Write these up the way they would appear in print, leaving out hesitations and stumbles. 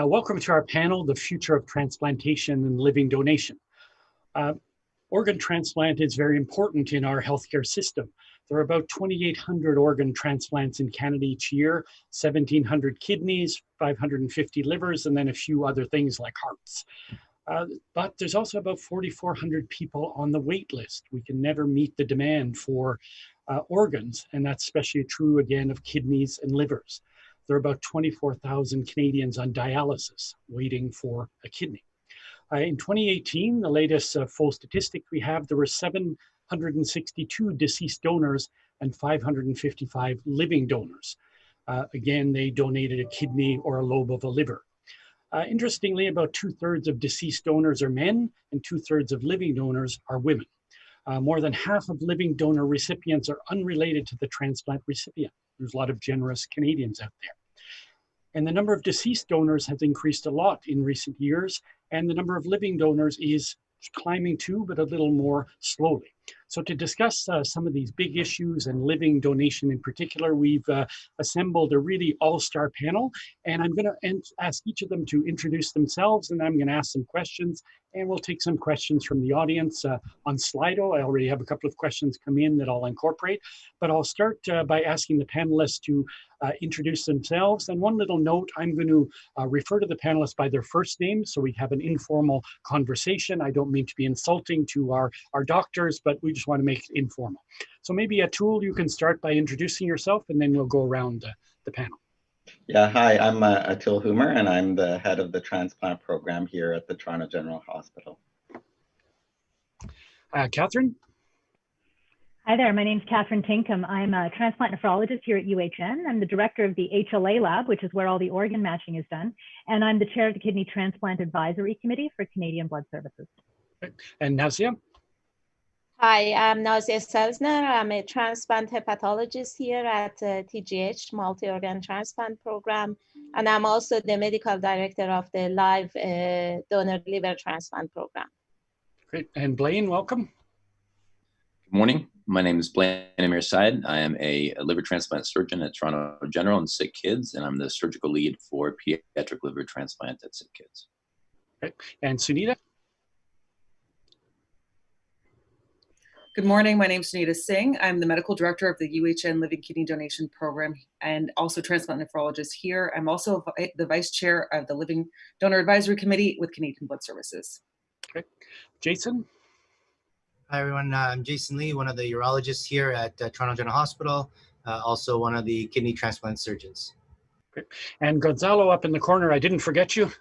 Welcome to our panel, The Future of Transplantation and Living Donation. Organ transplant is very important in our healthcare system. There are about 2,800 organ transplants in Canada each year, 1,700 kidneys, 550 livers, and then a few other things like hearts. But there's also about 4,400 people on the wait list. We can never meet the demand for organs, and that's especially true again of kidneys and livers. There are about 24,000 Canadians on dialysis waiting for a kidney. In 2018, the latest full statistic we have, there were 762 deceased donors and 555 living donors. Again, they donated a kidney or a lobe of a liver. Interestingly, about 2/3 of deceased donors are men and 2/3 of living donors are women. More than half of living donor recipients are unrelated to the transplant recipient. There's a lot of generous Canadians out there. And the number of deceased donors has increased a lot in recent years, and the number of living donors is climbing too, but a little more slowly. So to discuss some of these big issues and living donation in particular, we've assembled a really all-star panel, and I'm going to ask each of them to introduce themselves, and I'm going to ask some questions, and we'll take some questions from the audience on Slido. I already have a couple of questions come in that I'll incorporate, but I'll start by asking the panelists to introduce themselves. And one little note, I'm going to refer to the panelists by their first names so we have an informal conversation. I don't mean to be insulting to our doctors, but we just want to make it informal. So maybe Atul, you can start by introducing yourself and then we'll go around the panel. Yeah, hi, I'm Atul Humer, and I'm the head of the transplant program here at the Toronto General Hospital. Catherine? Hi there, my name's Catherine Tinkham. I'm a transplant nephrologist here at UHN. I'm the director of the HLA lab, which is where all the organ matching is done. And I'm the chair of the Kidney Transplant Advisory Committee for Canadian Blood Services. And Nazia? Hi, I'm Nazia Selzner. I'm a transplant hepatologist here at TGH, Multi-Organ Transplant Program. And I'm also the medical director of the live donor liver transplant program. Great. And Blaine, welcome. Good morning. My name is Blaine Amir Syed. I am a liver transplant surgeon at Toronto General and Sick Kids, and I'm the surgical lead for pediatric liver transplant at Sick Kids. Great. And Sunita? Good morning, my name is Sunita Singh. I'm the medical director of the UHN Living Kidney Donation Program and also transplant nephrologist here. I'm also the vice chair of the Living Donor Advisory Committee with Canadian Blood Services. Okay. Jason? Hi everyone, I'm Jason Lee, one of the urologists here at Toronto General Hospital, also one of the kidney transplant surgeons. Great. And Gonzalo up in the corner, I didn't forget you.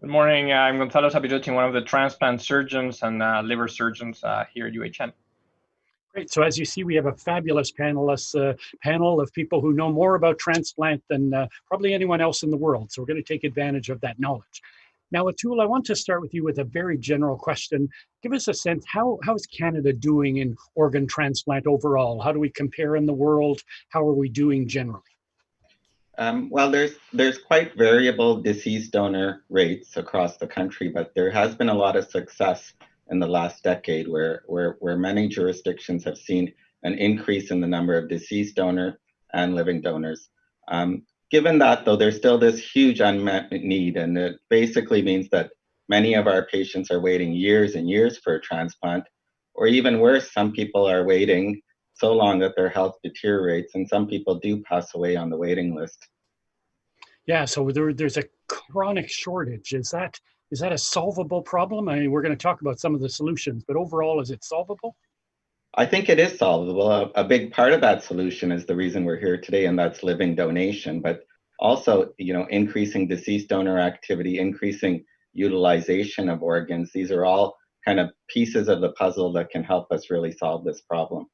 Good morning, I'm Gonzalo Sapidotti, one of the transplant surgeons and liver surgeons here at UHN. Great, so as you see, we have a fabulous panel of people who know more about transplant than probably anyone else in the world. So we're going to take advantage of that knowledge. Now, Atul, I want to start with you with a very general question. Give us a sense, how is Canada doing in organ transplant overall? How do we compare in the world? How are we doing generally? Well, there's quite variable deceased donor rates across the country, but there has been a lot of success in the last decade where many jurisdictions have seen an increase in the number of deceased donor and living donors. Given that, though, there's still this huge unmet need, and it basically means that many of our patients are waiting years and years for a transplant, or even worse, some people are waiting so long that their health deteriorates, and some people do pass away on the waiting list. Yeah, so there's a chronic shortage. Is that a solvable problem? I mean, we're going to talk about some of the solutions, but overall, is it solvable? I think it is solvable. A big part of that solution is the reason we're here today, and that's living donation, but also, increasing deceased donor activity, increasing utilization of organs. These are all kind of pieces of the puzzle that can help us really solve this problem.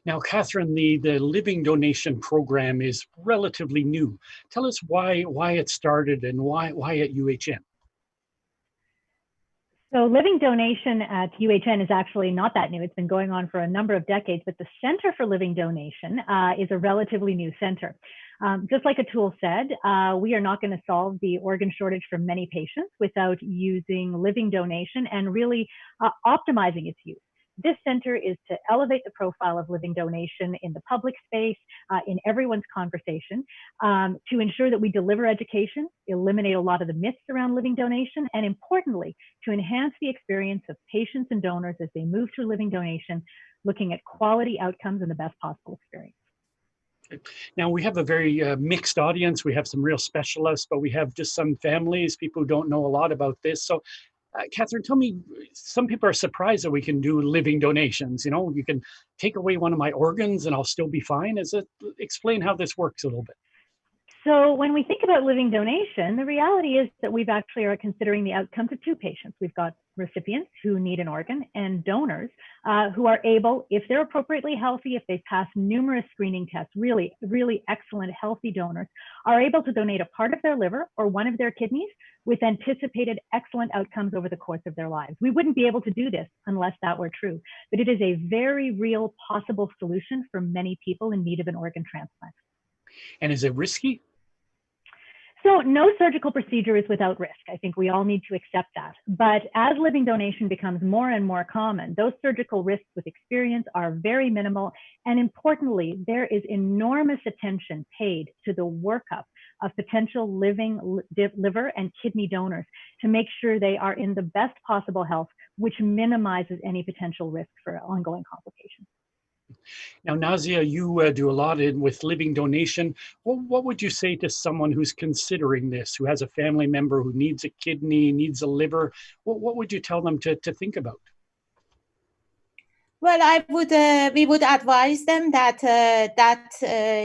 Now, Catherine, the living donation program is relatively new. Tell us why it started and why at UHN. So living donation at UHN is actually not that new. It's been going on for a number of decades, but the Center for Living Donation is a relatively new center. Just like Atul said, we are not going to solve the organ shortage for many patients without using living donation and really optimizing its use. This center is to elevate the profile of living donation in the public space, in everyone's conversation, to ensure that we deliver education, eliminate a lot of the myths around living donation, and importantly, to enhance the experience of patients and donors as they move through living donation, looking at quality outcomes and the best possible experience. Now, we have a very mixed audience. We have some real specialists, but we have just some families, people who don't know a lot about this. So, Catherine, tell me, some people are surprised that we can do living donations. You know, you can take away one of my organs and I'll still be fine. Explain how this works a little bit. So when we think about living donation, the reality is that we've actually are considering the outcomes of two patients. We've got recipients who need an organ and donors who are able, if they're appropriately healthy, if they pass numerous screening tests, really, really excellent healthy donors, are able to donate a part of their liver or one of their kidneys with anticipated excellent outcomes over the course of their lives. We wouldn't be able to do this unless that were true, but it is a very real possible solution for many people in need of an organ transplant. And is it risky? So no surgical procedure is without risk. I think we all need to accept that. But as living donation becomes more and more common, those surgical risks with experience are very minimal. And importantly, there is enormous attention paid to the workup of potential living liver and kidney donors to make sure they are in the best possible health, which minimizes any potential risk for ongoing complications. Now, Nazia, you do a lot with living donation. What would you say to someone who's considering this, who has a family member who needs a kidney, needs a liver? What would you tell them to think about? Well, we would advise them that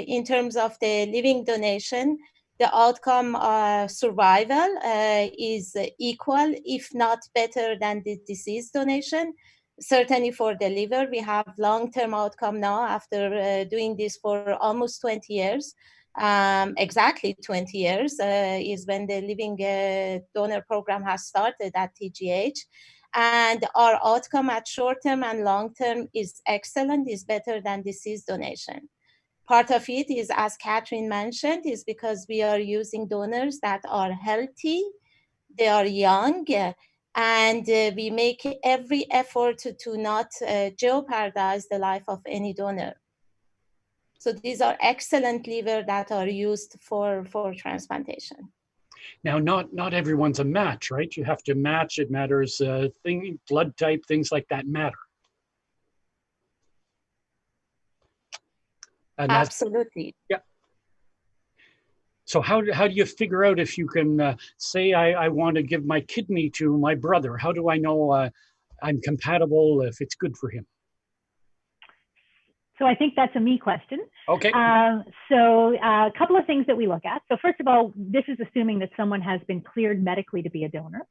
in terms of the living donation, the outcome survival is equal, if not better than the deceased donation. Certainly for the liver, we have long-term outcome now after doing this for almost 20 years. Exactly 20 years is when the living donor program has started at TGH. And our outcome at short-term and long-term is excellent, is better than deceased donation. Part of it is, as Catherine mentioned, is because we are using donors that are healthy, they are young, and we make every effort to not jeopardize the life of any donor. So these are excellent liver that are used for transplantation. Now, not everyone's a match, right? You have to match. It matters. Blood type, things like that matter. Absolutely. Yeah. So how do you figure out if you can say I want to give my kidney to my brother? How do I know I'm compatible, if it's good for him? So I think that's a me question. Okay. So a couple of things that we look at. So first of all, this is assuming that someone has been cleared medically to be a donor.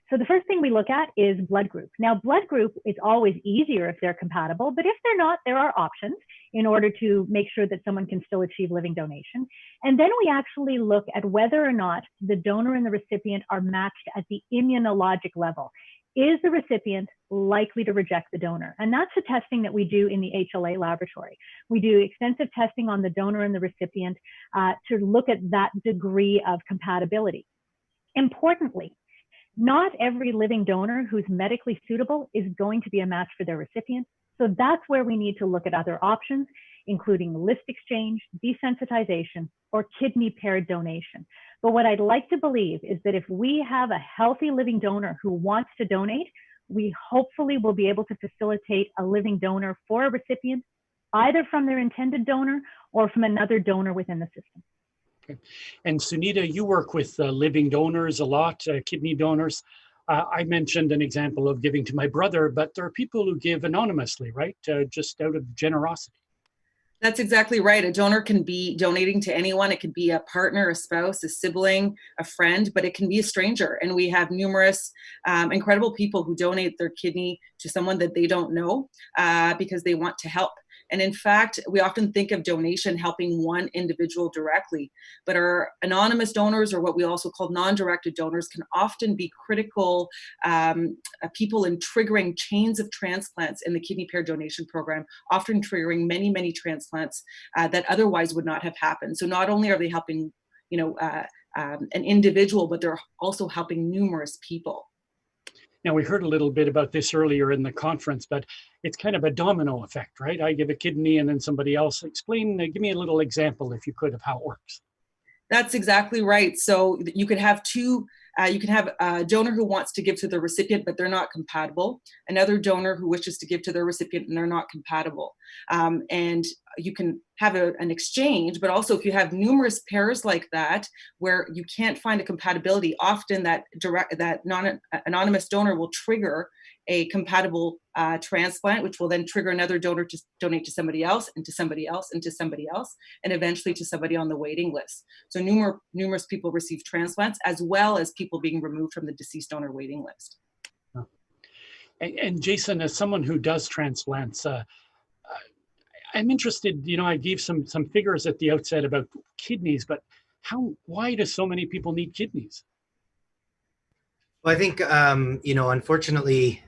So the first thing we look at is blood group. Now, blood group is always easier if they're compatible, but if they're not, there are options in order to make sure that someone can still achieve living donation. And then we actually look at whether or not the donor and the recipient are matched at the immunologic level. Is the recipient likely to reject the donor? And that's the testing that we do in the HLA laboratory. We do extensive testing on the donor and the recipient to look at that degree of compatibility. Importantly, not every living donor who's medically suitable is going to be a match for their recipient. So that's where we need to look at other options, including list exchange, desensitization, or kidney paired donation. But what I'd like to believe is that if we have a healthy living donor who wants to donate, we hopefully will be able to facilitate a living donor for a recipient, either from their intended donor or from another donor within the system. Okay. And Sunita, you work with living donors a lot, kidney donors. I mentioned an example of giving to my brother, but there are people who give anonymously, right? Just out of generosity. That's exactly right. A donor can be donating to anyone. It could be a partner, a spouse, a sibling, a friend, but it can be a stranger. And we have numerous incredible people who donate their kidney to someone that they don't know because they want to help. And in fact, we often think of donation helping one individual directly, but our anonymous donors, or what we also call non-directed donors, can often be critical people in triggering chains of transplants in the kidney pair donation program, often triggering many, many transplants that otherwise would not have happened. So not only are they helping, an individual, but they're also helping numerous people. Now, we heard a little bit about this earlier in the conference, but it's kind of a domino effect, right? I give a kidney and then somebody else. Give me a little example, if you could, of how it works. That's exactly right. So you could have you can have a donor who wants to give to the recipient, but they're not compatible. Another donor who wishes to give to the recipient and they're not compatible. And you can have an exchange, but also if you have numerous pairs like that, where you can't find a compatibility, often that anonymous donor will trigger a compatible transplant, which will then trigger another donor to donate to somebody else and to somebody else and to somebody else, and eventually to somebody on the waiting list. So numerous people receive transplants, as well as people being removed from the deceased donor waiting list. And Jason, as someone who does transplants, I'm interested, I gave some figures at the outset about kidneys, but why do so many people need kidneys? Well, I think, unfortunately,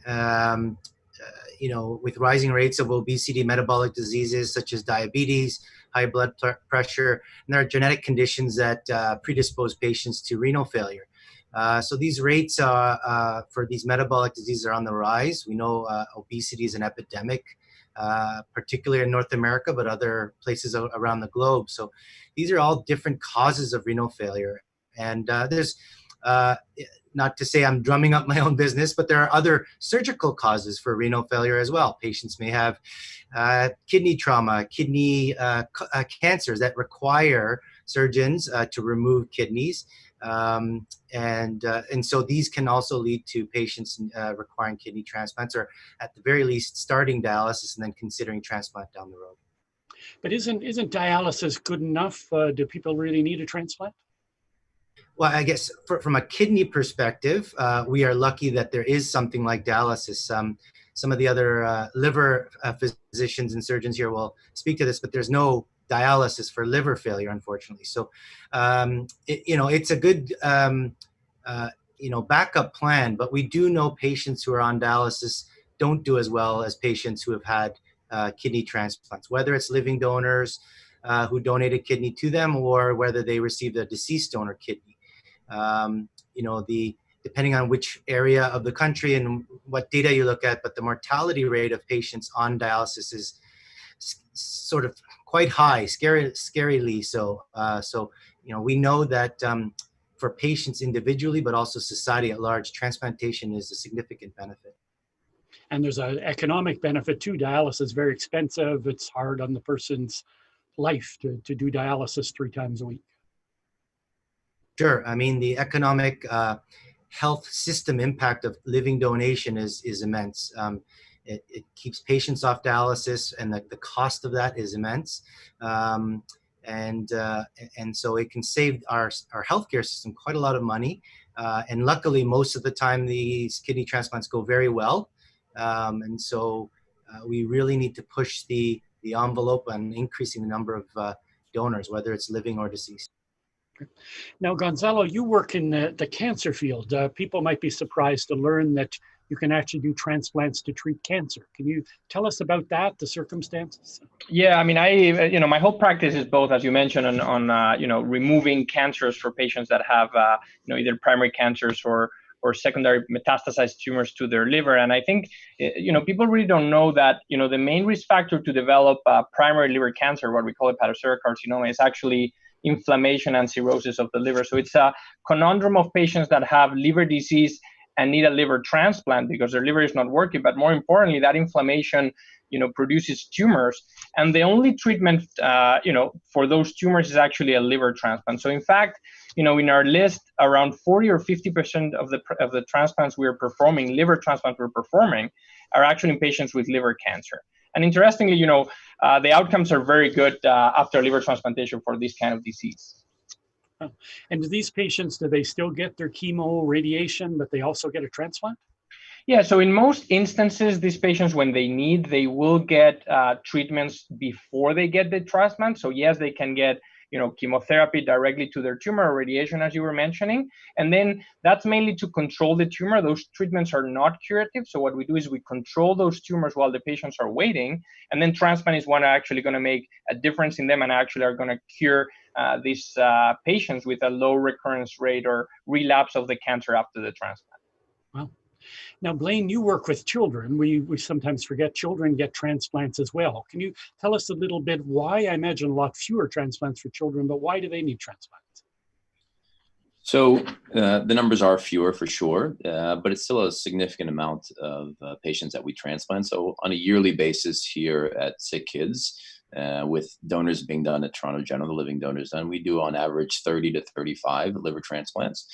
with rising rates of obesity, metabolic diseases such as diabetes, high blood pressure, and there are genetic conditions that predispose patients to renal failure. So these rates for these metabolic diseases are on the rise. We know obesity is an epidemic, particularly in North America, but other places around the globe. So these are all different causes of renal failure. And there's not to say I'm drumming up my own business, but there are other surgical causes for renal failure as well. Patients may have kidney trauma, kidney cancers that require surgeons to remove kidneys. And so these can also lead to patients requiring kidney transplants, or at the very least starting dialysis and then considering transplant down the road. But isn't dialysis good enough? Do people really need a transplant? Well, I guess from a kidney perspective, we are lucky that there is something like dialysis. Some of the other liver physicians and surgeons here will speak to this, but there's no dialysis for liver failure, unfortunately. So, it's a good, backup plan, but we do know patients who are on dialysis don't do as well as patients who have had kidney transplants, whether it's living donors who donate a kidney to them or whether they received a deceased donor kidney. Depending on which area of the country and what data you look at, but the mortality rate of patients on dialysis is sort of quite high, scarily so. We know that for patients individually, but also society at large, transplantation is a significant benefit. And there's an economic benefit too. Dialysis is very expensive. It's hard on the person's life to do dialysis 3 times a week. Sure. I mean, the economic health system impact of living donation is immense. It keeps patients off dialysis, and the cost of that is immense. And so it can save our healthcare system quite a lot of money. And luckily, most of the time, these kidney transplants go very well. And so we really need to push the envelope on increasing the number of donors, whether it's living or deceased. Now, Gonzalo, you work in the cancer field. People might be surprised to learn that you can actually do transplants to treat cancer. Can you tell us about that, the circumstances? Yeah, I mean, my whole practice is both, as you mentioned, on removing cancers for patients that have, either primary cancers or secondary metastasized tumors to their liver. And I think, people really don't know that, the main risk factor to develop primary liver cancer, what we call hepatocellular carcinoma, is actually inflammation and cirrhosis of the liver. So it's a conundrum of patients that have liver disease and need a liver transplant because their liver is not working. But more importantly, that inflammation, produces tumors. And the only treatment, for those tumors is actually a liver transplant. So in fact, in our list, around 40 or 50% of the transplants we're performing, liver transplants we're performing, are actually in patients with liver cancer. And interestingly, the outcomes are very good after liver transplantation for this kind of disease. And do these patients, do they still get their chemo, radiation, but they also get a transplant? Yeah, so in most instances, these patients, when they will get treatments before they get the transplant. So yes, they can get chemotherapy directly to their tumor or radiation, as you were mentioning. And then that's mainly to control the tumor. Those treatments are not curative. So what we do is we control those tumors while the patients are waiting. And then transplant is one actually going to make a difference in them and actually are going to cure these patients with a low recurrence rate or relapse of the cancer after the transplant. Wow. Now, Blaine, you work with children. We sometimes forget children get transplants as well. Can you tell us a little bit why? I imagine a lot fewer transplants for children, but why do they need transplants? So the numbers are fewer for sure, but it's still a significant amount of patients that we transplant. So on a yearly basis here at Sick Kids, with donors being done at Toronto General, the living donors done, we do on average 30 to 35 liver transplants.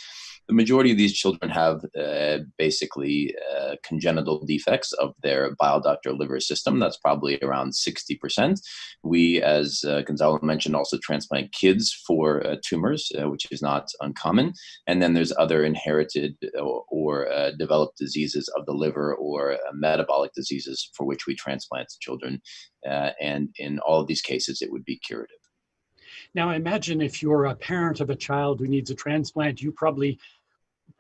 The majority of these children have basically congenital defects of their bile duct or liver system. That's probably around 60%. We, as Gonzalo mentioned, also transplant kids for tumors, which is not uncommon. And then there's other inherited or developed diseases of the liver or metabolic diseases for which we transplant children. And in all of these cases, it would be curative. Now, I imagine if you're a parent of a child who needs a transplant, you probably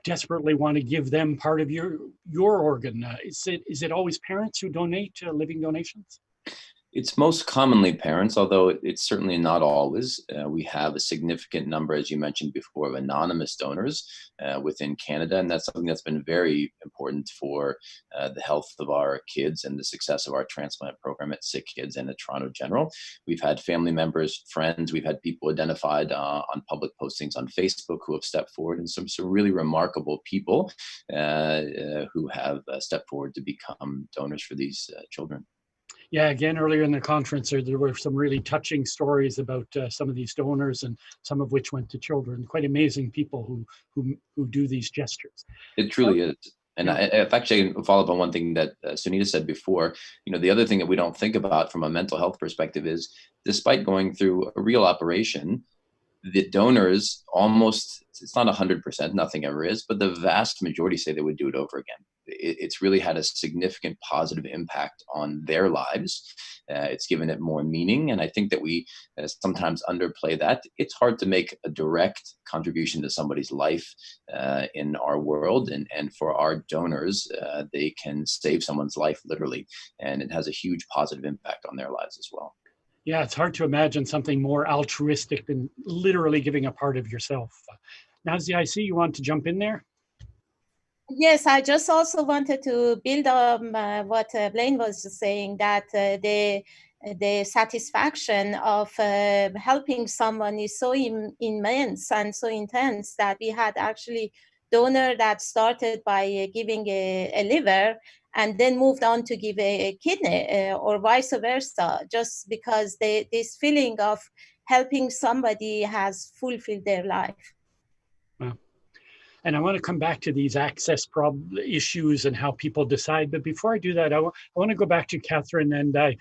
desperately want to give them part of your organ. Is it always parents who donate living donations? It's most commonly parents, although it's certainly not always. We have a significant number, as you mentioned before, of anonymous donors within Canada, and that's something that's been very important for the health of our kids and the success of our transplant program at Sick Kids and at Toronto General. We've had family members, friends, we've had people identified on public postings on Facebook who have stepped forward, and some really remarkable people who have stepped forward to become donors for these children. Yeah, again, earlier in the conference, there were some really touching stories about some of these donors, and some of which went to children. Quite amazing people who do these gestures. It truly is. And if actually I follow up on one thing that Sunita said before, the other thing that we don't think about from a mental health perspective is, despite going through a real operation, the donors almost, it's not 100%, nothing ever is, but the vast majority say they would do it over again. It's really had a significant positive impact on their lives. It's given it more meaning. And I think that we sometimes underplay that. It's hard to make a direct contribution to somebody's life in our world. And for our donors, they can save someone's life literally. And it has a huge positive impact on their lives as well. Yeah, it's hard to imagine something more altruistic than literally giving a part of yourself. Nazi, I see you want to jump in there. Yes, I just also wanted to build on what Blaine was saying, that the satisfaction of helping someone is so immense and so intense that we had actually donor that started by giving a liver and then moved on to give a kidney or vice versa, just because this feeling of helping somebody has fulfilled their life. Wow. And I want to come back to these access issues and how people decide. But before I do that, I want to go back to Catherine, and I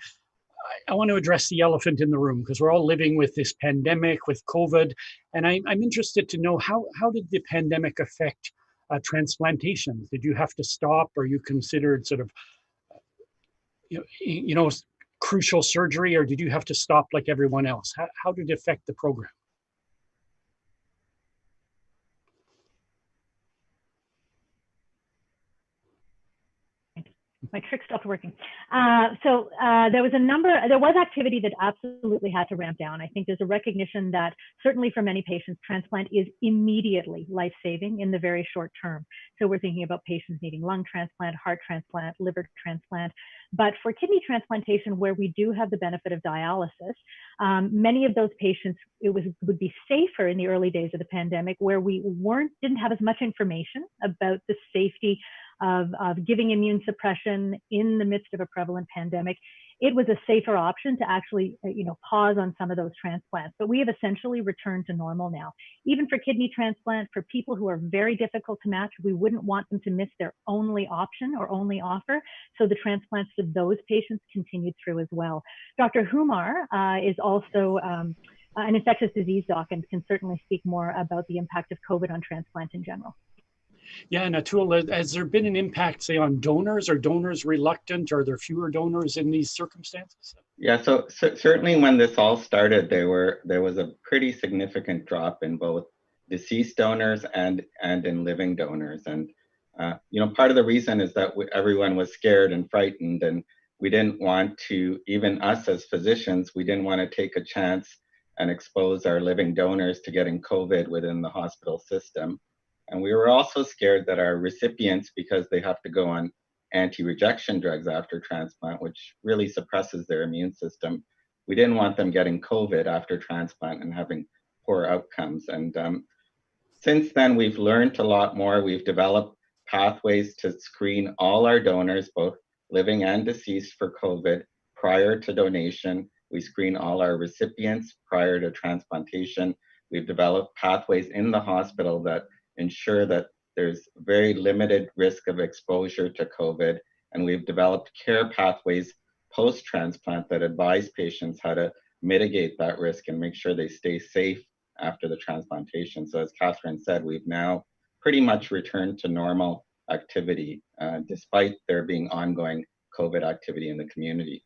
want to address the elephant in the room, because we're all living with this pandemic, with COVID. And I'm interested to know, how did the pandemic affect transplantations? Did you have to stop? Or you considered sort of, crucial surgery, or did you have to stop like everyone else? How did it affect the program? My trick stopped working. So there was activity that absolutely had to ramp down. I think there's a recognition that certainly for many patients, transplant is immediately life-saving in the very short term. So we're thinking about patients needing lung transplant, heart transplant, liver transplant. But for kidney transplantation, where we do have the benefit of dialysis, many of those patients, would be safer in the early days of the pandemic, where we didn't have as much information about the safety of giving immune suppression in the midst of a prevalent pandemic. It was a safer option to actually, pause on some of those transplants. But we have essentially returned to normal now. Even for kidney transplant, for people who are very difficult to match, we wouldn't want them to miss their only option or only offer. So the transplants for those patients continued through as well. Dr. Humar is also an infectious disease doc and can certainly speak more about the impact of COVID on transplant in general. Yeah, and Atul, has there been an impact, say, on donors? Are donors reluctant? Are there fewer donors in these circumstances? Yeah, so certainly when this all started, there was a pretty significant drop in both deceased donors and in living donors. And part of the reason is that everyone was scared and frightened, and we didn't want to, even us as physicians, we didn't want to take a chance and expose our living donors to getting COVID within the hospital system. And we were also scared that our recipients, because they have to go on anti-rejection drugs after transplant, which really suppresses their immune system, we didn't want them getting COVID after transplant and having poor outcomes. And since then, we've learned a lot more. We've developed pathways to screen all our donors, both living and deceased, for COVID prior to donation. We screen all our recipients prior to transplantation. We've developed pathways in the hospital that ensure that there's very limited risk of exposure to COVID. And we've developed care pathways post-transplant that advise patients how to mitigate that risk and make sure they stay safe after the transplantation. So as Catherine said, we've now pretty much returned to normal activity, despite there being ongoing COVID activity in the community.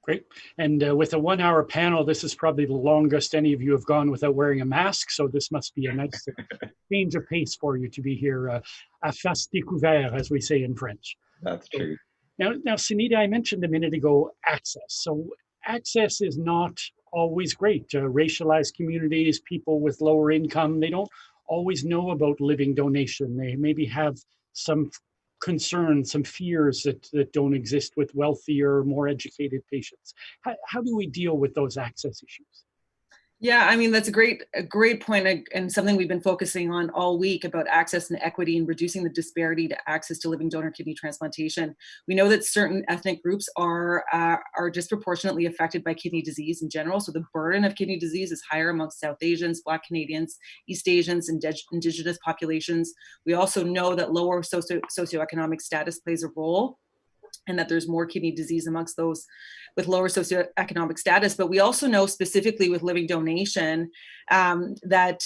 Great. And with a 1 hour panel, this is probably the longest any of you have gone without wearing a mask. So this must be a nice change of pace for you to be here à face découverte, as we say in French. That's true. Now, Sunita, I mentioned a minute ago access. So access is not always great. Racialized communities, people with lower income, they don't always know about living donation. They maybe have some concerns, some fears that don't exist with wealthier, more educated patients. How do we deal with those access issues? Yeah, I mean, that's a great point, and something we've been focusing on all week about access and equity and reducing the disparity to access to living donor kidney transplantation. We know that certain ethnic groups are disproportionately affected by kidney disease in general. So the burden of kidney disease is higher amongst South Asians, Black Canadians, East Asians, and Indigenous populations. We also know that lower socioeconomic status plays a role, and that there's more kidney disease amongst those with lower socioeconomic status. But we also know specifically with living donation that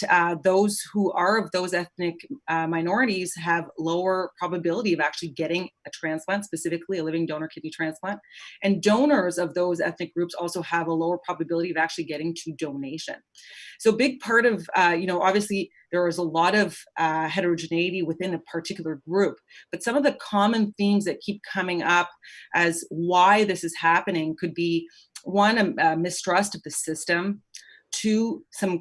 those who are of those ethnic minorities have lower probability of actually getting a transplant, specifically a living donor kidney transplant. And donors of those ethnic groups also have a lower probability of actually getting to donation. So a big part of, obviously there is a lot of heterogeneity within a particular group, but some of the common themes that keep coming up as why this is happening could be, one, a mistrust of the system, two, some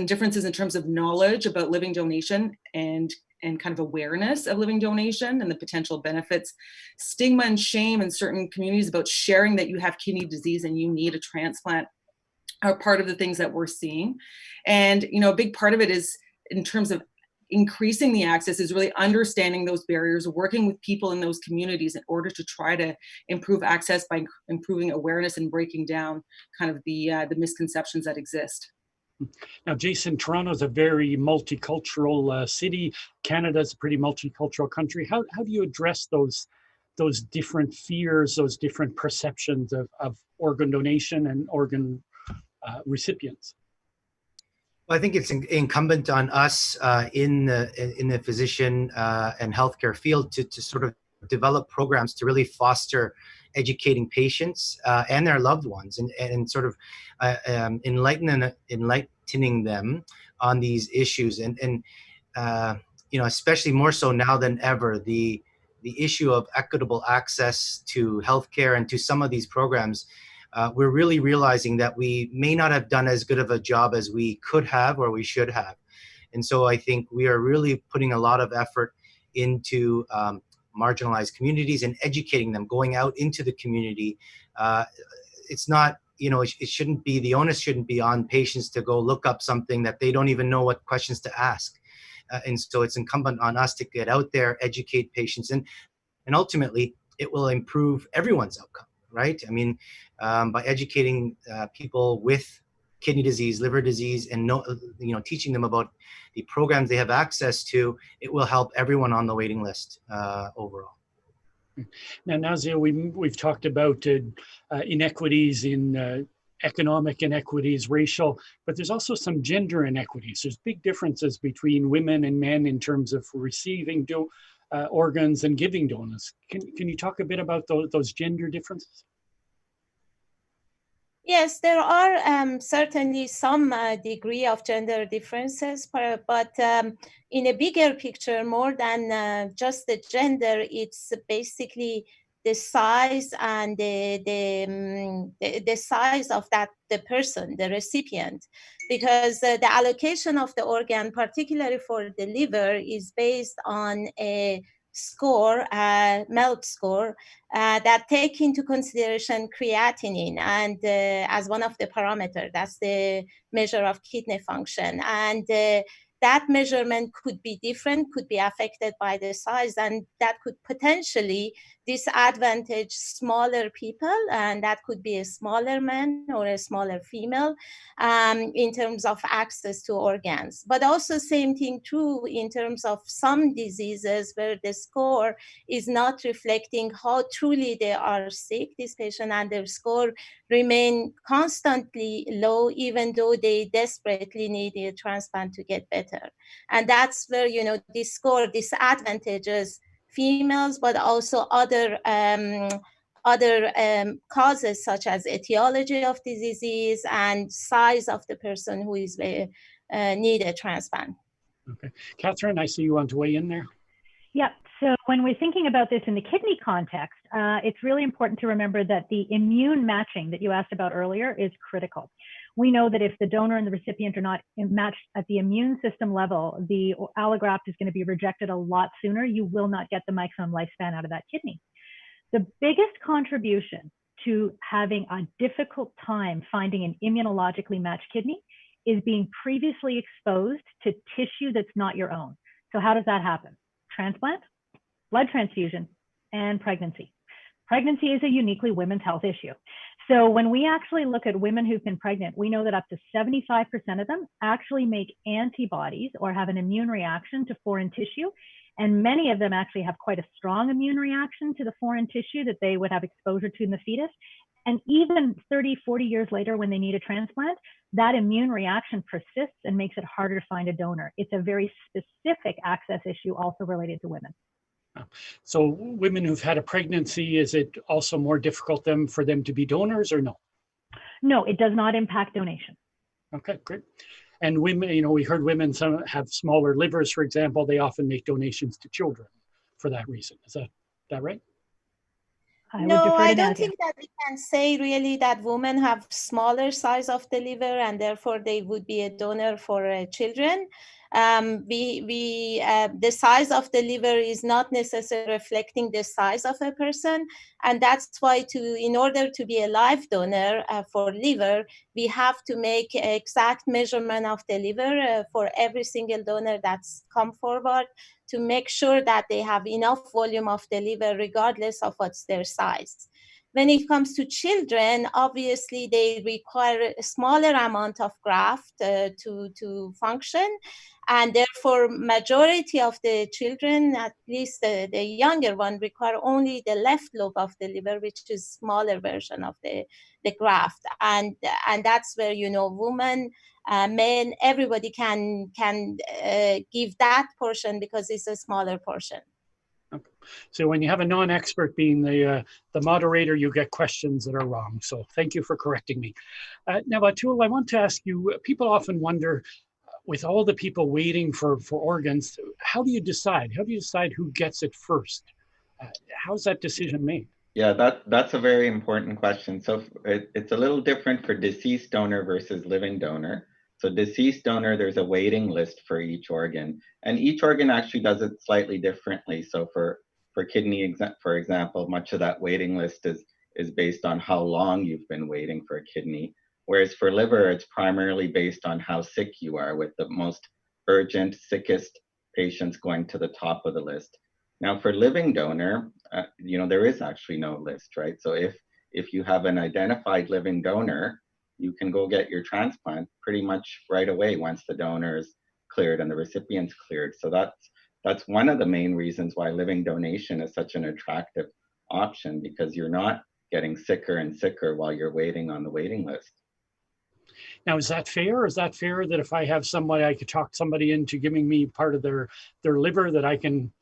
differences in terms of knowledge about living donation and kind of awareness of living donation and the potential benefits, stigma and shame in certain communities about sharing that you have kidney disease and you need a transplant are part of the things that we're seeing. And, a big part of it is in terms of increasing the access is really understanding those barriers, working with people in those communities in order to try to improve access by improving awareness and breaking down kind of the misconceptions that exist. Now, Jason, Toronto's a very multicultural city. Canada's a pretty multicultural country. How do you address those different fears, those different perceptions of organ donation and organ recipients? Well, I think it's incumbent on us in the physician and healthcare field to sort of develop programs to really foster educating patients and their loved ones and sort of enlightening them on these issues and especially more so now than ever, the issue of equitable access to healthcare and to some of these programs. We're really realizing that we may not have done as good of a job as we could have or we should have. And so I think we are really putting a lot of effort into marginalized communities and educating them, going out into the community. It's not, it shouldn't be, the onus shouldn't be on patients to go look up something that they don't even know what questions to ask. And so it's incumbent on us to get out there, educate patients, and ultimately it will improve everyone's outcome. Right? I mean, by educating people with kidney disease, liver disease, and teaching them about the programs they have access to, it will help everyone on the waiting list overall. Now, Nazia, we've talked about inequities in economic inequities, racial, but there's also some gender inequities. There's big differences between women and men in terms of receiving organs and giving donors. Can you talk a bit about those gender differences? Yes, there are certainly some degree of gender differences, but in a bigger picture, more than just the gender, it's basically the size and the size of the person, the recipient, because the allocation of the organ, particularly for the liver, is based on a score, MELD score, that take into consideration creatinine and as one of the parameters. That's the measure of kidney function. And that measurement could be different, could be affected by the size, and that could potentially disadvantage smaller people, and that could be a smaller man or a smaller female in terms of access to organs. But also same thing true in terms of some diseases where the score is not reflecting how truly they are sick, this patient, and their score remain constantly low, even though they desperately need a transplant to get better. And that's where, this score disadvantages females, but also other causes such as etiology of the disease and size of the person who is need a transplant. Okay. Catherine, I see you want to weigh in there. Yep. So when we're thinking about this in the kidney context, it's really important to remember that the immune matching that you asked about earlier is critical. We know that if the donor and the recipient are not matched at the immune system level, the allograft is going to be rejected a lot sooner. You will not get the maximum lifespan out of that kidney. The biggest contribution to having a difficult time finding an immunologically matched kidney is being previously exposed to tissue that's not your own. So how does that happen? Transplant, blood transfusion, and pregnancy. Pregnancy is a uniquely women's health issue. So when we actually look at women who've been pregnant, we know that up to 75% of them actually make antibodies or have an immune reaction to foreign tissue. And many of them actually have quite a strong immune reaction to the foreign tissue that they would have exposure to in the fetus. And even 30, 40 years later, when they need a transplant, that immune reaction persists and makes it harder to find a donor. It's a very specific access issue also related to women. So women who've had a pregnancy, is it also more difficult for them to be donors or no? No, it does not impact donation. Okay, great. And women, we heard women some have smaller livers, for example, they often make donations to children for that reason. Is that right? No, I don't think that we can say really that women have smaller size of the liver and therefore they would be a donor for children. The size of the liver is not necessarily reflecting the size of a person, and that's why in order to be a live donor for liver, we have to make exact measurement of the liver for every single donor that's come forward to make sure that they have enough volume of the liver regardless of what's their size. When it comes to children, obviously they require a smaller amount of graft to function. And therefore, majority of the children, at least the younger one, require only the left lobe of the liver, which is smaller version of the graft. And that's where, women, men, everybody can give that portion because it's a smaller portion. Okay. So when you have a non-expert being the moderator, you get questions that are wrong. So thank you for correcting me. Now, Atul, I want to ask you, people often wonder, with all the people waiting for organs, how do you decide? How do you decide who gets it first? How's that decision made? Yeah, that's a very important question. So it's a little different for deceased donor versus living donor. So deceased donor, there's a waiting list for each organ, and each organ actually does it slightly differently. So for kidney, for example, much of that waiting list is based on how long you've been waiting for a kidney. Whereas for liver, it's primarily based on how sick you are, with the most urgent, sickest patients going to the top of the list. Now for living donor, there is actually no list, right? So if you have an identified living donor, you can go get your transplant pretty much right away once the donor is cleared and the recipient's cleared. So that's one of the main reasons why living donation is such an attractive option, because you're not getting sicker and sicker while you're waiting on the waiting list. Now, is that fair? Is that fair that if I have somebody, I could talk somebody into giving me part of their liver, that I can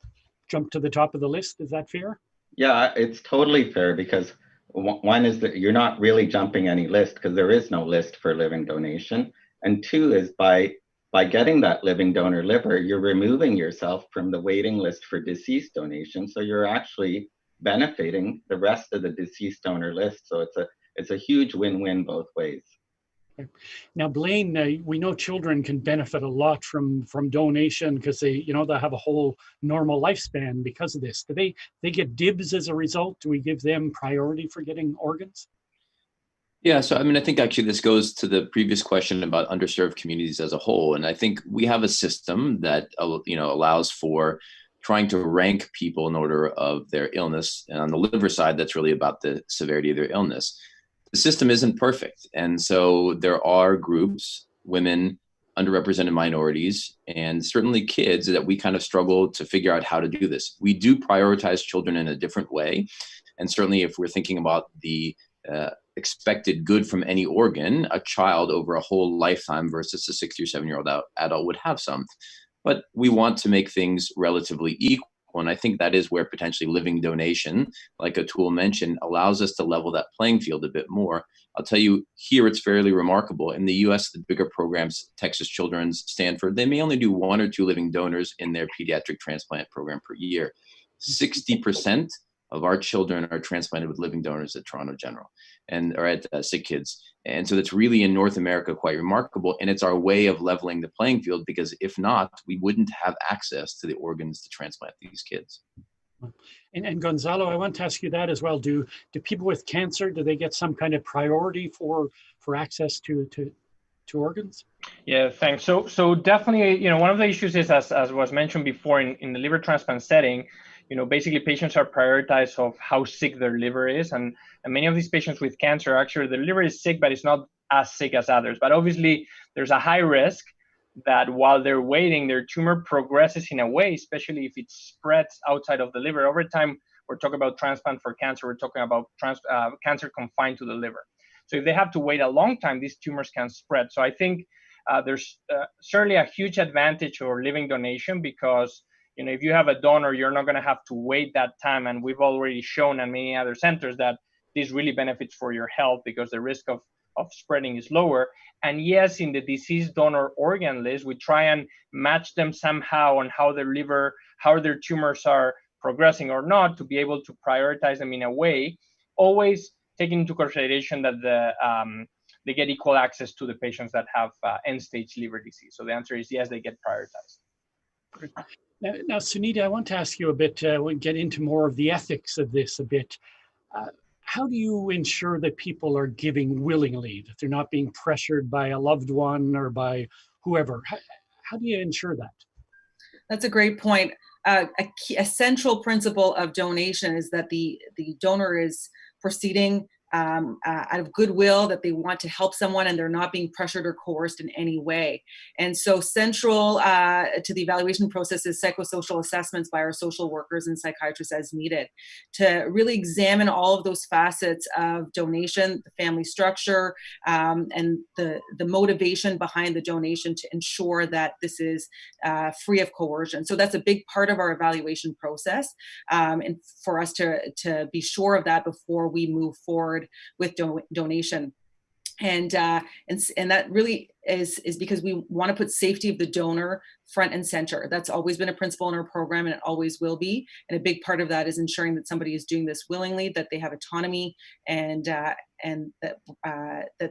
jump to the top of the list? Is that fair? Yeah, it's totally fair, because one is that you're not really jumping any list, because there is no list for living donation. And two is by getting that living donor liver, you're removing yourself from the waiting list for deceased donation. So you're actually benefiting the rest of the deceased donor list. So it's a huge win-win both ways. Now, Blaine, we know children can benefit a lot from donation because they have a whole normal lifespan because of this. Do they get dibs as a result? Do we give them priority for getting organs? Yeah, so I mean, I think actually this goes to the previous question about underserved communities as a whole, and I think we have a system that allows for trying to rank people in order of their illness, and on the liver side, that's really about the severity of their illness. The system isn't perfect. And so there are groups, women, underrepresented minorities, and certainly kids that we kind of struggle to figure out how to do this. We do prioritize children in a different way. And certainly if we're thinking about the expected good from any organ, a child over a whole lifetime versus a 60 or 7-year-old adult would have some. But we want to make things relatively equal. And I think that is where potentially living donation, like Atul mentioned, allows us to level that playing field a bit more. I'll tell you, here it's fairly remarkable. In the US, the bigger programs, Texas Children's, Stanford, they may only do 1 or 2 living donors in their pediatric transplant program per year. 60% of our children are transplanted with living donors at Toronto General or at Sick Kids. And so that's really in North America quite remarkable. And it's our way of leveling the playing field, because if not, we wouldn't have access to the organs to transplant these kids. And Gonzalo, I want to ask you that as well. Do people with cancer, do they get some kind of priority for access to organs? Yeah, thanks. So definitely, one of the issues is, as was mentioned before, in the liver transplant setting, basically patients are prioritized of how sick their liver is. And many of these patients with cancer, actually, their liver is sick, but it's not as sick as others. But obviously, there's a high risk that while they're waiting, their tumor progresses in a way, especially if it spreads outside of the liver. Over time, we're talking about transplant for cancer. We're talking about cancer confined to the liver. So if they have to wait a long time, these tumors can spread. So I think there's certainly a huge advantage for living donation, because if you have a donor, you're not going to have to wait that time. And we've already shown in many other centers that this really benefits for your health, because the risk of spreading is lower. And yes, in the deceased donor organ list, we try and match them somehow on how their tumors are progressing or not, to be able to prioritize them in a way, always taking into consideration that they get equal access to the patients that have end-stage liver disease. So the answer is yes, they get prioritized. Great. Now, Sunita, I want to ask you a bit, we'll get into more of the ethics of this a bit. How do you ensure that people are giving willingly, that they're not being pressured by a loved one or by whoever? How do you ensure that? That's a great point. A central principle of donation is that the donor is proceeding out of goodwill, that they want to help someone and they're not being pressured or coerced in any way. And so central to the evaluation process is psychosocial assessments by our social workers and psychiatrists as needed, to really examine all of those facets of donation, the family structure, and the motivation behind the donation, to ensure that this is free of coercion. So that's a big part of our evaluation process, and for us to be sure of that before we move forward with donation. And that really is because we want to put safety of the donor front and center. That's always been a principle in our program, and it always will be. And a big part of that is ensuring that somebody is doing this willingly, that they have autonomy, and that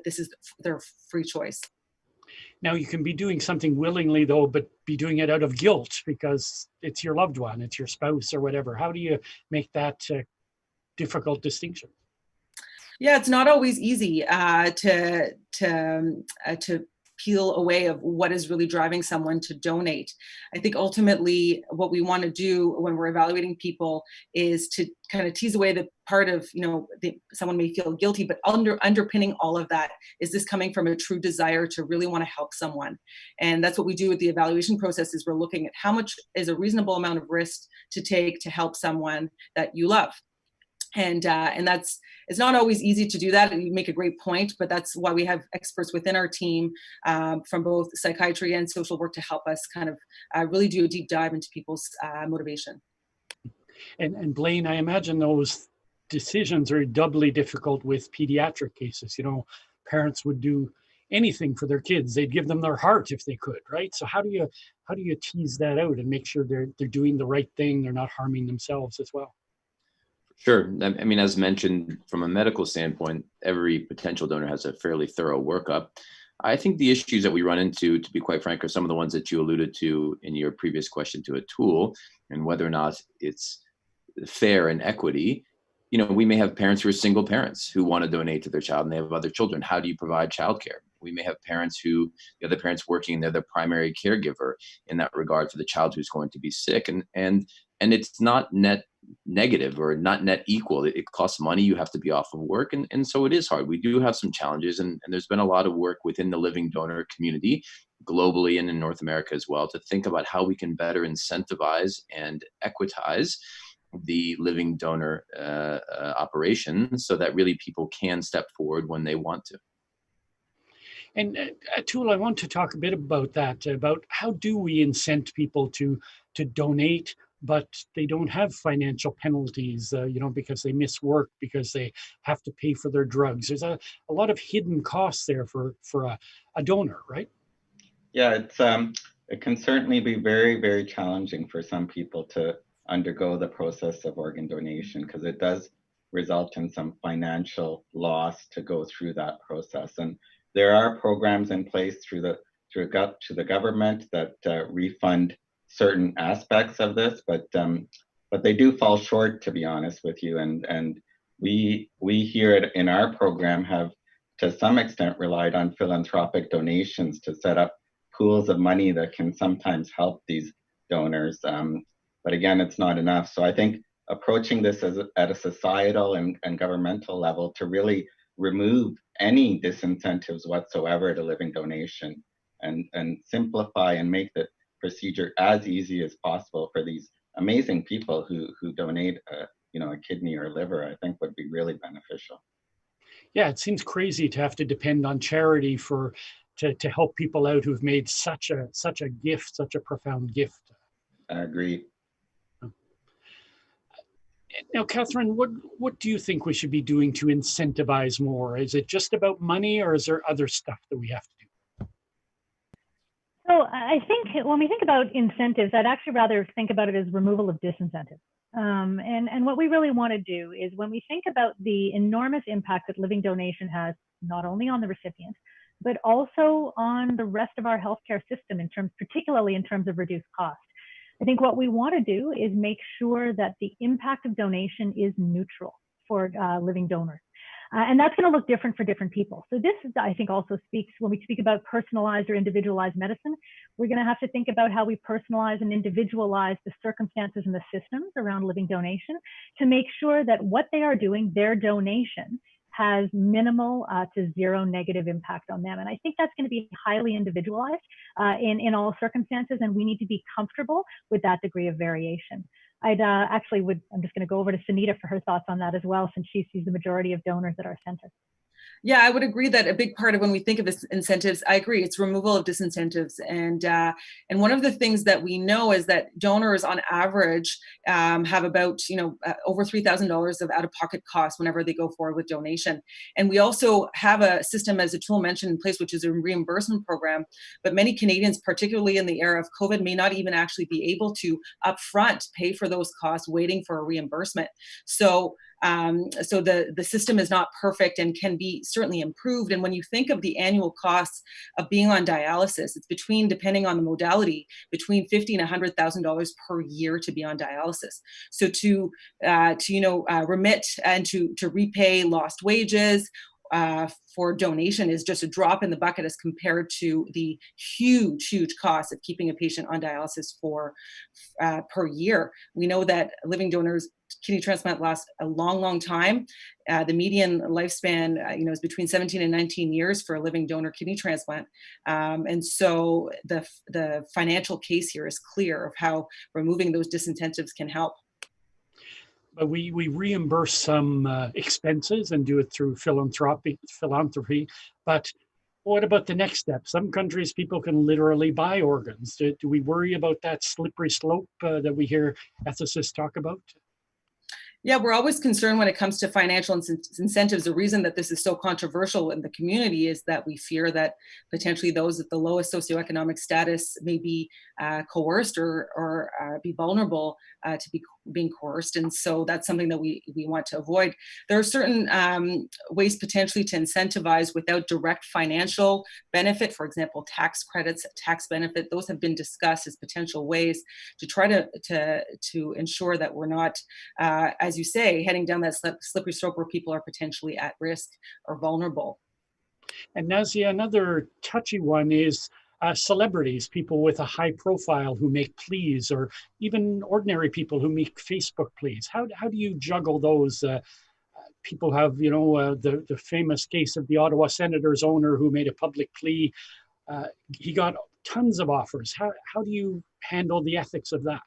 this is their free choice. Now, you can be doing something willingly, though, but be doing it out of guilt because it's your loved one, it's your spouse or whatever. How do you make that difficult distinction? Yeah, it's not always easy to peel away of what is really driving someone to donate. I think ultimately what we want to do when we're evaluating people is to kind of tease away the part of, someone may feel guilty, but underpinning all of that, is this coming from a true desire to really want to help someone? And that's what we do with the evaluation process, is we're looking at how much is a reasonable amount of risk to take to help someone that you love. And it's not always easy to do that. And you make a great point, but that's why we have experts within our team from both psychiatry and social work to help us kind of really do a deep dive into people's motivation. And Blaine, I imagine those decisions are doubly difficult with pediatric cases. Parents would do anything for their kids. They'd give them their heart if they could, right? So how do you tease that out and make sure they're doing the right thing, they're not harming themselves as well? Sure. I mean, as mentioned, from a medical standpoint, every potential donor has a fairly thorough workup. I think the issues that we run into, to be quite frank, are some of the ones that you alluded to in your previous question to Atul, and whether or not it's fair and equity. You know, we may have parents who are single parents who want to donate to their child and they have other children. How do you provide childcare? We may have parents who, the other parents working, and they're the primary caregiver in that regard for the child who's going to be sick. And it's not net negative or not net equal. It costs money. You have to be off of work. And so it is hard. We do have some challenges. And there's been a lot of work within the living donor community globally and in North America as well to think about how we can better incentivize and equitize the living donor operation so that really people can step forward when they want to. And Atul, I want to talk a bit about that, about how do we incent people to donate, but they don't have financial penalties, you know, because they miss work, because they have to pay for their drugs. There's a lot of hidden costs there for a donor, right? Yeah, it can certainly be very, very challenging for some people to undergo the process of organ donation, because it does result in some financial loss to go through that process. And there are programs in place through the government that refund certain aspects of this, but they do fall short, to be honest with you. And we here in our program have to some extent relied on philanthropic donations to set up pools of money that can sometimes help these donors. But again, it's not enough. So I think approaching this at a societal and governmental level to really remove any disincentives whatsoever to living donation and simplify and make the procedure as easy as possible for these amazing people who donate a kidney or liver, I think would be really beneficial. Yeah, it seems crazy to have to depend on charity to help people out who've made such a gift, such a profound gift. I agree. Now, Catherine, what do you think we should be doing to incentivize more? Is it just about money, or is there other stuff that we have to do? So I think when we think about incentives, I'd actually rather think about it as removal of disincentives. And what we really want to do is, when we think about the enormous impact that living donation has, not only on the recipient, but also on the rest of our healthcare system, particularly in terms of reduced cost. I think what we want to do is make sure that the impact of donation is neutral for living donors. And that's going to look different for different people. So this, I think, also speaks, when we speak about personalized or individualized medicine, we're going to have to think about how we personalize and individualize the circumstances and the systems around living donation to make sure that what they are doing, their donation, has minimal to zero negative impact on them. And I think that's going to be highly individualized in all circumstances, and we need to be comfortable with that degree of variation. I'm just going to go over to Sunita for her thoughts on that as well, since she sees the majority of donors at our center. Yeah, I would agree that a big part of when we think of incentives, I agree, it's removal of disincentives. And one of the things that we know is that donors on average have about, over $3,000 of out-of-pocket costs whenever they go forward with donation. And we also have a system, as Atul mentioned, in place, which is a reimbursement program. But many Canadians, particularly in the era of COVID, may not even actually be able to upfront pay for those costs, waiting for a reimbursement. So the system is not perfect and can be certainly improved. And when you think of the annual costs of being on dialysis, it's depending on the modality, between $50,000 and $100,000 per year to be on dialysis. So to remit and to repay lost wages for donation is just a drop in the bucket as compared to the huge cost of keeping a patient on dialysis for per year. We know that living donors kidney transplant lasts a long time. The median lifespan, is between 17 and 19 years for a living donor kidney transplant. And so the financial case here is clear of how removing those disincentives can help. But we reimburse some expenses and do it through philanthropy. But what about the next step? Some countries, people can literally buy organs. Do we worry about that slippery slope that we hear ethicists talk about? Yeah, we're always concerned when it comes to financial incentives. The reason that this is so controversial in the community is that we fear that potentially those at the lowest socioeconomic status may be coerced or be vulnerable to be being coerced. And so that's something that we want to avoid. There are certain ways potentially to incentivize without direct financial benefit, for example, tax credits, tax benefit. Those have been discussed as potential ways to try to ensure that we're not, as you say, heading down that slippery slope where people are potentially at risk or vulnerable. And Nazia, another touchy one is celebrities, people with a high profile who make pleas, or even ordinary people who make Facebook pleas. How do you juggle those? People have, the famous case of the Ottawa Senators owner who made a public plea. He got tons of offers. How do you handle the ethics of that?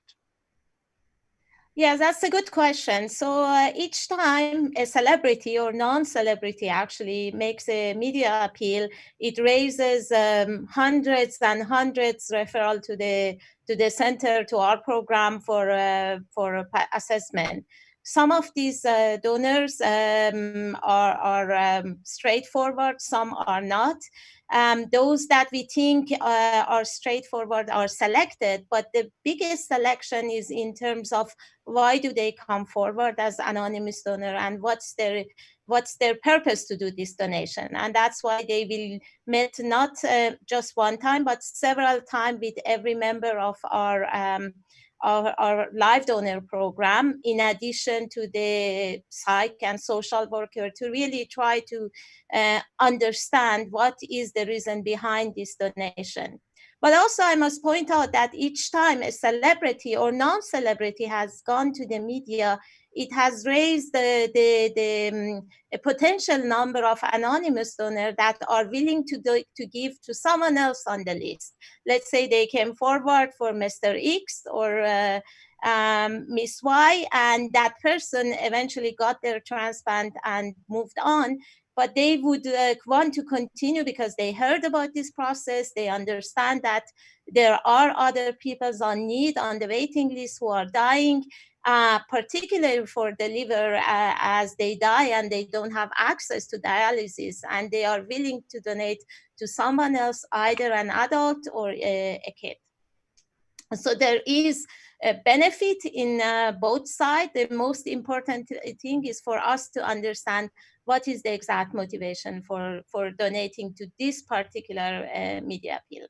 Yeah, that's a good question. So each time a celebrity or non-celebrity actually makes a media appeal, it raises hundreds and hundreds referral to the center, to our program for assessment. Some of these donors are straightforward, some are not. Those that we think are straightforward are selected, but the biggest selection is in terms of why do they come forward as anonymous donor, and what's their purpose to do this donation. And that's why they will meet not just one time, but several times with every member of our live donor program, in addition to the psych and social worker, to really try to understand what is the reason behind this donation. But also I must point out that each time a celebrity or non-celebrity has gone to the media, it has raised a potential number of anonymous donors that are willing to give to someone else on the list. Let's say they came forward for Mr. X or Miss Y, and that person eventually got their transplant and moved on. But they would want to continue because they heard about this process. They understand that there are other people on need on the waiting list who are dying, particularly for the liver, as they die and they don't have access to dialysis, and they are willing to donate to someone else, either an adult or a kid. So there is a benefit in both sides. The most important thing is for us to understand what is the exact motivation for donating to this particular media appeal.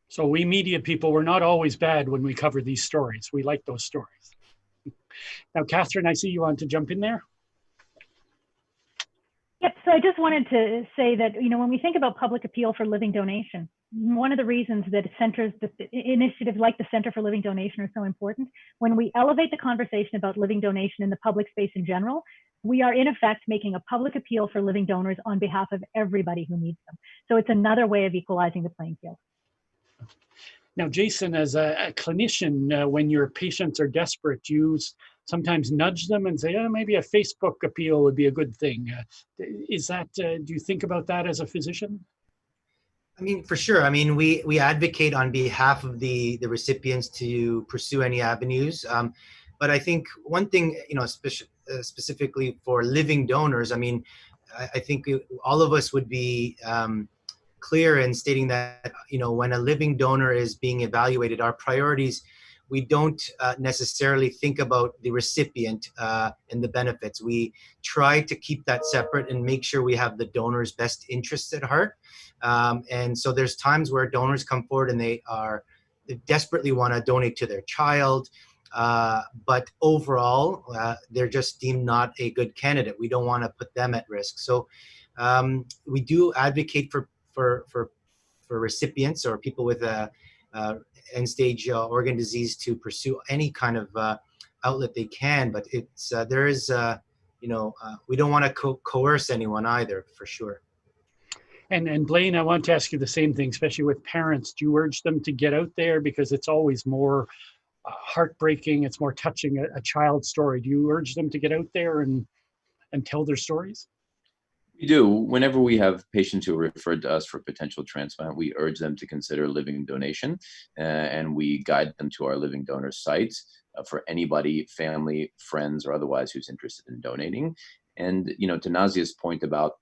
So we media people, we're not always bad when we cover these stories. We like those stories. Now, Catherine, I see you want to jump in there. Yep, so I just wanted to say that, when we think about public appeal for living donation, one of the reasons that initiatives like the Center for Living Donation are so important, when we elevate the conversation about living donation in the public space in general, we are in effect making a public appeal for living donors on behalf of everybody who needs them. So it's another way of equalizing the playing field. Now, Jason, as a clinician, when your patients are desperate, you sometimes nudge them and say, maybe a Facebook appeal would be a good thing. Is that, do you think about that as a physician? I mean, for sure. I mean, we advocate on behalf of the recipients to pursue any avenues. But I think one thing, specifically for living donors, I mean, I think all of us would be clear in stating that, when a living donor is being evaluated, our priorities, we don't necessarily think about the recipient and the benefits. We try to keep that separate and make sure we have the donor's best interests at heart. And so there's times where donors come forward and they desperately want to donate to their child, but overall, they're just deemed not a good candidate. We don't want to put them at risk. So we do advocate for recipients or people with end-stage organ disease to pursue any kind of outlet they can, but it's there is we don't want to coerce anyone either, for sure. And Blaine, I want to ask you the same thing, especially with parents. Do you urge them to get out there, because it's always more heartbreaking, it's more touching, a child's story? Do you urge them to get out there and tell their stories? We do. Whenever we have patients who are referred to us for potential transplant, we urge them to consider living donation, and we guide them to our living donor site for anybody, family, friends, or otherwise who's interested in donating. And, to Nazia's point about,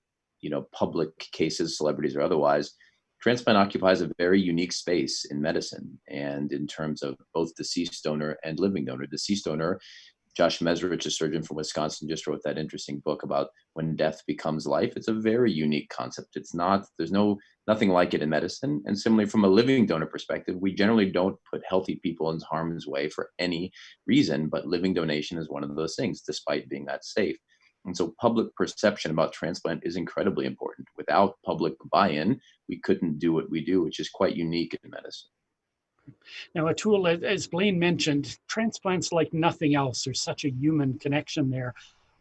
public cases, celebrities or otherwise, transplant occupies a very unique space in medicine and in terms of both deceased donor and living donor. Deceased donor Josh Meserich, a surgeon from Wisconsin, just wrote that interesting book about when death becomes life. It's a very unique concept. There's nothing like it in medicine. And similarly, from a living donor perspective, we generally don't put healthy people in harm's way for any reason, but living donation is one of those things, despite being that safe. And so public perception about transplant is incredibly important. Without public buy-in, we couldn't do what we do, which is quite unique in medicine. Now, Atul, as Blaine mentioned, transplants like nothing else. There's such a human connection there.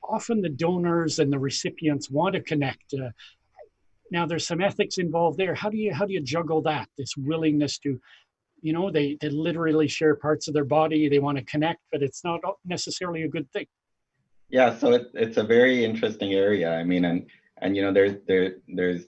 Often the donors and the recipients want to connect. Now, there's some ethics involved there. How do you juggle that? This willingness to, they literally share parts of their body. They want to connect, but it's not necessarily a good thing. Yeah, so it's a very interesting area. I mean, and there's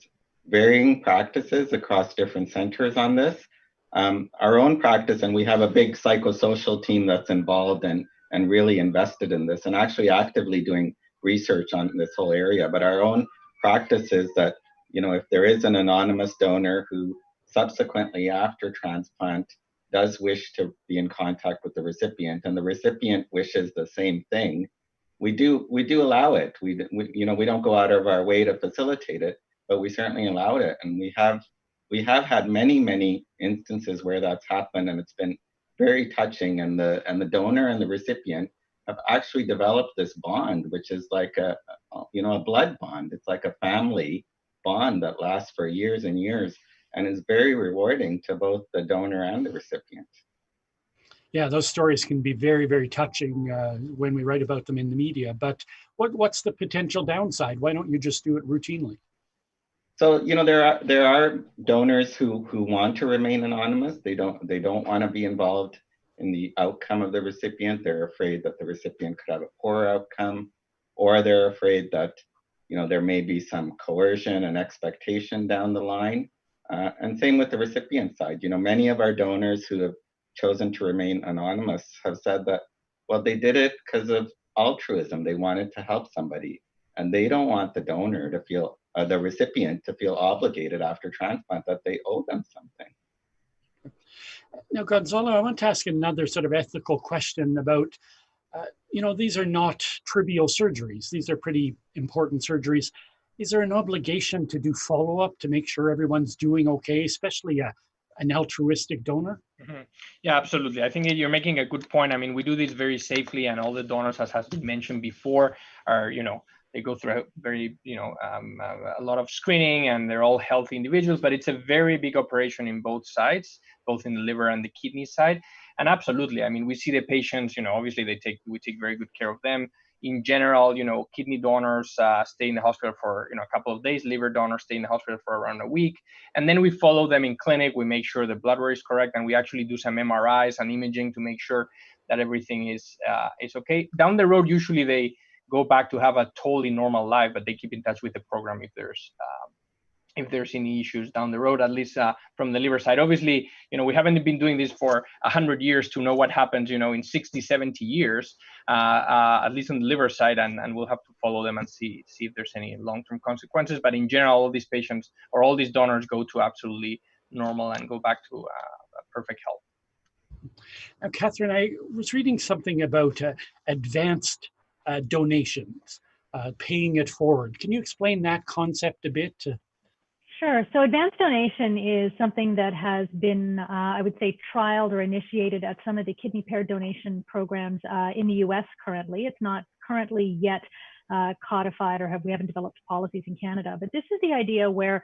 varying practices across different centers on this. Our own practice, and we have a big psychosocial team that's involved and really invested in this and actually actively doing research on this whole area. But our own practice is that, if there is an anonymous donor who subsequently after transplant does wish to be in contact with the recipient and the recipient wishes the same thing, we do allow it. We don't go out of our way to facilitate it, but we certainly allow it. And we have had many instances where that's happened, and it's been very touching. And the donor and the recipient have actually developed this bond, which is like a blood bond. It's like a family bond that lasts for years and years, and is very rewarding to both the donor and the recipient. Yeah, those stories can be very, very touching when we write about them in the media. But what's the potential downside? Why don't you just do it routinely? So there are donors who want to remain anonymous. They don't want to be involved in the outcome of the recipient. They're afraid that the recipient could have a poor outcome, or they're afraid that there may be some coercion and expectation down the line. And same with the recipient side. Many of our donors who have chosen to remain anonymous have said that, well, they did it because of altruism. They wanted to help somebody, and they don't want the donor to feel, the recipient to feel obligated after transplant that they owe them something. Now, Gonzalo, I want to ask another sort of ethical question about, these are not trivial surgeries. These are pretty important surgeries. Is there an obligation to do follow-up to make sure everyone's doing okay, especially an altruistic donor? Mm-hmm. Yeah, absolutely. I think you're making a good point. I mean, we do this very safely, and all the donors, as has been mentioned before, are, they go through a very, a lot of screening, and they're all healthy individuals, but it's a very big operation in both sides, both in the liver and the kidney side. And absolutely, I mean, we see the patients, obviously we take very good care of them. In general, kidney donors stay in the hospital for a couple of days. Liver donors stay in the hospital for around a week, and then we follow them in clinic. We make sure the blood work is correct, and we actually do some MRIs and imaging to make sure that everything is okay. Down the road, usually they go back to have a totally normal life, but they keep in touch with the program if there's any issues down the road, at least from the liver side. Obviously, we haven't been doing this for 100 years to know what happens, in 60, 70 years, at least on the liver side, and we'll have to follow them and see if there's any long-term consequences. But in general, all these patients or all these donors go to absolutely normal and go back to perfect health. Now, Catherine, I was reading something about advanced donations, paying it forward. Can you explain that concept a bit? Sure. So advanced donation is something that has been, I would say, trialed or initiated at some of the kidney paired donation programs in the US currently. It's not currently yet codified, or we haven't developed policies in Canada. But this is the idea where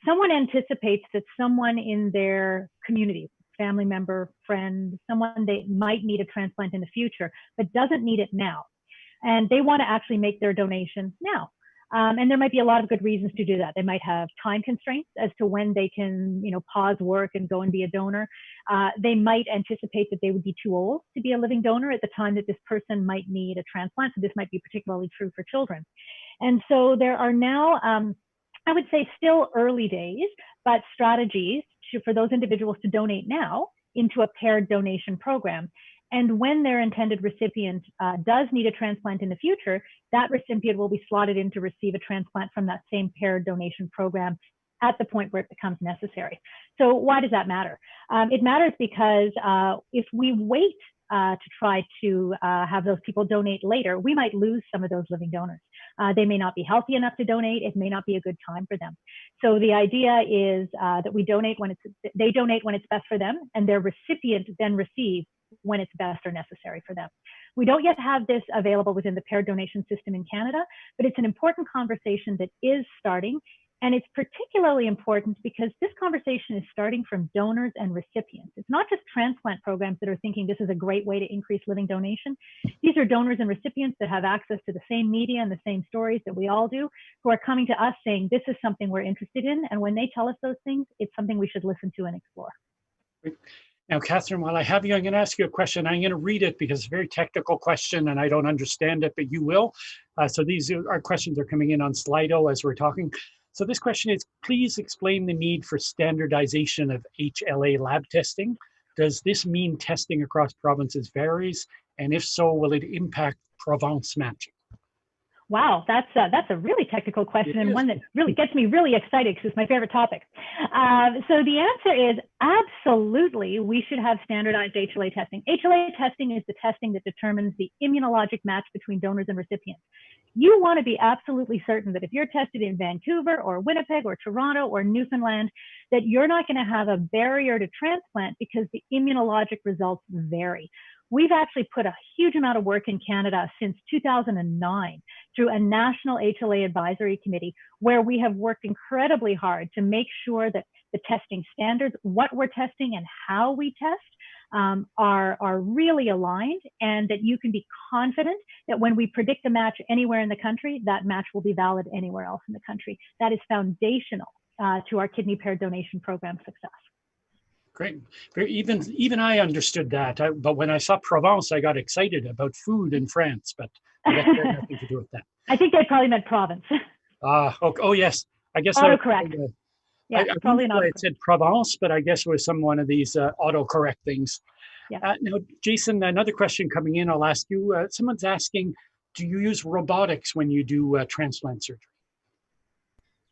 someone anticipates that someone in their community, family member, friend, someone they might need a transplant in the future, but doesn't need it now. And they want to actually make their donation now. And there might be a lot of good reasons to do that. They might have time constraints as to when they can, pause work and go and be a donor. They might anticipate that they would be too old to be a living donor at the time that this person might need a transplant. So this might be particularly true for children. And so there are now, I would say still early days, but strategies for those individuals to donate now into a paired donation program. And when their intended recipient does need a transplant in the future, that recipient will be slotted in to receive a transplant from that same paired donation program at the point where it becomes necessary. So why does that matter? It matters because if we wait to try to have those people donate later, we might lose some of those living donors. They may not be healthy enough to donate. It may not be a good time for them. So the idea is that they donate when it's best for them, and their recipient then receives when it's best or necessary for them. We don't yet have this available within the paired donation system in Canada, but it's an important conversation that is starting. And it's particularly important because this conversation is starting from donors and recipients. It's not just transplant programs that are thinking this is a great way to increase living donation. These are donors and recipients that have access to the same media and the same stories that we all do, who are coming to us saying, this is something we're interested in. And when they tell us those things, it's something we should listen to and explore. Now, Catherine, while I have you, I'm going to ask you a question. I'm going to read it because it's a very technical question and I don't understand it, but you will. So these are questions that are coming in on Slido as we're talking. So this question is, please explain the need for standardization of HLA lab testing. Does this mean testing across provinces varies? And if so, will it impact province matching? Wow, that's a really technical question and one that really gets me really excited because it's my favorite topic. So the answer is absolutely, we should have standardized HLA testing. HLA testing is the testing that determines the immunologic match between donors and recipients. You want to be absolutely certain that if you're tested in Vancouver or Winnipeg or Toronto or Newfoundland, that you're not going to have a barrier to transplant because the immunologic results vary. We've actually put a huge amount of work in Canada since 2009 through a national HLA advisory committee, where we have worked incredibly hard to make sure that the testing standards, what we're testing and how we test, are really aligned, and that you can be confident that when we predict a match anywhere in the country, that match will be valid anywhere else in the country. That is foundational to our kidney paired donation program success. Great. Even I understood that. But when I saw Provence, I got excited about food in France, but that had nothing to do with that. I think they probably meant province. Oh, yes. I guess autocorrect. I probably not. It said Provence, but I guess it was one of these autocorrect things. Yeah. Now, Jason, another question coming in, I'll ask you. Someone's asking, do you use robotics when you do transplant surgery?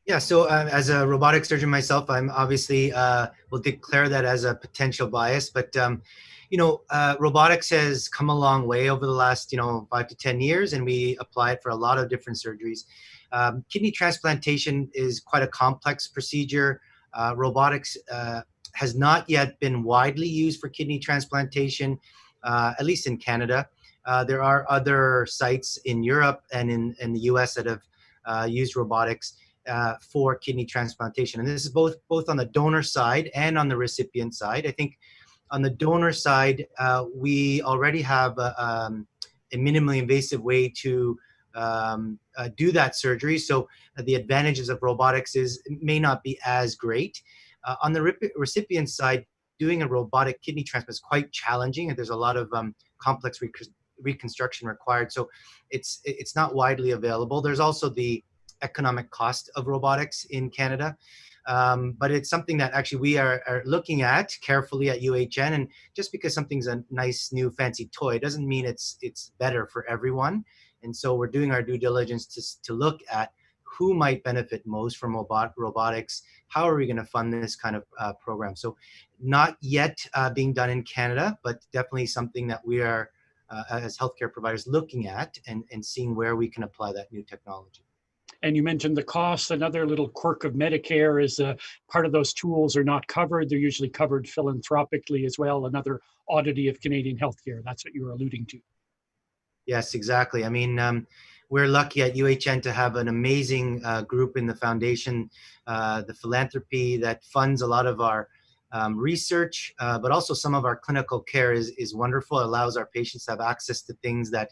Yeah, so as a robotic surgeon myself, I'm obviously will declare that as a potential bias, but robotics has come a long way over the last 5 to 10 years, and we apply it for a lot of different surgeries. Kidney transplantation is quite a complex procedure. Robotics has not yet been widely used for kidney transplantation, at least in Canada. There are other sites in Europe and in the US that have used robotics for kidney transplantation. And this is both on the donor side and on the recipient side. I think on the donor side, we already have a minimally invasive way to do that surgery. So the advantages of robotics may not be as great. On the recipient side, doing a robotic kidney transplant is quite challenging, and there's a lot of complex reconstruction required. So it's not widely available. There's also the economic cost of robotics in Canada. But it's something that actually we are looking at carefully at UHN. And just because something's a nice new fancy toy doesn't mean it's better for everyone. And so we're doing our due diligence to look at who might benefit most from robotics. How are we going to fund this kind of program? So not yet being done in Canada, but definitely something that we are, as healthcare providers, looking at and seeing where we can apply that new technology. And you mentioned the cost. Another little quirk of Medicare is part of those tools are not covered. They're usually covered philanthropically as well. Another oddity of Canadian healthcare. That's what you were alluding to. Yes, exactly. I mean, we're lucky at UHN to have an amazing group in the foundation, the philanthropy that funds a lot of our research, but also some of our clinical care is wonderful. It allows our patients to have access to things that,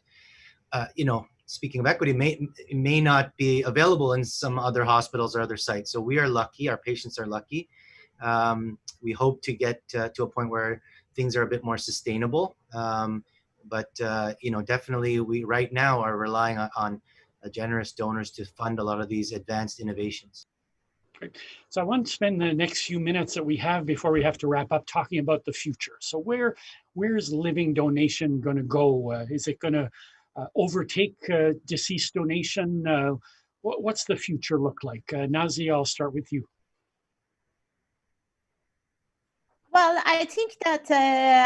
speaking of equity, may not be available in some other hospitals or other sites. So we are lucky. Our patients are lucky. We hope to get to a point where things are a bit more sustainable. But definitely we right now are relying on generous donors to fund a lot of these advanced innovations. Great. So I want to spend the next few minutes that we have before we have to wrap up talking about the future. So where's living donation going to go? Is it going to overtake deceased donation? What's the future look like? Nazi, I'll start with you. Well, I think that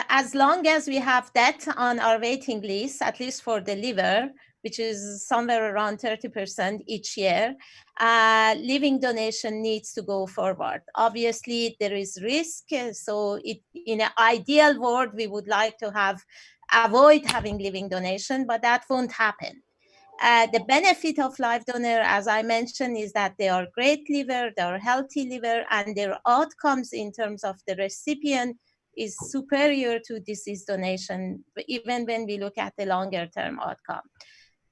as long as we have that on our waiting list, at least for the liver, which is somewhere around 30% each year, living donation needs to go forward. Obviously, there is risk. So in an ideal world, we would like to avoid having living donation, but that won't happen. The benefit of live donor, as I mentioned, is that they are great liver, they are healthy liver, and their outcomes in terms of the recipient is superior to deceased donation, even when we look at the longer term outcome.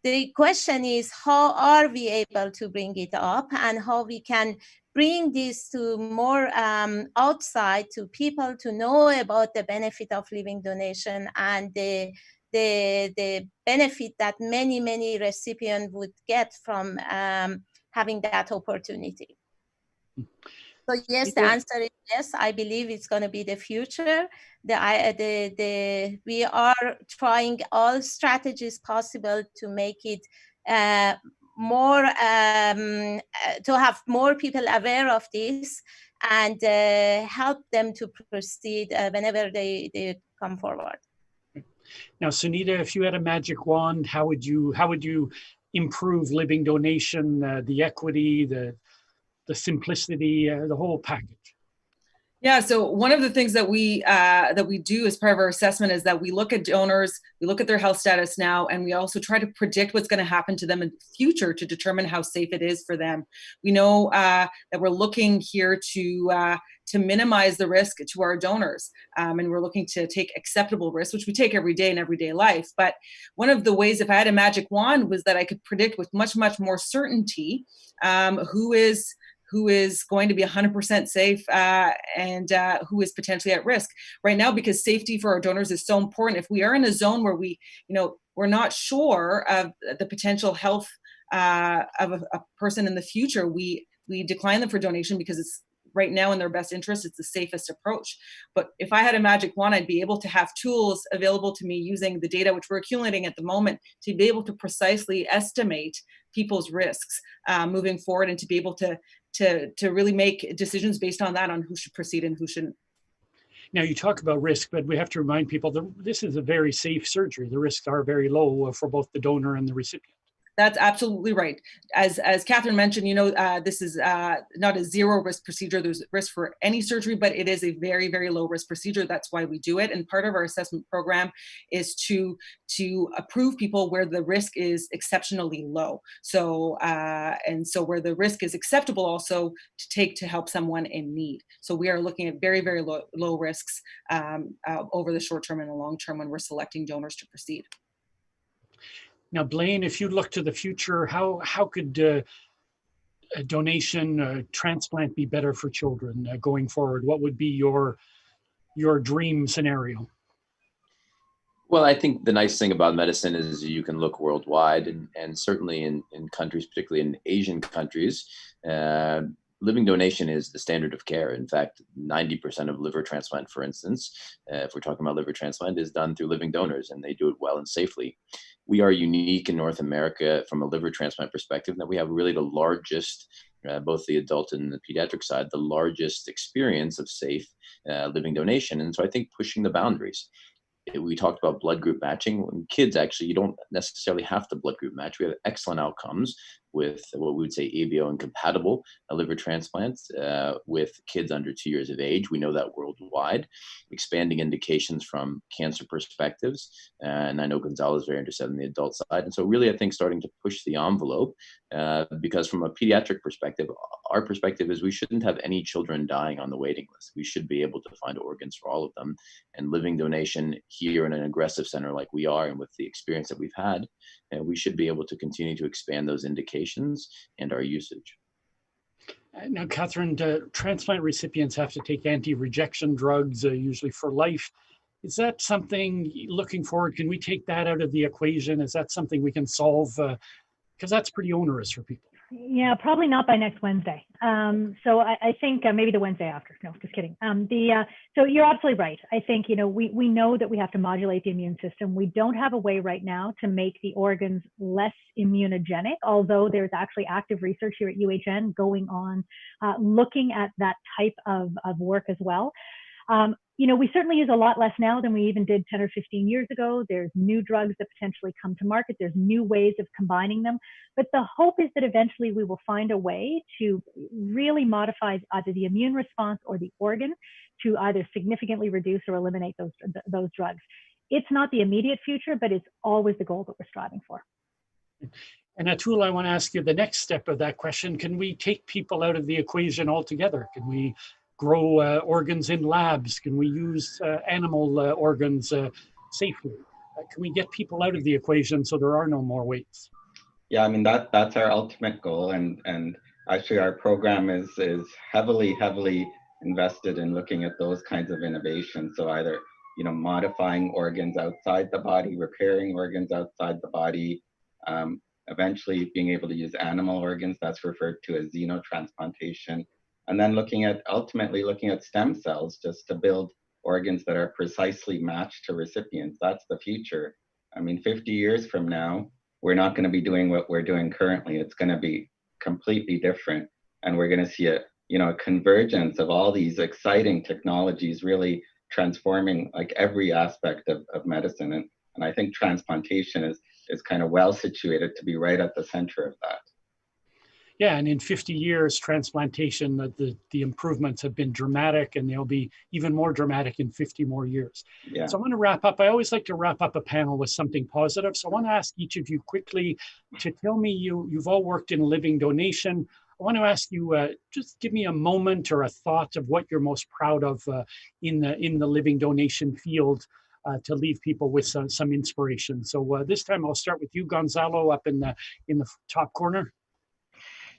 The question is, how are we able to bring it up and how we can bring this to more outside to people to know about the benefit of living donation and the benefit that many recipients would get from having that opportunity. So yes, the answer is yes. I believe it's going to be the future. We are trying all strategies possible to make it more, to have more people aware of this and help them to proceed whenever they come forward. Now, Sunita, if you had a magic wand, how would you improve living donation, the equity, the simplicity, the whole package? Yeah, so one of the things that we do as part of our assessment is that we look at donors, we look at their health status now, and we also try to predict what's going to happen to them in the future to determine how safe it is for them. We know that we're looking here to minimize the risk to our donors, and we're looking to take acceptable risks, which we take every day in everyday life. But one of the ways, if I had a magic wand, was that I could predict with much more certainty who is going to be 100% safe and who is potentially at risk right now, because safety for our donors is so important. If we are in a zone where we're not sure of the potential health of a person in the future, we decline them for donation because it's right now in their best interest. It's the safest approach. But if I had a magic wand, I'd be able to have tools available to me using the data which we're accumulating at the moment to be able to precisely estimate people's risks moving forward, and to be able to really make decisions based on that, on who should proceed and who shouldn't. Now, you talk about risk, but we have to remind people that this is a very safe surgery. The risks are very low for both the donor and the recipient. That's absolutely right. As Catherine mentioned, this is not a zero risk procedure. There's risk for any surgery, but it is a very, very low risk procedure. That's why we do it. And part of our assessment program is to approve people where the risk is exceptionally low. So where the risk is acceptable also to take to help someone in need. So we are looking at very, very low risks over the short term and the long term when we're selecting donors to proceed. Now, Blaine, if you look to the future, how could a donation, transplant be better for children going forward? What would be your dream scenario? Well, I think the nice thing about medicine is you can look worldwide, and certainly in countries, particularly in Asian countries, living donation is the standard of care. In fact, 90% of liver transplant, for instance, if we're talking about liver transplant, is done through living donors, and they do it well and safely. We are unique in North America from a liver transplant perspective that we have really the largest, both the adult and the pediatric side, the largest experience of safe living donation. And so I think pushing the boundaries. We talked about blood group matching. When kids, actually, you don't necessarily have to blood group match. We have excellent outcomes with what we would say ABO incompatible liver transplants with kids under 2 years of age. We know that worldwide, expanding indications from cancer perspectives. And I know Gonzalo is very interested in the adult side. And so really, I think starting to push the envelope because from a pediatric perspective, our perspective is we shouldn't have any children dying on the waiting list. We should be able to find organs for all of them. And living donation here in an aggressive center like we are, and with the experience that we've had, we should be able to continue to expand those indications and our usage. Now, Catherine, transplant recipients have to take anti-rejection drugs, usually for life. Is that something, looking forward, can we take that out of the equation? Is that something we can solve? Because that's pretty onerous for people. Yeah, probably not by next Wednesday. So I think maybe the Wednesday after. No, just kidding. So you're absolutely right. I think, we know that we have to modulate the immune system. We don't have a way right now to make the organs less immunogenic, although there's actually active research here at UHN going on, looking at that type of work as well. you know, we certainly use a lot less now than we even did 10 or 15 years ago. There's new drugs that potentially come to market. There's new ways of combining them. But the hope is that eventually we will find a way to really modify either the immune response or the organ to either significantly reduce or eliminate those drugs. It's not the immediate future, but it's always the goal that we're striving for. And Atul, I want to ask you the next step of that question. Can we take people out of the equation altogether? Can we grow organs in labs? Can we use animal organs safely? Can we get people out of the equation so there are no more waits? Yeah, I mean, that's our ultimate goal. And actually our program is heavily invested in looking at those kinds of innovations. So either, you know, modifying organs outside the body, repairing organs outside the body, eventually being able to use animal organs, that's referred to as xenotransplantation. And then ultimately looking at stem cells just to build organs that are precisely matched to recipients. That's the future. I mean, 50 years from now, we're not going to be doing what we're doing currently. It's going to be completely different. And we're going to see a convergence of all these exciting technologies really transforming like every aspect of medicine. And I think transplantation is kind of well situated to be right at the center of that. Yeah, and in 50 years, transplantation, the improvements have been dramatic, and they'll be even more dramatic in 50 more years. Yeah. So I want to wrap up. I always like to wrap up a panel with something positive. So I want to ask each of you quickly to tell me, you've all worked in living donation. I want to ask you, just give me a moment or a thought of what you're most proud of in the living donation field to leave people with some inspiration. So this time I'll start with you, Gonzalo, up in the top corner.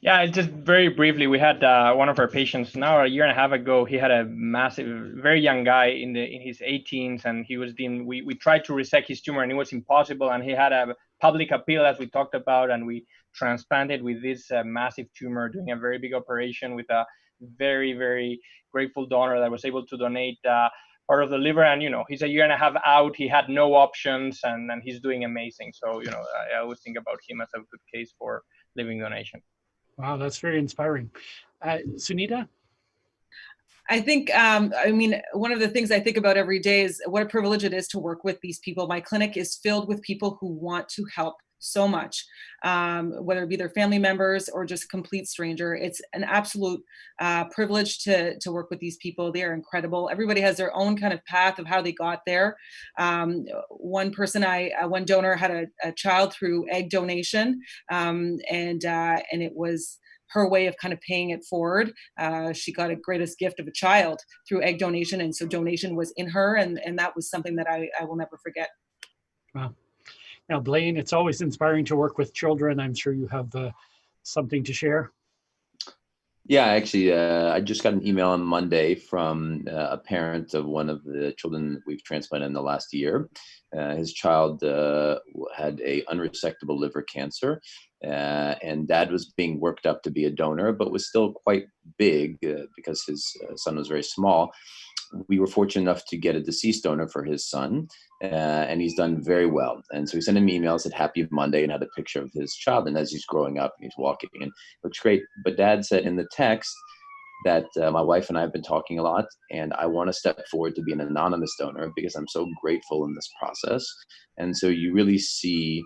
Yeah, just very briefly, we had one of our patients now a year and a half ago. He had a massive, very young guy in his 18s, and he was we tried to resect his tumor, and it was impossible. And he had a public appeal, as we talked about, and we transplanted with this massive tumor, doing a very big operation with a very, very grateful donor that was able to donate part of the liver. And he's a year and a half out. He had no options, and he's doing amazing. So I always think about him as a good case for living donation. Wow, that's very inspiring. Sunita? I think, I mean, one of the things I think about every day is what a privilege it is to work with these people. My clinic is filled with people who want to help so much, whether it be their family members or just a complete stranger. It's an absolute privilege to work with these people. They are incredible. Everybody has their own kind of path of how they got there. One donor had a child through egg donation, and it was her way of kind of paying it forward. She got a greatest gift of a child through egg donation, and so donation was in her, and that was something that I will never forget. Wow. Now, Blaine, it's always inspiring to work with children. I'm sure you have something to share. Yeah, actually, I just got an email on Monday from a parent of one of the children that we've transplanted in the last year. His child had a unresectable liver cancer, and dad was being worked up to be a donor, but was still quite big because his son was very small. We were fortunate enough to get a deceased donor for his son, and he's done very well. And so we sent him an email, said happy Monday, and had a picture of his child. And as he's growing up, he's walking, and looks great. But dad said in the text that my wife and I have been talking a lot, and I want to step forward to be an anonymous donor because I'm so grateful in this process. And so you really see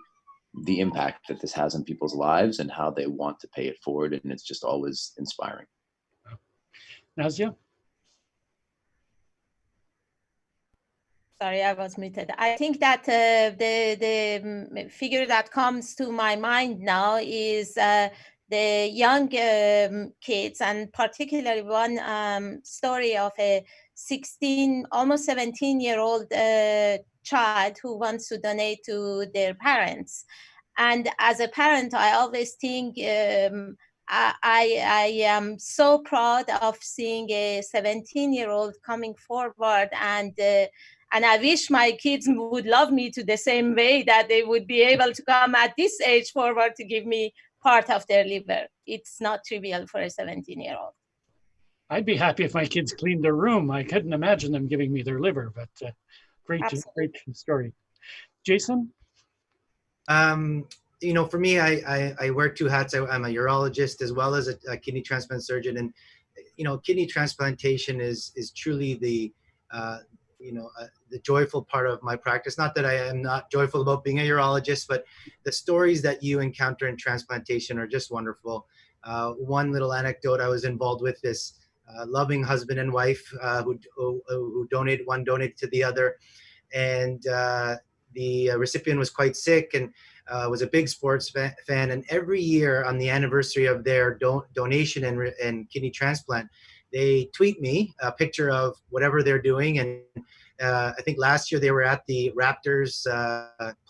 the impact that this has on people's lives and how they want to pay it forward. And it's just always inspiring. Nazia? Sorry, I was muted. I think that the figure that comes to my mind now is the young kids, and particularly one story of a 16, almost 17-year-old child who wants to donate to their parents. And as a parent, I always think I am so proud of seeing a 17-year-old coming forward, and I wish my kids would love me to the same way that they would be able to come at this age forward to give me part of their liver. It's not trivial for a 17-year-old. I'd be happy if my kids cleaned their room. I couldn't imagine them giving me their liver, but great story. Jason? For me, I wear two hats. I'm a urologist as well as a kidney transplant surgeon. And, kidney transplantation is truly the the joyful part of my practice. Not that I am not joyful about being a urologist, but the stories that you encounter in transplantation are just wonderful. One little anecdote I was involved with this loving husband and wife who donated, one donated to the other, and the recipient was quite sick and was a big sports fan. And every year on the anniversary of their donation and kidney transplant, they tweet me a picture of whatever they're doing. And I think last year they were at the Raptors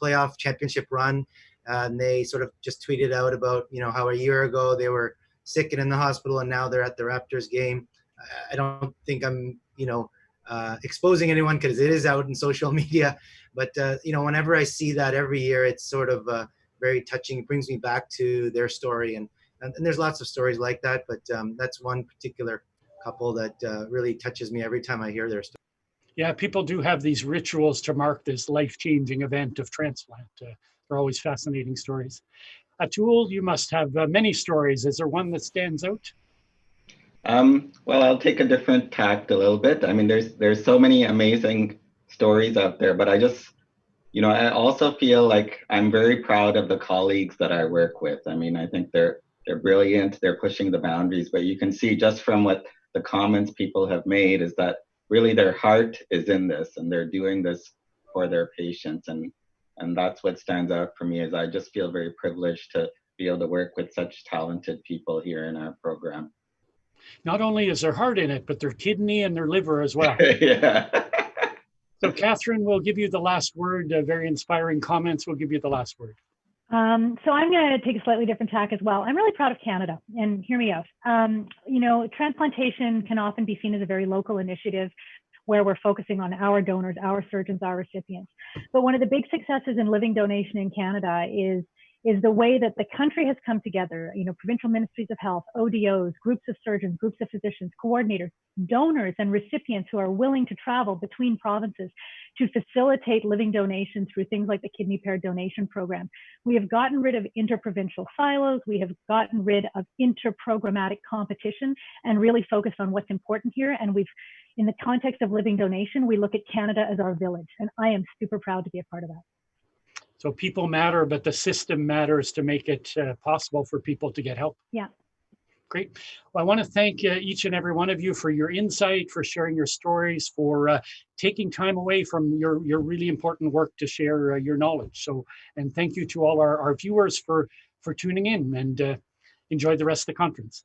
playoff championship run. And they sort of just tweeted out about, how a year ago they were sick and in the hospital, and now they're at the Raptors game. I don't think I'm, exposing anyone because it is out in social media. But, whenever I see that every year, it's sort of very touching. It brings me back to their story. And there's lots of stories like that, but that's one particular couple that really touches me every time I hear their story. Yeah, people do have these rituals to mark this life-changing event of transplant. They're always fascinating stories. Atul, you must have many stories. Is there one that stands out? Well, I'll take a different tact a little bit. I mean, there's so many amazing stories out there, but I just, I also feel like I'm very proud of the colleagues that I work with. I mean, I think they're brilliant. They're pushing the boundaries, but you can see just from what the comments people have made is that really their heart is in this, and they're doing this for their patients. And that's what stands out for me, is I just feel very privileged to be able to work with such talented people here in our program. Not only is their heart in it, but their kidney and their liver as well. Yeah. So Catherine, we'll give you the last word. Very inspiring comments. We'll give you the last word. So I'm going to take a slightly different tack as well. I'm really proud of Canada, and hear me out. Transplantation can often be seen as a very local initiative where we're focusing on our donors, our surgeons, our recipients. But one of the big successes in living donation in Canada is the way that the country has come together, provincial ministries of health, ODOs, groups of surgeons, groups of physicians, coordinators, donors, and recipients who are willing to travel between provinces to facilitate living donation through things like the kidney pair donation program. We have gotten rid of interprovincial silos. We have gotten rid of interprogrammatic competition and really focused on what's important here. And in the context of living donation, we look at Canada as our village. And I am super proud to be a part of that. So people matter, but the system matters to make it possible for people to get help. Yeah. Great. Well, I want to thank each and every one of you for your insight, for sharing your stories, for taking time away from your really important work to share your knowledge. So, and thank you to all our viewers for tuning in, and enjoy the rest of the conference.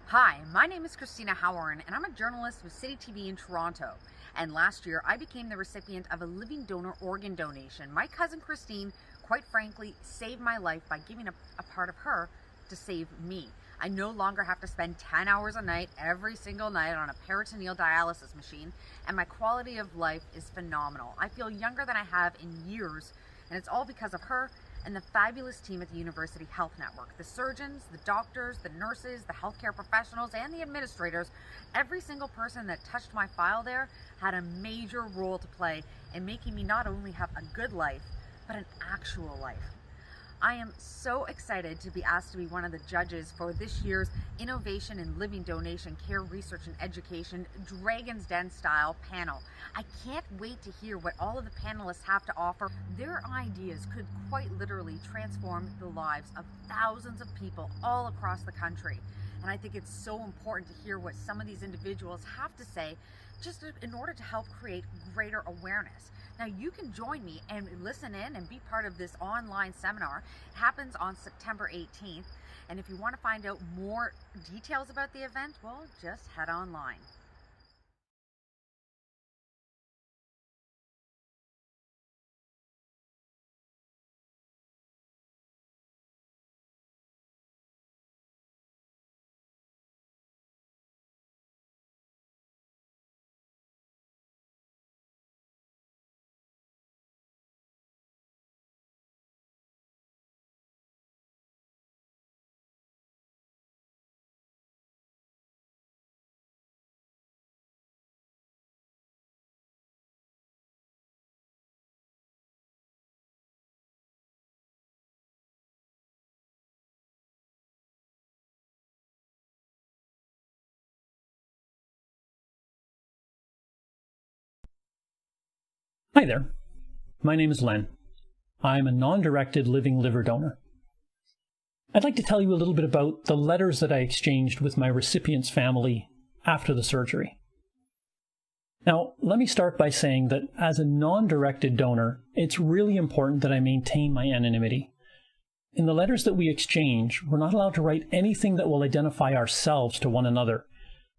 Hi, my name is Christina Howarn, and I'm a journalist with City TV in Toronto. And last year, I became the recipient of a living donor organ donation. My cousin Christine, quite frankly, saved my life by giving a part of her to save me. I no longer have to spend 10 hours a night, every single night, on a peritoneal dialysis machine, and my quality of life is phenomenal. I feel younger than I have in years, and it's all because of her and the fabulous team at the University Health Network. The surgeons, the doctors, the nurses, the healthcare professionals, and the administrators, every single person that touched my file there had a major role to play in making me not only have a good life, but an actual life. I am so excited to be asked to be one of the judges for this year's Innovation in Living Donation Care Research and Education Dragon's Den style panel. I can't wait to hear what all of the panelists have to offer. Their ideas could quite literally transform the lives of thousands of people all across the country. And I think it's so important to hear what some of these individuals have to say just in order to help create greater awareness. Now you can join me and listen in and be part of this online seminar. It happens on September 18th. And if you want to find out more details about the event, well, just head online. Hi there, my name is Len. I'm a non-directed living liver donor. I'd like to tell you a little bit about the letters that I exchanged with my recipient's family after the surgery. Now, let me start by saying that as a non-directed donor, it's really important that I maintain my anonymity. In the letters that we exchange, we're not allowed to write anything that will identify ourselves to one another.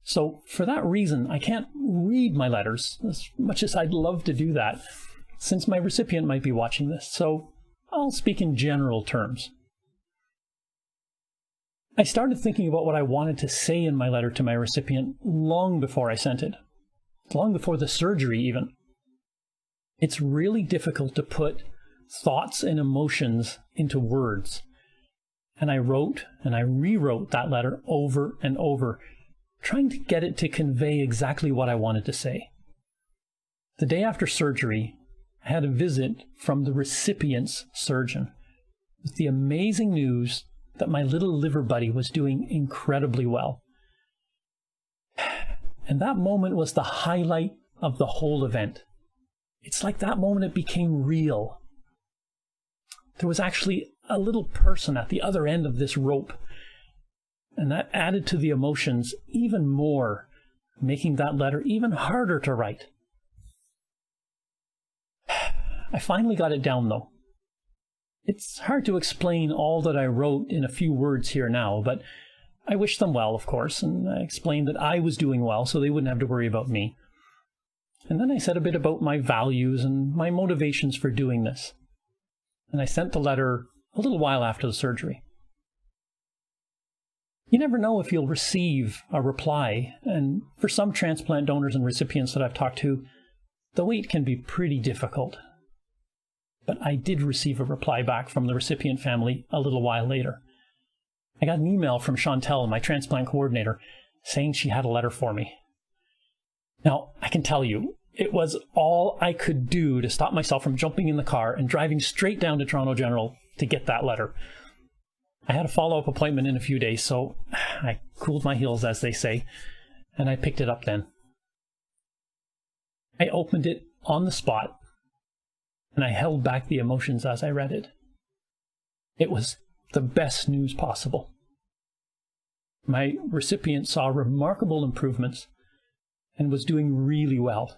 So for that reason, I can't read my letters, as much as I'd love to do that, since my recipient might be watching this, so I'll speak in general terms. I started thinking about what I wanted to say in my letter to my recipient long before I sent it, long before the surgery even. It's really difficult to put thoughts and emotions into words, and I wrote and I rewrote that letter over and over, trying to get it to convey exactly what I wanted to say. The day after surgery, I had a visit from the recipient's surgeon with the amazing news that my little liver buddy was doing incredibly well. And that moment was the highlight of the whole event. It's like that moment it became real. There was actually a little person at the other end of this rope, and that added to the emotions even more, making that letter even harder to write. I finally got it down, though. It's hard to explain all that I wrote in a few words here now, but I wished them well, of course, and I explained that I was doing well so they wouldn't have to worry about me. And then I said a bit about my values and my motivations for doing this. And I sent the letter a little while after the surgery. You never know if you'll receive a reply, and for some transplant donors and recipients that I've talked to, the wait can be pretty difficult. But I did receive a reply back from the recipient family a little while later. I got an email from Chantel, my transplant coordinator, saying she had a letter for me. Now, I can tell you, it was all I could do to stop myself from jumping in the car and driving straight down to Toronto General to get that letter. I had a follow-up appointment in a few days, so I cooled my heels, as they say, and I picked it up then. I opened it on the spot, and I held back the emotions as I read it. It was the best news possible. My recipient saw remarkable improvements and was doing really well.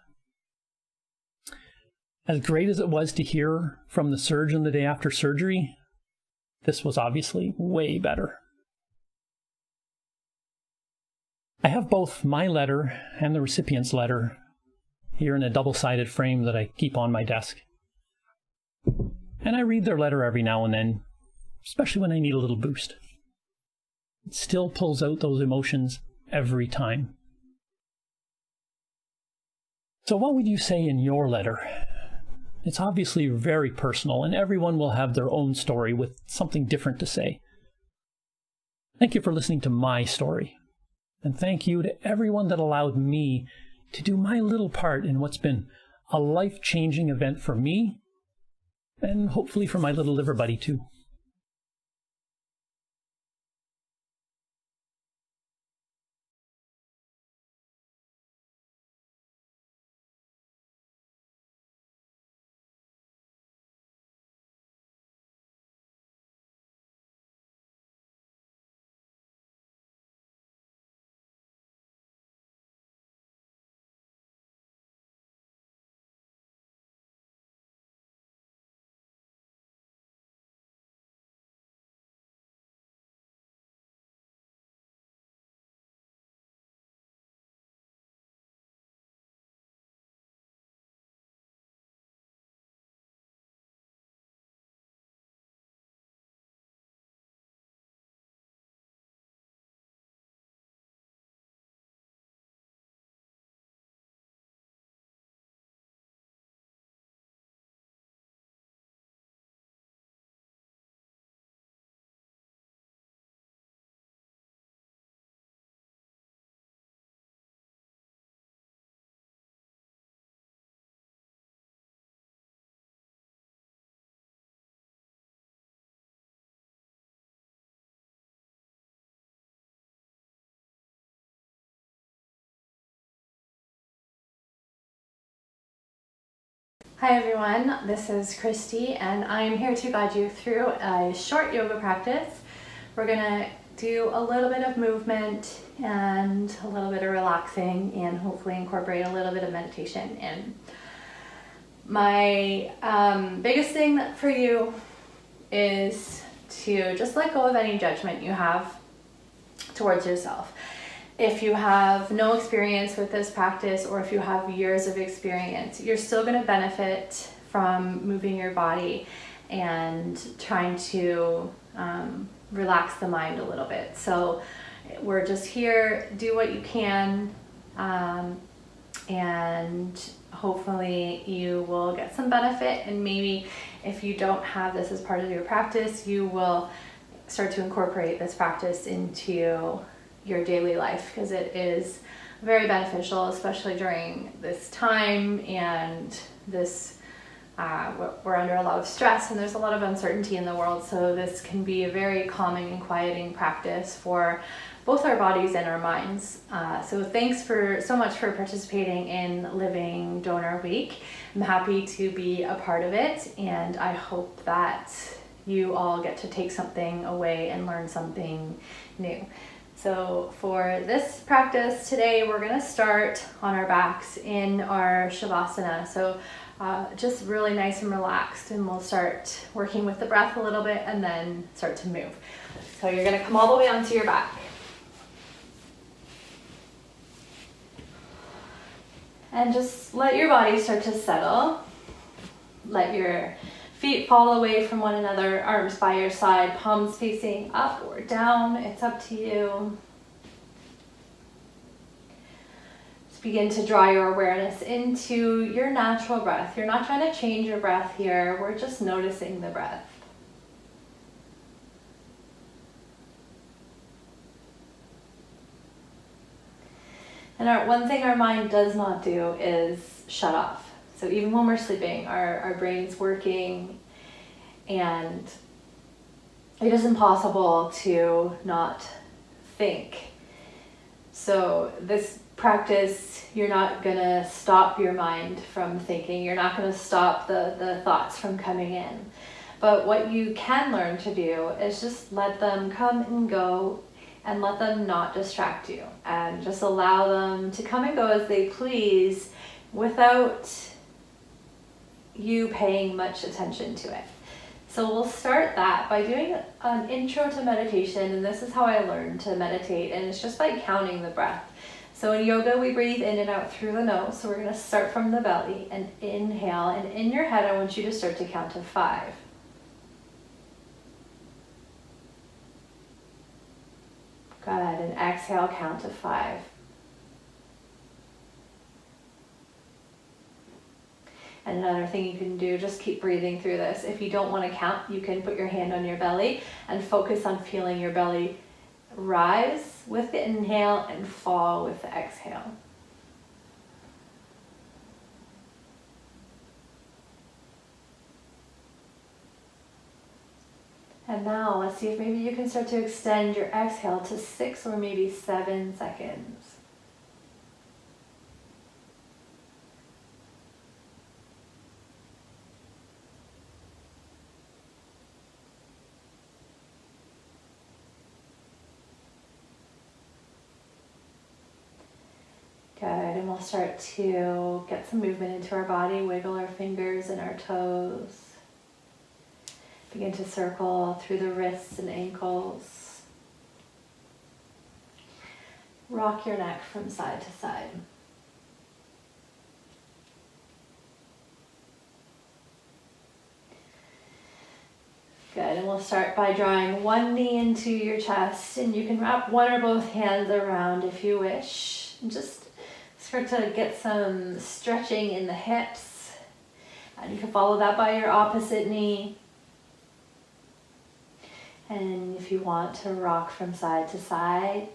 As great as it was to hear from the surgeon the day after surgery, this was obviously way better. I have both my letter and the recipient's letter here in a double-sided frame that I keep on my desk. And I read their letter every now and then, especially when I need a little boost. It still pulls out those emotions every time. So what would you say in your letter? It's obviously very personal, and everyone will have their own story with something different to say. Thank you for listening to my story, and thank you to everyone that allowed me to do my little part in what's been a life-changing event for me, and hopefully for my little liver buddy too. Hi everyone, this is Christy and I'm here to guide you through a short yoga practice. We're gonna do a little bit of movement and a little bit of relaxing and hopefully incorporate a little bit of meditation in. My biggest thing for you is to just let go of any judgment you have towards yourself. If you have no experience with this practice or if you have years of experience, you're still going to benefit from moving your body and trying to relax the mind a little bit. So we're just here, do what you can, and hopefully you will get some benefit. And maybe if you don't have this as part of your practice, you will start to incorporate this practice into your daily life, because it is very beneficial, especially during this time and this we're under a lot of stress and there's a lot of uncertainty in the world. So this can be a very calming and quieting practice for both our bodies and our minds. So thanks so much for participating in Living Donor Week. I'm happy to be a part of it, and I hope that you all get to take something away and learn something new. So for this practice today, we're going to start on our backs in our Shavasana. So just really nice and relaxed, and we'll start working with the breath a little bit and then start to move. So you're going to come all the way onto your back. And just let your body start to settle. Let your feet fall away from one another, arms by your side, palms facing up or down. It's up to you. Just begin to draw your awareness into your natural breath. You're not trying to change your breath here. We're just noticing the breath. And one thing our mind does not do is shut off. So even when we're sleeping, our brain's working, and it is impossible to not think. So this practice, you're not going to stop your mind from thinking. You're not going to stop the thoughts from coming in. But what you can learn to do is just let them come and go, and let them not distract you, and just allow them to come and go as they please without you paying much attention to it. So we'll start that by doing an intro to meditation, and this is how I learned to meditate, and it's just by counting the breath. So in yoga, we breathe in and out through the nose, so we're going to start from the belly and inhale, and in your head I want you to start to count to 5. Good, and exhale, count to 5. And another thing you can do, just keep breathing through this. If you don't want to count, you can put your hand on your belly and focus on feeling your belly rise with the inhale and fall with the exhale. And now let's see if maybe you can start to extend your exhale to 6 or maybe 7 seconds. Good, and we'll start to get some movement into our body, wiggle our fingers and our toes. Begin to circle through the wrists and ankles. Rock your neck from side to side. Good, and we'll start by drawing one knee into your chest, and you can wrap one or both hands around if you wish. And just start to get some stretching in the hips, and you can follow that by your opposite knee. And if you want to rock from side to side.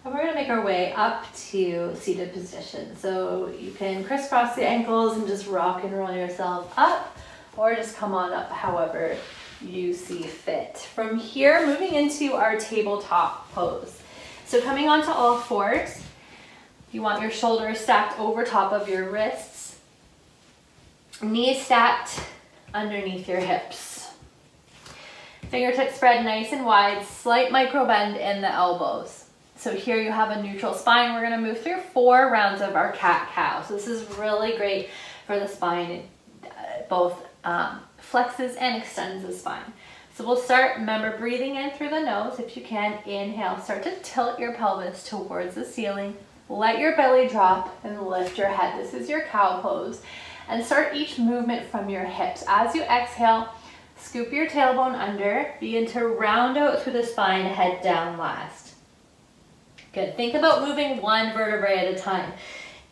And we're going to make our way up to seated position. So you can crisscross the ankles and just rock and roll yourself up, or just come on up however you see fit. From here, moving into our tabletop pose. So coming onto all fours, You want your shoulders stacked over top of your wrists. Knees stacked underneath your hips. Fingertips spread nice and wide, slight micro bend in the elbows. So here you have a neutral spine. We're gonna move through 4 rounds of our cat-cow. So this is really great for the spine. It both flexes and extends the spine. So we'll start, remember, breathing in through the nose. If you can, inhale, start to tilt your pelvis towards the ceiling. Let your belly drop and lift your head. This is your cow pose. And start each movement from your hips. As you exhale, scoop your tailbone under. Begin to round out through the spine, head down last. Good. Think about moving 1 vertebrae at a time.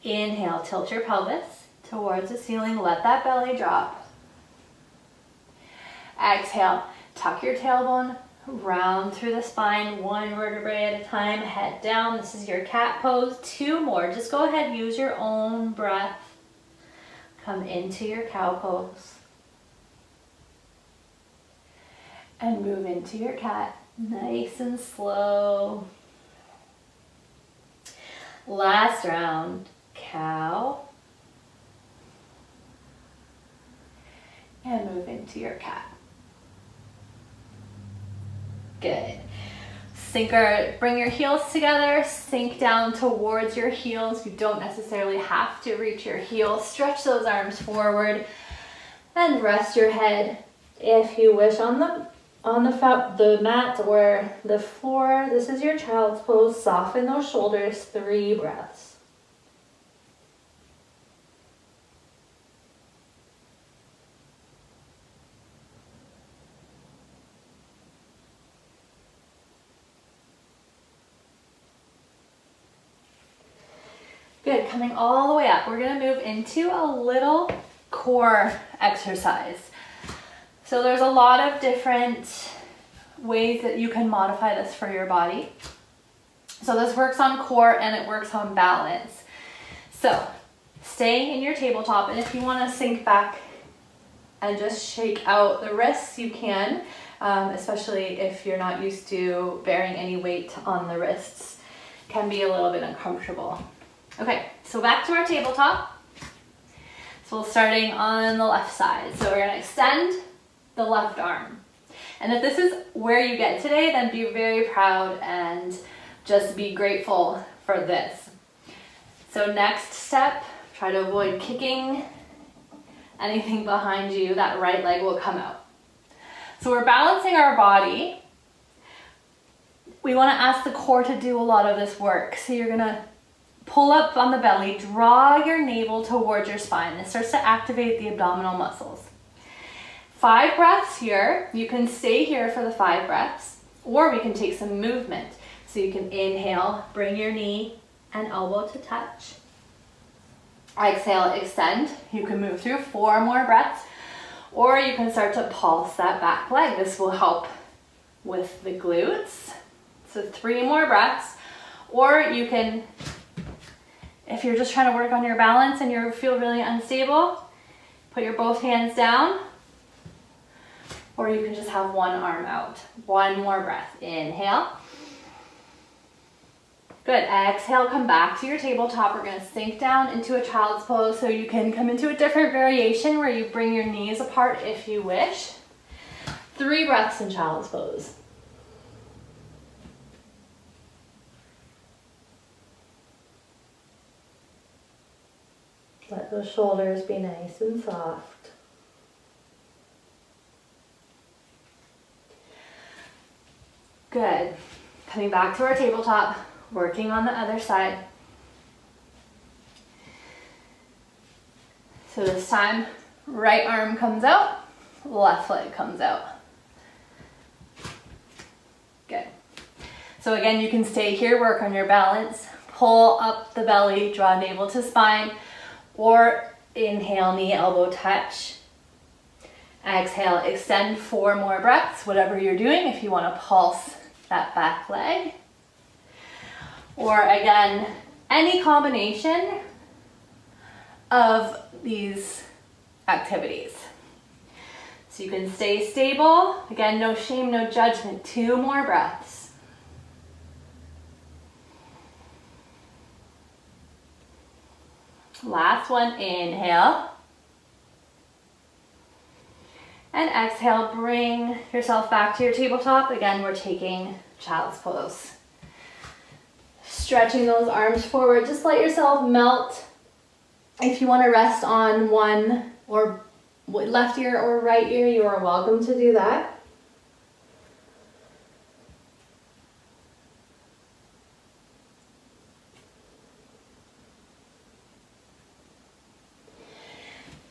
Inhale, tilt your pelvis towards the ceiling. Let that belly drop. Exhale, tuck your tailbone, round through the spine, 1 vertebrae at a time, head down. This is your cat pose. 2 more. Just go ahead, use your own breath. Come into your cow pose. And move into your cat, nice and slow. Last round, cow. And move into your cat. Good. Bring your heels together, sink down towards your heels. You don't necessarily have to reach your heels. Stretch those arms forward and rest your head, if you wish, on the mat or the floor. This is your child's pose. Soften those shoulders, 3 breaths. Good, coming all the way up. We're gonna move into a little core exercise. So there's a lot of different ways that you can modify this for your body. So this works on core and it works on balance. So stay in your tabletop, and if you wanna sink back and just shake out the wrists, you can, especially if you're not used to bearing any weight on the wrists. It can be a little bit uncomfortable. Okay, so back to our tabletop. So we're starting on the left side. So we're gonna extend the left arm. And if this is where you get today, then be very proud and just be grateful for this. So next step, try to avoid kicking anything behind you. That right leg will come out. So we're balancing our body. We wanna ask the core to do a lot of this work. So you're gonna pull up on the belly, draw your navel towards your spine. This starts to activate the abdominal muscles. 5 breaths here. You can stay here for the 5 breaths, or we can take some movement. So you can inhale, bring your knee and elbow to touch. Exhale, extend. You can move through 4 more breaths, or you can start to pulse that back leg. This will help with the glutes. So 3 more breaths, or you can, if you're just trying to work on your balance and you feel really unstable, put your both hands down, or you can just have 1 arm out. 1 more breath. Inhale. Good. Exhale, come back to your tabletop. We're gonna sink down into a child's pose, so you can come into a different variation where you bring your knees apart if you wish. 3 breaths in child's pose. Let those shoulders be nice and soft. Good. Coming back to our tabletop, working on the other side. So this time, right arm comes out, left leg comes out. Good. So again, you can stay here, work on your balance, pull up the belly, draw navel to spine, or inhale, knee, elbow touch. Exhale, extend 4 more breaths, whatever you're doing, if you want to pulse that back leg. Or again, any combination of these activities. So you can stay stable. Again, no shame, no judgment. 2 more breaths. Last one, inhale. And exhale, bring yourself back to your tabletop. Again, we're taking child's pose. Stretching those arms forward, just let yourself melt. If you want to rest on one or left ear or right ear, you are welcome to do that.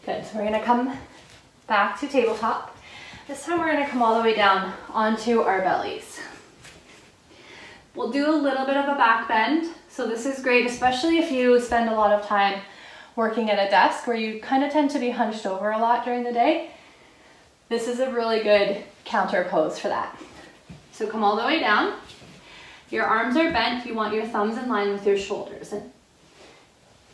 Good, so we're gonna come back to tabletop. This time we're gonna come all the way down onto our bellies. We'll do a little bit of a back bend. So this is great, especially if you spend a lot of time working at a desk where you kind of tend to be hunched over a lot during the day. This is a really good counter pose for that. So come all the way down. Your arms are bent. You want your thumbs in line with your shoulders. And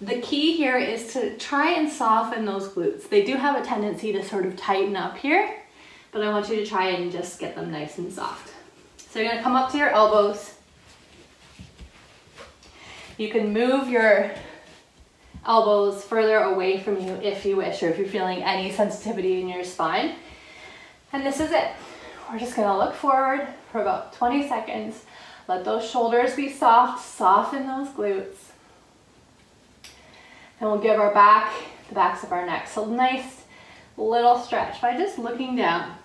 the key here is to try and soften those glutes. They do have a tendency to sort of tighten up here, but I want you to try and just get them nice and soft. So you're gonna come up to your elbows. You can move your elbows further away from you if you wish, or if you're feeling any sensitivity in your spine. And this is it. We're just gonna look forward for about 20 seconds. Let those shoulders be soft, soften those glutes. And we'll give our back, the backs of our necks, a nice little stretch by just looking down.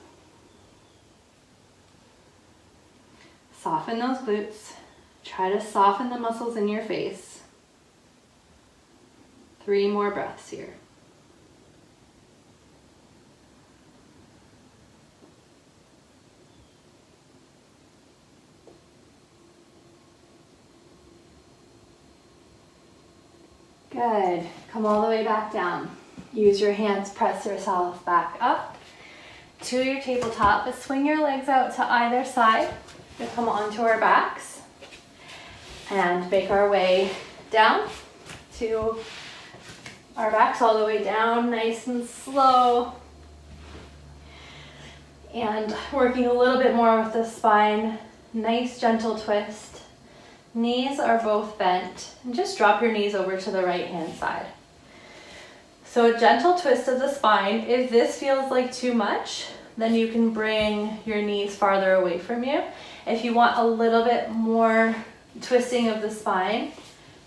Soften those glutes. Try to soften the muscles in your face. 3 more breaths here. Good. Come all the way back down. Use your hands, press yourself back up to your tabletop, but swing your legs out to either side. We'll come onto our backs and make our way down to our backs, all the way down, nice and slow. And working a little bit more with the spine, nice gentle twist. Knees are both bent, and just drop your knees over to the right hand side. So a gentle twist of the spine. If this feels like too much, then you can bring your knees farther away from you. If you want a little bit more twisting of the spine,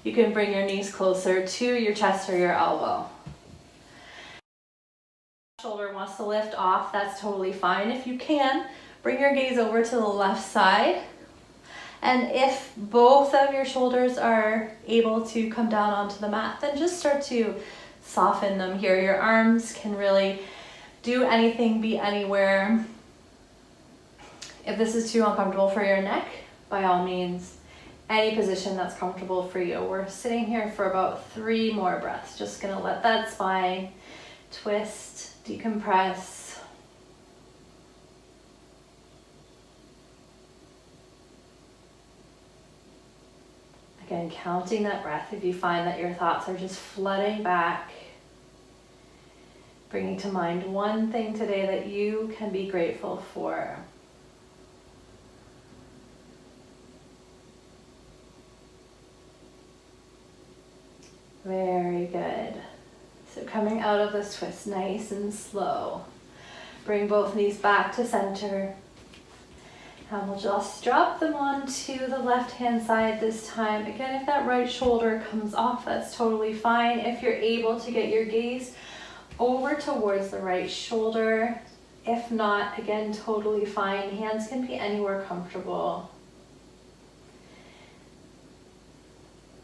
you can bring your knees closer to your chest or your elbow. Shoulder wants to lift off, that's totally fine. If you can, bring your gaze over to the left side. And if both of your shoulders are able to come down onto the mat, then just start to soften them here. Your arms can really do anything, be anywhere. If this is too uncomfortable for your neck, by all means, any position that's comfortable for you. We're sitting here for about 3 more breaths. Just gonna let that spine twist, decompress. Again, counting that breath if you find that your thoughts are just flooding back. Bringing to mind one thing today that you can be grateful for. Very good. So coming out of this twist nice and slow. Bring both knees back to center. And we'll just drop them onto the left-hand side this time. Again, if that right shoulder comes off, that's totally fine. If you're able to get your gaze over towards the right shoulder, if not, again, totally fine. Hands can be anywhere comfortable.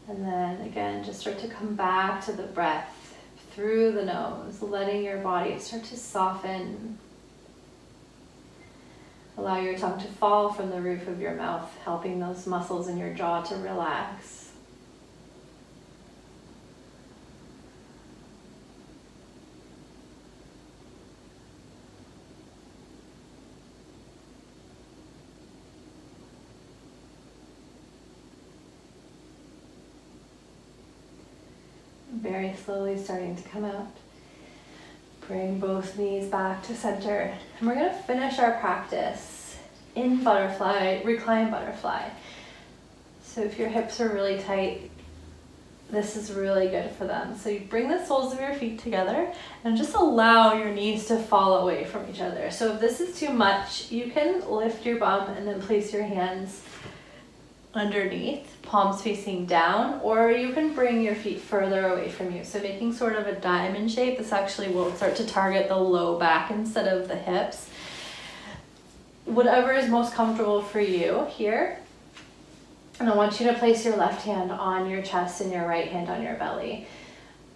And then again, just start to come back to the breath through the nose, letting your body start to soften. Allow your tongue to fall from the roof of your mouth, helping those muscles in your jaw to relax. Very slowly starting to come out. Bring both knees back to center. And we're going to finish our practice in butterfly, reclined butterfly. So if your hips are really tight, this is really good for them. So you bring the soles of your feet together and just allow your knees to fall away from each other. So if this is too much, you can lift your bum and then place your hands underneath, palms facing down, or you can bring your feet further away from you. So making sort of a diamond shape. This actually will start to target the low back instead of the hips. Whatever is most comfortable for you here. And I want you to place your left hand on your chest and your right hand on your belly,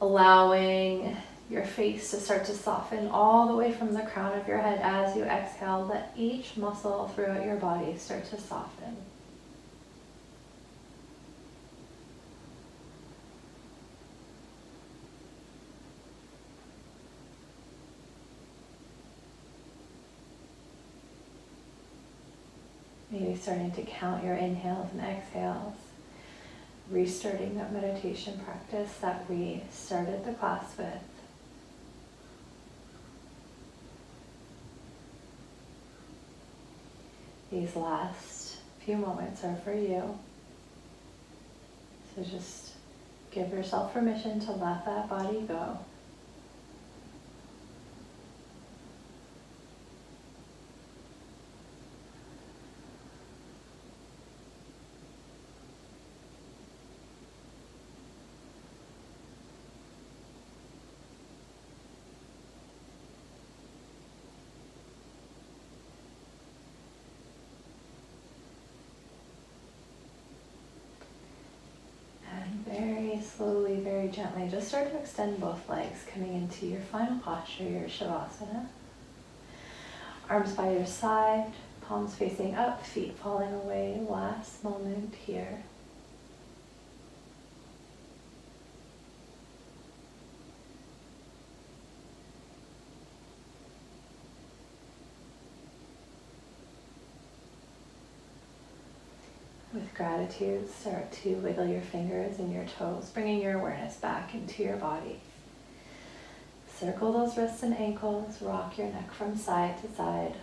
allowing your face to start to soften all the way from the crown of your head as you exhale. Let each muscle throughout your body start to soften. Maybe starting to count your inhales and exhales, restarting that meditation practice that we started the class with. These last few moments are for you. So just give yourself permission to let that body go. Very slowly, very gently, just start to extend both legs, coming into your final posture, your Shavasana. Arms by your side, palms facing up, feet falling away. Last moment here. With gratitude, start to wiggle your fingers and your toes, bringing your awareness back into your body. Circle those wrists and ankles, rock your neck from side to side.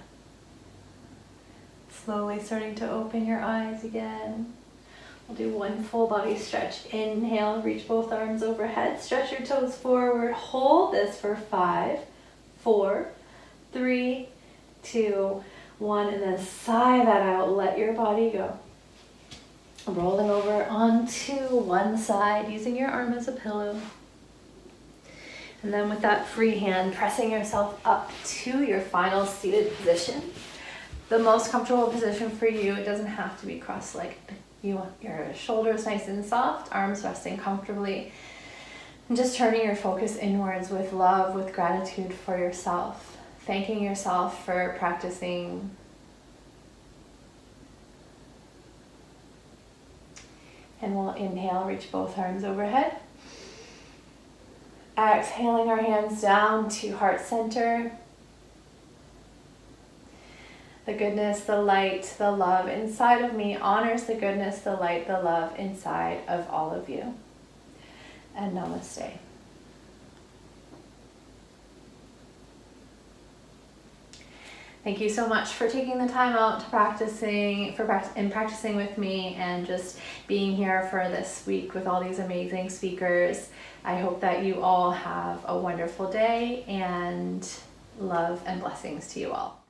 Slowly starting to open your eyes again. We'll do one full body stretch. Inhale, reach both arms overhead, stretch your toes forward. Hold this for 5, 4, 3, 2, 1, and then sigh that out. Let your body go. Rolling over onto one side, using your arm as a pillow. And then with that free hand, pressing yourself up to your final seated position. The most comfortable position for you. It doesn't have to be cross-legged. You want your shoulders nice and soft, arms resting comfortably. And just turning your focus inwards with love, with gratitude for yourself. Thanking yourself for practicing. And we'll inhale, reach both arms overhead. Exhaling our hands down to heart center. The goodness, the light, the love inside of me honors the goodness, the light, the love inside of all of you. And namaste. Thank you so much for taking the time out to practicing with me and just being here for this week with all these amazing speakers. I hope that you all have a wonderful day, and love and blessings to you all.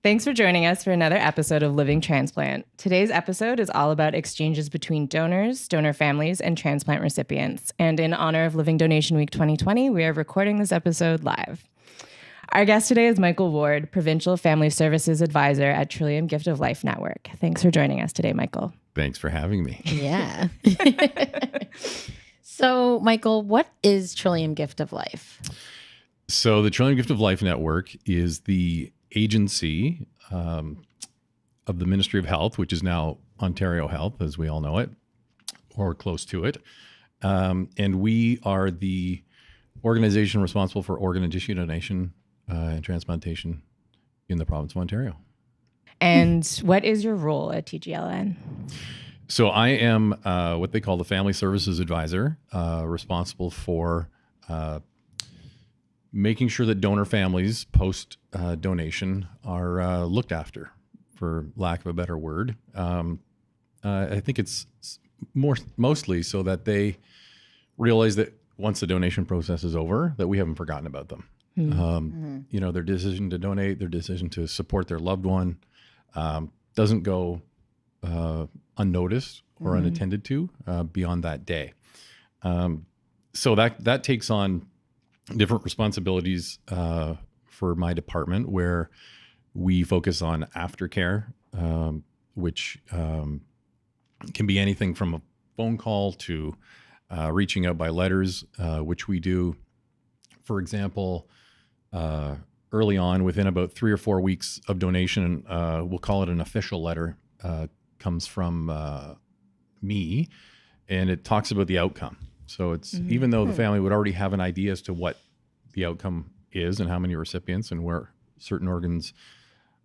Thanks for joining us for another episode of Living Transplant. Today's episode is all about exchanges between donors, donor families, and transplant recipients. And in honor of Living Donation Week 2020, we are recording this episode live. Our guest today is Michael Ward, Provincial Family Services Advisor at Trillium Gift of Life Network. Thanks for joining us today, Michael. Thanks for having me. Yeah. So, Michael, what is Trillium Gift of Life? So the Trillium Gift of Life Network is the agency of the Ministry of Health, which is now Ontario Health, as we all know it, or close to it. And we are the organization responsible for organ and tissue donation and transplantation in the province of Ontario. And what is your role at TGLN? So I am what they call the Family Services Advisor, responsible for making sure that donor families post donation are looked after, for lack of a better word. I think it's mostly so that they realize that once the donation process is over, that we haven't forgotten about them. You know, their decision to donate, their decision to support their loved one doesn't go unnoticed or unattended to beyond that day. So that takes on different responsibilities for my department, where we focus on aftercare, which can be anything from a phone call to reaching out by letters, which we do. For example, early on, within about 3 or 4 weeks of donation, we'll call it an official letter, comes from me, and it talks about the outcome. So it's even though the family would already have an idea as to what the outcome is and how many recipients and where certain organs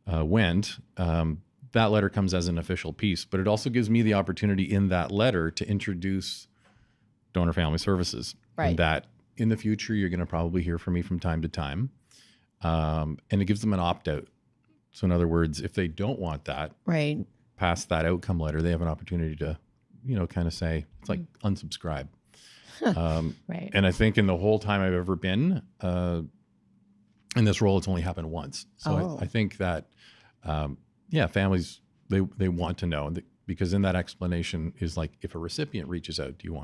went, that letter comes as an official piece. But it also gives me the opportunity in that letter to introduce donor family services. Right. And that in the future, you're going to probably hear from me from time to time. And it gives them an opt-out. So in other words, if they don't want that, Right. past that outcome letter, they have an opportunity to, kind of say, it's like unsubscribe. Right. And I think in the whole time I've ever been in this role, it's only happened once. So I think that, families, they want to know, because in that explanation is like, if a recipient reaches out, do you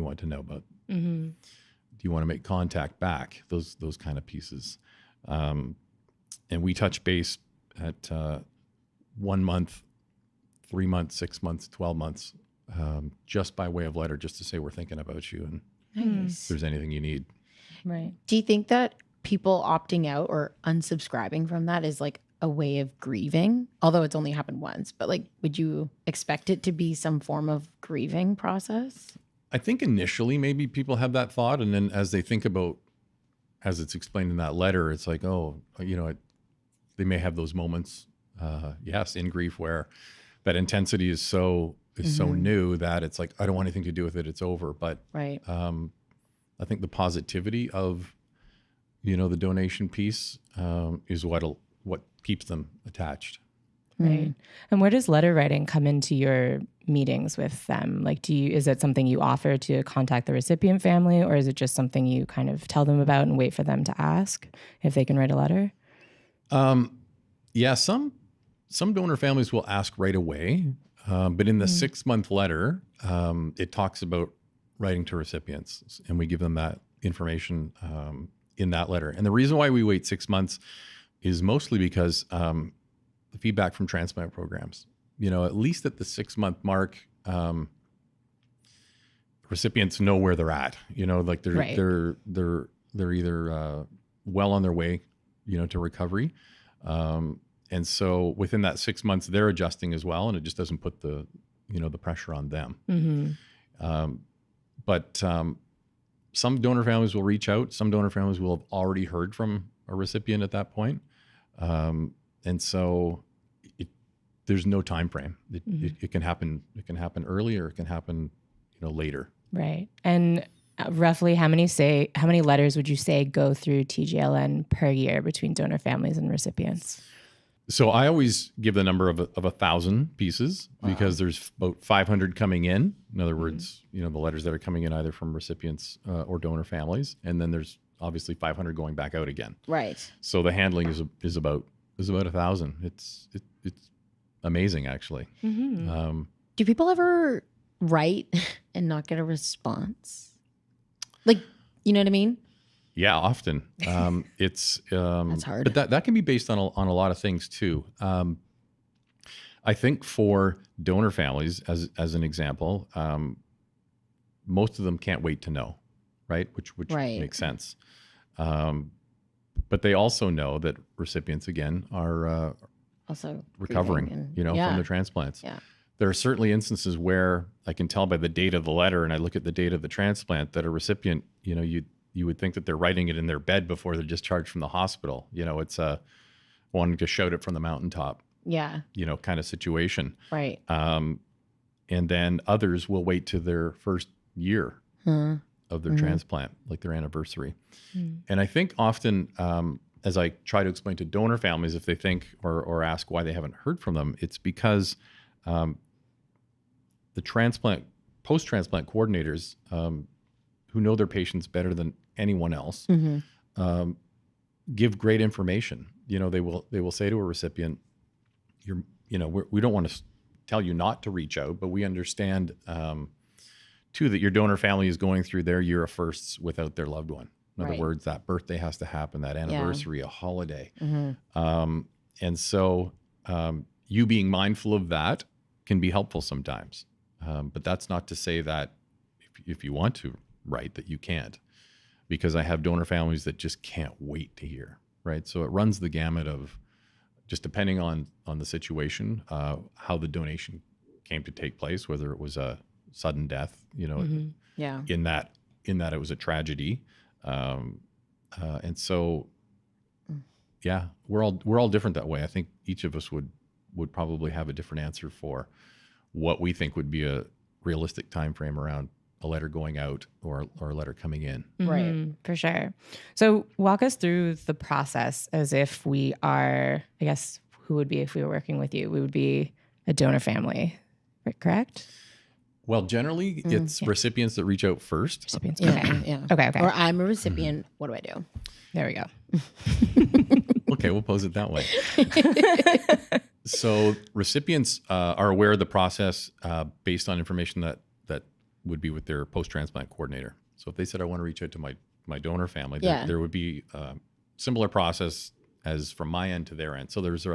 want to know about, do you want to make contact back? Those kind of pieces. And we touch base at 1 month, 3 months, 6 months, 12 months, just by way of letter, just to say we're thinking about you and if there's anything you need. Right. Do you think that people opting out or unsubscribing from that is like a way of grieving? Although it's only happened once, but like, would you expect it to be some form of grieving process? I think initially maybe people have that thought, and then as they think about, as it's explained in that letter, it's like, they may have those moments, yes, in grief, where that intensity is so new that it's like, I don't want anything to do with it. It's over. But Right. I think the positivity of, the donation piece is what keeps them attached. Right. And where does letter writing come into your meetings with them? Like, is it something you offer to contact the recipient family, or is it just something you kind of tell them about and wait for them to ask if they can write a letter? Yeah, some donor families will ask right away, but in the 6-month letter, it talks about writing to recipients, and we give them that information in that letter. And the reason why we wait 6 months is mostly because the feedback from transplant programs, at least at the 6-month mark, recipients know where they're at. Like they're either well on their way, to recovery. And so within that 6 months, they're adjusting as well, and it just doesn't put the pressure on them. But some donor families will reach out. Some donor families will have already heard from a recipient at that point. And so there's no time frame. It can happen. It can happen early, or it can happen, later. Right. And roughly how many letters would you say go through TGLN per year between donor families and recipients? So I always give the number of 1,000 pieces, because there's about 500 coming in. In other words, the letters that are coming in either from recipients or donor families. And then there's obviously 500 going back out again. Right. So the handling is about was about 1,000. It's amazing, actually. Mm-hmm. Do people ever write and not get a response? Like, you know what I mean? Yeah, often. It's That's hard. But that can be based on a lot of things too. I think for donor families, as an example, most of them can't wait to know, right? Which Right. makes sense. But they also know that recipients, again, are Also recovering, and, from the transplants. Yeah. There are certainly instances where I can tell by the date of the letter, and I look at the date of the transplant, that a recipient, you would think that they're writing it in their bed before they're discharged from the hospital. It's wanting to shout it from the mountaintop, Yeah. kind of situation. Right. And then others will wait to their first year of their transplant, like their anniversary. And I think often, as I try to explain to donor families, if they think or ask why they haven't heard from them, it's because the post-transplant coordinators, who know their patients better than anyone else, give great information. They will say to a recipient, we don't want to tell you not to reach out, but we understand too that your donor family is going through their year of firsts without their loved one. In other words, that birthday has to happen, that anniversary, a holiday. And so you being mindful of that can be helpful sometimes. But that's not to say that if you want to write that you can't, because I have donor families that just can't wait to hear, right? So it runs the gamut of just depending on the situation, how the donation came to take place, whether it was a sudden death, Yeah. in that it was a tragedy. And so, yeah, we're all different that way. I think each of us would probably have a different answer for what we think would be a realistic time frame around a letter going out or a letter coming in. Right. For sure. So walk us through the process as if we are, I guess, who would be if we were working with you? We would be a donor family, right? Correct? Well, generally, it's recipients that reach out first. Recipients. Yeah. Okay. Yeah. Okay. Or I'm a recipient. What do I do? There we go. Okay, we'll pose it that way. So recipients are aware of the process based on information that would be with their post-transplant coordinator. So if they said, I want to reach out to my donor family, there would be a similar process as from my end to their end. So there's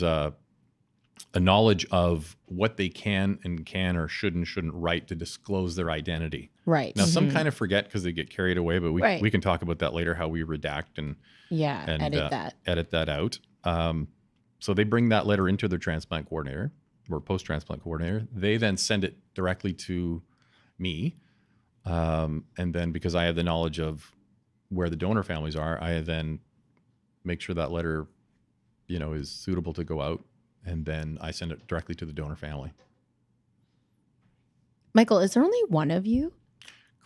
a knowledge of what they can or shouldn't write to disclose their identity. Right. Now, some kind of forget because they get carried away, but Right. we can talk about that later, how we redact and edit that out. So they bring that letter into their transplant coordinator or post-transplant coordinator. They then send it directly to me. And then because I have the knowledge of where the donor families are, I then make sure that letter, is suitable to go out. And then I send it directly to the donor family. Michael, is there only one of you?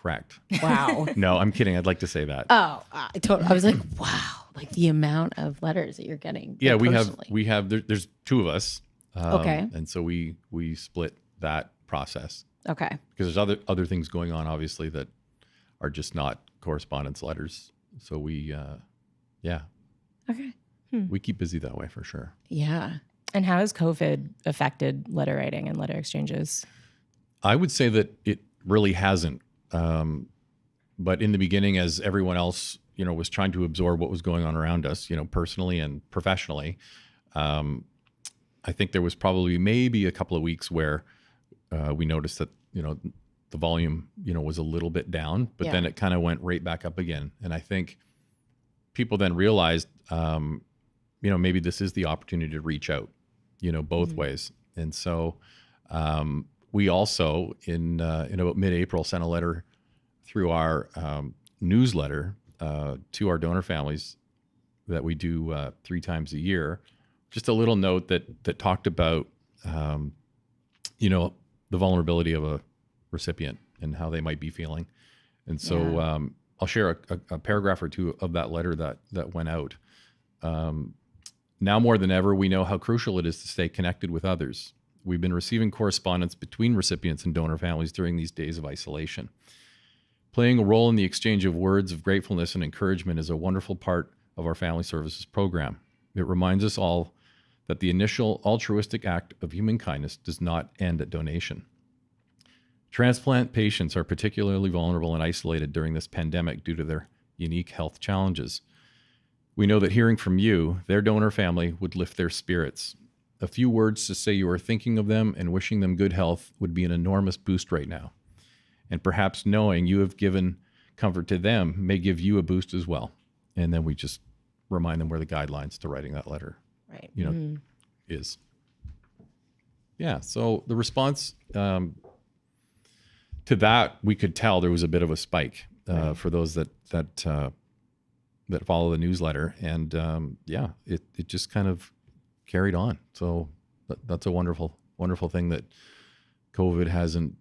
Correct. Wow. No, I'm kidding. I'd like to say that. Oh, I was like, wow, like the amount of letters that you're getting. Yeah, like, we have. There's two of us. Okay. And so we split that process Okay. because there's other things going on, obviously, that are just not correspondence letters. So we, Okay. we keep busy that way for sure. Yeah. And how has COVID affected letter writing and letter exchanges? I would say that it really hasn't. But in the beginning, as everyone else, was trying to absorb what was going on around us, personally and professionally, I think there was probably maybe a couple of weeks where we noticed that, the volume, was a little bit down, but then it kind of went right back up again. And I think people then realized, maybe this is the opportunity to reach out, both ways. And so we also, in about mid-April, sent a letter through our newsletter to our donor families that we do 3 times a year. Just a little note that talked about, the vulnerability of a recipient and how they might be feeling. And so I'll share a paragraph or two of that letter that went out. Now more than ever, we know how crucial it is to stay connected with others. We've been receiving correspondence between recipients and donor families during these days of isolation. Playing a role in the exchange of words of gratefulness and encouragement is a wonderful part of our family services program. It reminds us all that the initial altruistic act of human kindness does not end at donation. Transplant patients are particularly vulnerable and isolated during this pandemic due to their unique health challenges. We know that hearing from you, their donor family, would lift their spirits. A few words to say you are thinking of them and wishing them good health would be an enormous boost right now. And perhaps knowing you have given comfort to them may give you a boost as well. And then we just remind them where the guidelines to writing that letter, is. Yeah, so the response to that, we could tell there was a bit of a spike for those that follow the newsletter, and it just kind of carried on. So that's a wonderful thing that COVID hasn't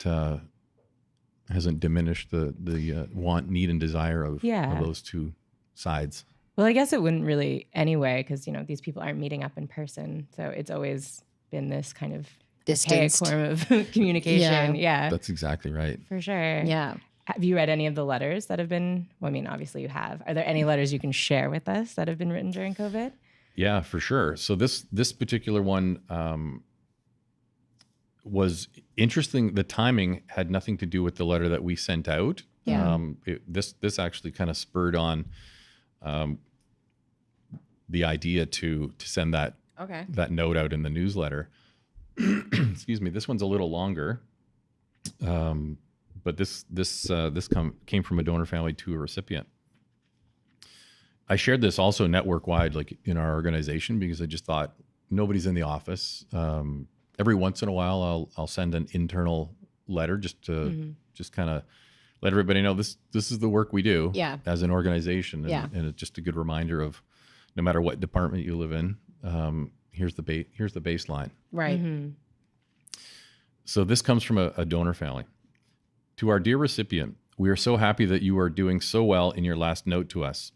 diminished the want, need, and desire of those two sides. Well, I guess it wouldn't really anyway, because these people aren't meeting up in person, so it's always been this kind of distanced form of communication. Yeah, that's exactly right. For sure. Yeah. Have you read any of the letters that have been? Well, I mean, obviously you have. Are there any letters you can share with us that have been written during COVID? Yeah, for sure. So this particular one was interesting. The timing had nothing to do with the letter that we sent out. Yeah. This actually kind of spurred on the idea to send that note out in the newsletter. Excuse me. This one's a little longer, but this came from a donor family to a recipient. I shared this also network wide, like in our organization, because I just thought nobody's in the office. Every once in a while, I'll send an internal letter just to just kind of let everybody know this is the work we do as an organization, and it's just a good reminder of no matter what department you live in, here's the baseline. Right. Mm-hmm. So this comes from a donor family. To our dear recipient, we are so happy that you are doing so well in your last note to us.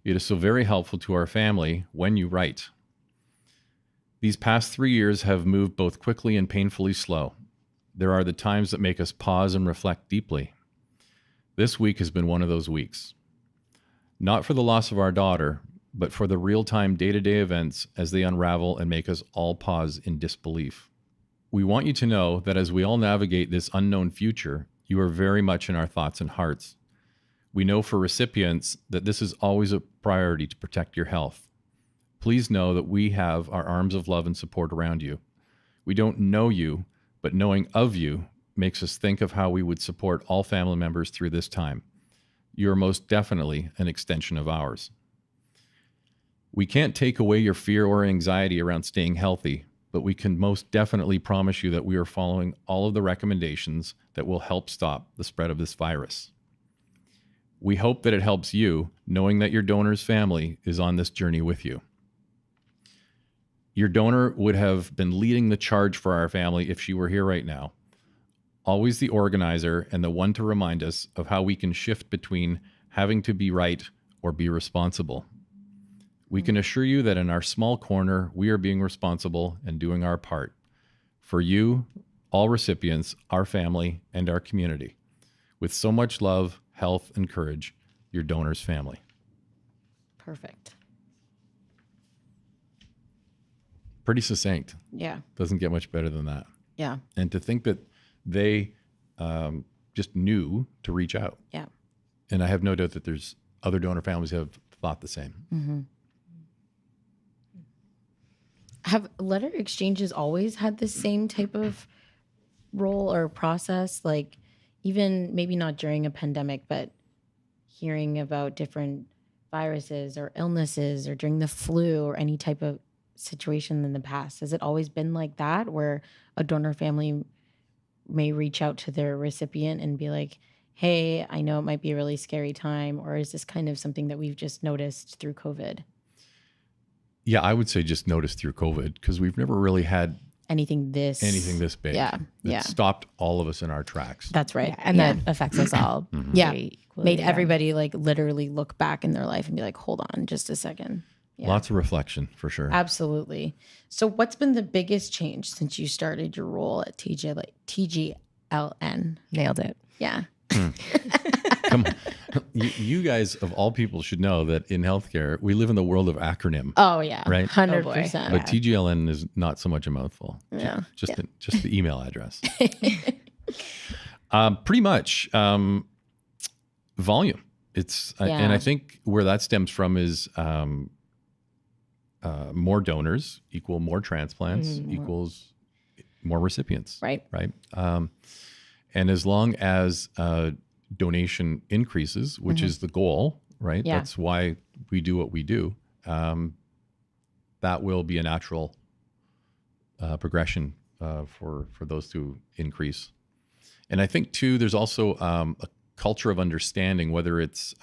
It is so very helpful to our family when you write. These past 3 years have moved both quickly and painfully slow. There are the times that make us pause and reflect deeply. This week has been one of those weeks. Not for the loss of our daughter, but for the real-time day-to-day events as they unravel and make us all pause in disbelief. We want you to know that as we all navigate this unknown future, you are very much in our thoughts and hearts. We know for recipients that this is always a priority to protect your health. Please know that we have our arms of love and support around you. We don't know you, but knowing of you makes us think of how we would support all family members through this time. You are most definitely an extension of ours. We can't take away your fear or anxiety around staying healthy, but we can most definitely promise you that we are following all of the recommendations that will help stop the spread of this virus. We hope that it helps you, knowing that your donor's family is on this journey with you. Your donor would have been leading the charge for our family if she were here right now. Always the organizer and the one to remind us of how we can shift between having to be right or be responsible. We can assure you that in our small corner, we are being responsible and doing our part. For you, all recipients, our family, and our community. With so much love, health, and courage, your donor's family. Perfect. Pretty succinct. Yeah. Doesn't get much better than that. Yeah. And to think that they just knew to reach out. Yeah. And I have no doubt that there's other donor families who have thought the same. Mm-hmm. Have letter exchanges always had the same type of role or process? Like even maybe not during a pandemic, but hearing about different viruses or illnesses or during the flu or any type of situation in the past? Has it always been like that, where a donor family may reach out to their recipient and be like, hey, I know it might be a really scary time, or is this kind of something that we've just noticed through COVID? Yeah, I would say just noticed through COVID, because we've never really had anything this big. Yeah. That stopped all of us in our tracks. That's right. Yeah, and that affects us all. Mm-hmm. Yeah. Made everybody like literally look back in their life and be like, hold on just a second. Yeah. Lots of reflection for sure. Absolutely. So what's been the biggest change since you started your role at TGLN? Nailed it. Yeah. Come on. You guys, of all people, should know that in healthcare, we live in the world of acronym. Oh yeah, right, 100%. But TGLN is not so much a mouthful. Yeah, just the email address. Pretty much volume. And I think where that stems from is more donors equal more transplants equals more recipients. Right. And as long as donation increases, which is the goal, right? Yeah. That's why we do what we do. That will be a natural progression for those to increase. And I think too, there's also a culture of understanding, whether it's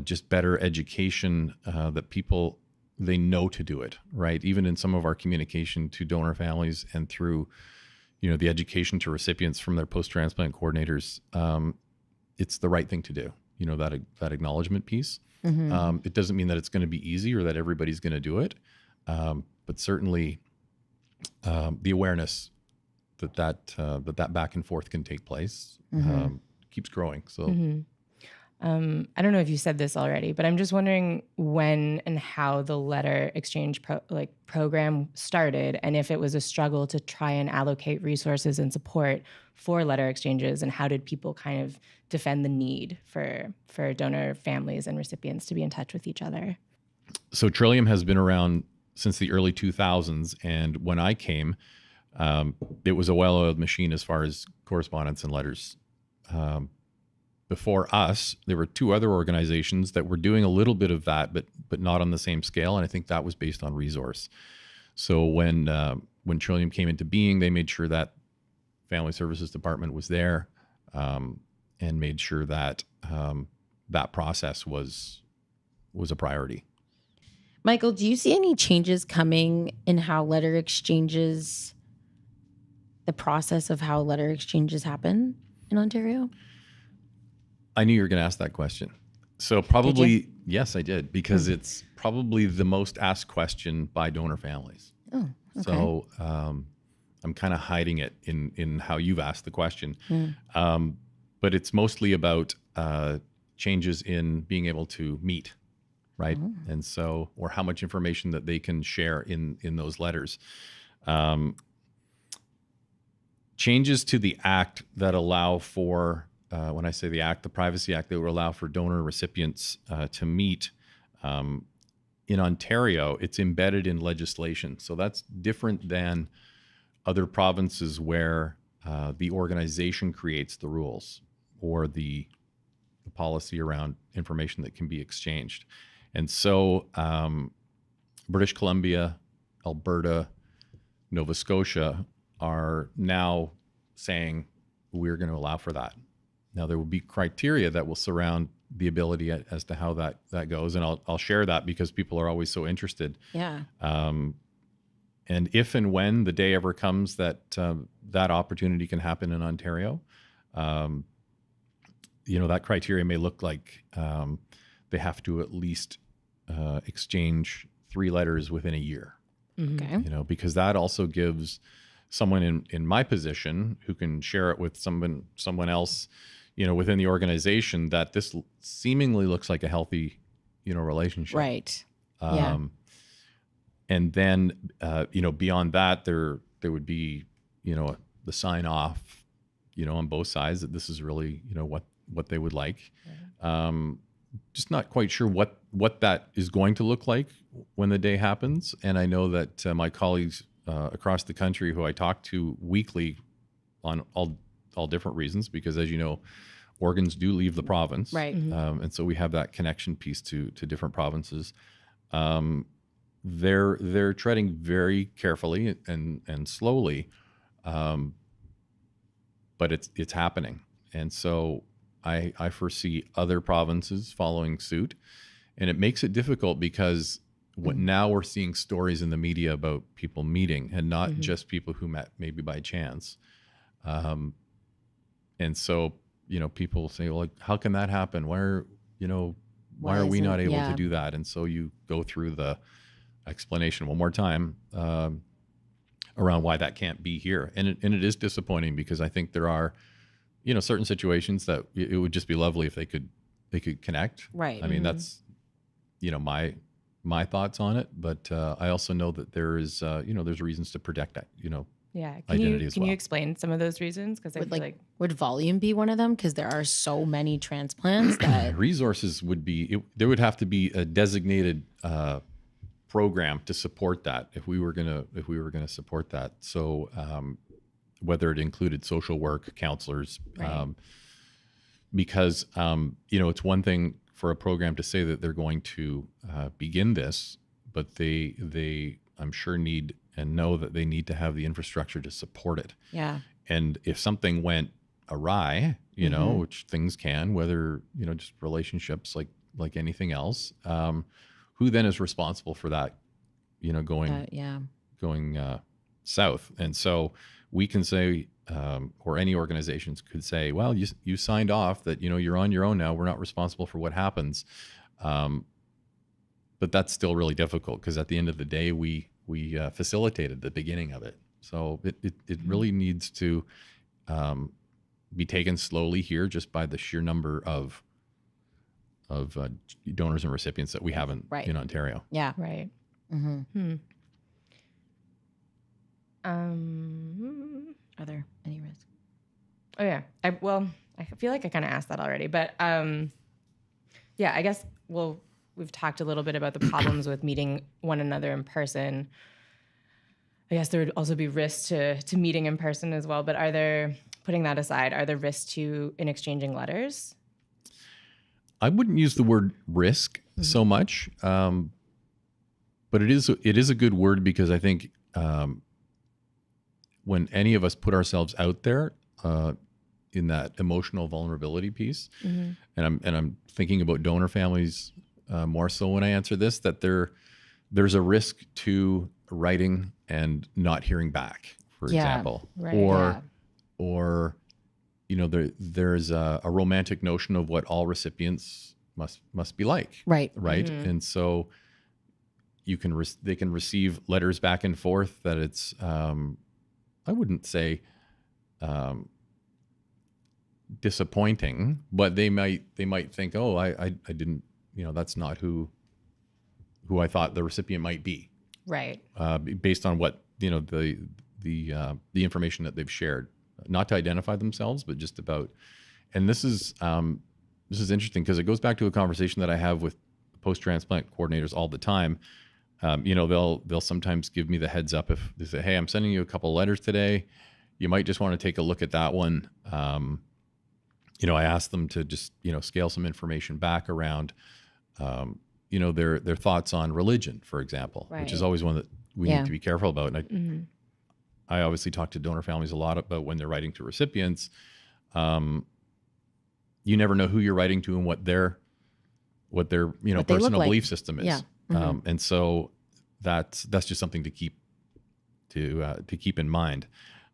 just better education, that people, they know to do it, right? Even in some of our communication to donor families and through, the education to recipients from their post-transplant coordinators, it's the right thing to do. That acknowledgement piece. It doesn't mean that it's going to be easy or that everybody's going to do it, but certainly the awareness that back and forth can take place keeps growing. So. I don't know if you said this already, but I'm just wondering when and how the letter exchange program started, and if it was a struggle to try and allocate resources and support for letter exchanges, and how did people kind of defend the need for donor families and recipients to be in touch with each other? So Trillium has been around since the early 2000s, and when I came, it was a well-oiled machine as far as correspondence and letters. Before us, there were two other organizations that were doing a little bit of that, but not on the same scale. And I think that was based on resource. So when Trillium came into being, they made sure that Family Services Department was there, and made sure that that process was a priority. Michael, do you see any changes coming in how letter exchanges, the process of how letter exchanges happen in Ontario? I knew you were going to ask that question. So probably, yes, I did, because it's probably the most asked question by donor families. Oh, okay. So I'm kind of hiding it in how you've asked the question. But it's mostly about changes in being able to meet, right? And so, or how much information that they can share in those letters. Changes to the act that allow for, when I say the act, the Privacy Act, that would allow for donor recipients to meet. In Ontario, it's embedded in legislation. So that's different than other provinces where the organization creates the rules or the policy around information that can be exchanged. And so British Columbia, Alberta, Nova Scotia are now saying we're going to allow for that. Now, there will be criteria that will surround the ability as to how that goes. And I'll share that because people are always so interested. Yeah. And if and when the day ever comes that that opportunity can happen in Ontario, that criteria may look like they have to at least exchange 3 letters within a year. Okay. Because that also gives someone in my position who can share it with someone else, within the organization, that this seemingly looks like a healthy, relationship. Right. Yeah. And then, beyond that, there would be, the sign off, on both sides that this is really, what they would like. Right. Just not quite sure what that is going to look like when the day happens. And I know that my colleagues across the country who I talk to weekly on all different reasons, because as you know, organs do leave the province. Right. And so we have that connection piece to different provinces. They're treading very carefully and slowly, but it's happening. And so I foresee other provinces following suit, and it makes it difficult because now we're seeing stories in the media about people meeting and not just people who met maybe by chance. And so, people say, well, how can that happen? Why are we not able to do that? And so you go through the explanation one more time around why that can't be here. And it is disappointing because I think there are certain situations that it would just be lovely if they could connect. Right. I mean, that's, my thoughts on it, but I also know that there is, there's reasons to protect that, Yeah. identity as Can well. you explain some of those reasons? Because I feel like would volume be one of them? Because there are so many transplants that resources would be, there would have to be a designated program to support that if we were gonna support that. So whether it included social work, counselors, Right. because it's one thing for a program to say that they're going to begin this, but they I'm sure need and know that they need to have the infrastructure to support it. Yeah. And if something went awry, which things can, whether, just relationships like anything else, who then is responsible for that, going south? And so we can say, or any organizations could say, well, you signed off that, you're on your own now. We're not responsible for what happens. But that's still really difficult because at the end of the day, we facilitated the beginning of it. So it really needs to be taken slowly here, just by the sheer number of donors and recipients that we have in Ontario. Yeah. Right. Mm-hmm. Are there any risks? Oh yeah. I feel like I kind of asked that already, but yeah, I guess we've talked a little bit about the problems with meeting one another in person. I guess there would also be risks to meeting in person as well, but putting that aside, are there risks in exchanging letters? I wouldn't use the word risk so much, but it is a good word, because I think when any of us put ourselves out there in that emotional vulnerability piece, and I'm thinking about donor families more so when I answer this, that there's a risk to writing and not hearing back, for example, right. or there's a romantic notion of what all recipients must be like, right, and so they can receive letters back and forth that it's I wouldn't say disappointing, but they might think, oh, I didn't, that's not who I thought the recipient might be, right, based on what the information that they've shared, not to identify themselves, but just about. And this is interesting because it goes back to a conversation that I have with post-transplant coordinators all the time. They'll sometimes give me the heads up if they say, hey, I'm sending you a couple letters today. You might just want to take a look at that one. I ask them to just, scale some information back around, their thoughts on religion, for example, which is always one that we need to be careful about. And I obviously talk to donor families a lot about when they're writing to recipients. You never know who you're writing to and what their personal belief system is. Yeah. And so that's just something to keep in mind.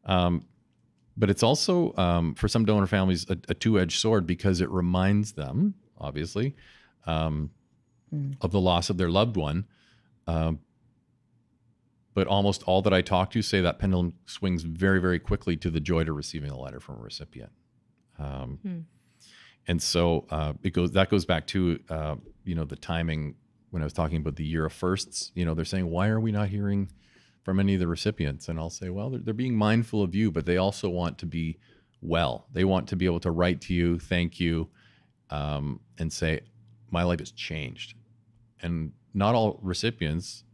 But it's also for some donor families a two-edged sword, because it reminds them, obviously, of the loss of their loved one. But almost all that I talk to say that pendulum swings very, very quickly to the joy to receiving a letter from a recipient. And so that goes back to the timing when I was talking about the year of firsts. They're saying, why are we not hearing from any of the recipients? And I'll say, well, they're being mindful of you, but they also want to be well. They want to be able to write to you, thank you, and say, my life has changed. And not all recipients,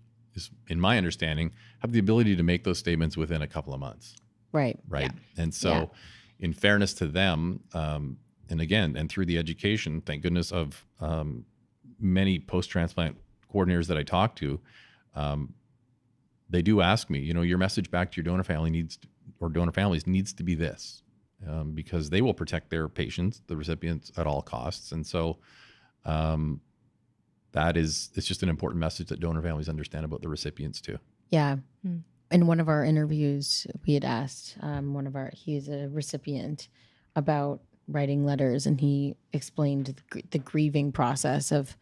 in my understanding, have the ability to make those statements within a couple of months. Right. Yeah. And so in fairness to them, and again, and through the education, thank goodness, of many post-transplant coordinators that I talk to, they do ask me, your message back to your donor family donor families needs to be this, because they will protect their patients, the recipients, at all costs. And so it's just an important message that donor families understand about the recipients too. Yeah. In one of our interviews, we had asked he's a recipient, about writing letters, and he explained the grieving process of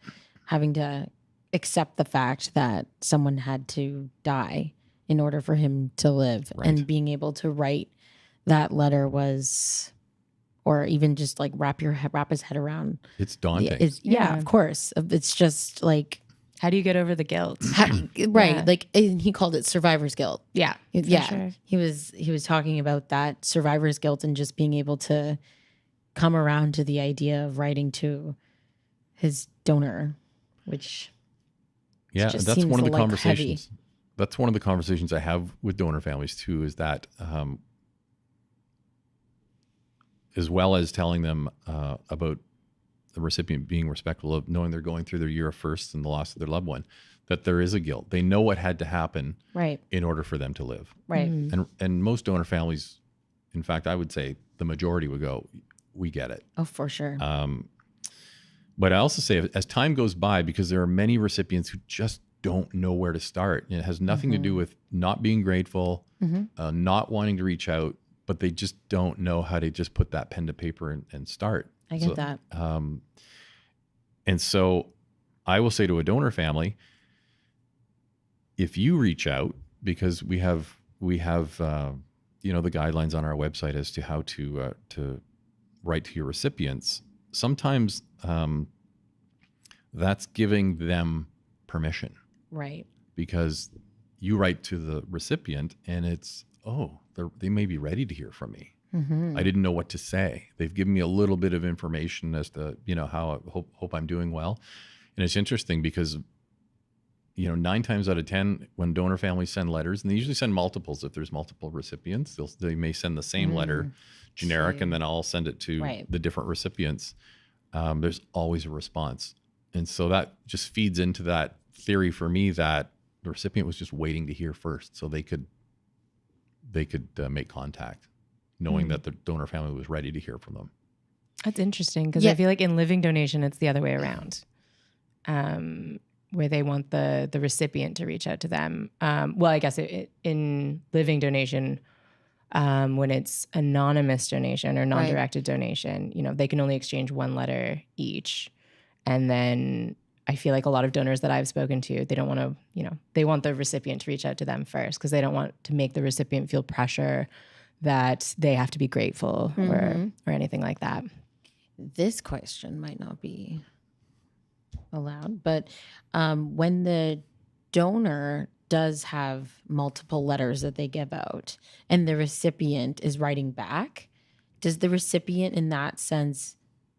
having to accept the fact that someone had to die in order for him to live. Right. And being able to write that letter was or even just like wrap his head around. It's daunting. Yeah, of course. It's just like, how do you get over the guilt? Right. Yeah. Like, and he called it survivor's guilt. Yeah. Yeah. Sure. He was talking about that survivor's guilt and just being able to come around to the idea of writing to his donor, which that's one of the conversations. Heavy. That's one of the conversations I have with donor families too, is that as well as telling them about the recipient being respectful of knowing they're going through their year of firsts and the loss of their loved one, that there is a guilt. They know what had to happen in order for them to live. Right. And most donor families, in fact, I would say the majority would go, we get it. Oh, for sure. But I also say, as time goes by, because there are many recipients who just don't know where to start. And it has nothing to do with not being grateful, not wanting to reach out, but they just don't know how to just put that pen to paper and start. I get that. And so I will say to a donor family, if you reach out, because we have the guidelines on our website as to how to write to your recipients. Sometimes that's giving them permission. Right. Because you write to the recipient and it's, they may be ready to hear from me. I didn't know what to say. They've given me a little bit of information as to, how I hope I'm doing well. And it's interesting because, 9 times out of 10, when donor families send letters, and they usually send multiples, if there's multiple recipients, they may send the same letter generic, and then I'll send it to the different recipients. There's always a response. And so that just feeds into that theory for me that the recipient was just waiting to hear first so they could make contact, knowing that the donor family was ready to hear from them. That's interesting, because I feel like in living donation, it's the other way around, where they want the recipient to reach out to them. Well, I guess in living donation, when it's anonymous donation or non-directed donation, they can only exchange one letter each. And then I feel like a lot of donors that I've spoken to, they don't want to, they want the recipient to reach out to them first, because they don't want to make the recipient feel pressure that they have to be grateful or anything like that. This question might not be allowed, but when the donor does have multiple letters that they give out and the recipient is writing back, does the recipient in that sense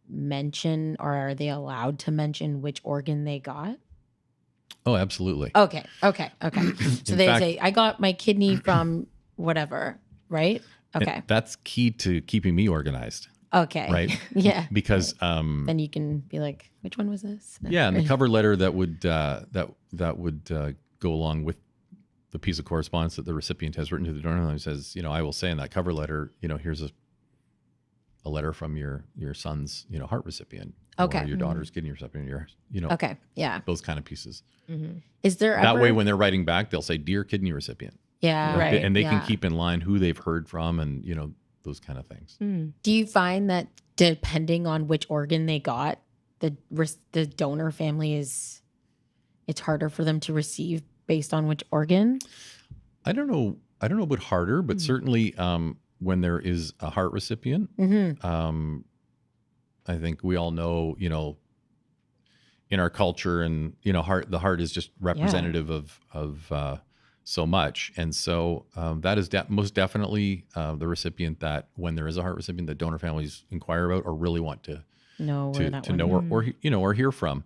mention, or are they allowed to mention which organ they got? Oh, absolutely. Okay. So they say, I got my kidney from whatever, right? Okay. And that's key to keeping me organized. Okay. Right? Yeah. Because then you can be like, which one was this? No. Yeah, and the cover letter that would go along with the piece of correspondence that the recipient has written to the donor says, I will say in that cover letter, here's a letter from your son's, heart recipient, or your daughter's kidney recipient, okay, yeah, those kind of pieces. Is there that way when they're writing back, they'll say, "Dear kidney recipient," right, and they can keep in line who they've heard from, and those kind of things. Do you find that depending on which organ they got, the donor family it's harder for them to receive based on which organ? I don't know about harder, but certainly when there is a heart recipient, I think we all know, in our culture, and the heart is just representative of so much, and so that is most definitely the recipient that, when there is a heart recipient, that donor families inquire about or really want to know or hear from.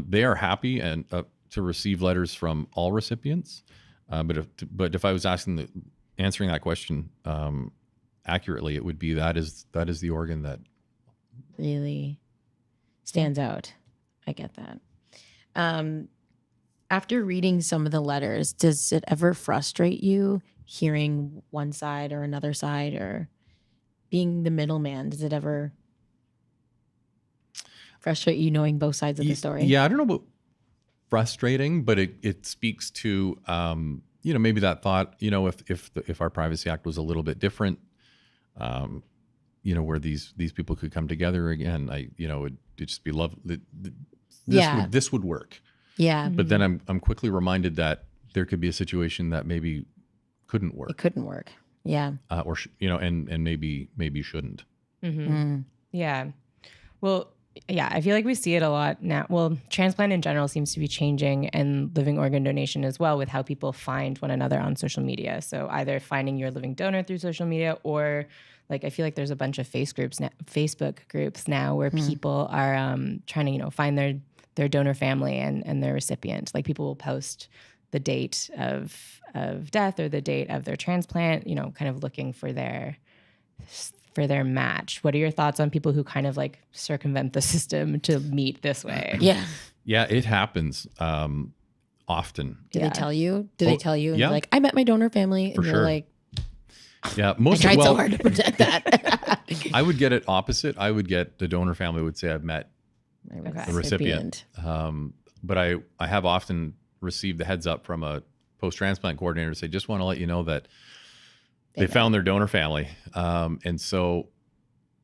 They are happy and to receive letters from all recipients, but if I was answering that question accurately, it would be that is the organ that really stands out. I get that. After reading some of the letters, does it ever frustrate you hearing one side or another side, or being the middleman? Does it ever frustrate you knowing both sides of the story? Yeah, I don't know about frustrating, but it speaks to maybe that thought, if our Privacy Act was a little bit different, where these people could come together again, it'd just be lovely. This would work. Yeah. But then I'm quickly reminded that there could be a situation that maybe couldn't work. It couldn't work. Yeah. And maybe shouldn't. Yeah. Well, yeah, I feel like we see it a lot now. Well, transplant in general seems to be changing, and living organ donation as well, with how people find one another on social media. So either finding your living donor through social media, or like I feel like there's a bunch of Facebook groups now where people are trying to find their donor family and their recipient. Like people will post the date of death or the date of their transplant, kind of looking for their match. What are your thoughts on people who kind of like circumvent the system to meet this way? Yeah. Yeah, it happens often. Do they tell you? They tell you? And yeah. you're like, I met my donor family. And For you're sure. like, yeah, I tried so hard to protect that. I would get it opposite. I would get the donor family would say I've met the recipient. But I have often received the heads up from a post-transplant coordinator to say, just want to let you know that they found their donor family. And so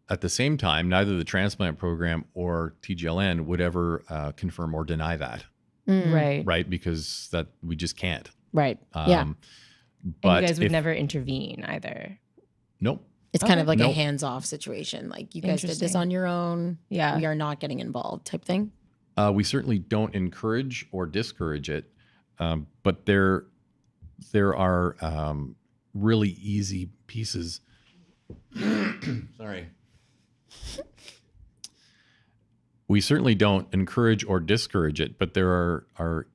at the same time, neither the transplant program or TGLN would ever confirm or deny that. Right. Right. Because that we just can't. Right. Yeah. But and you guys would never intervene either. Nope. It's kind of like a hands-off situation. Like you guys did this on your own. Yeah. We are not getting involved type thing. We certainly don't encourage or discourage it. But there are really easy pieces. Sorry. We certainly don't encourage or discourage it, but there are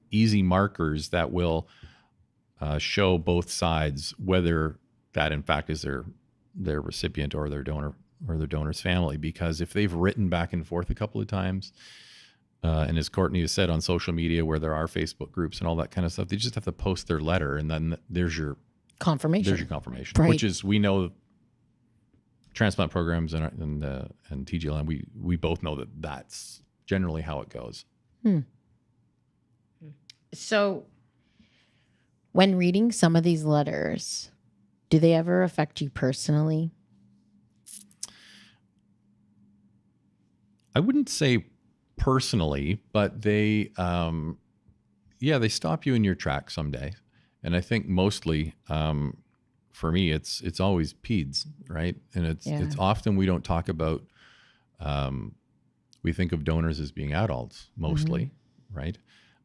easy markers that will show both sides whether that in fact is their recipient or their donor or their donor's family. Because if they've written back and forth a couple of times, and as Courtney has said, on social media where there are Facebook groups and all that kind of stuff, they just have to post their letter, and then there's your confirmation. There's your confirmation, right. Which is, we know transplant programs and TGLN, we both know that that's generally how it goes. So when reading some of these letters, do they ever affect you personally? I wouldn't say personally, but they stop you in your tracks someday. And I think mostly, for me, it's always peds, right? And it's often we don't talk about, we think of donors as being adults mostly, right?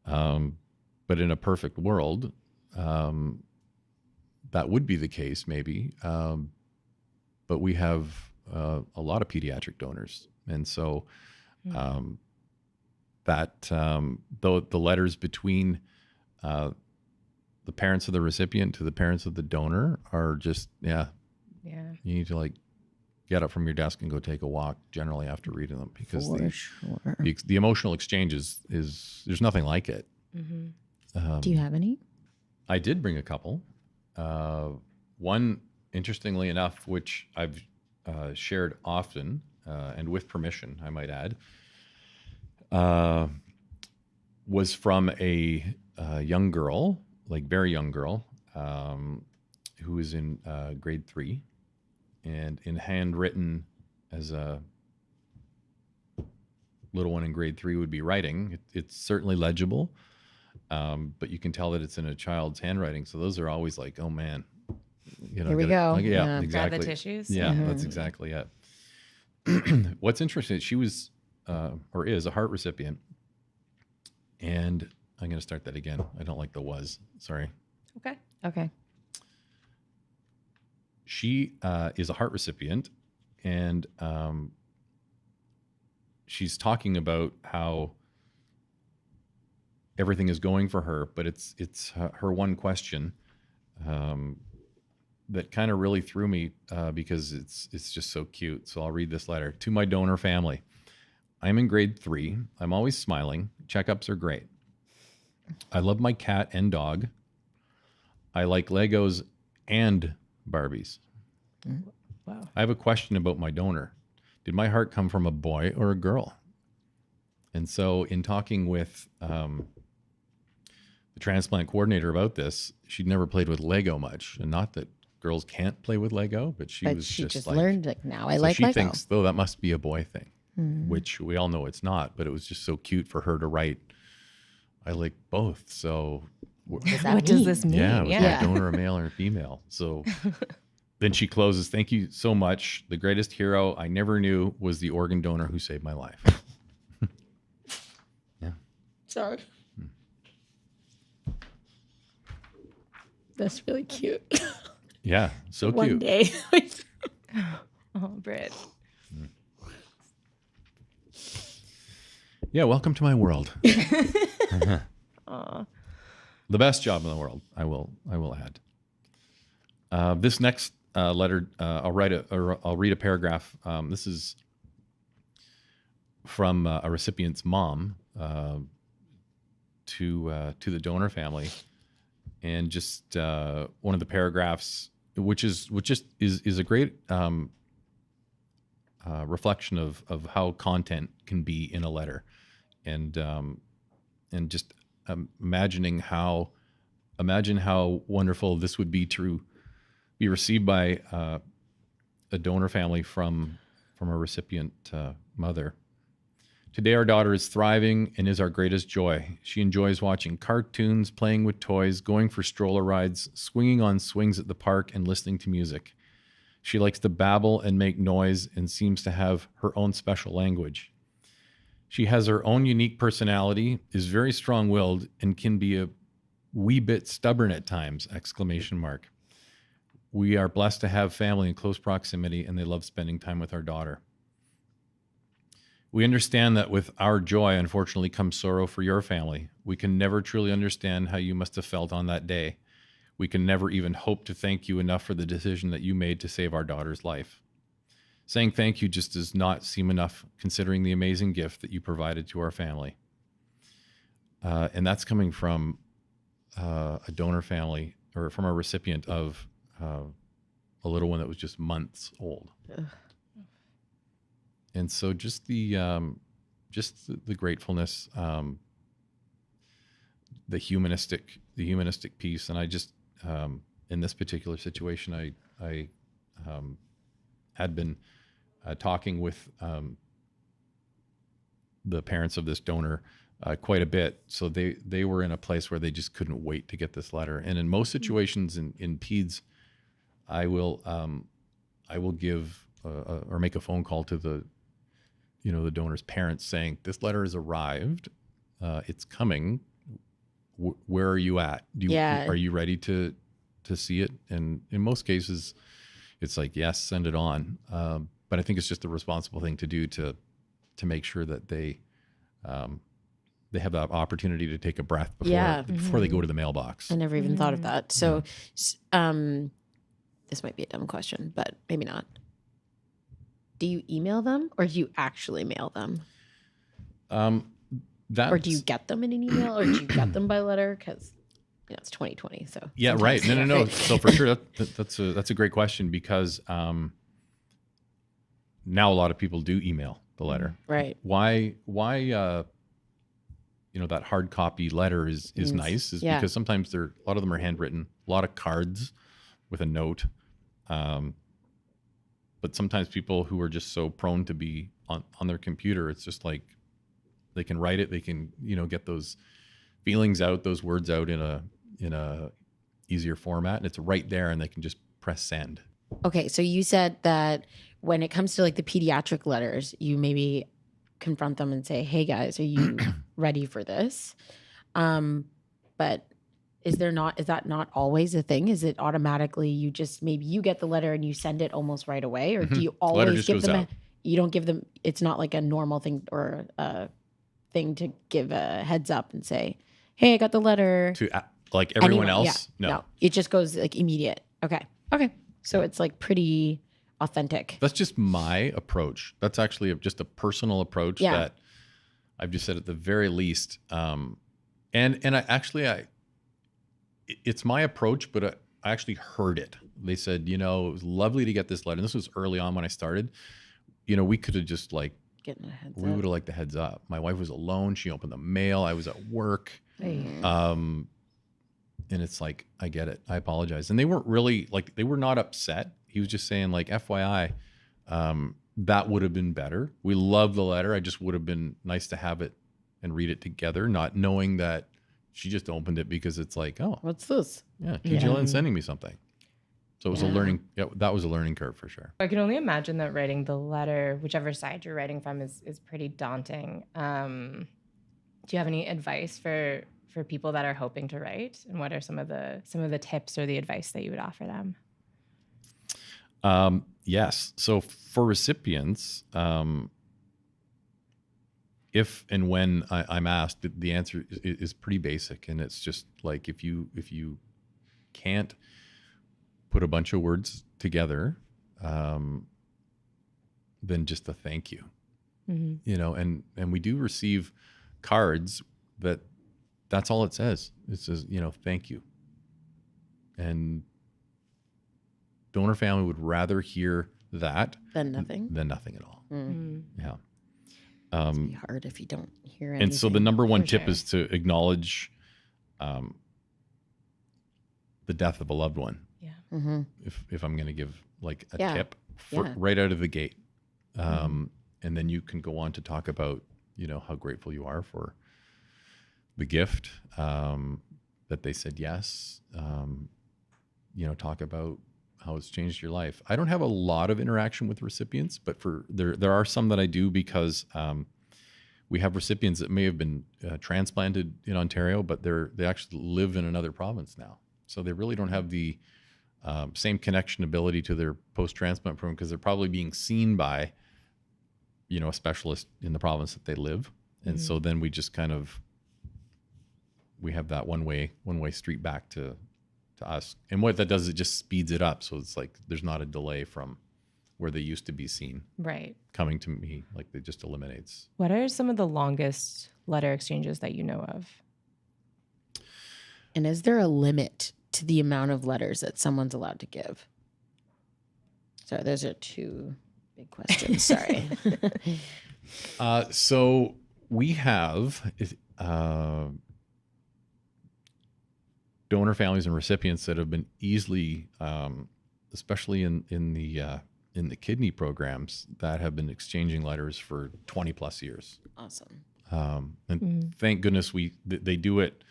But in a perfect world, that would be the case maybe. But we have a lot of pediatric donors. And so though the letters between the parents of the recipient to the parents of the donor are just, you need to like get up from your desk and go take a walk generally after reading them, because the emotional exchange is there's nothing like it. Do you have any? I did bring a couple. One, interestingly enough, which I've shared often, and with permission, I might add, was from a young girl, like very young girl, who was in grade 3, and in handwritten, as a little one in grade 3 would be writing. It's certainly legible, but you can tell that it's in a child's handwriting. So those are always like, oh man, here we go. Yeah, exactly. Grab the tissues. Yeah, that's exactly it. What's interesting is she was, or is, a heart recipient. And I'm going to start that again. I don't like the was. Sorry. Okay. She is a heart recipient, and she's talking about how everything is going for her, but it's her one question that kind of really threw me, because it's just so cute. So I'll read this letter. To my donor family. I'm in grade 3. I'm always smiling. Checkups are great. I love my cat and dog. I like Legos and Barbies. Wow. I have a question about my donor. Did my heart come from a boy or a girl? And so in talking with the transplant coordinator about this, she'd never played with Lego much. And not that girls can't play with Lego, but she just like, learned, like, now I so like she Lego. thinks, though, that must be a boy thing, which we all know it's not. But it was just so cute for her to write, I like both. So what does this mean? Yeah, was my donor a male or a female? So Then she closes, "Thank you so much. The greatest hero I never knew was the organ donor who saved my life." Yeah. Sorry. That's really cute. Yeah, so One cute. day. Oh, Britt. Yeah, welcome to my world. Aw. The best job in the world, I will add. This next letter, I'll read a paragraph. This is from a recipient's mom to the donor family, and just one of the paragraphs, which is a great reflection of how content can be in a letter, and just imagine how wonderful this would be to be received by a donor family from a recipient mother. "Today our daughter is thriving and is our greatest joy. She enjoys watching cartoons, playing with toys, going for stroller rides, swinging on swings at the park, and listening to music. She likes to babble and make noise and seems to have her own special language. She has her own unique personality, is very strong-willed, and can be a wee bit stubborn at times!" ! "We are blessed to have family in close proximity, and they love spending time with our daughter. We understand that with our joy, unfortunately, comes sorrow for your family. We can never truly understand how you must have felt on that day. We can never even hope to thank you enough for the decision that you made to save our daughter's life. Saying thank you just does not seem enough, considering the amazing gift that you provided to our family." And that's coming from a donor family, or from a recipient of a little one that was just months old. Ugh. And so just the gratefulness, the humanistic piece. And I just, in this particular situation, I had been talking with the parents of this donor quite a bit. So they were in a place where they just couldn't wait to get this letter. And in most situations in PEDS, I will give or make a phone call to the donor's parents saying, "This letter has arrived. It's coming. Where are you at? Are you ready to see it?" And in most cases, it's like, "Yes, send it on." But I think it's just a responsible thing to do to make sure that they have the opportunity to take a breath before they go to the mailbox. I never even thought of that. So, this might be a dumb question, but maybe not. Do you email them, or do you actually mail them? Or do you get them in an email, or do you get them by letter? Because it's 2020, so yeah, right. No. So for sure, that's a great question, because now a lot of people do email the letter. Right. Why? That hard copy letter is nice, because sometimes a lot of them are handwritten, a lot of cards with a note. But sometimes people who are just so prone to be on their computer, it's just like they can write it, they can get those feelings out, those words out in a easier format, and it's right there, and they can just press send. Okay, so you said that when it comes to like the pediatric letters, you maybe confront them and say, "Hey guys, are you ready for this?" But is that not always a thing? Is it automatically you get the letter and you send it almost right away? Or do you always give them you don't give them, it's not like a normal thing or a thing to give a heads up and say, "Hey, I got the letter." To like everyone else? Yeah, no. It just goes like immediate. Okay. So it's like pretty authentic. That's just my approach. That's actually just a personal approach that I've just said at the very least. It's my approach, but I actually heard it. They said, it was lovely to get this letter. And this was early on when I started. We could have just would have liked the heads up. My wife was alone. She opened the mail. I was at work. And it's like, I get it. I apologize. And they weren't really they were not upset. He was just saying FYI, that would have been better. We love the letter. I just would have been nice to have it and read it together, not knowing that she just opened it because it's like, "Oh, what's this?" Yeah, TJ Lynn's sending me something. So it was a learning, that was a learning curve for sure. I can only imagine that writing the letter, whichever side you're writing from, is pretty daunting. Do you have any advice for people that are hoping to write? And what are some of the tips or the advice that you would offer them? Yes. So for recipients, if and when I'm asked, the answer is pretty basic, and it's just like if you can't put a bunch of words together, then just a thank you. Mm-hmm. You know, and we do receive cards that's all it says. It says, you know, thank you. And donor family would rather hear that than nothing at all. Mm-hmm. Yeah. It's be hard if you don't hear anything. And so the number one tip is to acknowledge the death of a loved one. Yeah. Mm-hmm. If I'm going to give like a tip right out of the gate. And then you can go on to talk about, you know, how grateful you are for the gift, that they said yes. You know, talk about how it's changed your life. I don't have a lot of interaction with recipients, but there are some that I do because we have recipients that may have been transplanted in Ontario, but they actually live in another province now. So they really don't have the same connection ability to their post-transplant program because they're probably being seen by, you know, a specialist in the province that they live. And so then we just kind of, we have that one way street back to us. And what that does, it just speeds it up. So it's like, there's not a delay from where they used to be seen. Right. Coming to me, like it just eliminates. What are some of the longest letter exchanges that you know of? And is there a limit to the amount of letters that someone's allowed to give? Sorry, those are two big questions. Sorry. So we have donor families and recipients that have been easily, especially in the kidney programs, that have been exchanging letters for 20 plus years. Awesome. And thank goodness they do it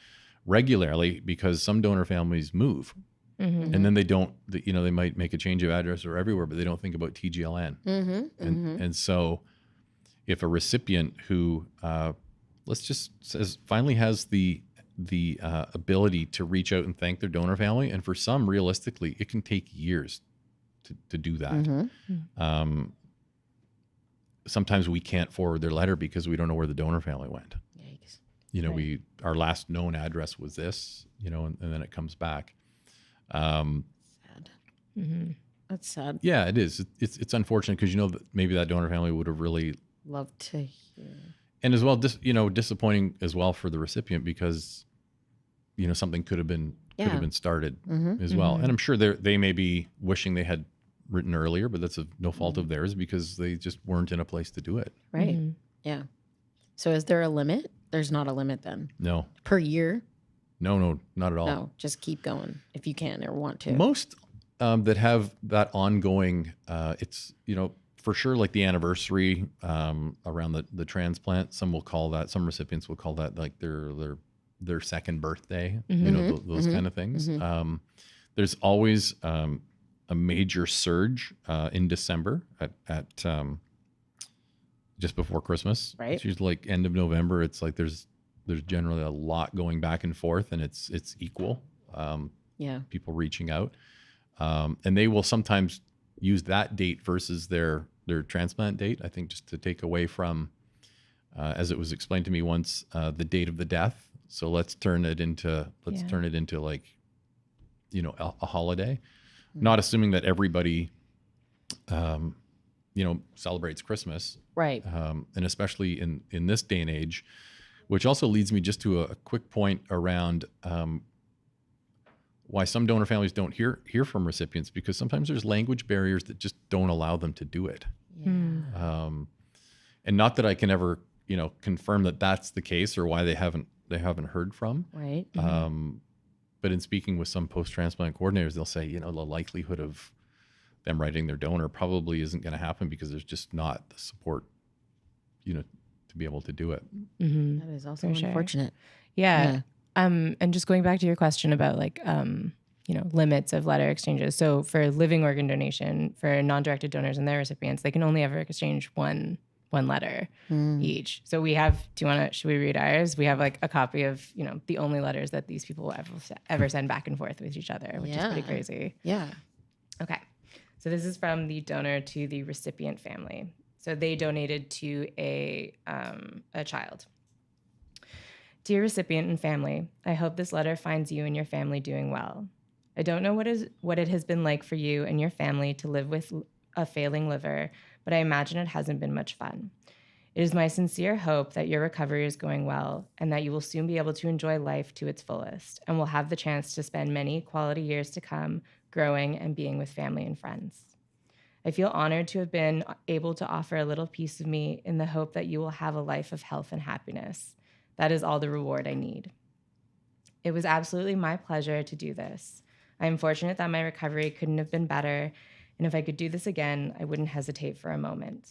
regularly, because some donor families move. Mm-hmm. And then they don't, you know, they might make a change of address or everywhere, but they don't think about TGLN. Mm-hmm. And so if a recipient who, finally has the ability to reach out and thank their donor family, and for some, realistically, it can take years to do that. Mm-hmm. Sometimes we can't forward their letter because we don't know where the donor family went. Yikes. You know, right. Our last known address was this, you know, and then it comes back. Sad. Mm-hmm. That's sad. Yeah, it is. It's unfortunate because, you know, maybe that donor family would have really loved to hear. And as well, disappointing as well for the recipient, because, you know, something could have been started as well. And I'm sure they may be wishing they had written earlier, but that's no fault of theirs because they just weren't in a place to do it. Right. Mm-hmm. Yeah. So is there a limit? There's not a limit then? No. Per year? No, not at all. No, just keep going if you can or want to. Most that have that ongoing, it's, you know, for sure, like the anniversary around the transplant, some recipients will call that like their second birthday, you know, those kind of things. Mm-hmm. There's always a major surge in December at just before Christmas. Right. It's usually like end of November. It's like there's generally a lot going back and forth, and it's equal. People reaching out, and they will sometimes use that date versus their transplant date, I think, just to take away from, as it was explained to me once, the date of the death. So let's turn it into like, you know, a holiday, not assuming that everybody, you know, celebrates Christmas. Right. And especially in this day and age, which also leads me just to a quick point around why some donor families don't hear from recipients, because sometimes there's language barriers that just don't allow them to do it. Yeah. And not that I can ever, you know, confirm that that's the case or why they haven't heard from. Right. But in speaking with some post-transplant coordinators, they'll say, you know, the likelihood of them writing their donor probably isn't going to happen because there's just not the support, you know, to be able to do it. Mm-hmm. That is also unfortunate. Yeah. And just going back to your question about like, you limits of letter exchanges. So for living organ donation, for non-directed donors and their recipients, they can only ever exchange one letter each. So we have, should we read ours? We have like a copy of, the only letters that these people will ever send back and forth with each other, which is pretty crazy. Yeah. Okay. So this is from the donor to the recipient family. So they donated to a child. Dear recipient and family, I hope this letter finds you and your family doing well. I don't know what it has been like for you and your family to live with a failing liver, but I imagine it hasn't been much fun. It is my sincere hope that your recovery is going well and that you will soon be able to enjoy life to its fullest and will have the chance to spend many quality years to come growing and being with family and friends. I feel honored to have been able to offer a little piece of me in the hope that you will have a life of health and happiness. That is all the reward I need. It was absolutely my pleasure to do this. I am fortunate that my recovery couldn't have been better, and if I could do this again, I wouldn't hesitate for a moment.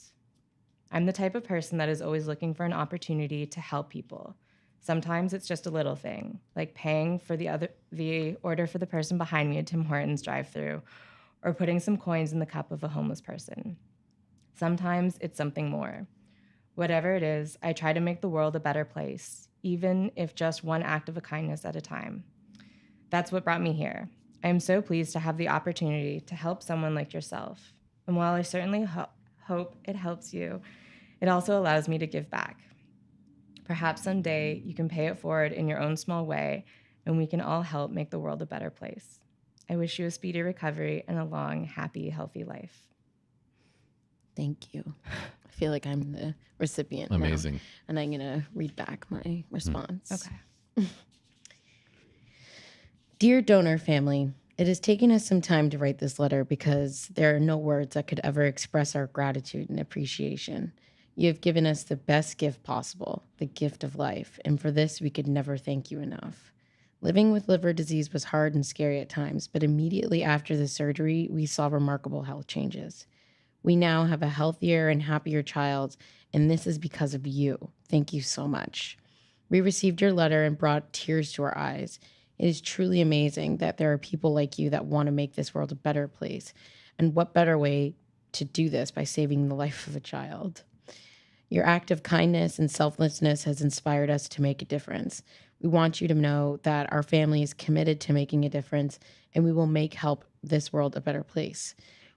I'm the type of person that is always looking for an opportunity to help people. Sometimes it's just a little thing, like paying for the order for the person behind me at Tim Hortons drive-thru, or putting some coins in the cup of a homeless person. Sometimes it's something more. Whatever it is, I try to make the world a better place, even if just one act of a kindness at a time. That's what brought me here. I am so pleased to have the opportunity to help someone like yourself. And while I certainly hope it helps you, it also allows me to give back. Perhaps someday you can pay it forward in your own small way, and we can all help make the world a better place. I wish you a speedy recovery and a long, happy, healthy life. Thank you. I feel like I'm the recipient Amazing. now, and I'm going to read back my response. Okay. Dear donor family, it has taken us some time to write this letter because there are no words that could ever express our gratitude and appreciation. You have given us the best gift possible, the gift of life, and for this we could never thank you enough. Living with liver disease was hard and scary at times, but immediately after the surgery, we saw remarkable health changes. We now have a healthier and happier child, and this is because of you. Thank you so much. We received your letter and brought tears to our eyes. It is truly amazing that there are people like you that want to make this world a better place. And what better way to do this by saving the life of a child? Your act of kindness and selflessness has inspired us to make a difference. We want you to know that our family is committed to making a difference, and we will help this world a better place.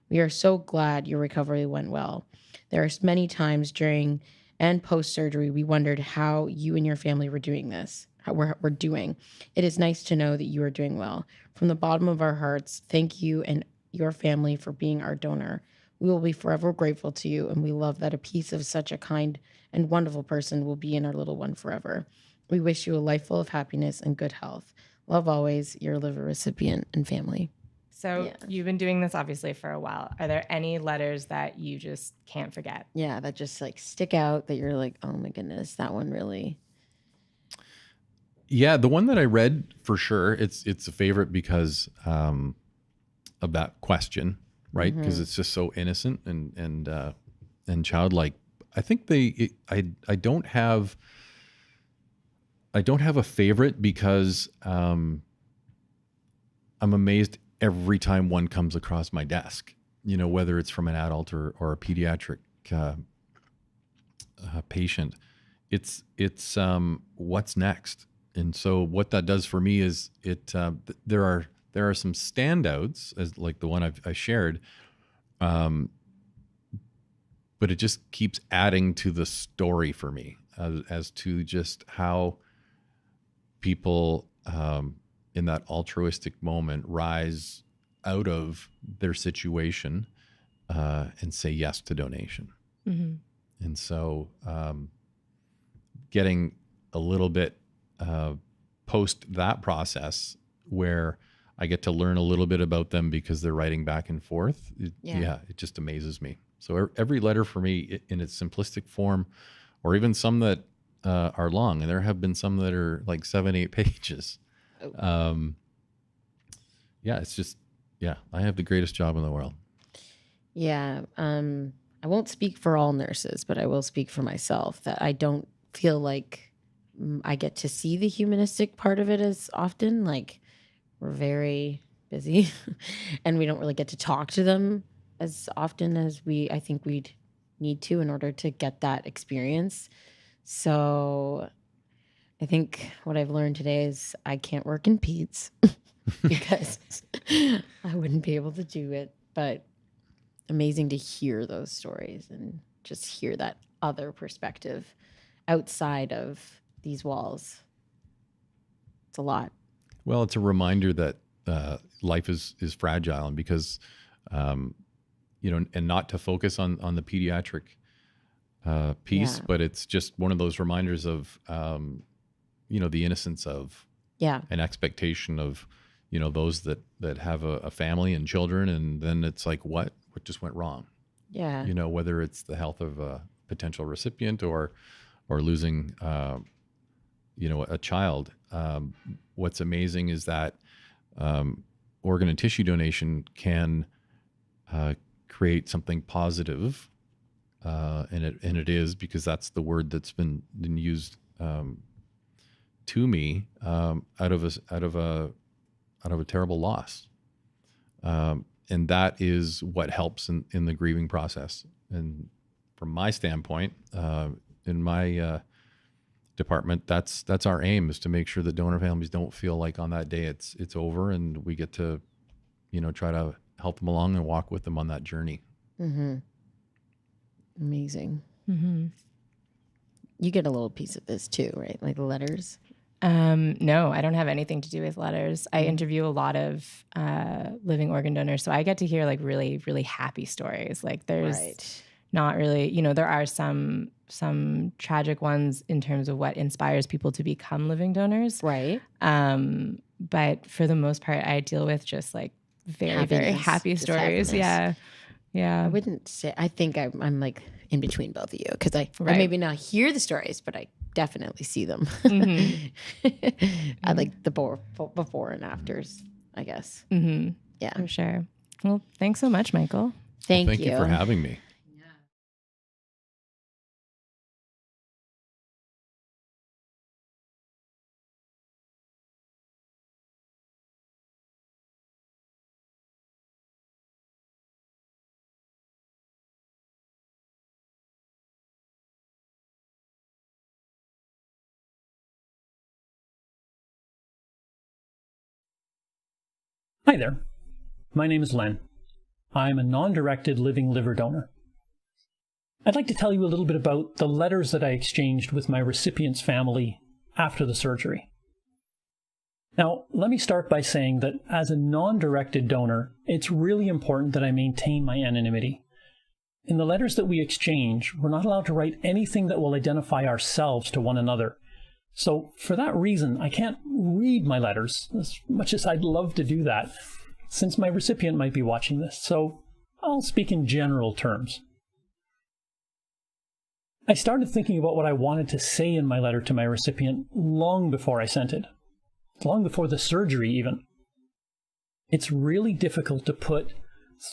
We are so glad your recovery went well. There are many times during and post-surgery we wondered how you and your family were doing this. How we're doing. It is nice to know that you are doing well. From the bottom of our hearts, thank you and your family for being our donor. We will be forever grateful to you, and we love that a piece of such a kind and wonderful person will be in our little one forever. We wish you a life full of happiness and good health. Love always, your liver recipient and family. So you've been doing this obviously for a while. Are there any letters that you just can't forget? Yeah, that just like stick out that you're like, oh my goodness, that one really... Yeah, the one that I read for sure, it's a favorite because of that question, right? Because it's just so innocent and childlike. I think I don't have a favorite because I'm amazed every time one comes across my desk. Whether it's from an adult or a pediatric patient, it's what's next. And so what that does for me is there are some standouts, as like the one I shared, but it just keeps adding to the story for me as to just how people in that altruistic moment rise out of their situation and say yes to donation. Mm-hmm. And so getting a little bit post that process where I get to learn a little bit about them because they're writing back and forth. It just amazes me. So every letter for me in its simplistic form, or even some that are long, and there have been some that are like 7-8 pages. It's just, I have the greatest job in the world. Yeah. I won't speak for all nurses, but I will speak for myself that I don't feel like I get to see the humanistic part of it as often. Like, we're very busy and we don't really get to talk to them as often as I think we'd need to in order to get that experience. So I think what I've learned today is I can't work in peds because I wouldn't be able to do it. But amazing to hear those stories and just hear that other perspective outside of these walls. It's a lot. Well, it's a reminder that life is fragile, and because, and not to focus on the pediatric piece, but it's just one of those reminders of, the innocence of an expectation of, those that have a family and children, and then it's like, what just went wrong? Yeah. Whether it's the health of a potential recipient or losing, a child. What's amazing is that organ and tissue donation can create something positive, and it is, because that's the word that's been used to me out of a terrible loss, and that is what helps in the grieving process. And from my standpoint, in my department, that's our aim, is to make sure that donor families don't feel like on that day it's over, and we get to try to help them along and walk with them on that journey. Mm-hmm. Amazing. Mm-hmm. You get a little piece of this too, right? Like letters. No, I don't have anything to do with letters. I interview a lot of living organ donors, so I get to hear like really, really happy stories. Like there's not really, there are some tragic ones in terms of what inspires people to become living donors. Right. But for the most part, I deal with just like very happy stories. Yeah. Yeah. I wouldn't say, I think I'm like in between both of you, because I maybe not hear the stories, but I definitely see them. Mm-hmm. I like the before and afters, I guess. Mm-hmm. Yeah. For sure. Well, thanks so much, Michael. Thank you for having me. Hi there. My name is Len. I'm a non-directed living liver donor. I'd like to tell you a little bit about the letters that I exchanged with my recipient's family after the surgery. Now, let me start by saying that as a non-directed donor, it's really important that I maintain my anonymity. In the letters that we exchange, we're not allowed to write anything that will identify ourselves to one another. So for that reason, I can't read my letters, as much as I'd love to do that, since my recipient might be watching this. So I'll speak in general terms. I started thinking about what I wanted to say in my letter to my recipient long before I sent it, long before the surgery even. It's really difficult to put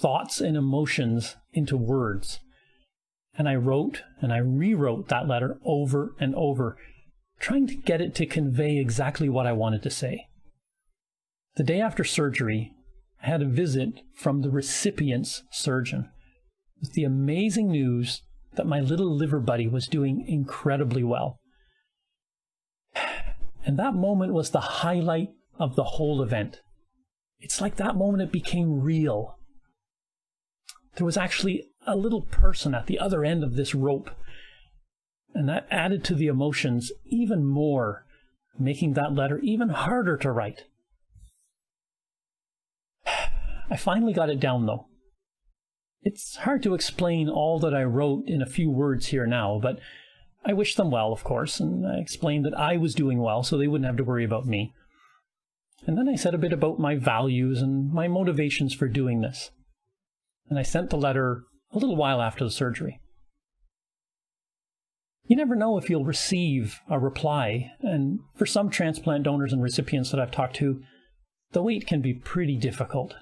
thoughts and emotions into words. And I wrote and I rewrote that letter over and over, trying to get it to convey exactly what I wanted to say. The day after surgery, I had a visit from the recipient's surgeon with the amazing news that my little liver buddy was doing incredibly well. And that moment was the highlight of the whole event. It's like that moment it became real. There was actually a little person at the other end of this rope, and that added to the emotions even more, making that letter even harder to write. I finally got it down, though. It's hard to explain all that I wrote in a few words here now, but I wished them well, of course, and I explained that I was doing well so they wouldn't have to worry about me. And then I said a bit about my values and my motivations for doing this. And I sent the letter a little while after the surgery. You never know if you'll receive a reply, and for some transplant donors and recipients that I've talked to, the wait can be pretty difficult.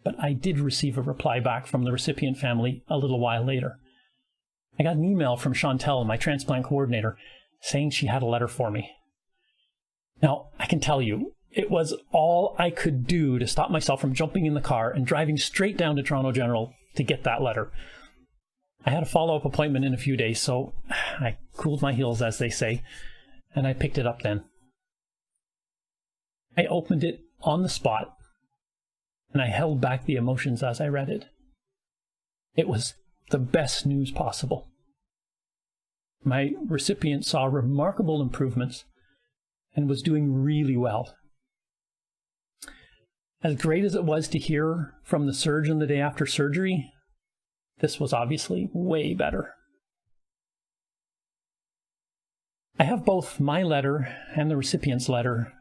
But I did receive a reply back from the recipient family a little while later. I got an email from Chantel, my transplant coordinator, saying she had a letter for me. Now, I can tell you, It was all I could do to stop myself from jumping in the car and driving straight down to Toronto General to get that letter. I had a follow-up appointment in a few days, so I cooled my heels, as they say, and I picked it up then. I opened it on the spot, and I held back the emotions as I read it. It was the best news possible. My recipient saw remarkable improvements and was doing really well. As great as it was to hear from the surgeon the day after surgery, this was obviously way better. I have both my letter and the recipient's letter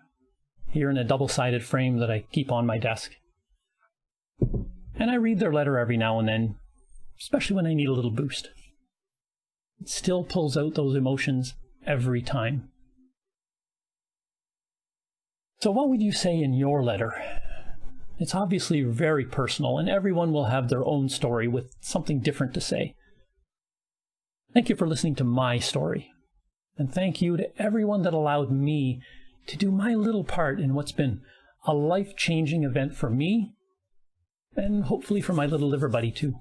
here in a double-sided frame that I keep on my desk. And I read their letter every now and then, especially when I need a little boost. It still pulls out those emotions every time. So what would you say in your letter? It's obviously very personal, and everyone will have their own story with something different to say. Thank you for listening to my story, and thank you to everyone that allowed me to do my little part in what's been a life-changing event for me, and hopefully for my little liver buddy too.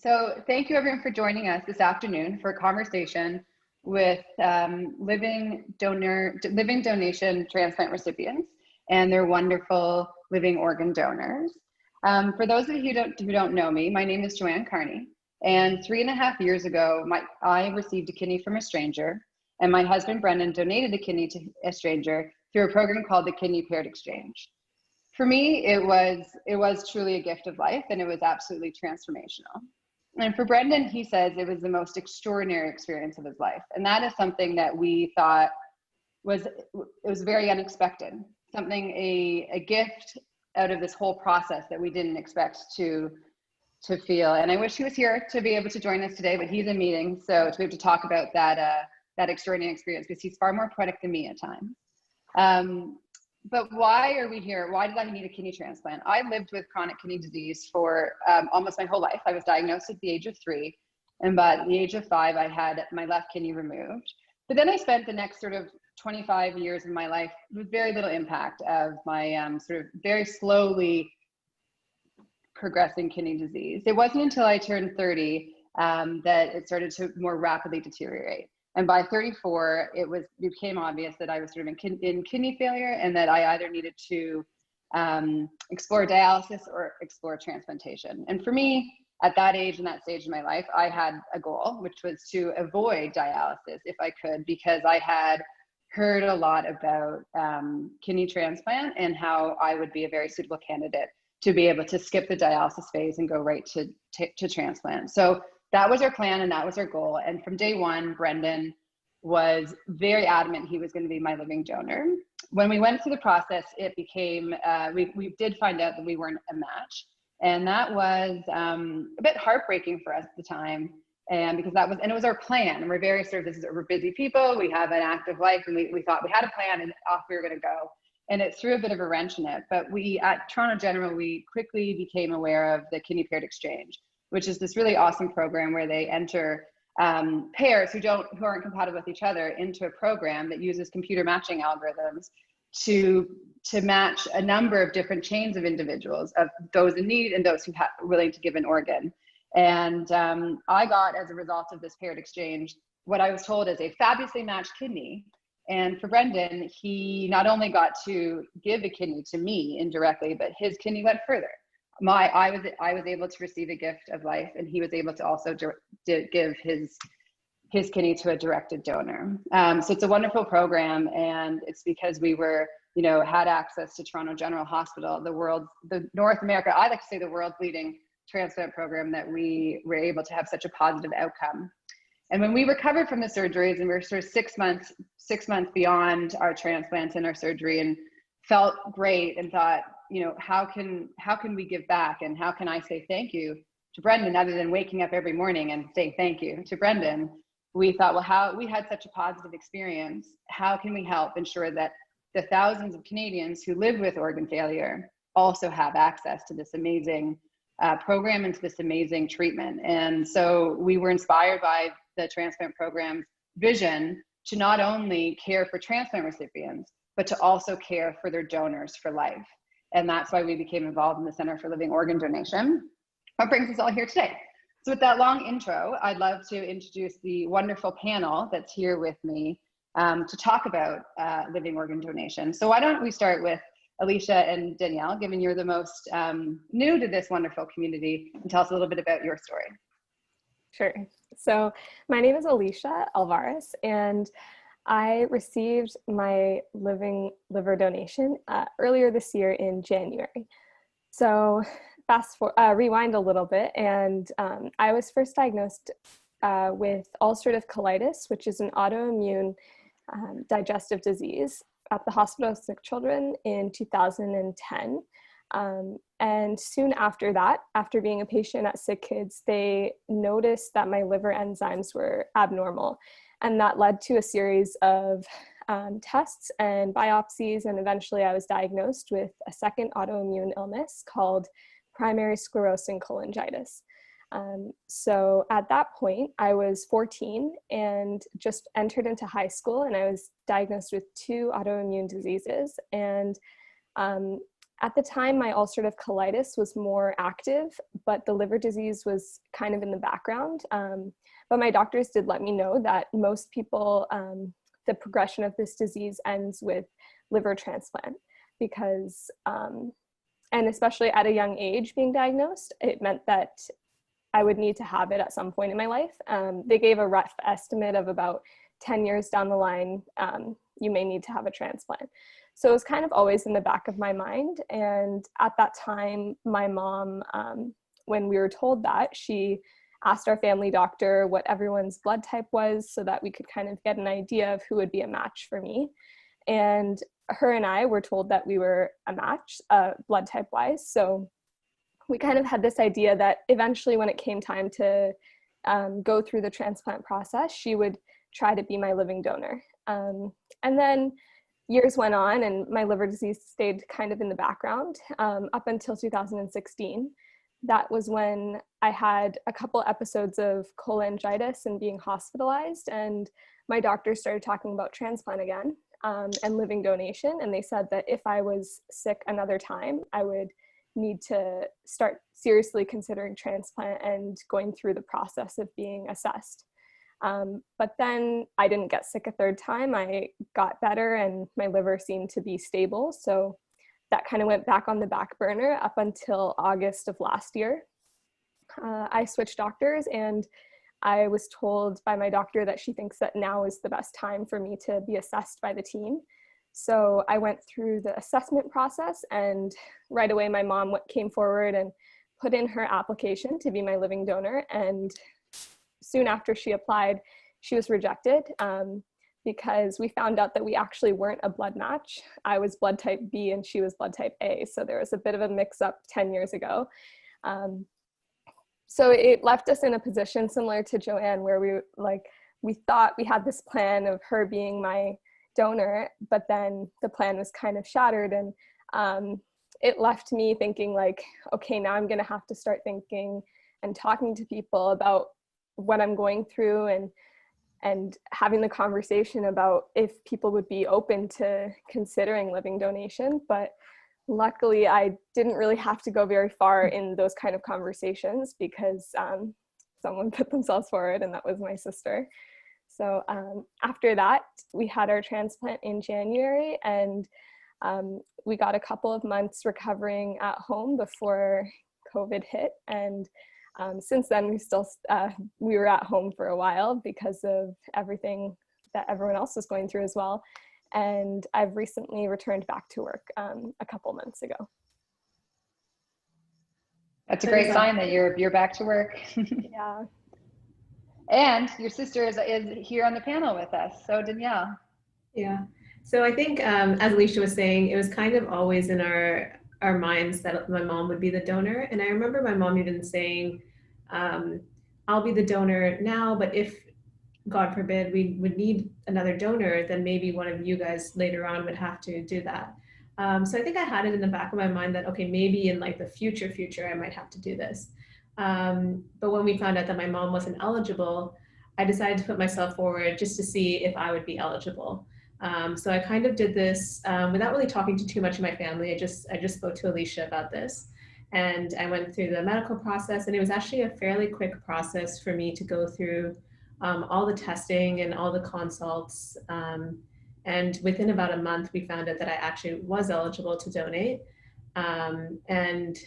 So thank you everyone for joining us this afternoon for a conversation with living donation transplant recipients and their wonderful living organ donors. For those of you who don't know me, my name is Joanne Carney, and 3.5 years ago, I received a kidney from a stranger, and my husband Brendan donated a kidney to a stranger through a program called the Kidney Paired Exchange. For me, it was truly a gift of life, and it was absolutely transformational. And for Brendan, he says it was the most extraordinary experience of his life. And that is something that we thought was very unexpected, something, a gift out of this whole process that we didn't expect to feel. And I wish he was here to be able to join us today, but he's in meeting. So to be able to talk about that extraordinary experience, because he's far more poetic than me at times. But why are we here? Why did I need a kidney transplant? I lived with chronic kidney disease for almost my whole life. I was diagnosed at the age of 3, and by the age of 5, I had my left kidney removed. But then I spent the next sort of 25 years of my life with very little impact of my sort of very slowly progressing kidney disease. It wasn't until I turned 30 that it started to more rapidly deteriorate. And by 34, it became obvious that I was sort of in kidney failure, and that I either needed to explore dialysis or explore transplantation. And for me, at that age and that stage in my life, I had a goal, which was to avoid dialysis if I could, because I had heard a lot about kidney transplant and how I would be a very suitable candidate to be able to skip the dialysis phase and go right to transplant. So that was our plan and that was our goal. And from day one, Brendan was very adamant he was going to be my living donor. When we went through the process, it became, we did find out that we weren't a match. And that was a bit heartbreaking for us at the time. And because it was our plan. And we're very sort of, we're busy people, we have an active life, and we thought we had a plan and off we were going to go. And it threw a bit of a wrench in it. But we, at Toronto General, we quickly became aware of the Kidney Paired Exchange, which is this really awesome program where they enter pairs who aren't compatible with each other into a program that uses computer matching algorithms to match a number of different chains of individuals, of those in need and those who are willing to give an organ. And I got, as a result of this paired exchange, what I was told is a fabulously matched kidney. And for Brendan, he not only got to give a kidney to me indirectly, but his kidney went further. I was able to receive a gift of life, and he was able to also give his kidney to a directed donor. So it's a wonderful program, and it's because we had access to Toronto General Hospital, the North America, I like to say the world's leading transplant program, that we were able to have such a positive outcome. And when we recovered from the surgeries, and we were sort of 6 months beyond our transplants and our surgery, and felt great and thought, how can we give back, and how can I say thank you to Brendan other than waking up every morning and saying thank you to Brendan? We thought, well, how we had such a positive experience, how can we help ensure that the thousands of Canadians who live with organ failure also have access to this amazing program and to this amazing treatment. And so we were inspired by the transplant program's vision to not only care for transplant recipients, but to also care for their donors for life. And that's why we became involved in the Center for Living Organ Donation. What brings us all here today? So with that long intro, I'd love to introduce the wonderful panel that's here with me to talk about living organ donation. So why don't we start with Alicia and Danielle, given you're the most new to this wonderful community, and tell us a little bit about your story. Sure. So my name is Alicia Alvarez, and I received my living liver donation earlier this year in January. So rewind a little bit, and I was first diagnosed with ulcerative colitis, which is an autoimmune digestive disease, at the Hospital of Sick Children in 2010. And soon after that, after being a patient at Sick Kids, they noticed that my liver enzymes were abnormal. And that led to a series of tests and biopsies. And eventually I was diagnosed with a second autoimmune illness called primary sclerosing cholangitis. So at that point, I was 14 and just entered into high school, and I was diagnosed with 2 autoimmune diseases. And at the time, my ulcerative colitis was more active, but the liver disease was kind of in the background. But my doctors did let me know that most people, the progression of this disease ends with liver transplant, because, and especially at a young age being diagnosed, it meant that I would need to have it at some point in my life. They gave a rough estimate of about 10 years down the line, you may need to have a transplant. So it was kind of always in the back of my mind. And at that time, my mom, when we were told that, she asked our family doctor what everyone's blood type was so that we could kind of get an idea of who would be a match for me. And her and I were told that we were a match, blood type wise. So we kind of had this idea that eventually when it came time to go through the transplant process, she would try to be my living donor. And then years went on and my liver disease stayed kind of in the background up until 2016. That was when I had a couple episodes of cholangitis and being hospitalized, and my doctor started talking about transplant again and living donation. And they said that if I was sick another time, I would need to start seriously considering transplant and going through the process of being assessed. But then I didn't get sick a third time. I got better and my liver seemed to be stable. So that kind of went back on the back burner up until August of last year. I switched doctors and I was told by my doctor that she thinks that now is the best time for me to be assessed by the team. So I went through the assessment process, and right away my mom came forward and put in her application to be my living donor. And soon after she applied, she was rejected because we found out that we actually weren't a blood match. I was blood type B and she was blood type A. So there was a bit of a mix up 10 years ago. So it left us in a position similar to Joanne, where we thought we had this plan of her being my donor, but then the plan was kind of shattered, and it left me thinking like, okay, now I'm going to have to start thinking and talking to people about what I'm going through, and having the conversation about if people would be open to considering living donation. But luckily I didn't really have to go very far in those kind of conversations because someone put themselves forward, and that was my sister. So after that, we had our transplant in January, and we got a couple of months recovering at home before COVID hit. And since then, we were at home for a while because of everything that everyone else was going through as well. And I've recently returned back to work a couple months ago. That's a great sign that you're back to work. Yeah. And your sister is here on the panel with us. So Danielle. Yeah. So I think, as Alicia was saying, it was kind of always in our minds that my mom would be the donor. And I remember my mom even saying, I'll be the donor now, but if, God forbid, we would need another donor, then maybe one of you guys later on would have to do that. So I think I had it in the back of my mind that, okay, maybe in like the future, I might have to do this. But when we found out that my mom wasn't eligible, I decided to put myself forward just to see if I would be eligible. So I kind of did this without really talking to too much of my family. I just spoke to Alicia about this, and I went through the medical process, and it was actually a fairly quick process for me to go through all the testing and all the consults. And within about a month, we found out that I actually was eligible to donate. And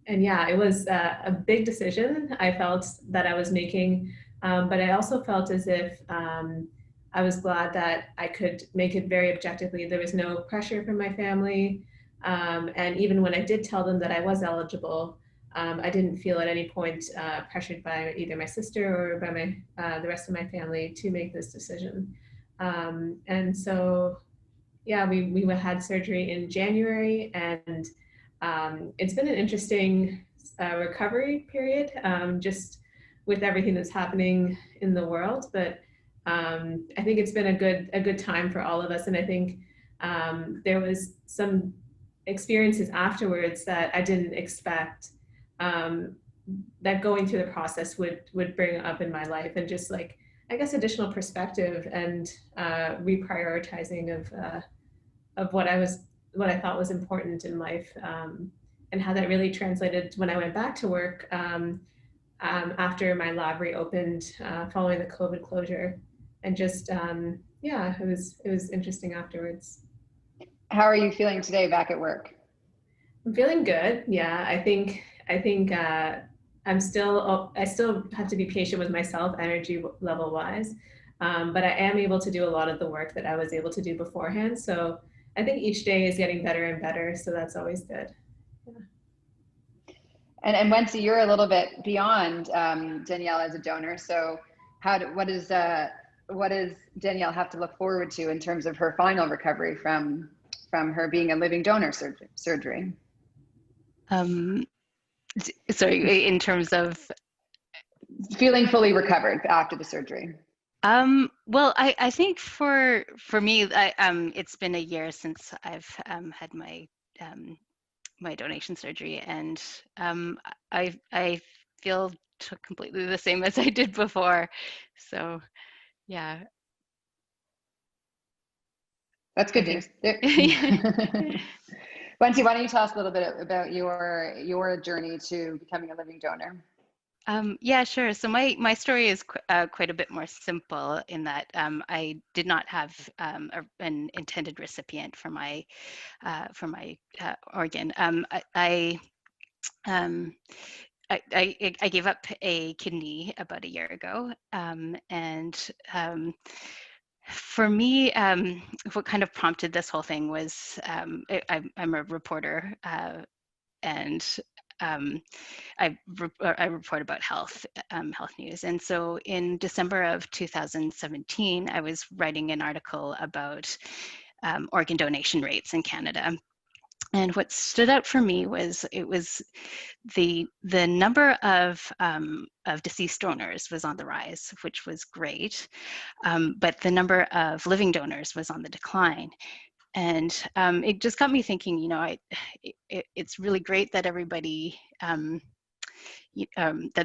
yeah, it was a big decision I felt that I was making, but I also felt as if I was glad that I could make it very objectively. There was no pressure from my family. And even when I did tell them that I was eligible, I didn't feel at any point pressured by either my sister or by the rest of my family to make this decision. And so, yeah, we had surgery in January, and it's been an interesting recovery period, just with everything that's happening in the world. But I think it's been a good time for all of us. And I think there was some experiences afterwards that I didn't expect that going through the process would bring up in my life, and just like, I guess, additional perspective and reprioritizing of what I thought was important in life, and how that really translated when I went back to work after my lab reopened following the COVID closure, and just yeah, it was interesting afterwards. How are you feeling today back at work? I'm feeling good. Yeah, I think I still have to be patient with myself, energy level wise, but I am able to do a lot of the work that I was able to do beforehand. So I think each day is getting better and better. So that's always good. Yeah. And Wency, you're a little bit beyond Danielle as a donor. So what does Danielle have to look forward to in terms of her final recovery from her being a living donor surgery? Sorry, in terms of feeling fully recovered after the surgery. Well, I think for me, it's been a year since I've had my my donation surgery, and I feel completely the same as I did before. So, yeah. That's good news. Wency, why don't you tell us a little bit about your journey to becoming a living donor? Yeah, sure. So my story is quite a bit more simple in that I did not have an intended recipient for my organ. I gave up a kidney about a year ago, and for me, what kind of prompted this whole thing was I'm a reporter, and I report about health news. And so in December of 2017, I was writing an article about organ donation rates in Canada. And what stood out for me was the number of deceased donors was on the rise, which was great, but the number of living donors was on the decline. And it just got me thinking, you know, it's really great that everybody, that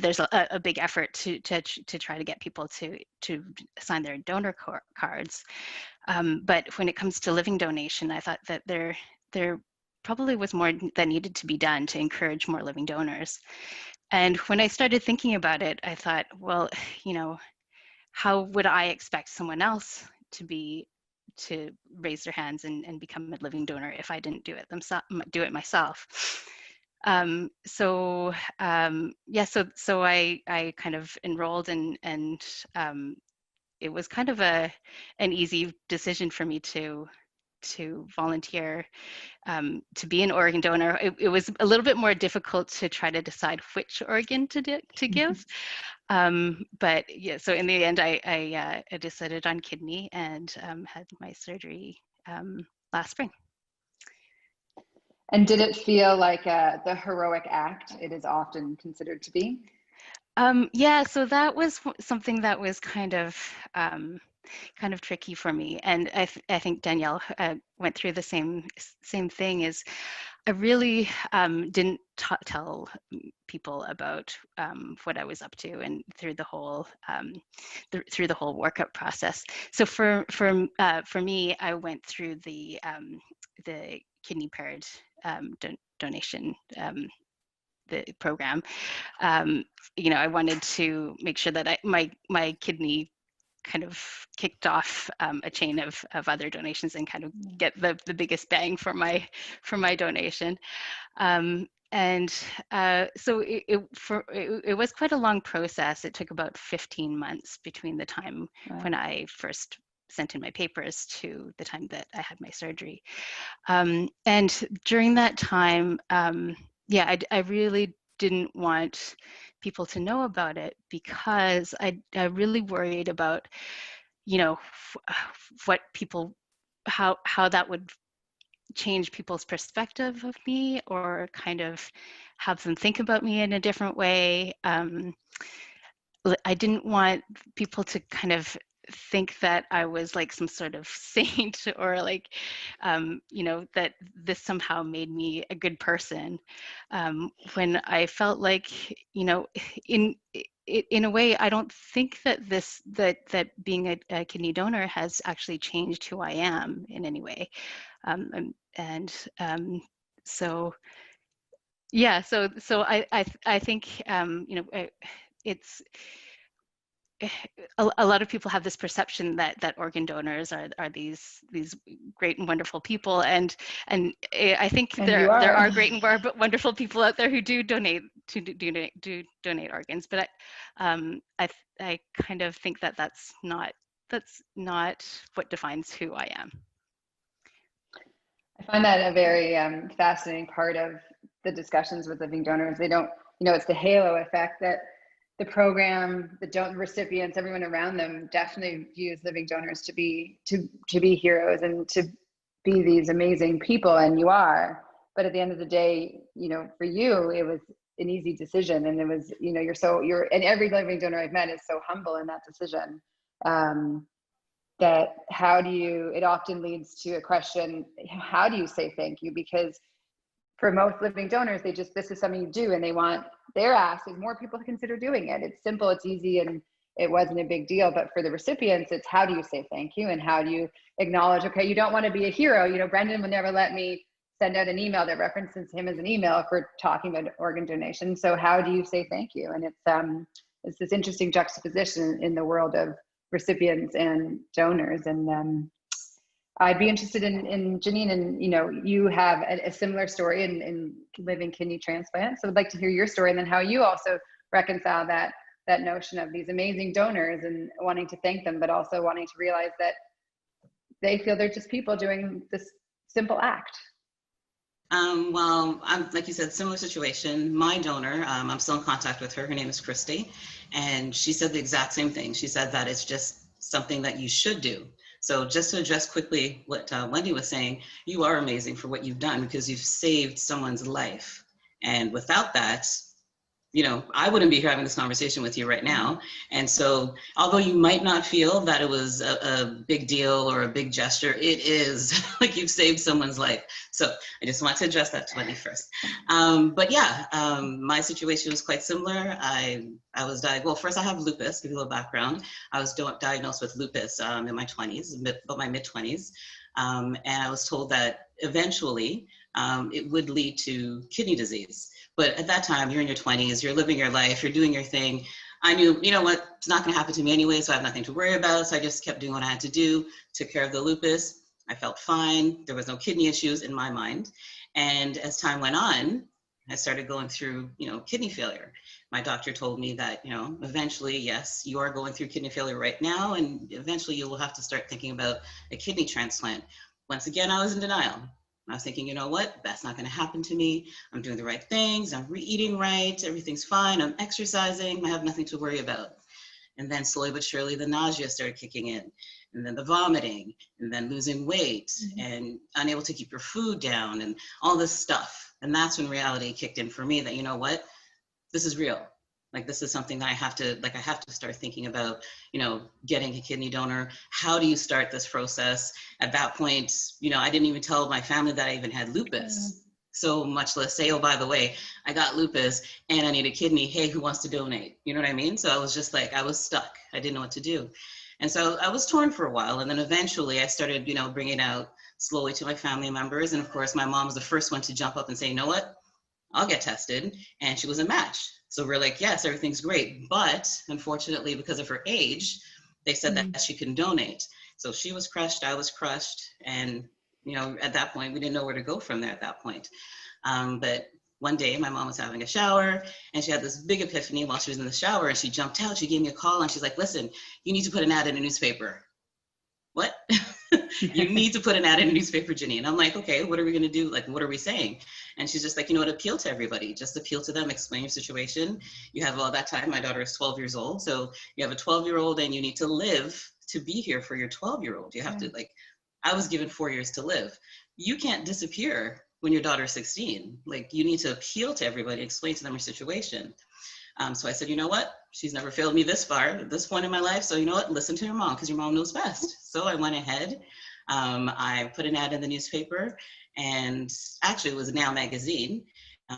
there's a big effort to try to get people to sign their donor cards. But when it comes to living donation, I thought that there probably was more that needed to be done to encourage more living donors. And when I started thinking about it, I thought, well, you know, how would I expect someone else to raise their hands and become a living donor if I didn't do it myself? So I kind of enrolled, and it was kind of an easy decision for me to volunteer to be an organ donor. It was a little bit more difficult to try to decide which organ to give. But yeah, so in the end, I decided on kidney and had my surgery last spring. And did it feel like the heroic act it is often considered to be? Yeah, so that was something that was kind of kind of tricky for me. And I think Danielle went through the same thing. Is I really didn't tell people about what I was up to, and through the whole workup process. So for me, I went through the kidney paired donation the program. You know, I wanted to make sure that my kidney kind of kicked off a chain of other donations and kind of get the biggest bang for my donation. And so it was quite a long process. It took about 15 months between the time when I first sent in my papers to the time that I had my surgery. And during that time, yeah, I really didn't want people to know about it, because I really worried about, you know, what people, how that would change people's perspective of me, or kind of have them think about me in a different way. I didn't want people to kind of think that I was like some sort of saint, or like, you know, that this somehow made me a good person, when I felt like, you know, in a way, I don't think that that being a kidney donor has actually changed who I am in any way. So yeah, so I think, you know, it's a lot of people have this perception that organ donors are these great and wonderful people, and I think there are great and wonderful people out there who do donate organs, but I kind of think that that's not what defines who I am. I find that a very fascinating part of the discussions with living donors. They don't, you know, it's the halo effect that the program, the recipients, everyone around them definitely views living donors to be heroes and to be these amazing people, and you are. But at the end of the day, you know, for you, it was an easy decision, and it was, you know, and every living donor I've met is so humble in that decision. That it often leads to a question, how do you say thank you? Because for most living donors, this is something you do, and their ask is more people to consider doing it. It's simple, it's easy, and it wasn't a big deal. But for the recipients, it's how do you say thank you, and how do you acknowledge, okay, you don't want to be a hero. You know, Brendan would never let me send out an email that references him as an email if we're talking about organ donation. So how do you say thank you? And it's this interesting juxtaposition in the world of recipients and donors. And I'd be interested in Janine, and you know, you have a similar story in living kidney transplant. So I'd like to hear your story, and then how you also reconcile that notion of these amazing donors and wanting to thank them, but also wanting to realize that they feel they're just people doing this simple act. Well, I'm, like you said, similar situation. My donor, I'm still in contact with her. Her name is Christy, and she said the exact same thing. She said that it's just something that you should do. So just to address quickly what Wendy was saying, you are amazing for what you've done, because you've saved someone's life. And without that, you know, I wouldn't be here having this conversation with you right now. And so, although you might not feel that it was a big deal or a big gesture, it is like you've saved someone's life. So I just want to address that to Wendy first. But yeah, my situation was quite similar. I was diagnosed, well, first I have lupus, give you a little background. I was diagnosed with lupus in my 20s, about my mid-20s. And I was told that eventually it would lead to kidney disease. But at that time, you're in your 20s, you're living your life, you're doing your thing. I knew, you know what, it's not gonna happen to me anyway, so I have nothing to worry about. So I just kept doing what I had to do, took care of the lupus. I felt fine. There was no kidney issues in my mind. And as time went on, I started going through, you know, kidney failure. My doctor told me that, you know, eventually, yes, you are going through kidney failure right now, and eventually you will have to start thinking about a kidney transplant. Once again, I was in denial. I was thinking, you know what, that's not gonna happen to me. I'm doing the right things, I'm eating right, everything's fine, I'm exercising, I have nothing to worry about. And then slowly but surely, the nausea started kicking in, and then the vomiting, and then losing weight, and unable to keep your food down, and all this stuff. And that's when reality kicked in for me that, you know what, this is real. Like, this is something that I have to start thinking about, getting a kidney donor. How do you start this process? At that point, I didn't even tell my family that I even had lupus. So much less say, oh, by the way, I got lupus and I need a kidney. Hey, who wants to donate? You know what I mean? So I was just like, I was stuck. I didn't know what to do. And so I was torn for a while. And then eventually I started, bringing it out slowly to my family members. And of course, my mom was the first one to jump up and say, you know what? I'll get tested. And she was a match. So we're like, yes, everything's great. But unfortunately, because of her age, they said that she couldn't donate. So she was crushed, I was crushed. And, at that point, we didn't know where to go from there at that point. But one day my mom was having a shower and she had this big epiphany while she was in the shower, and she jumped out, she gave me a call and she's like, listen, you need to put an ad in a newspaper. What? You need to put an ad in a newspaper, Jenny. And I'm like, okay, what are we going to do? Like, what are we saying? And she's just like, appeal to everybody, just appeal to them, explain your situation. You have, that time, my daughter is 12 years old. So you have a 12-year-old and you need to live to be here for your 12-year-old. You have to, I was given 4 years to live. You can't disappear when your daughter is 16. Like, you need to appeal to everybody, explain to them your situation. So I said, you know what? She's never failed me this far at this point in my life. So you know what? Listen to your mom, because your mom knows best. So I went ahead. I put an ad in the newspaper, and actually it was Now Magazine,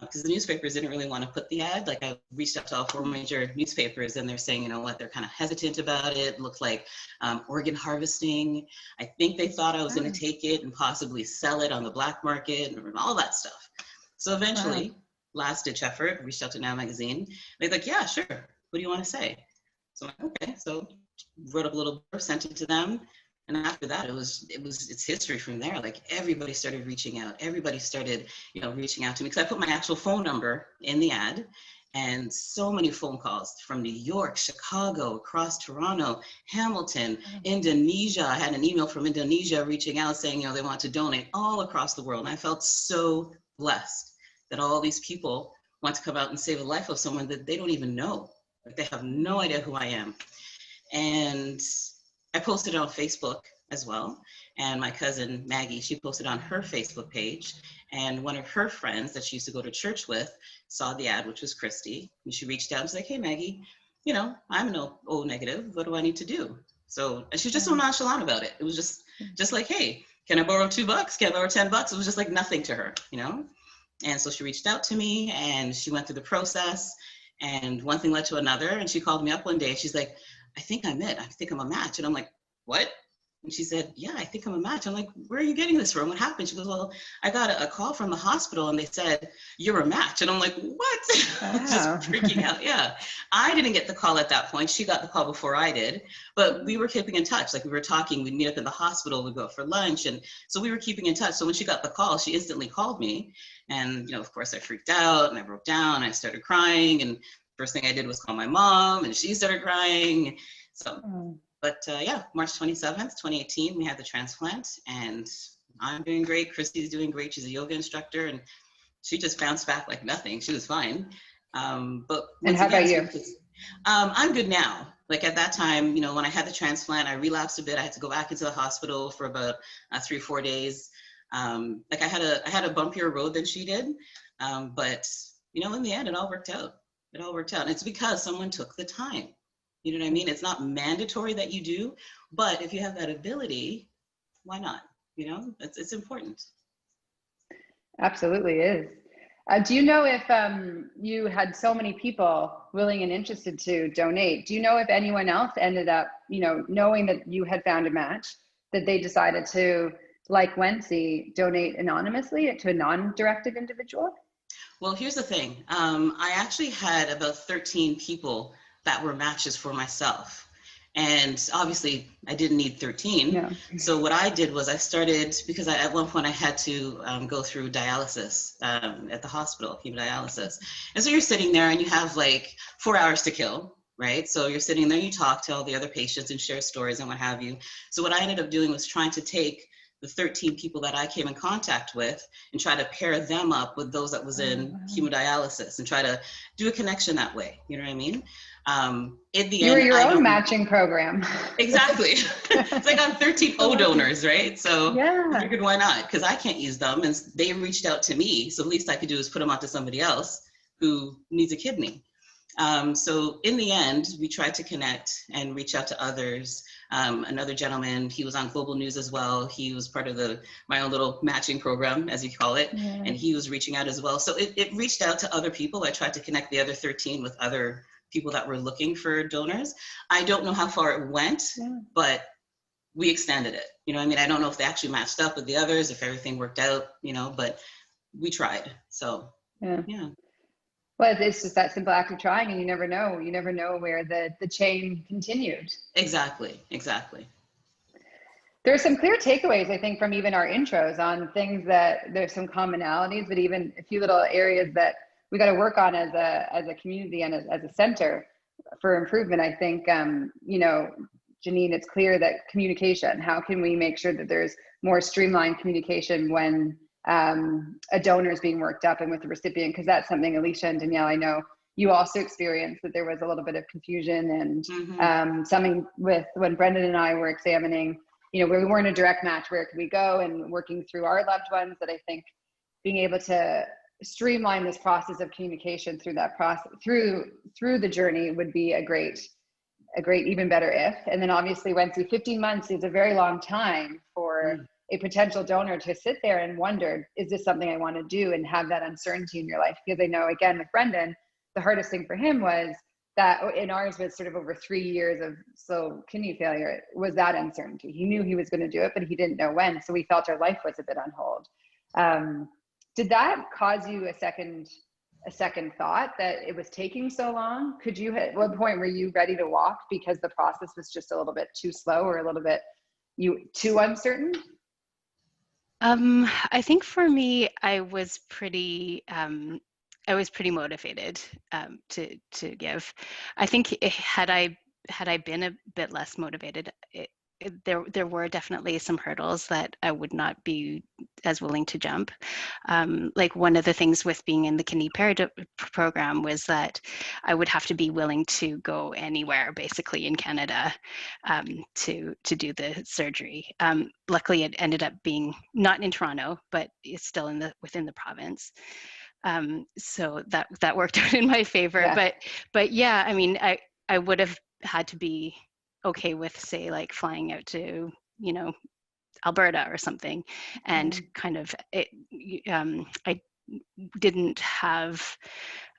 because the newspapers didn't really want to put the ad. Like, I reached out to all 4 major newspapers, and they're saying, you know what? They're kind of hesitant about it. It looked like organ harvesting. I think they thought I was going to take it and possibly sell it on the black market and all that stuff. So eventually, last ditch effort, reached out to Now Magazine. They're like, yeah, sure. What do you want to say? So I'm like, okay. So wrote up a little blurb, sent it to them. And after that, it's history from there. Like, everybody started reaching out. Everybody started, reaching out to me, because I put my actual phone number in the ad, and so many phone calls from New York, Chicago, across Toronto, Hamilton, Indonesia. I had an email from Indonesia reaching out saying, they want to donate, all across the world. And I felt so blessed that all these people want to come out and save the life of someone that they don't even know. Like, they have no idea who I am. And I posted it on Facebook as well. And my cousin Maggie, she posted on her Facebook page. And one of her friends that she used to go to church with saw the ad, which was Christy. And she reached out and was like, hey, Maggie, I'm an O negative. What do I need to do? So, and she was just so nonchalant about it. It was just like, hey, can I borrow $2? Can I borrow $10? It was just like nothing to her, And so she reached out to me, and she went through the process, and one thing led to another. And she called me up one day and she's like, I think I'm it. I think I'm a match. And I'm like, what? And she said, yeah, I think I'm a match. I'm like, where are you getting this from? What happened? She goes, well, I got a call from the hospital and they said, you're a match. And I'm like, what? Just freaking out. Yeah. I didn't get the call at that point. She got the call before I did, but we were keeping in touch. Like, we were talking, we'd meet up in the hospital, we'd go out for lunch. And so we were keeping in touch. So when she got the call, she instantly called me. And, of course I freaked out and I broke down. I started crying. And first thing I did was call my mom, and she started crying. So, but yeah, March 27th, 2018, we had the transplant, and I'm doing great. Christy's doing great. She's a yoga instructor, and she just bounced back like nothing. She was fine. But and how about you? I'm good now. Like, at that time, when I had the transplant, I relapsed a bit. I had to go back into the hospital for about 3 or 4 days. Like, I had a bumpier road than she did. But, in the end, it all worked out. It all worked out. And it's because someone took the time. You know what I mean? It's not mandatory that you do, but if you have that ability, why not? It's important. Absolutely is. Do you know if you had so many people willing and interested to donate, do you know if anyone else ended up, knowing that you had found a match, that they decided to, like Wency, donate anonymously to a non-directed individual? Well, here's the thing. I actually had about 13 people that were matches for myself. And obviously I didn't need 13. No. So what I did was I started, because at one point I had to go through dialysis at the hospital, hemodialysis. And so you're sitting there and you have like 4 hours to kill, right? So you're sitting there, you talk to all the other patients and share stories and what have you. So what I ended up doing was trying to take the 13 people that I came in contact with and try to pair them up with those that was in hemodialysis and try to do a connection that way. You know what I mean? In the you end, were your own matching program. Exactly. It's like I'm 13 O donors, right? So yeah. I figured, why not? Because I can't use them, and they reached out to me. So the least I could do is put them out to somebody else who needs a kidney. So in the end, we tried to connect and reach out to others. Another gentleman, he was on Global News as well. He was part of my own little matching program, as you call it, and he was reaching out as well. So it reached out to other people. I tried to connect the other 13 with other people that were looking for donors. I don't know how far it went, but we extended it. You know, I mean, I don't know if they actually matched up with the others, if everything worked out, you know, but we tried. So yeah. Well, it's just that simple act of trying, and you never know where the chain continued. Exactly. There's some clear takeaways, I think, from even our intros on things that there's some commonalities, but even a few little areas that we got to work on as a community and as a center for improvement. I think, you know, Janine, it's clear that communication, how can we make sure that there's more streamlined communication when a donor is being worked up and with the recipient, because that's something Alicia and Danielle, I know you also experienced, that there was a little bit of confusion and something with when Brendan and I were examining, you know, where we weren't a direct match, where could we go, and working through our loved ones, that I think being able to streamline this process of communication through that process, through the journey would be a great, even better if. And then obviously went through 15 months is a very long time for a potential donor to sit there and wonder, is this something I want to do, and have that uncertainty in your life? Because I know, again, with Brendan, the hardest thing for him was that, in ours was sort of over 3 years of slow kidney failure, was that uncertainty. He knew he was going to do it, but he didn't know when. So we felt our life was a bit on hold. Did that cause you a second thought that it was taking so long? Could you, at what point were you ready to walk because the process was just a little bit too slow, or a little bit too uncertain? I think for me, I was pretty motivated to give. I think had I been a bit less motivated, there were definitely some hurdles that I would not be as willing to jump. Like one of the things with being in the kidney program was that I would have to be willing to go anywhere, basically in Canada, to do the surgery. Luckily, it ended up being not in Toronto, but it's still within the province. So that worked out in my favor. Yeah. But yeah, I mean, I would have had to be okay with, say, like flying out to, you know, Alberta or something, and kind of I didn't have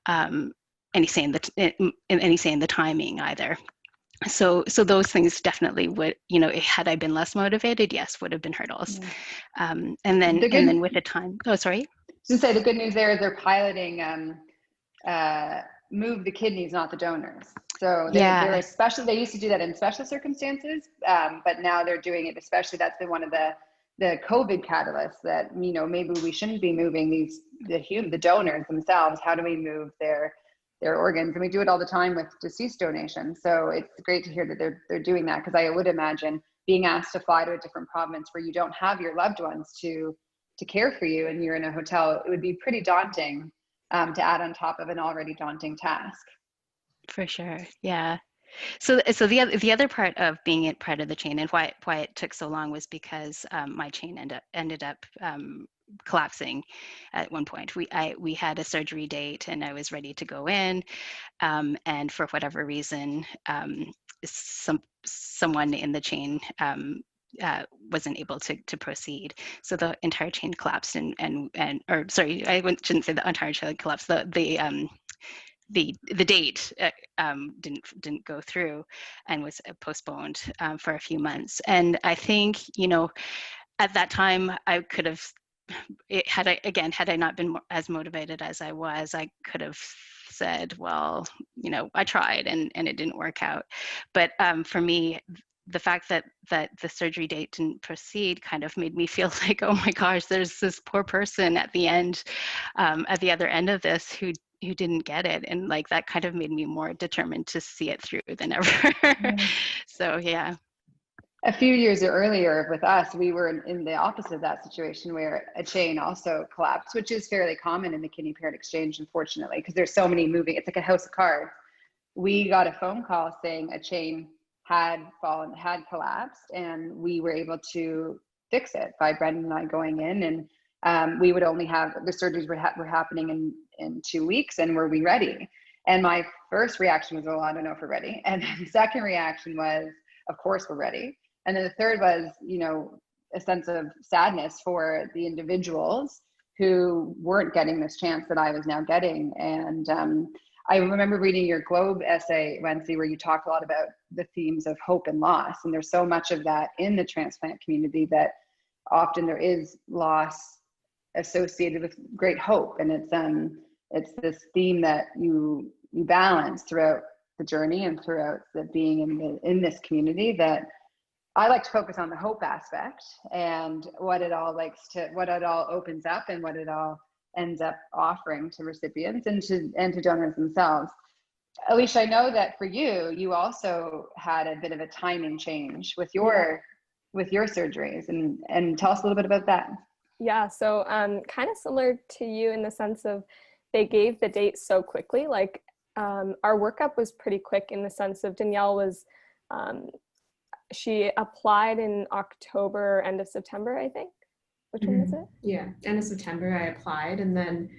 any say in the timing either. So those things definitely would, you know, had I been less motivated, yes, would have been hurdles. And then with the time, oh, sorry. To say the good news there is they're piloting move the kidneys, not the donors. So they're especially, they used to do that in special circumstances, but now they're doing it, especially that's been one of the COVID catalysts that, you know, maybe we shouldn't be moving the donors themselves. How do we move their organs? And we do it all the time with deceased donation. So it's great to hear that they're doing that, because I would imagine being asked to fly to a different province where you don't have your loved ones to care for you, and you're in a hotel, it would be pretty daunting to add on top of an already daunting task. For sure, yeah. So the other part of being it part of the chain, and why it took so long, was because my chain ended up collapsing at one point. We had a surgery date, and I was ready to go in, and for whatever reason, someone in the chain wasn't able to proceed. So the entire chain collapsed, or sorry, I shouldn't say the entire chain collapsed. The date didn't go through, and was postponed for a few months. And I think, you know, at that time I could have, had I not been as motivated as I was, I could have said, well, you know, I tried and it didn't work out. But for me, the fact that the surgery date didn't proceed kind of made me feel like, oh my gosh, there's this poor person at the end, at the other end of this, who didn't get it. And like, that kind of made me more determined to see it through than ever. So yeah. A few years earlier with us, we were in the opposite of that situation, where a chain also collapsed, which is fairly common in the kidney parent exchange, unfortunately, because there's so many moving, it's like a house of cards. We got a phone call saying a chain had collapsed, and we were able to fix it by Brendan and I going in, and we would only have, the surgeries were happening in 2 weeks, and were we ready? And my first reaction was, well, I don't know if we're ready. And then the second reaction was, of course we're ready. And then the third was, you know, a sense of sadness for the individuals who weren't getting this chance that I was now getting. And I remember reading your Globe essay, Wency, where you talked a lot about the themes of hope and loss. And there's so much of that in the transplant community that often there is loss associated with great hope. And it's this theme that you balance throughout the journey and throughout the being in this community, that I like to focus on the hope aspect and what it all opens up and what it all ends up offering to recipients and to donors themselves. Alicia, I know that for you also had a bit of a timing change with your surgeries, and tell us a little bit about that. Yeah, so kind of similar to you in the sense of they gave the date so quickly. Like our workup was pretty quick in the sense of Danielle was, she applied in October, end of September, I think. Which one was it? Yeah, end of September I applied, and then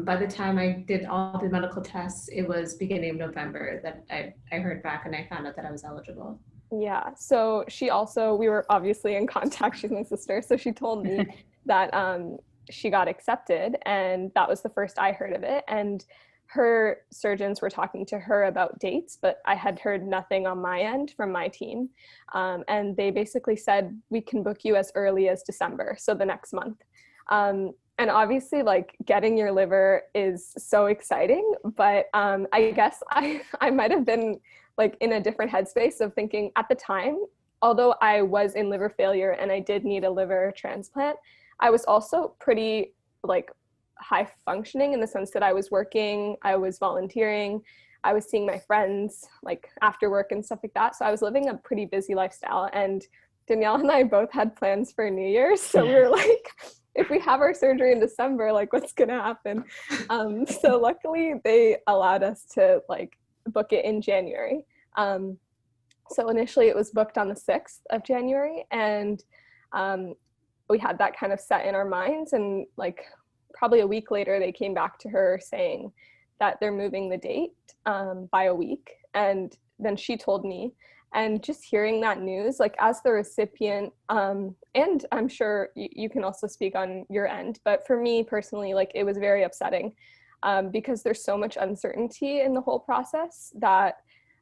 by the time I did all the medical tests, it was beginning of November that I heard back and I found out that I was eligible. Yeah, so we were obviously in contact, she's my sister, so she told me that she got accepted, and that was the first I heard of it. And her surgeons were talking to her about dates, but I had heard nothing on my end from my team. And they basically said, we can book you as early as December, so the next month. And obviously, like, getting your liver is so exciting, but I guess I might have been like in a different headspace of thinking at the time, although I was in liver failure and I did need a liver transplant, I was also pretty like high functioning in the sense that I was working, I was volunteering, I was seeing my friends like after work and stuff like that. So I was living a pretty busy lifestyle, and Danielle and I both had plans for New Year's. So we were like, if we have our surgery in December, like what's gonna happen? So luckily they allowed us to like book it in January. So initially it was booked on the 6th of January, and we had that kind of set in our minds, and like probably a week later they came back to her saying that they're moving the date by a week. And then she told me, and just hearing that news, like as the recipient, and I'm sure you can also speak on your end, but for me personally, like it was very upsetting because there's so much uncertainty in the whole process that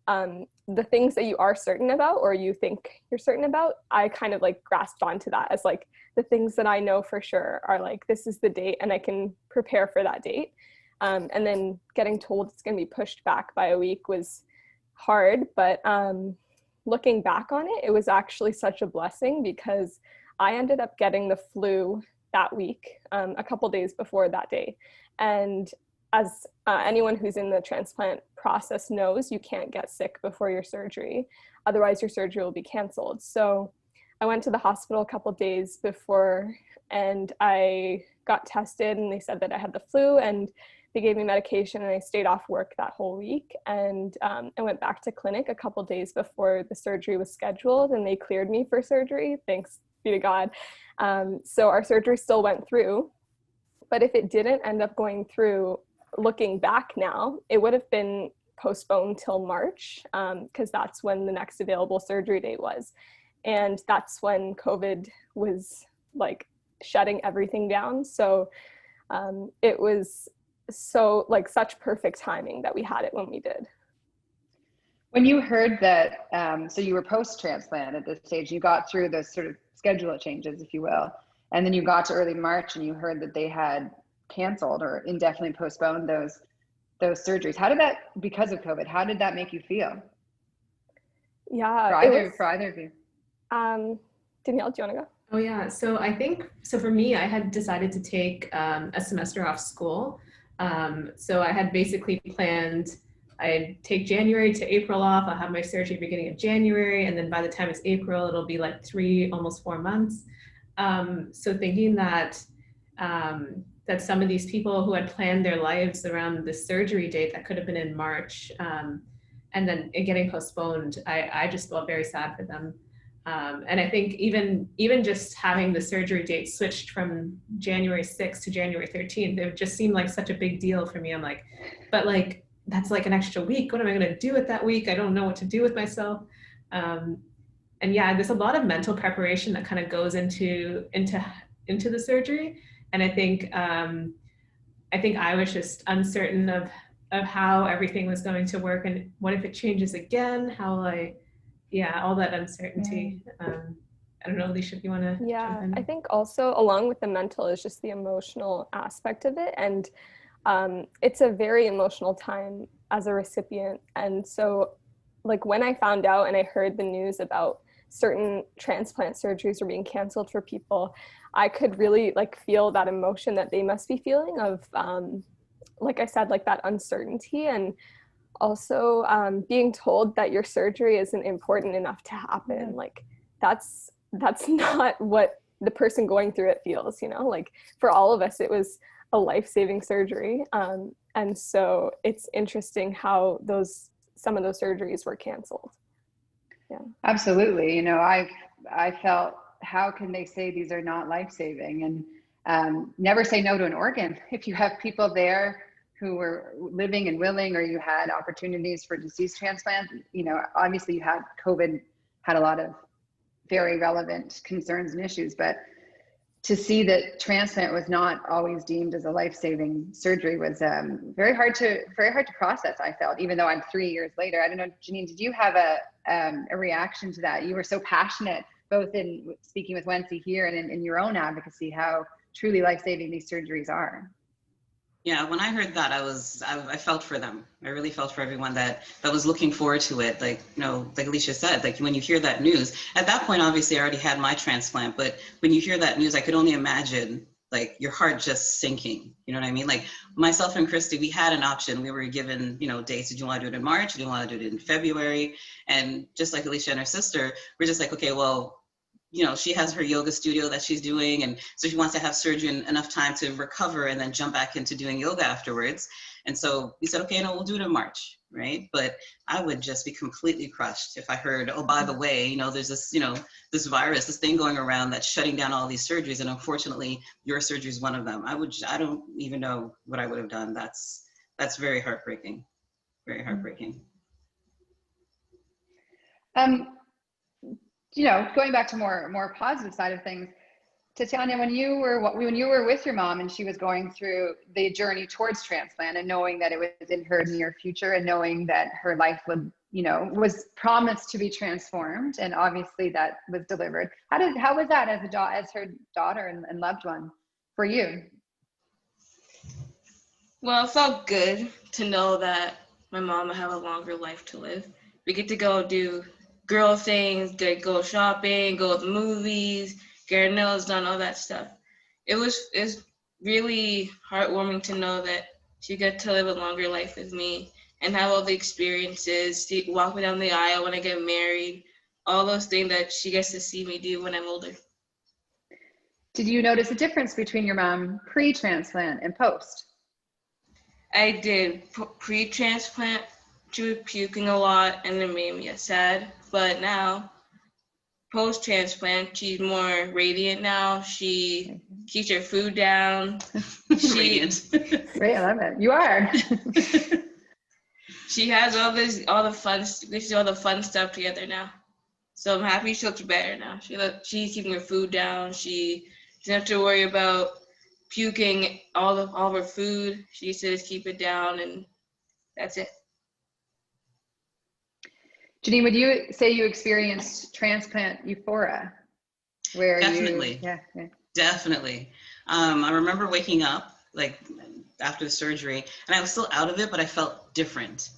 the things that you are certain about or you think you're certain about, I kind of like grasped onto that as like the things that I know for sure are like, this is the date and I can prepare for that date. And then getting told it's going to be pushed back by a week was hard, but looking back on it, it was actually such a blessing because I ended up getting the flu that week, a couple days before that day. And as anyone who's in the transplant process knows, you can't get sick before your surgery. Otherwise, your surgery will be canceled. So I went to the hospital a couple days before and I got tested and they said that I had the flu and they gave me medication and I stayed off work that whole week. And I went back to clinic a couple days before the surgery was scheduled and they cleared me for surgery. Thanks be to God. So our surgery still went through, but if it didn't end up going through, looking back now, it would have been postponed till March because that's when the next available surgery date was. And that's when COVID was like shutting everything down. So it was so like such perfect timing that we had it when we did. When you heard that, so you were post-transplant at this stage, you got through the sort of schedule changes, if you will, and then you got to early March and you heard that they had canceled or indefinitely postponed those surgeries. How did that, because of COVID, how did that make you feel? Yeah, for either of you. Danielle, do you want to go? Oh yeah, so I think, so for me, I had decided to take a semester off school. So I had basically planned, I'd take January to April off, I'll have my surgery beginning of January, and then by the time it's April, it'll be like 3, almost 4 months. So thinking that that some of these people who had planned their lives around the surgery date that could have been in March, and then it getting postponed, I just felt very sad for them. And I think even just having the surgery date switched from January 6th to January 13th, it just seemed like such a big deal for me. I'm like, but like that's like an extra week. What am I going to do with that week? I don't know what to do with myself. And yeah, there's a lot of mental preparation that kind of goes into the surgery. And I think I was just uncertain of how everything was going to work, and what if it changes again? All that uncertainty. I don't know, Alicia, if you want to jump in. I think also along with the mental is just the emotional aspect of it. And it's a very emotional time as a recipient. And so like when I found out and I heard the news about certain transplant surgeries were being canceled for people, I could really like feel that emotion that they must be feeling of, like I said, like that uncertainty, and also being told that your surgery isn't important enough to happen. Like that's not what the person going through it feels, you know, like for all of us, it was a life-saving surgery. And so it's interesting how some of those surgeries were canceled. Yeah, absolutely. You know, I felt, how can they say these are not life-saving? And never say no to an organ. If you have people there who were living and willing, or you had opportunities for deceased transplant, you know, obviously COVID had a lot of very relevant concerns and issues, but to see that transplant was not always deemed as a life-saving surgery was very hard to process, I felt, even though I'm 3 years later. I don't know, Janine, did you have a reaction to that? You were so passionate, both in speaking with Wency here and in your own advocacy, how truly life-saving these surgeries are. Yeah, when I heard that, I felt for them. I really felt for everyone that was looking forward to it. Like, you know, like Alicia said, like when you hear that news, at that point, obviously I already had my transplant, but when you hear that news, I could only imagine like your heart just sinking. You know what I mean? Like myself and Christy, we had an option. We were given, you know, dates. Did you want to do it in March? Did you want to do it in February? And just like Alicia and her sister, we're just like, okay, well, you know, she has her yoga studio that she's doing, and so she wants to have surgery and enough time to recover and then jump back into doing yoga afterwards. And so we said, okay, no, we'll do it in March, right? But I would just be completely crushed if I heard, oh, by the way, you know, there's this, you know, this virus, this thing going around that's shutting down all these surgeries, and unfortunately, your surgery is one of them. I don't even know what I would have done. That's very heartbreaking, very heartbreaking. You know, going back to more positive side of things, Tatiana, when you were with your mom and she was going through the journey towards transplant, and knowing that it was in her near future, and knowing that her life would, you know, was promised to be transformed, and obviously that was delivered. How was that as her daughter and loved one for you? Well, it felt good to know that my mom would have a longer life to live. We get to go do girl things, go shopping, go to the movies, get our nails done, all that stuff. It's really heartwarming to know that she got to live a longer life with me and have all the experiences, walk me down the aisle when I get married, all those things that she gets to see me do when I'm older. Did you notice a difference between your mom pre-transplant and post? I did. Pre-transplant, she was puking a lot and it made me sad. But now, post-transplant, she's more radiant now. She keeps her food down. Radiant. Great, I love it. You are. She has all the fun stuff together now. So I'm happy she looks better now. She's keeping her food down. She doesn't have to worry about puking all of her food. She says keep it down, and that's it. Janine, would you say you experienced transplant euphoria? Definitely. Definitely. I remember waking up like after the surgery, and I was still out of it, but I felt different.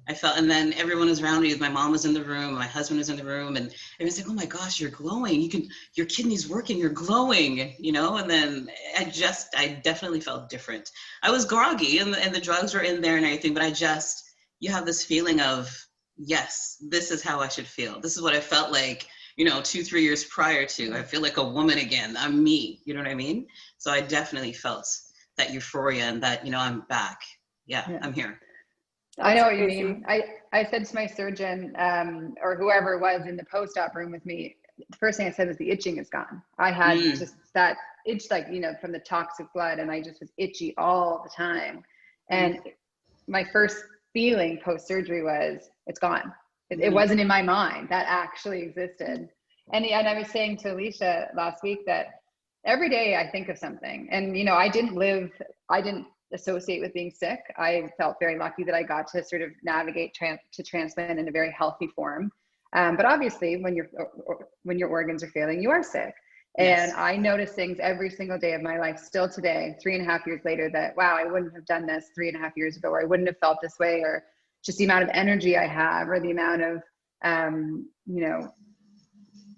And then everyone was around me. My mom was in the room, my husband was in the room, and it was like, oh my gosh, you're glowing. Your kidney's working, you're glowing, you know? And then I definitely felt different. I was groggy and the drugs were in there and everything, but you have this feeling of, yes, this is how I should feel. This is what I felt like, you know, 2-3 years prior to. I feel like a woman again. I'm me, you know what I mean? So I definitely felt that euphoria and that, you know, I'm back. Yeah. I'm here. I know what you mean. I said to my surgeon, or whoever was in the post-op room with me, the first thing I said was the itching is gone. I had just that itch, like, you know, from the toxic blood, and I just was itchy all the time. And my first feeling post-surgery was, it's gone. It wasn't in my mind. That actually existed. And I was saying to Alicia last week that every day I think of something. And, you know, I didn't associate with being sick. I felt very lucky that I got to sort of navigate to transplant in a very healthy form. But obviously when your organs are failing, you are sick. Yes. And I notice things every single day of my life still today, 3.5 years later, that, wow, I wouldn't have done this 3.5 years ago, or I wouldn't have felt this way, or just the amount of energy I have, or the amount of, you know,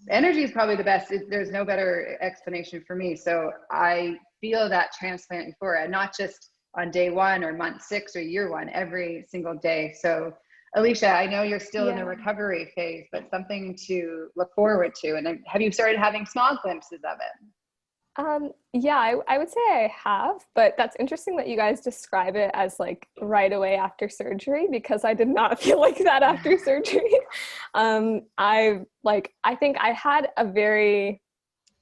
energy is probably the best. There's no better explanation for me. So I feel that transplant euphoria, not just on day 1 or month 6 or year 1, every single day. So Alicia, I know you're still in the recovery phase, but something to look forward to. And have you started having small glimpses of it? Yeah, I would say I have, but that's interesting that you guys describe it as like right away after surgery, because I did not feel like that after surgery. I think I had a very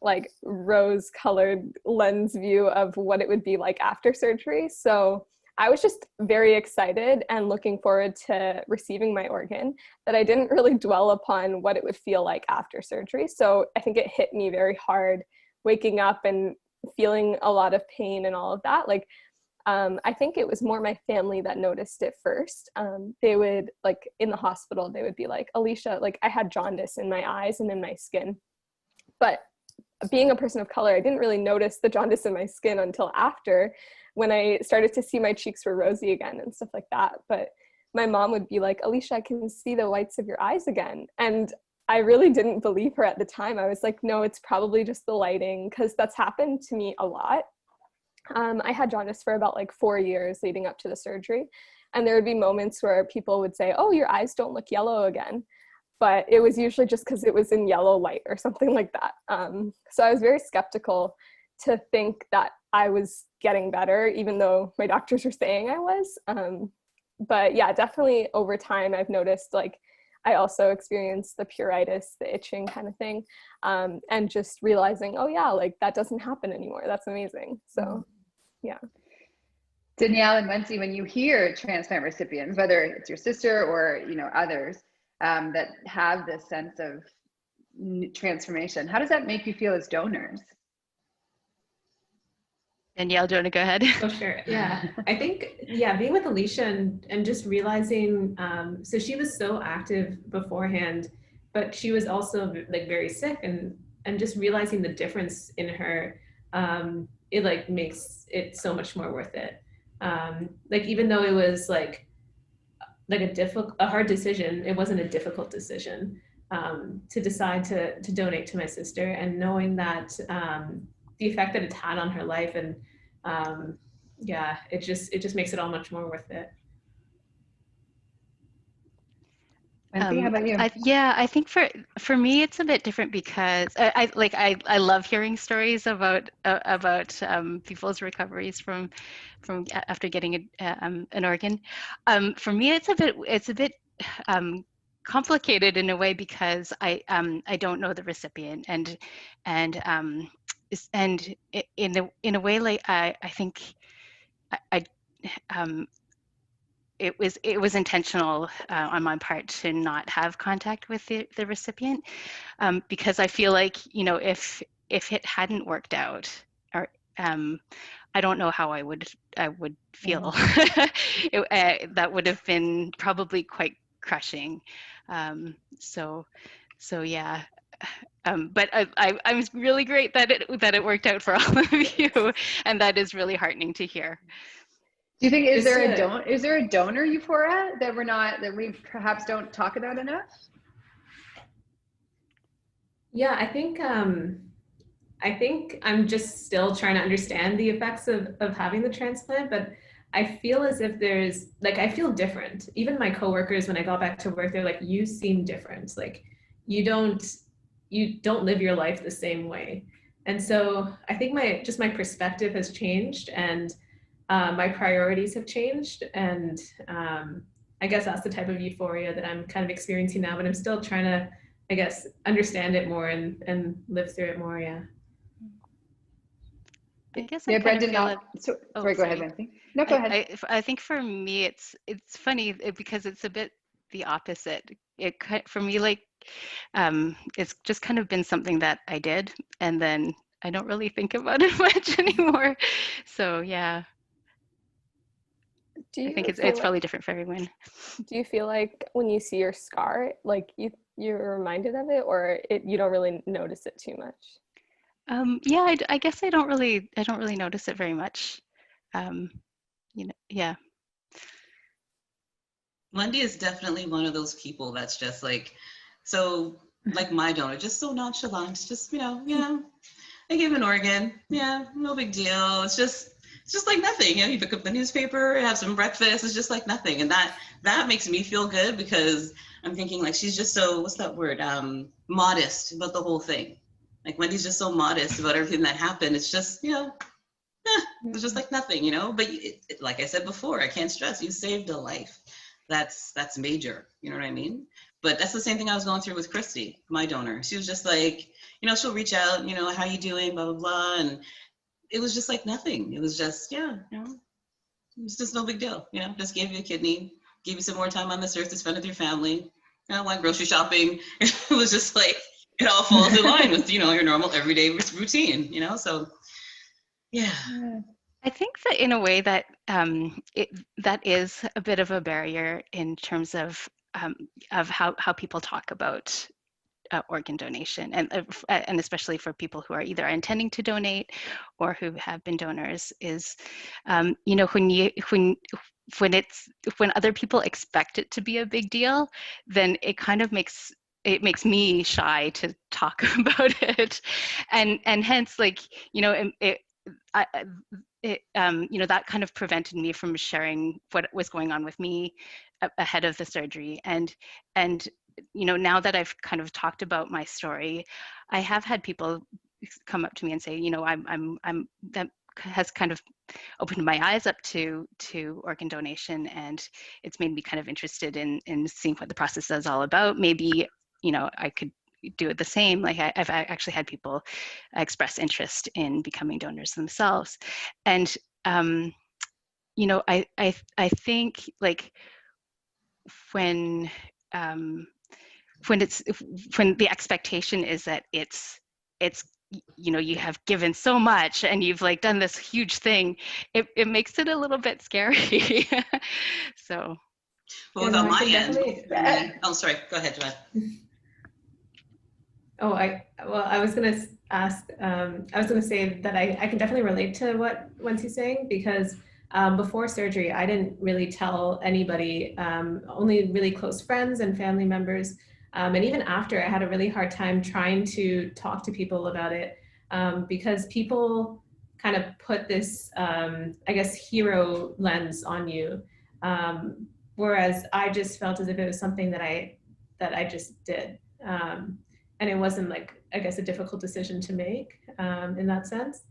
like rose-colored lens view of what it would be like after surgery. So I was just very excited and looking forward to receiving my organ, that I didn't really dwell upon what it would feel like after surgery. So I think it hit me very hard waking up and feeling a lot of pain and all of that. Like, I think it was more my family that noticed it first. They would, like, in the hospital, they would be like, Alicia, like, I had jaundice in my eyes and in my skin. But being a person of color, I didn't really notice the jaundice in my skin until after, when I started to see my cheeks were rosy again and stuff like that. But my mom would be like, Alicia, I can see the whites of your eyes again. And I really didn't believe her at the time. I was like, no, it's probably just the lighting, because that's happened to me a lot. I had jaundice for about like 4 years leading up to the surgery. And there would be moments where people would say, oh, your eyes don't look yellow again. But it was usually just because it was in yellow light or something like that. So I was very skeptical to think that I was getting better, even though my doctors were saying I was. But yeah, definitely over time, I've noticed, like, I also experienced the pruritus, the itching kind of thing, and just realizing, oh yeah, like that doesn't happen anymore. That's amazing. So yeah. Danielle and Wency, when you hear transplant recipients, whether it's your sister or, you know, others that have this sense of transformation, how does that make you feel as donors? Danielle, do you want to go ahead? Oh, sure. Yeah. I think, yeah, being with Alicia and just realizing, so she was so active beforehand, but she was also like very sick, and just realizing the difference in her, it like makes it so much more worth it. Like, even though it was like a hard decision, it wasn't a difficult decision to decide to donate to my sister, and knowing that the effect that it's had on her life, and yeah, it just makes it all much more worth it. Wency, how about you? I think for me it's a bit different, because I love hearing stories about people's recoveries from after getting an organ. For me, it's a bit complicated in a way, because I don't know the recipient, and in a way, like I think it was intentional on my part to not have contact with the recipient, because I feel like, you know, if it hadn't worked out, or I don't know how I would feel. That would have been probably quite crushing. So yeah. But I'm really great that it worked out for all of you, and that is really heartening to hear. Do you think is there a donor euphoria that we perhaps don't talk about enough? Yeah, I think I'm just still trying to understand the effects of having the transplant, but I feel as if there's, like, I feel different. Even my coworkers, when I got back to work, they're like, you seem different. Like, you don't live your life the same way. And so I think my perspective has changed, and my priorities have changed. And I guess that's the type of euphoria that I'm kind of experiencing now, but I'm still trying to, I guess, understand it more and live through it more. Yeah. I guess Brendan, sorry, go ahead, Wency. No, go ahead. I think for me, it's funny because it's a bit the opposite. For me, like, it's just kind of been something that I did, and then I don't really think about it much anymore. So yeah, I think it's probably different for everyone. Do you feel like when you see your scar, like you're reminded of it, or you don't really notice it too much? Yeah, I guess I don't really notice it very much. Yeah. Wendy is definitely one of those people that's just like, so like my donor, just so nonchalant, just, I gave an organ. Yeah, no big deal. It's just like nothing. You pick up the newspaper, have some breakfast. It's just like nothing. And that makes me feel good because I'm thinking like, she's just so, what's that word? Modest about the whole thing. Like Wendy's just so modest about everything that happened. It's just, it's just like nothing, but like I said before, I can't stress, you saved a life. That's major, you know what I mean? But that's the same thing I was going through with Christy, my donor. She was just like, she'll reach out, how you doing, blah, blah, blah. And it was just like nothing. It was just, it's just no big deal. Just gave you a kidney, gave you some more time on this earth to spend with your family. Went grocery shopping. It was just like, it all falls in line with, your normal everyday routine, so yeah. I think that in a way that that is a bit of a barrier in terms of how people talk about organ donation, and especially for people who are either intending to donate or who have been donors, is when other people expect it to be a big deal, then it kind of makes me shy to talk about it, and hence that kind of prevented me from sharing what was going on with me ahead of the surgery. And now that I've kind of talked about my story, I have had people come up to me and say, I'm that has kind of opened my eyes up to organ donation, and it's made me kind of interested in seeing what the process is all about. Maybe I could do it the same. Like I've actually had people express interest in becoming donors themselves. And I think like when the expectation is that it's you have given so much and you've like done this huge thing, it makes it a little bit scary. So well, on my end, sorry, go ahead, Joanne. I was going to ask, I was going to say that I can definitely relate to what Wency's saying, because before surgery, I didn't really tell anybody, only really close friends and family members. And even after, I had a really hard time trying to talk to people about it, because people kind of put this, I guess, hero lens on you. Whereas I just felt as if it was something that I just did. And it wasn't like, I guess, a difficult decision to make in that sense.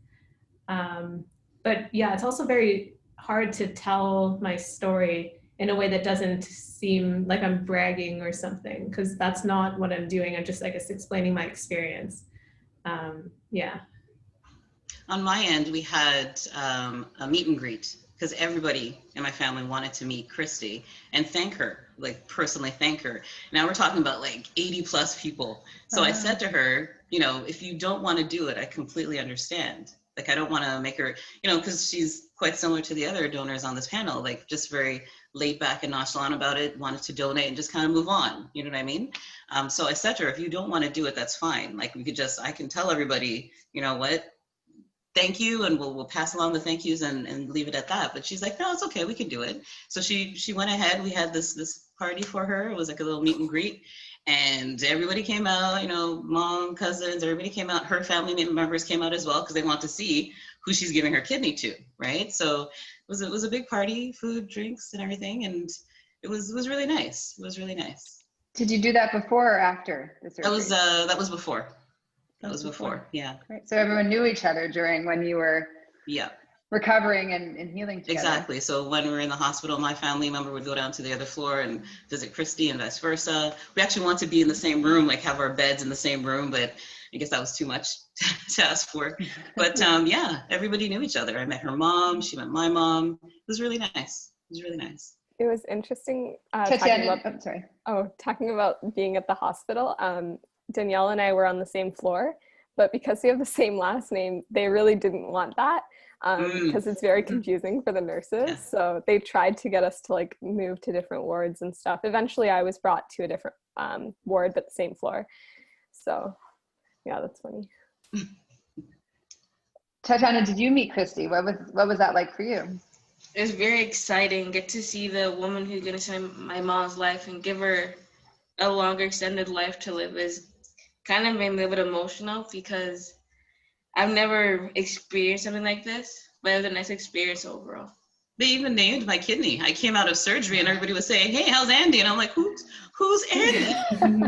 But yeah, it's also very hard to tell my story in a way that doesn't seem like I'm bragging or something, because that's not what I'm doing. I'm just, I guess, explaining my experience. Yeah. On my end, we had a meet and greet, because everybody in my family wanted to meet Christy and thank her, like personally thank her. Now we're talking about like 80 plus people. So I said to her, if you don't want to do it, I completely understand. Like, I don't want to make her, because she's quite similar to the other donors on this panel, like just very laid back and nonchalant about it, wanted to donate and just kind of move on. You know what I mean? So I said to her, if you don't want to do it, that's fine. Like I can tell everybody, thank you, and we'll pass along the thank yous and leave it at that. But she's like, no, it's okay, we can do it. So she went ahead. We had this party for her. It was like a little meet and greet, and everybody came out, mom, cousins, everybody came out. Her family members came out as well, because they want to see who she's giving her kidney to, right? So it was a big party, food, drinks, and everything, and it was really nice. It was really nice. Did you do that before or after the surgery? That was before. That was before, yeah. Great. So everyone knew each other during when you were recovering and healing together. Exactly. So when we were in the hospital, my family member would go down to the other floor and visit Christy and vice versa. We actually want to be in the same room, like have our beds in the same room, but I guess that was too much to ask for. But yeah, everybody knew each other. I met her mom, she met my mom. It was really nice. It was really nice. It was interesting talking about being at the hospital. Danielle and I were on the same floor, but because we have the same last name, they really didn't want that because it's very confusing for the nurses. Yeah. So they tried to get us to like move to different wards and stuff. Eventually I was brought to a different ward, but the same floor. So yeah, that's funny. Tatiana, did you meet Christy? What was that like for you? It was very exciting. Get to see the woman who's going to save my mom's life and give her a longer extended life to live is kind of made me a little bit emotional because I've never experienced something like this, but it was a nice experience overall. They even named my kidney. I came out of surgery and everybody was saying, "Hey, how's Andy?" And I'm like, who's Andy?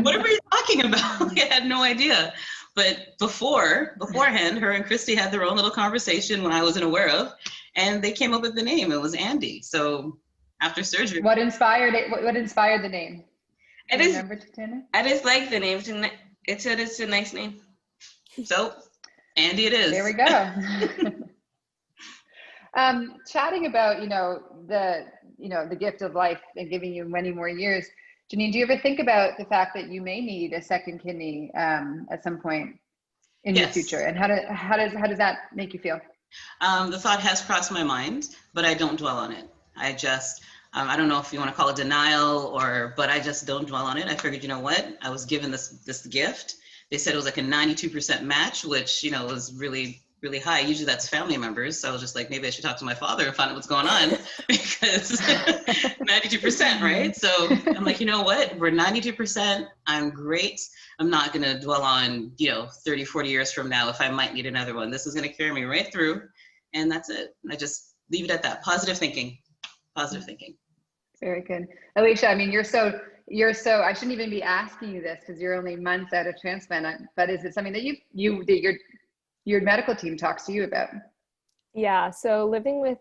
What are you talking about? I had no idea. But beforehand, her and Christy had their own little conversation when I wasn't aware of, and they came up with the name. It was Andy. So after surgery. What inspired it? What inspired the name? I just like the name. It's a nice name. So Andy it is. There we go. Chatting about, the gift of life and giving you many more years. Janine, do you ever think about the fact that you may need a second kidney at some point in your future? And how does that make you feel? The thought has crossed my mind, but I don't dwell on it. I just, I don't know if you want to call it denial but I just don't dwell on it. I figured, you know what? I was given this gift. They said it was like a 92% match, which, was really, really high. Usually that's family members. So I was just like, maybe I should talk to my father and find out what's going on because 92%, right? So I'm like, you know what? We're 92%. I'm great. I'm not going to dwell on, 30, 40 years from now if I might need another one. This is going to carry me right through. And that's it. I just leave it at that. Positive thinking. Very good. Alicia, I mean, you're so, I shouldn't even be asking you this because you're only months out of transplant, but is it something that your medical team talks to you about? Yeah, so living with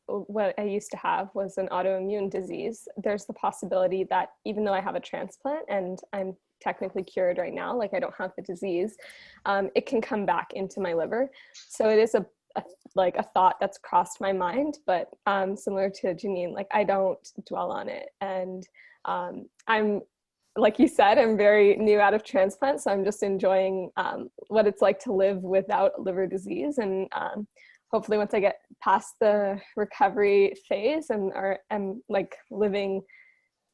what I used to have was an autoimmune disease. There's the possibility that even though I have a transplant and I'm technically cured right now, like I don't have the disease, it can come back into my liver. So it is a thought that's crossed my mind, but similar to Janine, like I don't dwell on it. And I'm, like you said, I'm very new out of transplant, so I'm just enjoying what it's like to live without liver disease. And hopefully once I get past the recovery phase and am like living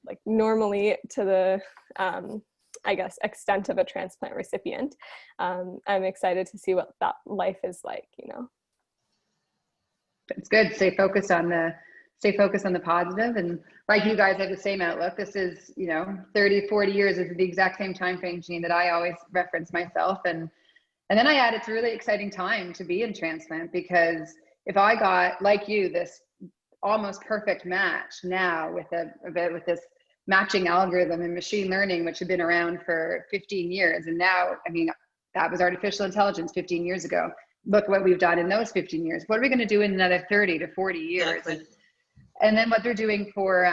like normally to the, I guess, extent of a transplant recipient, I'm excited to see what that life is like, It's good. Stay focused on the positive, and like you guys have the same outlook. This is 30, 40 years is the exact same time frame, Jean, that I always reference myself, and then I add it's a really exciting time to be in transplant because if I got, like you, this almost perfect match now with this matching algorithm and machine learning, which had been around for 15 years, and now, I mean, that was artificial intelligence 15 years ago. Look what we've done in those 15 years. What are we going to do in another 30 to 40 years? Exactly. And then what they're doing for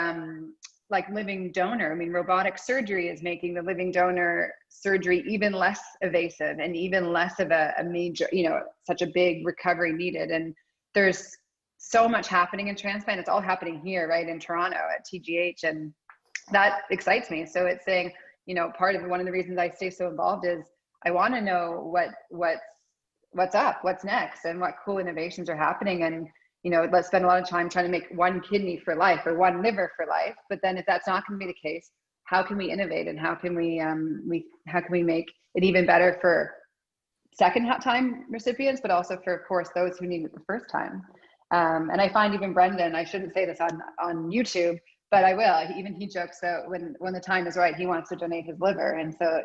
like living donor. I mean, robotic surgery is making the living donor surgery even less evasive and even less of a major, such a big recovery needed. And there's so much happening in transplant. It's all happening here, right, in Toronto at TGH. And that excites me. So it's saying, one of the reasons I stay so involved is I want to know what's up, what's next, and what cool innovations are happening. And let's spend a lot of time trying to make one kidney for life or one liver for life. But then if that's not going to be the case, how can we innovate and how can we make it even better for second time recipients, but also for, of course, those who need it the first time. And I find even Brendan, I shouldn't say this on YouTube, but I will. Even he jokes that when the time is right, he wants to donate his liver, and so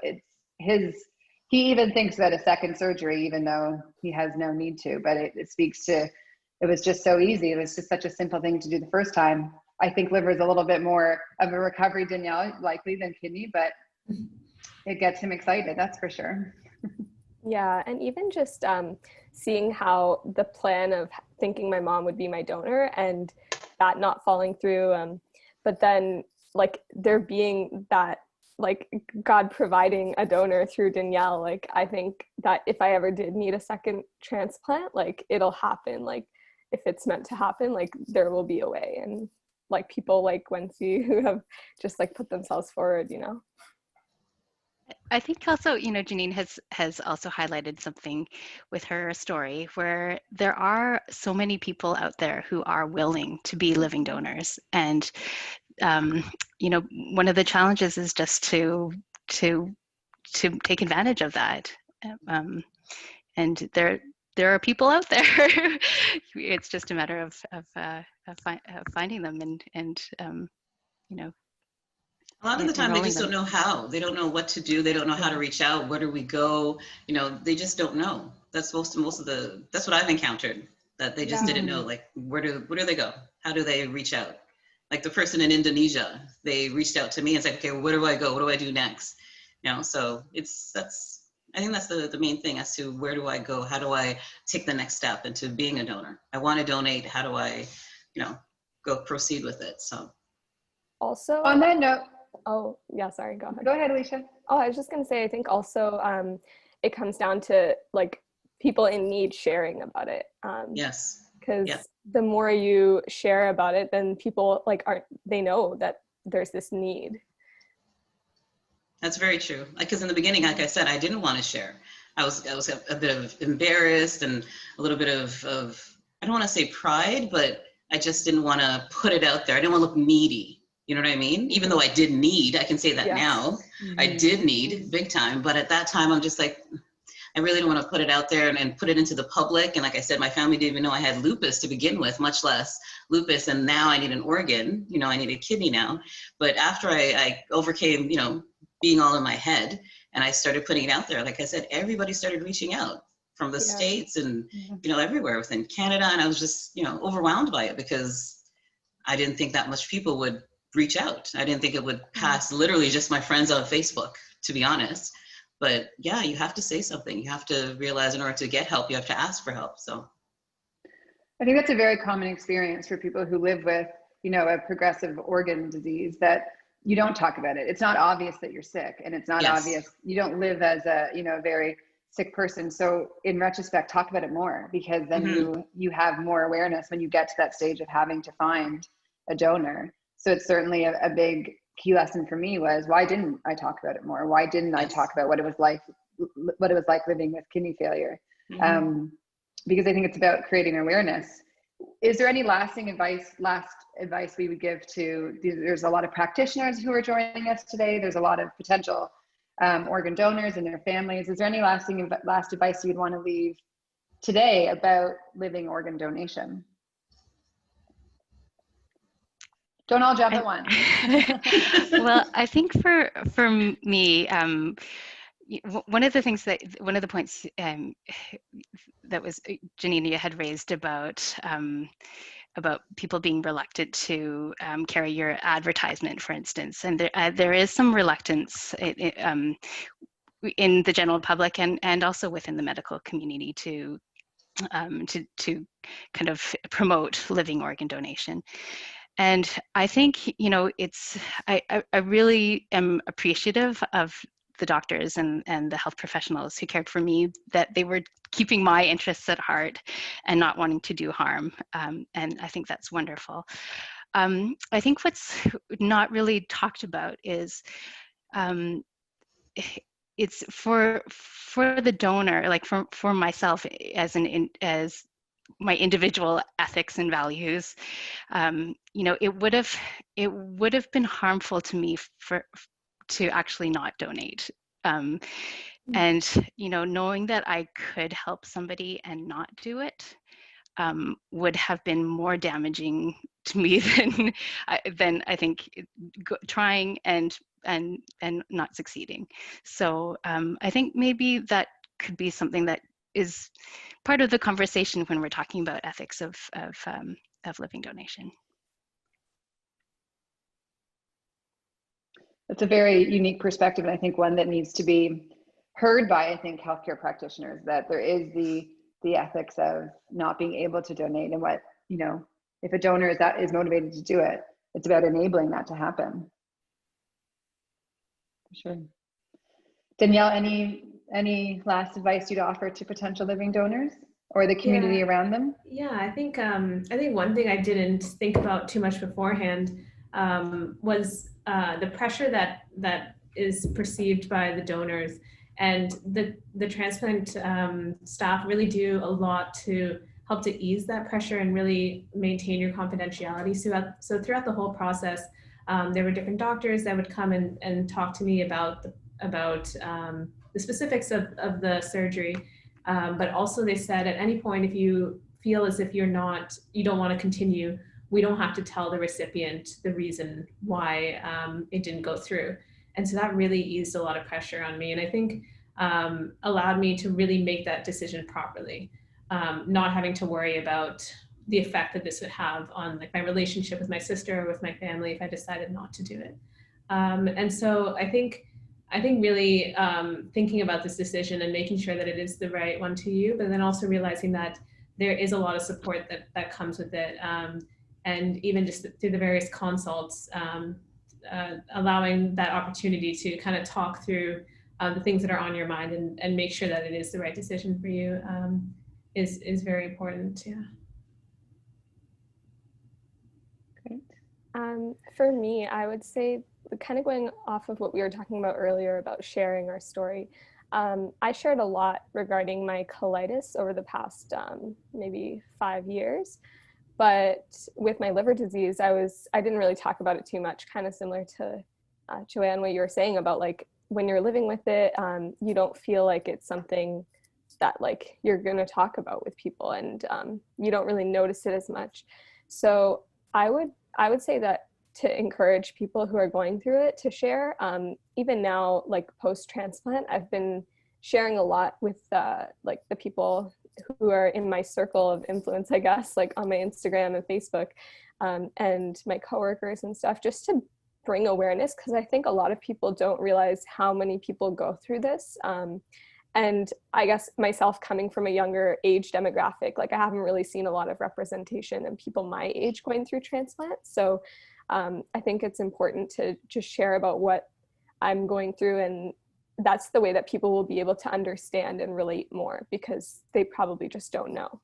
he even thinks about a second surgery, even though he has no need to. But it speaks to, it was just so easy. It was just such a simple thing to do the first time. I think liver is a little bit more of a recovery, Danielle, likely than kidney, but it gets him excited, that's for sure. Yeah, and even just seeing how the plan of thinking my mom would be my donor and that not falling through. But then like there being that, like God providing a donor through Danielle, like I think that if I ever did need a second transplant, like it'll happen. Like if it's meant to happen, like there will be a way. And like people like Wency who have just like put themselves forward, you know. I think also, you know, Janine has also highlighted something with her story where there are so many people out there who are willing to be living donors. And, you know, one of the challenges is just to take advantage of that. And there are people out there. It's just a matter of finding them and you know, a lot of the time they just them. don't know how. They don't know what to do. They don't know how to reach out. Where do we go? You know, they just don't know. That's most of the, that's what I've encountered, that they just didn't know, like, where do they go? How do they reach out? Like the person in Indonesia, they reached out to me and said, okay, where do I go? What do I do next? You know, so I think that's the main thing as to where do I go? How do I take the next step into being a donor? I want to donate. How do I, you know, go proceed with it? So also on that note, oh yeah, sorry, go ahead. Go ahead, Alicia. Oh, I was just gonna say, I think also it comes down to like people in need sharing about it. Yes. Because the more you share about it, then people like they know that there's this need. That's very true. Because in the beginning, like I said, I didn't want to share. I was a bit of embarrassed and a little bit of I don't want to say pride, but I just didn't want to put it out there. I didn't want to look needy. You know what I mean? Even though I did need, I can say that now, I did need big time. But at that time, I'm just like, I really don't want to put it out there and put it into the public. And like I said, my family didn't even know I had lupus to begin with, much less lupus. And now I need an organ, you know, I need a kidney now. But after I overcame, you know, being all in my head and I started putting it out there, like I said, everybody started reaching out from the States and, you know, everywhere within Canada. And I was just, you know, overwhelmed by it because I didn't think that much people would reach out. I didn't think it would pass literally just my friends on Facebook, to be honest. But yeah, you have to say something. You have to realize in order to get help, you have to ask for help. So I think that's a very common experience for people who live with, you know, a progressive organ disease, that you don't talk about it. It's not obvious that you're sick, and it's not obvious. You don't live as a, you know, very sick person. So in retrospect, talk about it more, because then you have more awareness when you get to that stage of having to find a donor. So it's certainly a big key lesson for me was, why didn't I talk about it more? Why didn't I talk about what it was like living with kidney failure? Because I think it's about creating awareness. Is there any last advice we would give to, there's a lot of practitioners who are joining us today. There's a lot of potential organ donors and their families. Is there any last advice you'd want to leave today about living organ donation? Don't all jump at once. Well, I think for me, one of the points that was Janine, you had raised about people being reluctant to carry your advertisement, for instance, and there is some reluctance in the general public and also within the medical community to kind of promote living organ donation. And I think, you know, I really am appreciative of the doctors and the health professionals who cared for me, that they were keeping my interests at heart and not wanting to do harm. And I think that's wonderful. I think what's not really talked about is it's for the donor, like for myself as my individual ethics and values, you know, it would have been harmful to me to actually not donate. And, you know, knowing that I could help somebody and not do it would have been more damaging to me than I think trying and not succeeding. So I think maybe that could be something that is part of the conversation when we're talking about ethics of living donation. That's a very unique perspective, and I think one that needs to be heard by, I think, healthcare practitioners, that there is the the ethics of not being able to donate, and what, you know, if a donor is motivated to do it, it's about enabling that to happen. For sure. Danielle, any last advice you'd offer to potential living donors or the community around them? Yeah, I think one thing I didn't think about too much beforehand was the pressure that is perceived by the donors, and the transplant staff really do a lot to help to ease that pressure and really maintain your confidentiality. So throughout the whole process, there were different doctors that would come and talk to me about the specifics of the surgery. But also they said, at any point, if you feel as if you don't want to continue, we don't have to tell the recipient the reason why it didn't go through. And so that really eased a lot of pressure on me, and I think allowed me to really make that decision properly, not having to worry about the effect that this would have on like my relationship with my sister or with my family if I decided not to do it. And so I think really thinking about this decision and making sure that it is the right one to you, but then also realizing that there is a lot of support that comes with it. And even just through the various consults, allowing that opportunity to kind of talk through the things that are on your mind and make sure that it is the right decision for you is very important. Yeah. Great. For me, I would say, kind of going off of what we were talking about earlier about sharing our story, I shared a lot regarding my colitis over the past maybe 5 years. But with my liver disease, I didn't really talk about it too much, kind of similar to Joanne, what you were saying about like when you're living with it, you don't feel like it's something that like you're going to talk about with people, and you don't really notice it as much. So I would say that to encourage people who are going through it to share. Even now, like post-transplant, I've been sharing a lot with like the people who are in my circle of influence, I guess, like on my Instagram and Facebook, and my coworkers and stuff, just to bring awareness, because I think a lot of people don't realize how many people go through this. And I guess myself coming from a younger age demographic, like I haven't really seen a lot of representation of people my age going through transplant. So I think it's important to just share about what I'm going through, and that's the way that people will be able to understand and relate more, because they probably just don't know.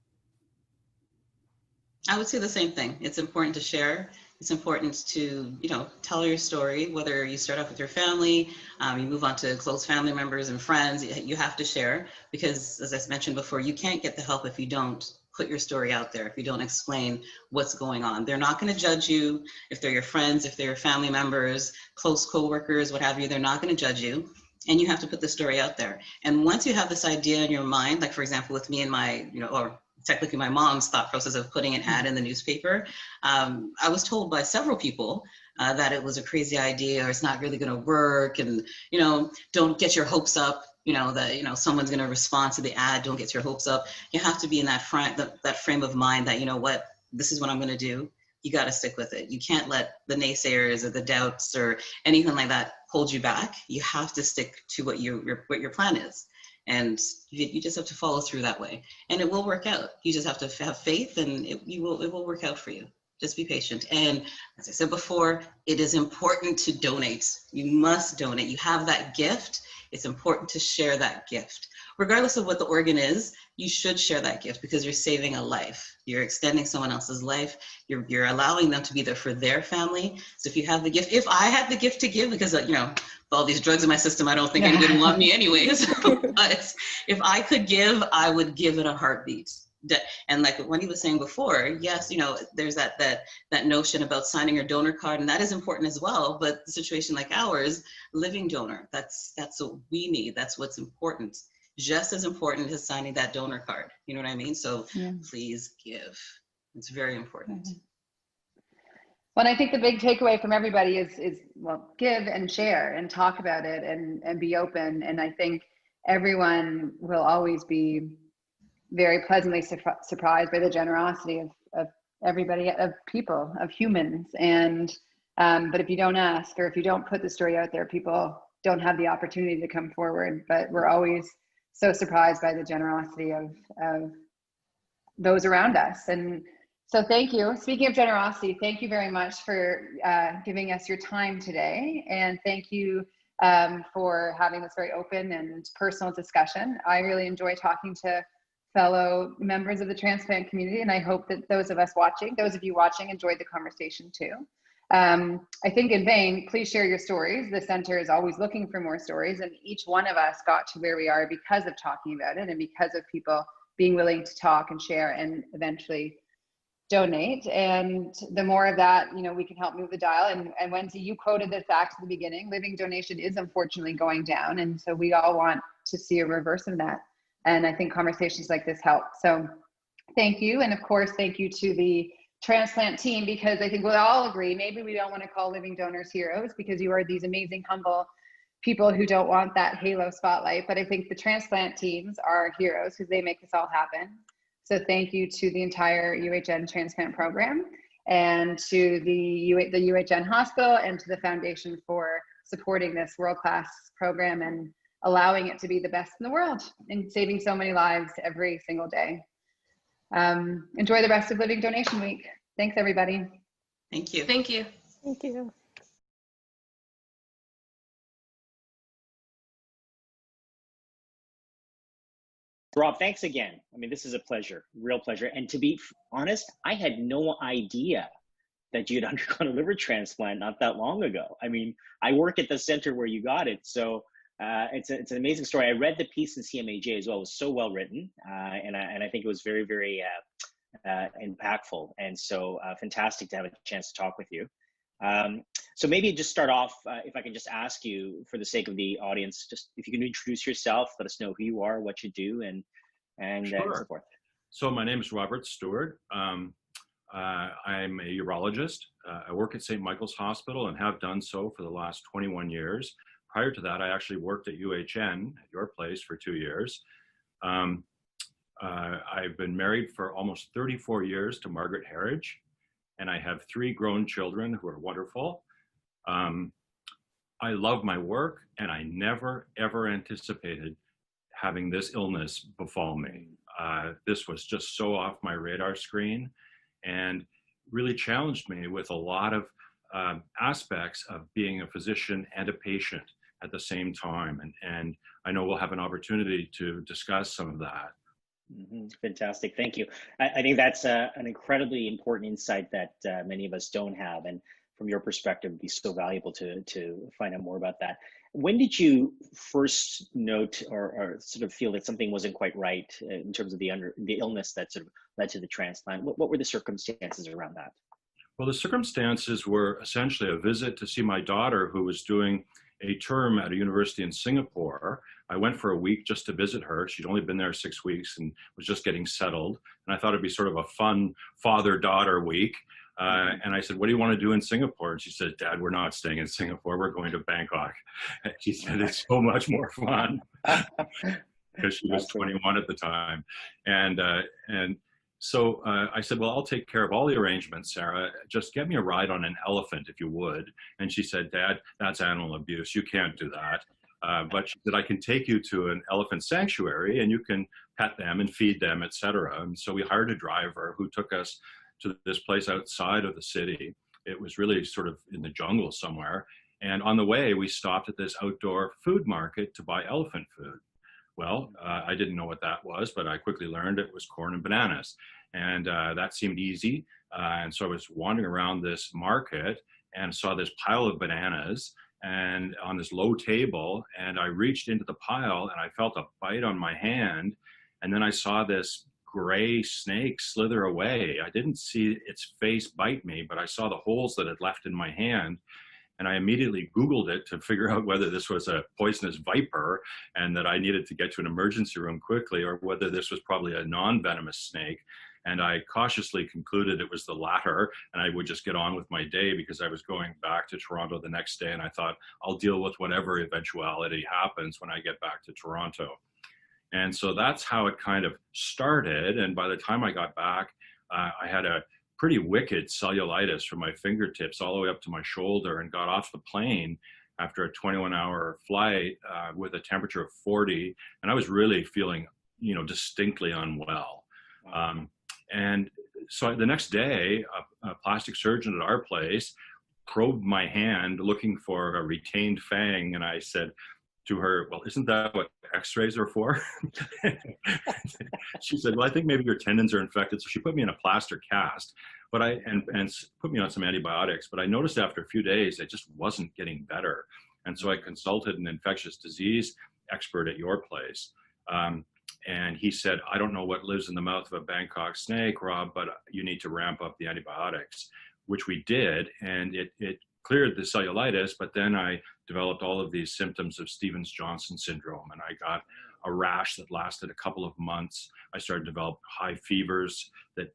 I would say the same thing. It's important to share. It's important to, you know, tell your story, whether you start off with your family, you move on to close family members and friends. You have to share, because as I mentioned before, you can't get the help if you don't put your story out there, if you don't explain what's going on. They're not going to judge you if they're your friends, if they're your family members, close coworkers, what have you. They're not going to judge you. And you have to put the story out there. And once you have this idea in your mind, like for example, with me and my, you know, or technically my mom's thought process of putting an ad in the newspaper, I was told by several people that it was a crazy idea, or it's not really going to work, and, you know, don't get your hopes up, you know, that, you know, someone's going to respond to the ad. Don't get your hopes up. You have to be in that frame of mind that, you know what, this is what I'm going to do. You got to stick with it. You can't let the naysayers or the doubts or anything like that hold you back. You have to stick to what your plan is. And you just have to follow through that way, and it will work out. You just have to have faith, and it will work out for you. Just be patient. And as I said before, it is important to donate. You must donate. You have that gift. It's important to share that gift. Regardless of what the organ is, you should share that gift, because you're saving a life. You're extending someone else's life. You're allowing them to be there for their family. So if you have the gift, if I had the gift to give, because you know, with all these drugs in my system, I don't think anybody would want me anyways. But if I could give, I would give it a heartbeat. And like what Wendy was saying before, yes, you know, there's that notion about signing your donor card, and that is important as well. But the situation like ours, living donor, that's what we need. That's what's important. Just as important as signing that donor card. You know what I mean? So please give. It's very important. Well, I think the big takeaway from everybody is well, give and share and talk about it and be open. And I think everyone will always be very pleasantly surprised by the generosity of everybody, of people, of humans. And but if you don't ask, or if you don't put the story out there, people don't have the opportunity to come forward. But we're always so surprised by the generosity of those around us. And so thank you. Speaking of generosity, thank you very much for giving us your time today. And thank you for having this very open and personal discussion. I really enjoy talking to fellow members of the transplant community, and I hope that those of you watching enjoyed the conversation too. I think in vain, please share your stories. The center is always looking for more stories, and each one of us got to where we are because of talking about it and because of people being willing to talk and share and eventually donate. And the more of that, we can help move the dial. And Wendy, you quoted the fact at the beginning, living donation is unfortunately going down. And so we all want to see a reverse of that. And I think conversations like this help. So thank you. And of course, thank you to the transplant team, because I think we'll all agree, maybe we don't want to call living donors heroes because you are these amazing, humble people who don't want that halo spotlight. But I think the transplant teams are heroes because they make this all happen. So thank you to the entire UHN transplant program and to the UHN hospital and to the foundation for supporting this world-class program and allowing it to be the best in the world and saving so many lives every single day. Enjoy the rest of Living Donation Week. Thanks, everybody. Thank you. Thank you. Thank you. Rob, thanks again. I mean, this is a pleasure, real pleasure. And to be honest, I had no idea that you'd undergone a liver transplant not that long ago. I mean, I work at the center where you got it. So it's an amazing story. I read the piece in CMAJ as well. It was so well written. And I think it was very, very impactful. And so fantastic to have a chance to talk with you. So maybe just start off, if I can just ask you, for the sake of the audience, just if you can introduce yourself, let us know who you are, what you do, and Sure. so forth. So my name is Robert Stewart. I'm a urologist. I work at St. Michael's Hospital and have done so for the last 21 years. Prior to that, I actually worked at UHN, at your place, for 2 years. I've been married for almost 34 years to Margaret Herridge, and I have 3 grown children who are wonderful. I love my work, and I never, ever anticipated having this illness befall me. This was just so off my radar screen and really challenged me with a lot of aspects of being a physician and a patient at the same time. And I know we'll have an opportunity to discuss some of that. Mm-hmm. Fantastic. Thank you. I think that's an incredibly important insight that many of us don't have. And from your perspective, it'd be so valuable to find out more about that. When did you first note or sort of feel that something wasn't quite right in terms of the illness that sort of led to the transplant? What were the circumstances around that? Well, the circumstances were essentially a visit to see my daughter, who was doing a term at a university in Singapore. I went for a week just to visit her. She'd only been there 6 weeks and was just getting settled. And I thought it'd be sort of a fun father-daughter week. And I said, what do you want to do in Singapore? And she said, Dad, we're not staying in Singapore. We're going to Bangkok. And she said, it's so much more fun, because she was 21 at the time. And so I said, well, I'll take care of all the arrangements, Sarah. Just get me a ride on an elephant, if you would. And she said, Dad, that's animal abuse. You can't do that. But she said, I can take you to an elephant sanctuary and you can pet them and feed them, etc. And so we hired a driver who took us to this place outside of the city. It was really sort of in the jungle somewhere. And on the way, we stopped at this outdoor food market to buy elephant food. Well, I didn't know what that was, but I quickly learned it was corn and bananas. And that seemed easy. And so I was wandering around this market and saw this pile of bananas and on this low table. And I reached into the pile and I felt a bite on my hand. And then I saw this gray snake slither away. I didn't see its face bite me, but I saw the holes that it left in my hand. And I immediately Googled it to figure out whether this was a poisonous viper and that I needed to get to an emergency room quickly, or whether this was probably a non-venomous snake. And I cautiously concluded it was the latter, and I would just get on with my day because I was going back to Toronto the next day. And I thought, I'll deal with whatever eventuality happens when I get back to Toronto. And so that's how it kind of started. And by the time I got back, I had a pretty wicked cellulitis from my fingertips all the way up to my shoulder, and got off the plane after a 21-hour flight with a temperature of 40. And I was really feeling, distinctly unwell. And so the next day, a plastic surgeon at our place probed my hand looking for a retained fang. And I said to her, well, isn't that what x-rays are for? She said, well, I think maybe your tendons are infected. So she put me in a plaster cast, but and put me on some antibiotics. But I noticed after a few days, it just wasn't getting better. And so I consulted an infectious disease expert at your place. And he said, I don't know what lives in the mouth of a Bangkok snake, Rob, but you need to ramp up the antibiotics, which we did. And it cleared the cellulitis, but then I developed all of these symptoms of Stevens-Johnson syndrome. And I got a rash that lasted a couple of months. I started to develop high fevers that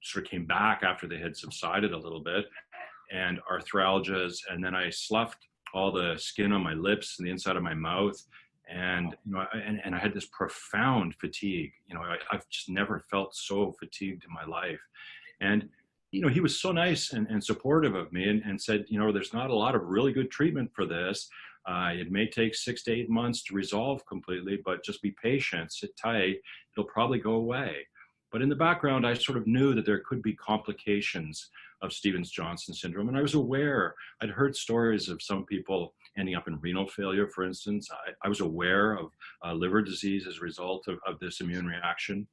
sort of came back after they had subsided a little bit, and arthralgias. And then I sloughed all the skin on my lips and the inside of my mouth. And, you know, and I had this profound fatigue. You know, I've just never felt so fatigued in my life. And, you know, he was so nice and supportive of me and said, you know, there's not a lot of really good treatment for this. It may take 6 to 8 months to resolve completely, but just be patient, sit tight, it'll probably go away. But in the background, I sort of knew that there could be complications of Stevens-Johnson syndrome. And I was aware, I'd heard stories of some people ending up in renal failure, for instance. I was aware of liver disease as a result of this immune reaction.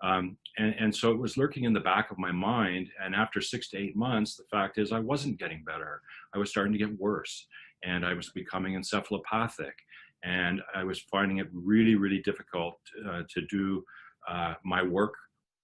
And so it was lurking in the back of my mind. And after 6 to 8 months, the fact is I wasn't getting better. I was starting to get worse. And I was becoming encephalopathic. And I was finding it really, really difficult to do my work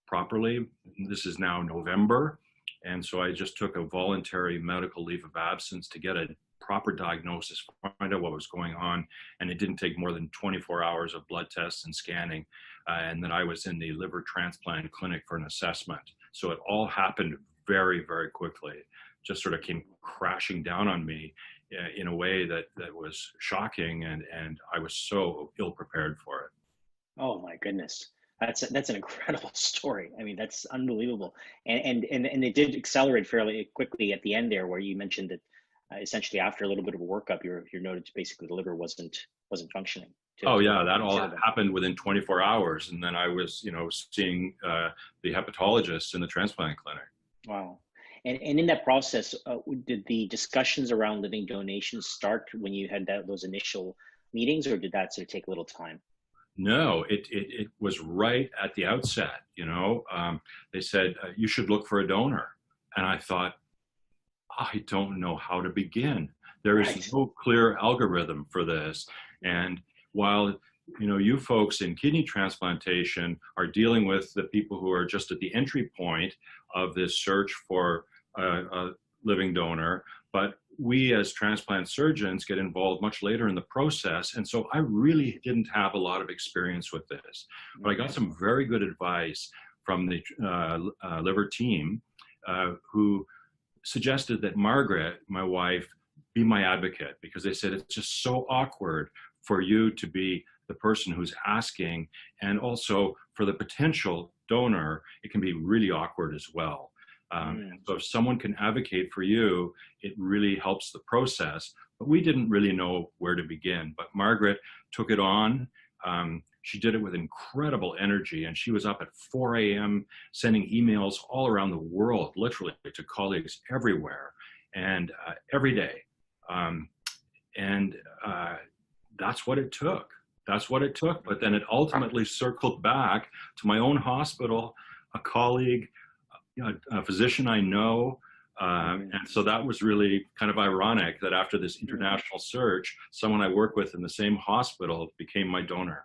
properly. This is now November. And so I just took a voluntary medical leave of absence to get a proper diagnosis, find out what was going on. And it didn't take more than 24 hours of blood tests and scanning. And then I was in the liver transplant clinic for an assessment. So it all happened very, very quickly. Just sort of came crashing down on me in a way that was shocking. And I was so ill prepared for it. Oh my goodness. That's an incredible story. I mean, that's unbelievable. And it did accelerate fairly quickly at the end there, where you mentioned that essentially after a little bit of a workup, you're noted basically the liver wasn't functioning. Oh yeah, that all happened within 24 hours, and then I was, you know, seeing the hepatologist in the transplant clinic. Wow. And in that process, did the discussions around living donations start when you had those initial meetings, or did that sort of take a little time? No, it was right at the outset. You know, they said you should look for a donor, and I thought, I don't know how to begin. There is no clear algorithm for this. And while, you know, you folks in kidney transplantation are dealing with the people who are just at the entry point of this search for a living donor, but we as transplant surgeons get involved much later in the process. And so I really didn't have a lot of experience with this, but I got some very good advice from the liver team who suggested that Margaret, my wife, be my advocate, because they said it's just so awkward for you to be the person who's asking, and also for the potential donor, it can be really awkward as well. So if someone can advocate for you, it really helps the process. But we didn't really know where to begin. But Margaret took it on. She did it with incredible energy, and she was up at 4 a.m. sending emails all around the world, literally to colleagues everywhere and every day. That's what it took. That's what it took. But then it ultimately circled back to my own hospital, a colleague, a physician I know. And so that was really kind of ironic that after this international search, someone I work with in the same hospital became my donor.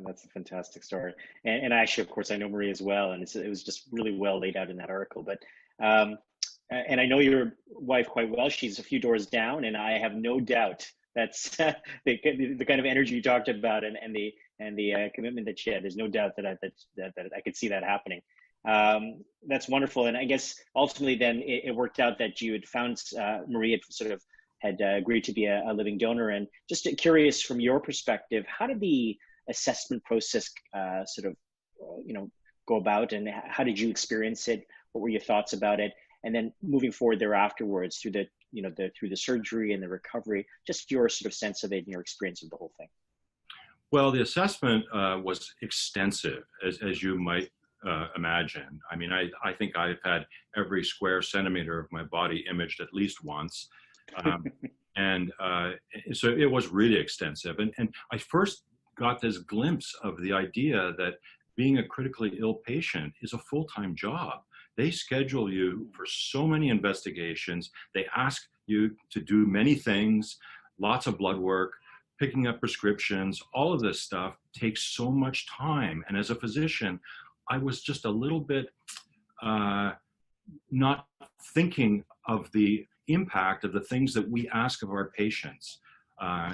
That's a fantastic story. And actually, of course, I know Marie as well. And it was just really well laid out in that article. But and I know your wife quite well. She's a few doors down, and I have no doubt that's the kind of energy you talked about and the commitment that she had. There's no doubt that I could see that happening. That's wonderful. And I guess ultimately then it worked out that you had found Marie had agreed to be a living donor. And just curious from your perspective, how did the assessment process go about, and how did you experience it? What were your thoughts about it? And then moving forward there afterwards through the surgery and the recovery, just your sort of sense of it and your experience of the whole thing. Well, the assessment was extensive, as you might imagine. I mean, I think I've had every square centimeter of my body imaged at least once. And so it was really extensive. And I first got this glimpse of the idea that being a critically ill patient is a full-time job. They schedule you for so many investigations. They ask you to do many things, lots of blood work, picking up prescriptions. All of this stuff takes so much time. And as a physician, I was just a little bit not thinking of the impact of the things that we ask of our patients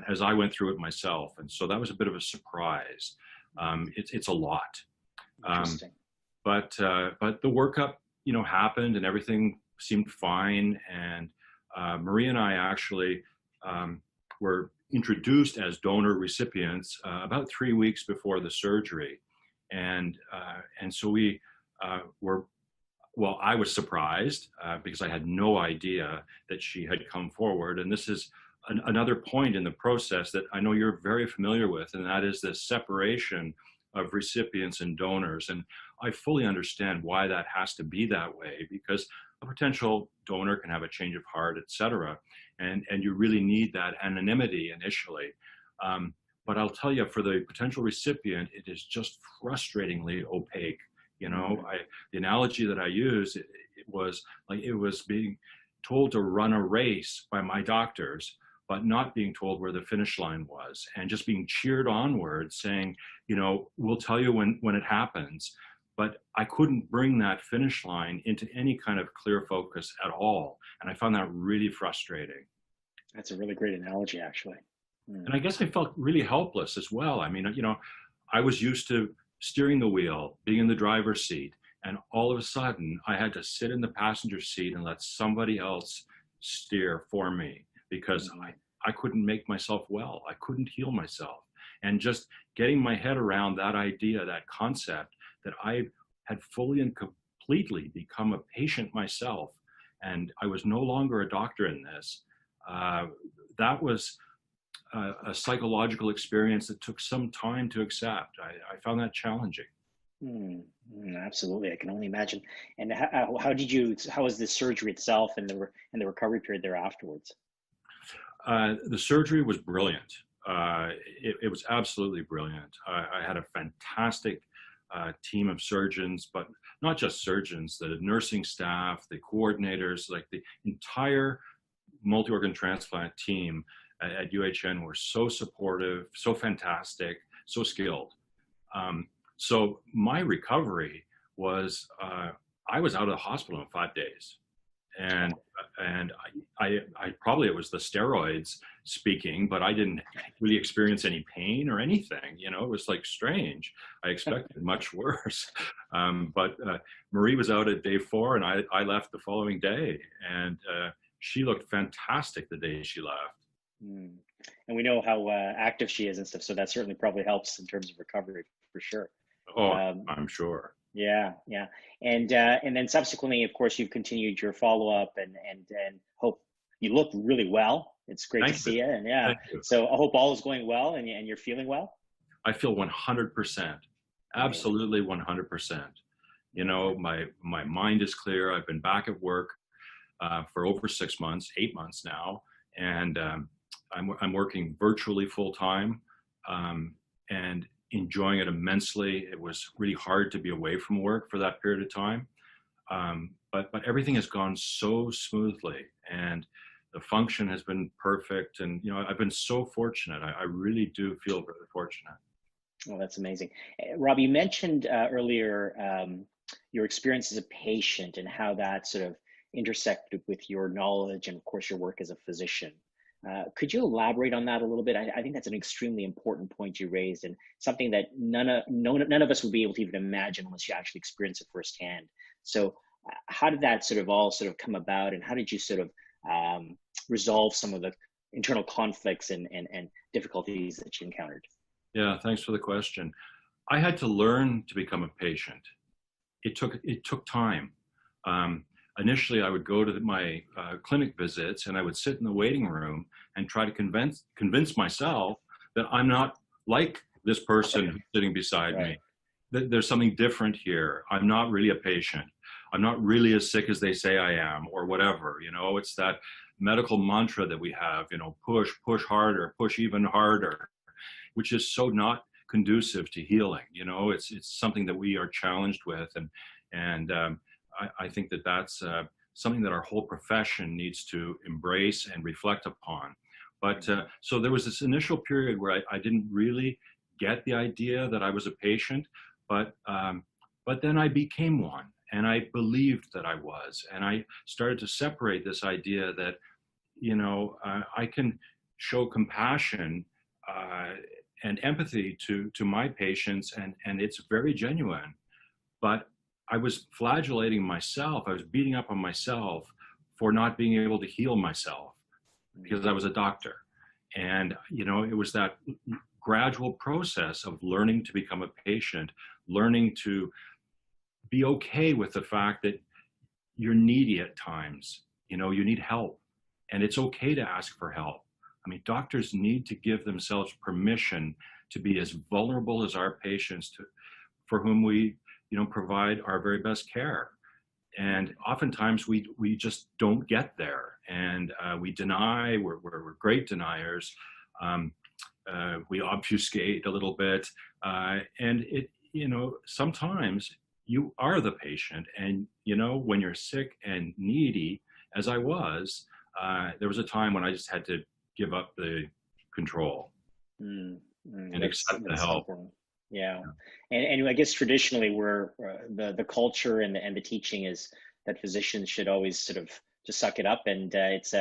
as I went through it myself. And so that was a bit of a surprise. It's a lot. But the workup, happened and everything seemed fine. And Marie and I actually were introduced as donor recipients about 3 weeks before the surgery. And so we I was surprised because I had no idea that she had come forward. And this is another point in the process that I know you're very familiar with, and that is the separation of recipients and donors. And I fully understand why that has to be that way, because a potential donor can have a change of heart, et cetera. And you really need that anonymity initially. But I'll tell you, for the potential recipient, it is just frustratingly opaque. The analogy that I use, it was like it was being told to run a race by my doctors, but not being told where the finish line was, and just being cheered onward saying, we'll tell you when it happens. But I couldn't bring that finish line into any kind of clear focus at all. And I found that really frustrating. That's a really great analogy, actually. And I guess I felt really helpless as well. I mean, I was used to steering the wheel, being in the driver's seat, and all of a sudden I had to sit in the passenger seat and let somebody else steer for me, because I couldn't make myself well. I couldn't heal myself. And just getting my head around that idea, that concept, that I had fully and completely become a patient myself, and I was no longer a doctor in this, that was a psychological experience that took some time to accept. I found that challenging. Absolutely, I can only imagine. And how was the surgery itself and the recovery period there afterwards? The surgery was brilliant. It was absolutely brilliant. I had a fantastic team of surgeons, but not just surgeons, the nursing staff, the coordinators, like the entire multi-organ transplant team at UHN were so supportive, so fantastic, so skilled. So my recovery was, I was out of the hospital in 5 days. And I probably, it was the steroids speaking, but I didn't really experience any pain or anything. It was like strange. I expected much worse. But Marie was out at day 4 and I left the following day, and she looked fantastic the day she left. And we know how active she is and stuff, so that certainly probably helps in terms of recovery for sure. Oh, I'm sure. Yeah. And then subsequently, of course, you've continued your follow-up and hope you look really well. It's great to see you. And yeah, so I hope all is going well and you're feeling well. I feel 100%, absolutely 100%. My mind is clear. I've been back at work for over 6 months, 8 months now. And I'm working virtually full time and enjoying it immensely. It was really hard to be away from work for that period of time. But everything has gone so smoothly, and the function has been perfect. And, I've been so fortunate. I really do feel very fortunate. Well, that's amazing. Rob, you mentioned earlier your experience as a patient and how that sort of intersected with your knowledge and, of course, your work as a physician. Could you elaborate on that a little bit? I think that's an extremely important point you raised, and something that none of us would be able to even imagine unless you actually experience it firsthand. So how did that all come about, and how did you sort of resolve some of the internal conflicts and difficulties that you encountered? Yeah, thanks for the question. I had to learn to become a patient. It took time. Initially, I would go to my clinic visits and I would sit in the waiting room and try to convince myself that I'm not like this person sitting beside me. there's something different here. I'm not really a patient. I'm not really as sick as they say I am, or whatever. It's that medical mantra that we have, push harder, push even harder, which is so not conducive to healing. It's something that we are challenged with, and I think that that's something that our whole profession needs to embrace and reflect upon. But so there was this initial period where I didn't really get the idea that I was a patient, but then I became one, and I believed that I was, and I started to separate this idea that I can show compassion and empathy to my patients, and it's very genuine. But I was flagellating myself. I was beating up on myself for not being able to heal myself because I was a doctor. And, it was that gradual process of learning to become a patient, learning to be okay with the fact that you're needy at times. You need help, and it's okay to ask for help. I mean, doctors need to give themselves permission to be as vulnerable as our patients, for whom we, provide our very best care. And oftentimes we just don't get there, and we deny. We're great deniers. We obfuscate a little bit, and sometimes you are the patient, and when you're sick and needy, as I was, there was a time when I just had to give up the control and accept the help. Yeah. And I guess traditionally we're the culture and the teaching is that physicians should always sort of just suck it up, and it's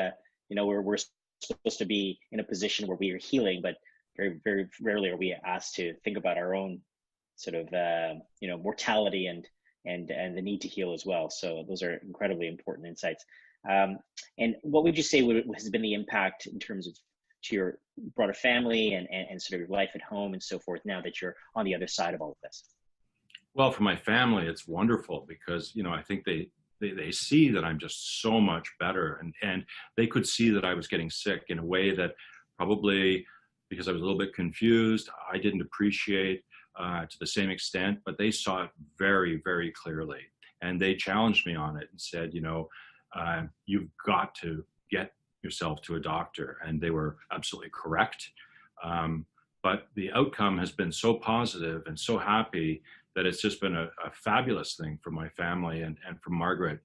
we're supposed to be in a position where we are healing, but very, very rarely are we asked to think about our own sort of mortality and the need to heal as well. So those are incredibly important insights. And what would you say has been the impact in terms of to your broader family and sort of your life at home and so forth now that you're on the other side of all of this? Well, for my family, it's wonderful because, I think they see that I'm just so much better, and they could see that I was getting sick in a way that probably, because I was a little bit confused, I didn't appreciate to the same extent, but they saw it very, very clearly. And they challenged me on it and said, you've got to get yourself to a doctor. And they were absolutely correct. But the outcome has been so positive and so happy that it's just been a fabulous thing for my family and for Margaret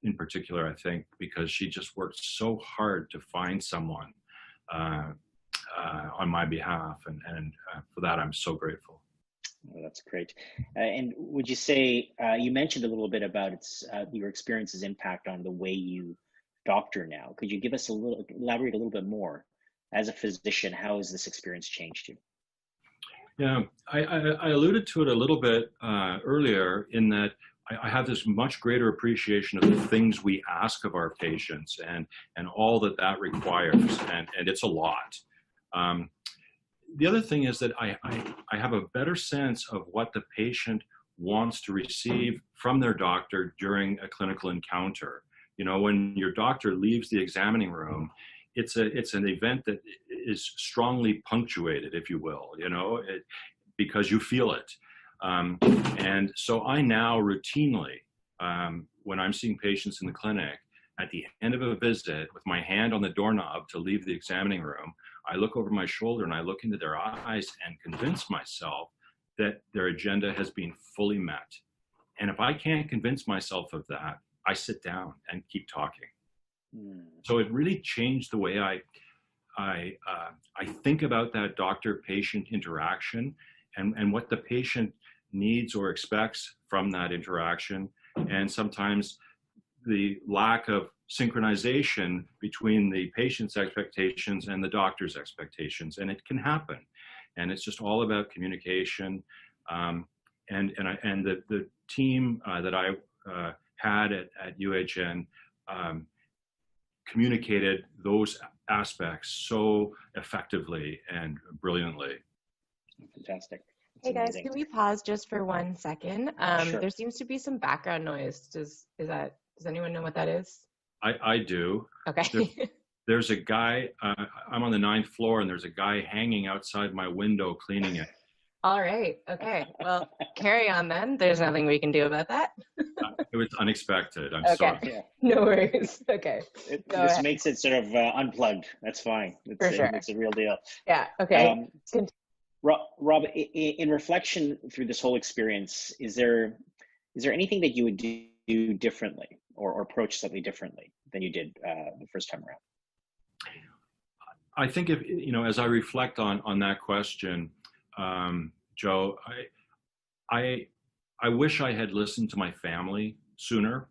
in particular, I think, because she just worked so hard to find someone on my behalf. And for that, I'm so grateful. Well, that's great. And would you say, you mentioned a little bit about your experience's impact on the way you doctor now. Could you elaborate a little bit more? As a physician, how has this experience changed you? Yeah, I alluded to it a little bit earlier in that I have this much greater appreciation of the things we ask of our patients and all that requires, and it's a lot. The other thing is that I have a better sense of what the patient wants to receive from their doctor during a clinical encounter. When your doctor leaves the examining room, it's an event that is strongly punctuated, if you will, because you feel it. And so I now routinely, when I'm seeing patients in the clinic, at the end of a visit, with my hand on the doorknob to leave the examining room, I look over my shoulder and I look into their eyes and convince myself that their agenda has been fully met. And if I can't convince myself of that, I sit down and keep talking. So it really changed the way I think about that doctor-patient interaction and what the patient needs or expects from that interaction, and sometimes the lack of synchronization between the patient's expectations and the doctor's expectations, and it can happen. And it's just all about communication. And the team that I had at UHN communicated those aspects so effectively and brilliantly. Fantastic. Hey guys, can we pause just for 1 second? Sure. There seems to be some background noise. Does anyone know what that is? I do. Okay. There's a guy, I'm on the 9th floor, and there's a guy hanging outside my window cleaning it. All right. Okay. Well, carry on then. There's nothing we can do about that. It was unexpected. I'm Okay. sorry. Yeah. No worries. Okay. This makes it sort of unplugged. That's fine. For sure. It's a real deal. Yeah. Okay. Rob, in reflection through this whole experience, is there anything that you would do differently or approach slightly differently than you did the first time around? I think if, as I reflect on that question, Joe, I wish I had listened to my family sooner.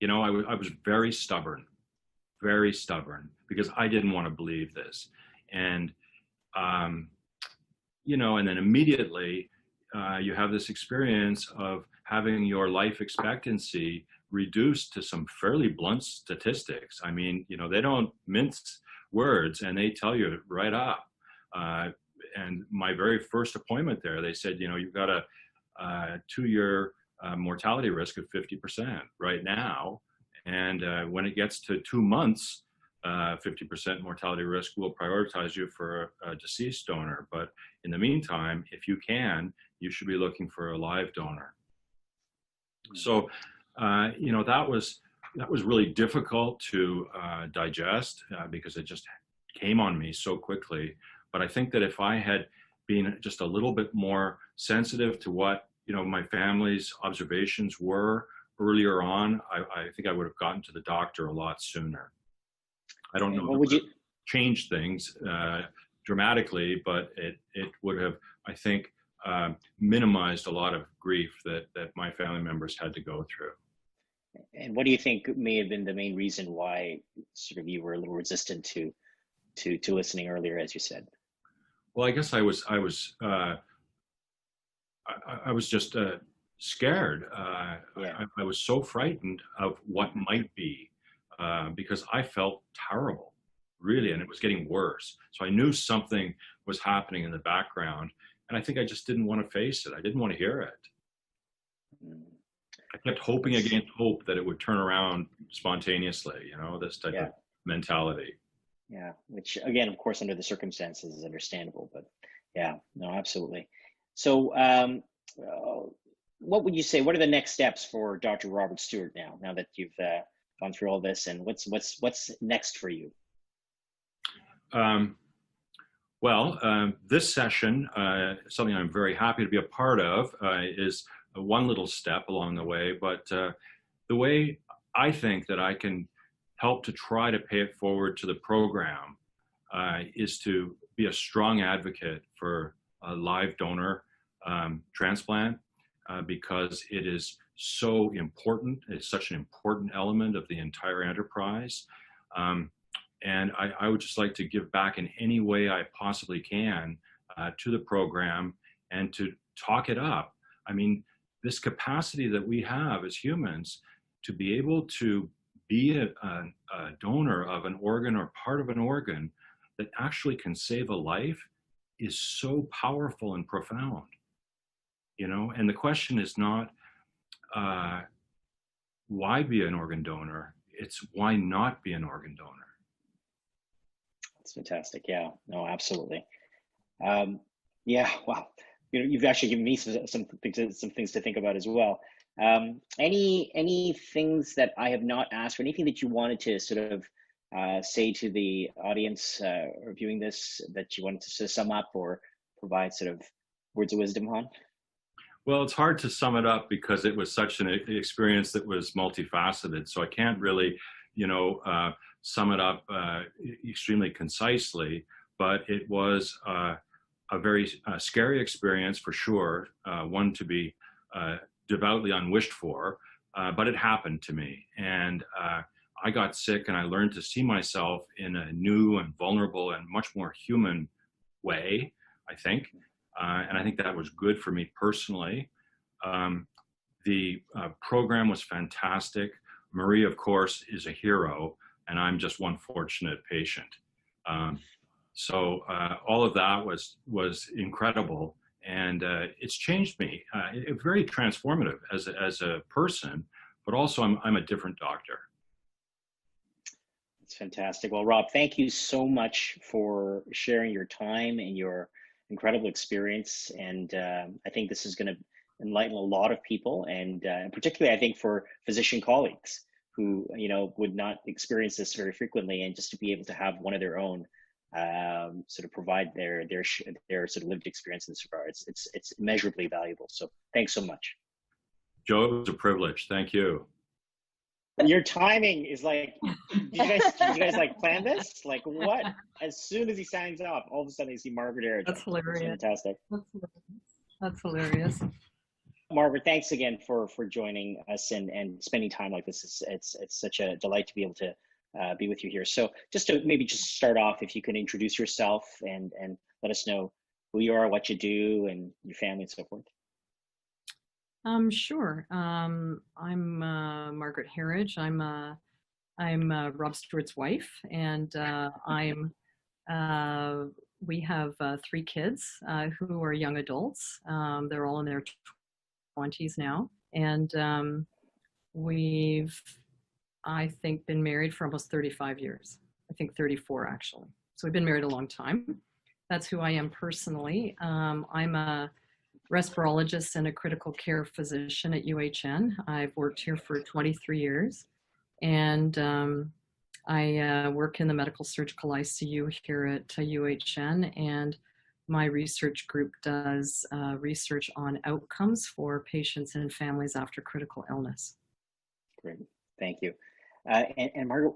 I was very stubborn because I didn't want to believe this. And, and then immediately you have this experience of having your life expectancy reduced to some fairly blunt statistics. I mean, they don't mince words and they tell you right up. And my very first appointment there, they said, you've got a 2-year mortality risk of 50% right now. And when it gets to 2 months, 50% mortality risk, we'll prioritize you for a deceased donor. But in the meantime, if you can, you should be looking for a live donor. So, that was really difficult to digest because it just came on me so quickly. But I think that if I had been just a little bit more sensitive to what, my family's observations were earlier on, I think I would have gotten to the doctor a lot sooner. I don't know if it would change things dramatically, but it would have, I think, minimized a lot of grief that my family members had to go through. And what do you think may have been the main reason why sort of you were a little resistant to listening earlier, as you said? Well, I guess I was just scared. I was so frightened of what might be because I felt terrible, really, and it was getting worse. So I knew something was happening in the background, and I think I just didn't want to face it. I didn't want to hear it. I kept hoping against hope that it would turn around spontaneously, this type of mentality. Yeah, which again, of course, under the circumstances is understandable, but yeah, no, absolutely. So what would you say, what are the next steps for Dr. Robert Stewart now that you've gone through all this, and what's next for you? This session, something I'm very happy to be a part of, is one little step along the way, but the way I think that I can help to try to pay it forward to the program is to be a strong advocate for a live donor transplant because it is so important. It's such an important element of the entire enterprise. And I would just like to give back in any way I possibly can to the program and to talk it up. I mean, this capacity that we have as humans to be able to be a donor of an organ or part of an organ that actually can save a life is so powerful and profound, and the question is not why be an organ donor, it's why not be an organ donor. That's fantastic. Yeah, no, absolutely. Yeah, wow. You've actually given me some things to think about as well. Any things that I have not asked, or anything that you wanted to sort of say to the audience reviewing this that you wanted to sum up or provide sort of words of wisdom on? Well, it's hard to sum it up because it was such an experience that was multifaceted. So I can't really, sum it up extremely concisely, but it was a very scary experience for sure, one to be devoutly unwished for, but it happened to me. And I got sick and I learned to see myself in a new and vulnerable and much more human way, I think. And I think that was good for me personally. The program was fantastic. Marie, of course, is a hero, and I'm just one fortunate patient. So all of that was incredible, and it's changed me. It's very transformative as a person, but also I'm a different doctor. That's fantastic. Well, Rob, thank you so much for sharing your time and your incredible experience, and I think this is going to enlighten a lot of people, and particularly I think for physician colleagues who would not experience this very frequently, and just to be able to have one of their own sort of provide their sort of lived experience in this regard. It's immeasurably valuable. So thanks so much. Joe, it was a privilege. Thank you. Your timing is like, did you guys like plan this? Like what? As soon as he signs off, all of a sudden you see Margaret Eric. That's hilarious. That's fantastic. That's hilarious. Margaret, thanks again for joining us and spending time like this. It's such a delight to be able to be with you here. So just to maybe just start off, if you can introduce yourself and let us know who you are, what you do, and your family and so forth. Sure. I'm Margaret Herridge. I'm Rob Stewart's wife, and we have 3 kids who are young adults. They're all in their 20s now, and we've, I think, been married for almost 35 years. I think 34 actually. So we've been married a long time. That's who I am personally. I'm a respirologist and a critical care physician at UHN. I've worked here for 23 years, and I work in the medical surgical ICU here at UHN, and my research group does research on outcomes for patients and families after critical illness. Great, thank you. And Margaret,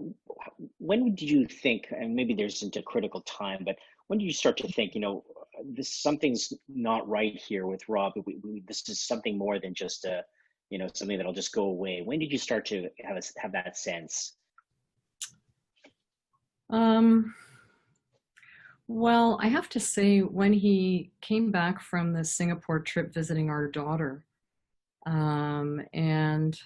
when did you think, and maybe there isn't a critical time, but when did you start to think, something's not right here with Rob? This is something more than just something that'll just go away. When did you start to have that sense? Well, I have to say, when he came back from the Singapore trip visiting our daughter, and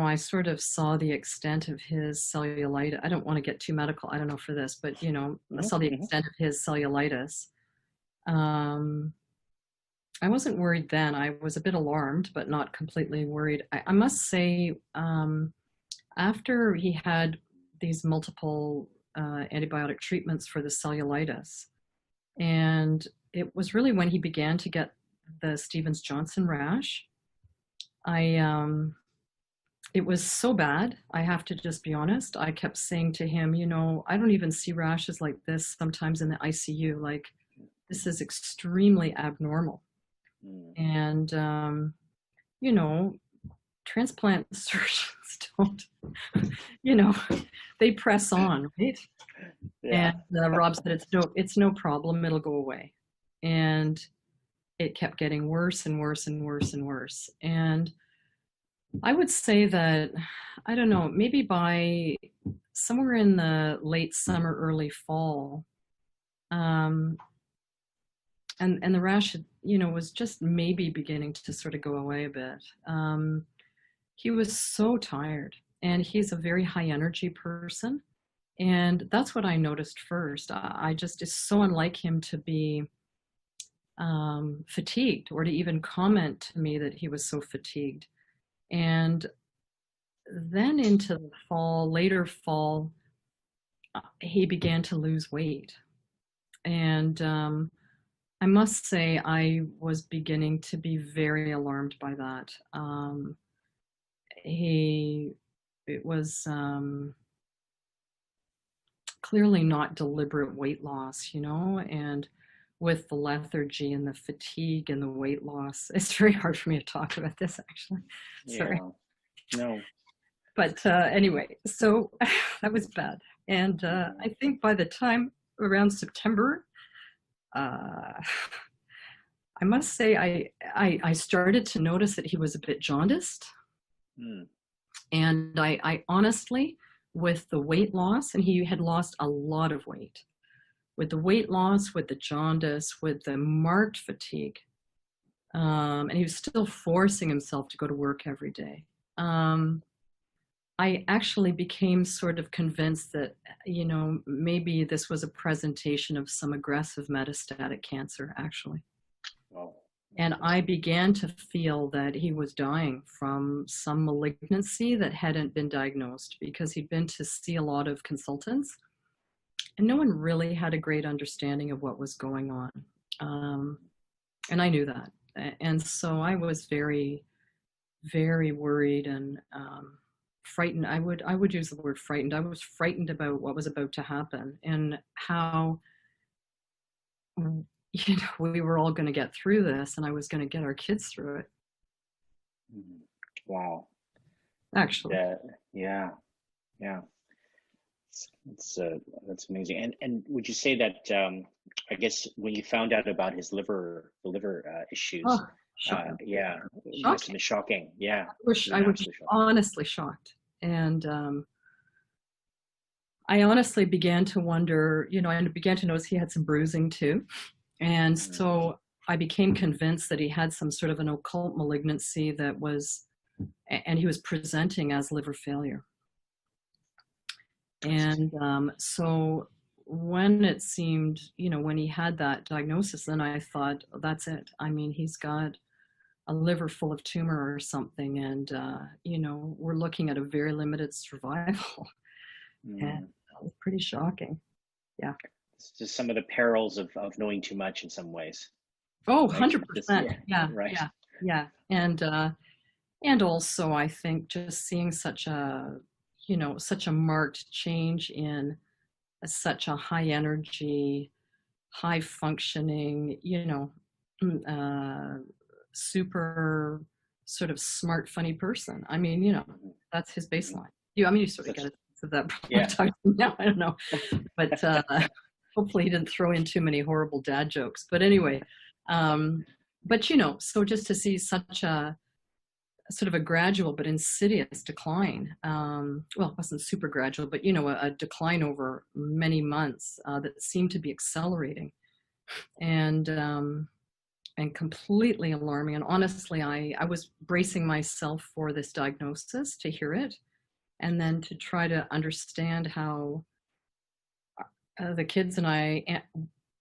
I sort of saw the extent of his cellulitis. I don't want to get too medical, I don't know for this, but I saw the extent of his cellulitis. I wasn't worried then. I was a bit alarmed, but not completely worried. I must say, after he had these multiple antibiotic treatments for the cellulitis, and it was really when he began to get the Stevens-Johnson rash, it was so bad, I have to just be honest. I kept saying to him, I don't even see rashes like this sometimes in the ICU. Like, this is extremely abnormal. And, transplant surgeons don't, they press on, right? Yeah. And Rob said, it's no problem, it'll go away. And it kept getting worse and worse and worse and worse. And I would say that, I don't know, maybe by somewhere in the late summer, early fall, and the rash, was just maybe beginning to sort of go away a bit. He was so tired, and he's a very high energy person. And that's what I noticed first. I just, it's so unlike him to be fatigued, or to even comment to me that he was so fatigued. And then into the fall, later fall, he began to lose weight. And I must say, I was beginning to be very alarmed by that. It was clearly not deliberate weight loss, and with the lethargy and the fatigue and the weight loss, it's very hard for me to talk about this, actually. Sorry. Yeah. No. But anyway, so that was bad. And I think by the time around September, I must say I started to notice that he was a bit jaundiced. And I honestly, with the weight loss, and he had lost a lot of weight, with the weight loss, with the jaundice, with the marked fatigue, and he was still forcing himself to go to work every day. I actually became sort of convinced that, maybe this was a presentation of some aggressive metastatic cancer, actually. Wow. And I began to feel that he was dying from some malignancy that hadn't been diagnosed, because he'd been to see a lot of consultants. no one really had a great understanding of what was going on. And I knew that. And so I was very, very worried and frightened. I would use the word frightened. I was frightened about what was about to happen and how, we were all going to get through this, and I was going to get our kids through it. Wow. Actually. Yeah. That's amazing. And would you say that I guess when you found out about his the liver issues, Shocking. It must have been shocking. Yeah. I was honestly shocked. And I honestly began to wonder, I began to notice he had some bruising too. And so I became convinced that he had some sort of an occult malignancy and he was presenting as liver failure. And so when it seemed, when he had that diagnosis, then I thought, oh, that's it. I mean, he's got a liver full of tumor or something, and we're looking at a very limited survival. And that was pretty shocking. Yeah. It's just some of the perils of knowing too much in some ways. Oh, right? 100%. Yeah. Right. Yeah. And also I think just seeing such a marked change in such a high energy, high functioning, super sort of smart, funny person. I mean, that's his baseline. You sort of get it to that. Yeah. Now, I don't know, but hopefully he didn't throw in too many horrible dad jokes. But anyway, but so just to see such a sort of a gradual but insidious decline. Well, it wasn't super gradual, but a decline over many months that seemed to be accelerating, and completely alarming. And honestly, I was bracing myself for this diagnosis, to hear it, and then to try to understand how the kids and I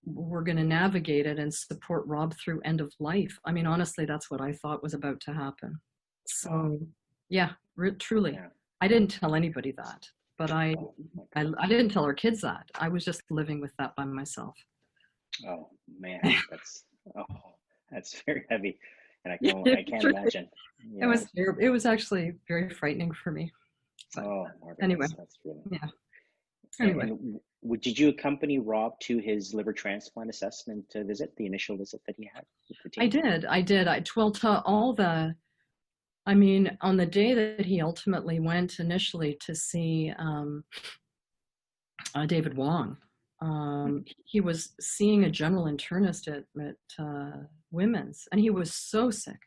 were going to navigate it and support Rob through end of life. I mean, honestly, that's what I thought was about to happen. So, yeah, truly. Yeah. I didn't tell anybody that, but I didn't tell our kids that. I was just living with that by myself. Oh man, that's very heavy, and I can't imagine. Yeah. It was actually very frightening for me. But anyway, that's really. Yeah. Anyway, and did you accompany Rob to his liver transplant assessment visit, the initial visit that he had with the team? I did. I mean, on the day that he ultimately went initially to see David Wong, he was seeing a general internist at Women's, and he was so sick.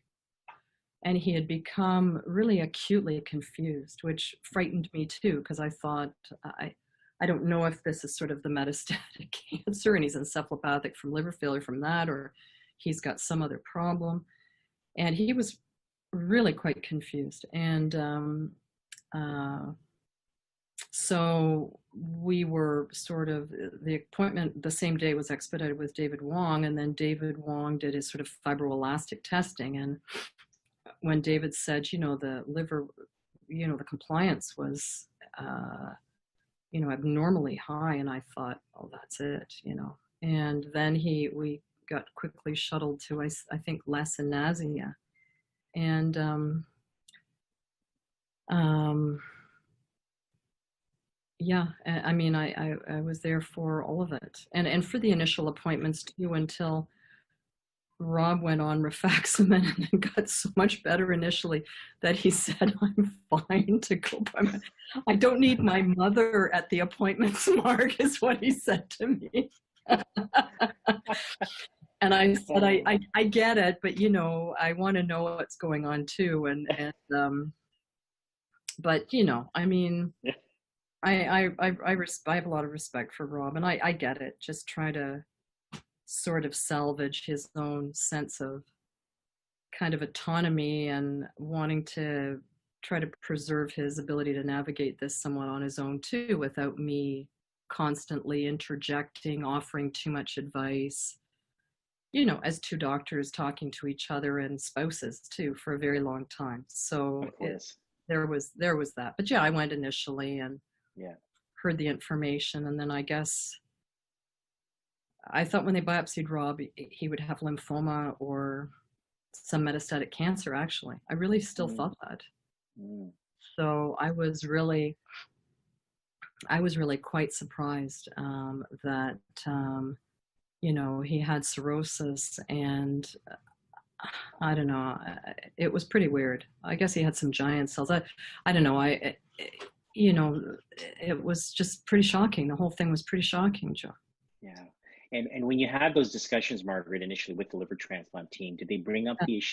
And he had become really acutely confused, which frightened me too, because I thought, I don't know if this is sort of the metastatic cancer and he's encephalopathic from liver failure from that, or he's got some other problem. And he was really quite confused. And so we were the appointment the same day was expedited with David Wong, and then David Wong did his sort of fibroelastic testing. And when David said, the liver, the compliance was, abnormally high, and I thought, oh, that's it, And then we got quickly shuttled to, I think, Les and Nazia. And yeah, I mean, I was there for all of it, and for the initial appointments too, until Rob went on rifaximin and got so much better initially that he said, I'm fine to go by I don't need my mother at the appointments, Mark, is what he said to me. And I said, I get it, but I want to know what's going on too. But I mean, I have a lot of respect for Rob, and I get it. Just try to sort of salvage his own sense of kind of autonomy and wanting to try to preserve his ability to navigate this somewhat on his own too, without me constantly interjecting, offering too much advice, as two doctors talking to each other and spouses too for a very long time. So there was that. But yeah, I went initially and heard the information, and then I guess I thought when they biopsied Rob, he would have lymphoma or some metastatic cancer, actually. I really still thought that. So I was really quite surprised that, he had cirrhosis, and I don't know, it was pretty weird. I guess he had some giant cells. I don't know. It was just pretty shocking. The whole thing was pretty shocking, Joe. Yeah. And when you had those discussions, Margaret, initially with the liver transplant team, did they bring up the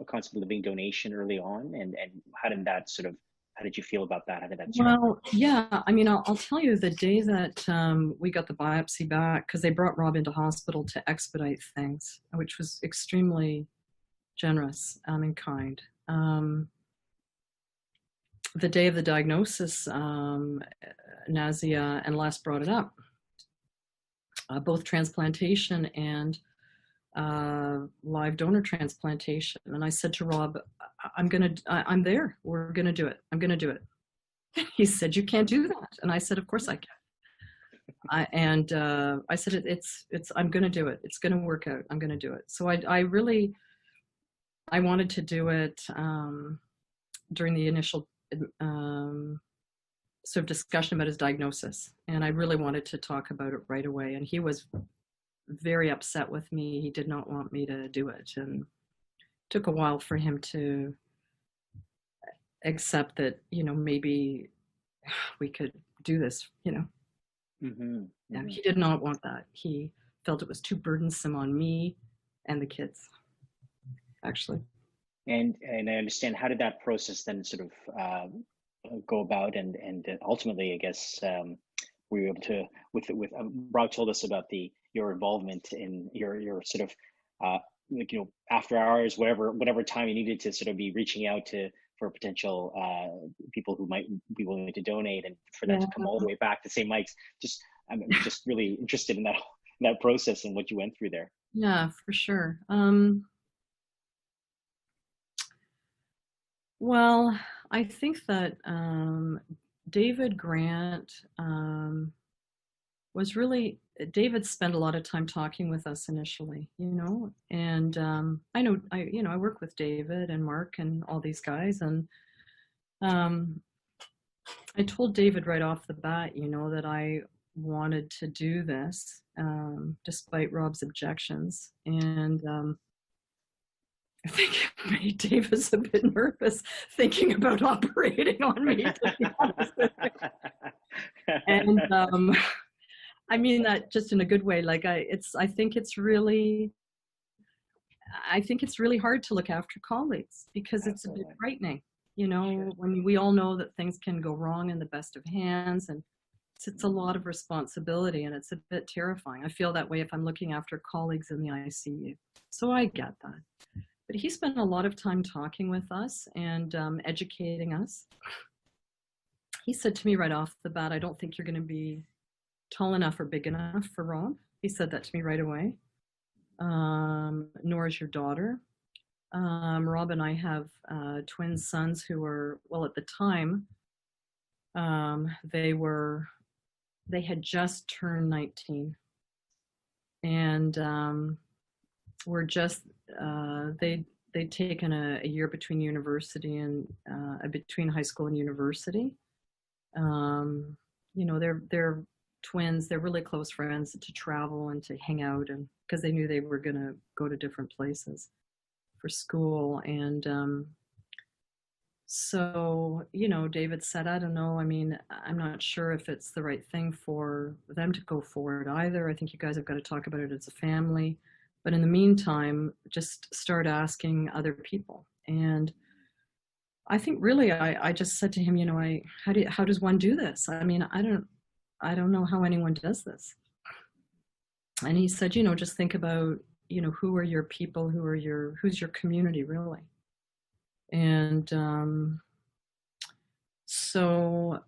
concept of living donation early on? And how did you feel about that? How did that strike? Well, yeah, I mean, I'll tell you, the day that we got the biopsy back, because they brought Rob into hospital to expedite things, which was extremely generous and kind. The day of the diagnosis, Nazia and Les brought it up. Both transplantation and live donor transplantation. And I said to Rob, I'm there. We're going to do it. I'm going to do it. He said, you can't do that. And I said, of course I can. I said, I'm going to do it. It's going to work out. I'm going to do it. So I wanted to do it during the initial sort of discussion about his diagnosis. And I really wanted to talk about it right away. And he was very upset with me. He did not want me to do it. And it took a while for him to accept that, maybe we could do this, Mm-hmm. Yeah, he did not want that. He felt it was too burdensome on me and the kids, actually. And I understand, how did that process then sort of go about, and ultimately, I guess, we were able to, with Rob told us about your involvement in your sort of after hours, whatever time you needed to sort of be reaching out for potential people who might be willing to donate, and for that to come all the way back to St. Mike's. I'm just really interested in that process and what you went through there. Yeah, for sure. Well, I think that David Grant David spent a lot of time talking with us initially, and I work with David and Mark and all these guys, and I told David right off the bat, that I wanted to do this despite Rob's objections, and I think it made Davis a bit nervous thinking about operating on me, to be honest with you. And I mean that just in a good way. Like I think it's really hard to look after colleagues, because it's a bit frightening. When we all know that things can go wrong in the best of hands, and it's a lot of responsibility, and it's a bit terrifying. I feel that way if I'm looking after colleagues in the ICU. So I get that. But he spent a lot of time talking with us and educating us. He said to me right off the bat, I don't think you're going to be tall enough or big enough for Rob. He said that to me right away. Nor is your daughter. Rob and I have twin sons who were, well, at the time, they had just turned 19. And were just, they'd taken a year between university and between high school and university. They're twins. They're really close friends, to travel and to hang out, and because they knew they were going to go to different places for school. And so, David said, I don't know. I mean, I'm not sure if it's the right thing for them to go forward either. I think you guys have got to talk about it as a family. But in the meantime, just start asking other people. And I think really, I just said to him, how does one do this? I mean, I don't know how anyone does this. And he said, just think about, who are your people, who's your community really? And so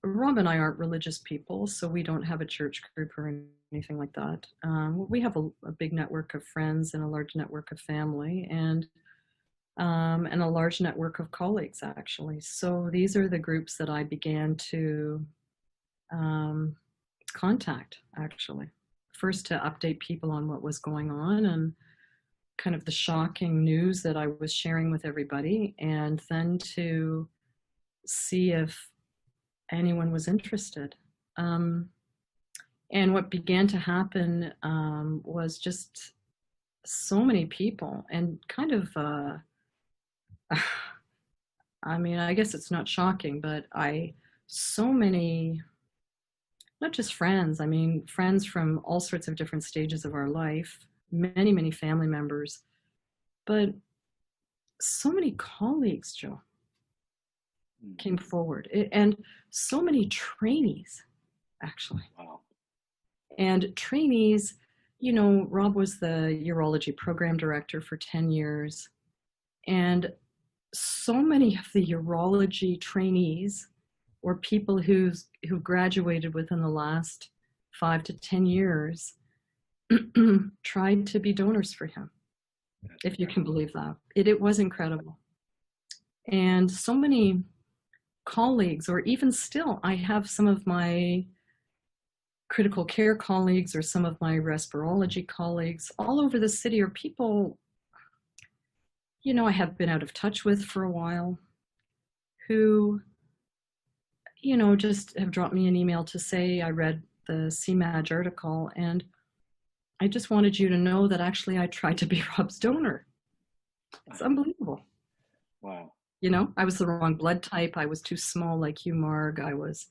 Rob and I aren't religious people, so we don't have a church group or anything like that. We have a big network of friends and a large network of family, and a large network of colleagues, actually. So these are the groups that I began to contact, actually. First to update people on what was going on and kind of the shocking news that I was sharing with everybody, and then to see if anyone was interested. And what began to happen was just so many people, and kind of, I mean, I guess it's not shocking, but so many, not just friends, I mean, friends from all sorts of different stages of our life, many, many family members, but so many colleagues, Joe, came forward, and so many trainees, actually. Wow. And trainees, you know, Rob was the urology program director for 10 years, and so many of the urology trainees or people who graduated within the last 5 to 10 years tried to be donors for him, if you can believe that. It was incredible. And so many colleagues, or even still, I have some of my critical care colleagues or some of my respirology colleagues all over the city, or people, you know, I have been out of touch with for a while, who, you know, just have dropped me an email to say, I read the CMAG article and I just wanted you to know that actually I tried to be Rob's donor. It's unbelievable. Wow. You know, I was the wrong blood type. I was too small like you, Marg. I was,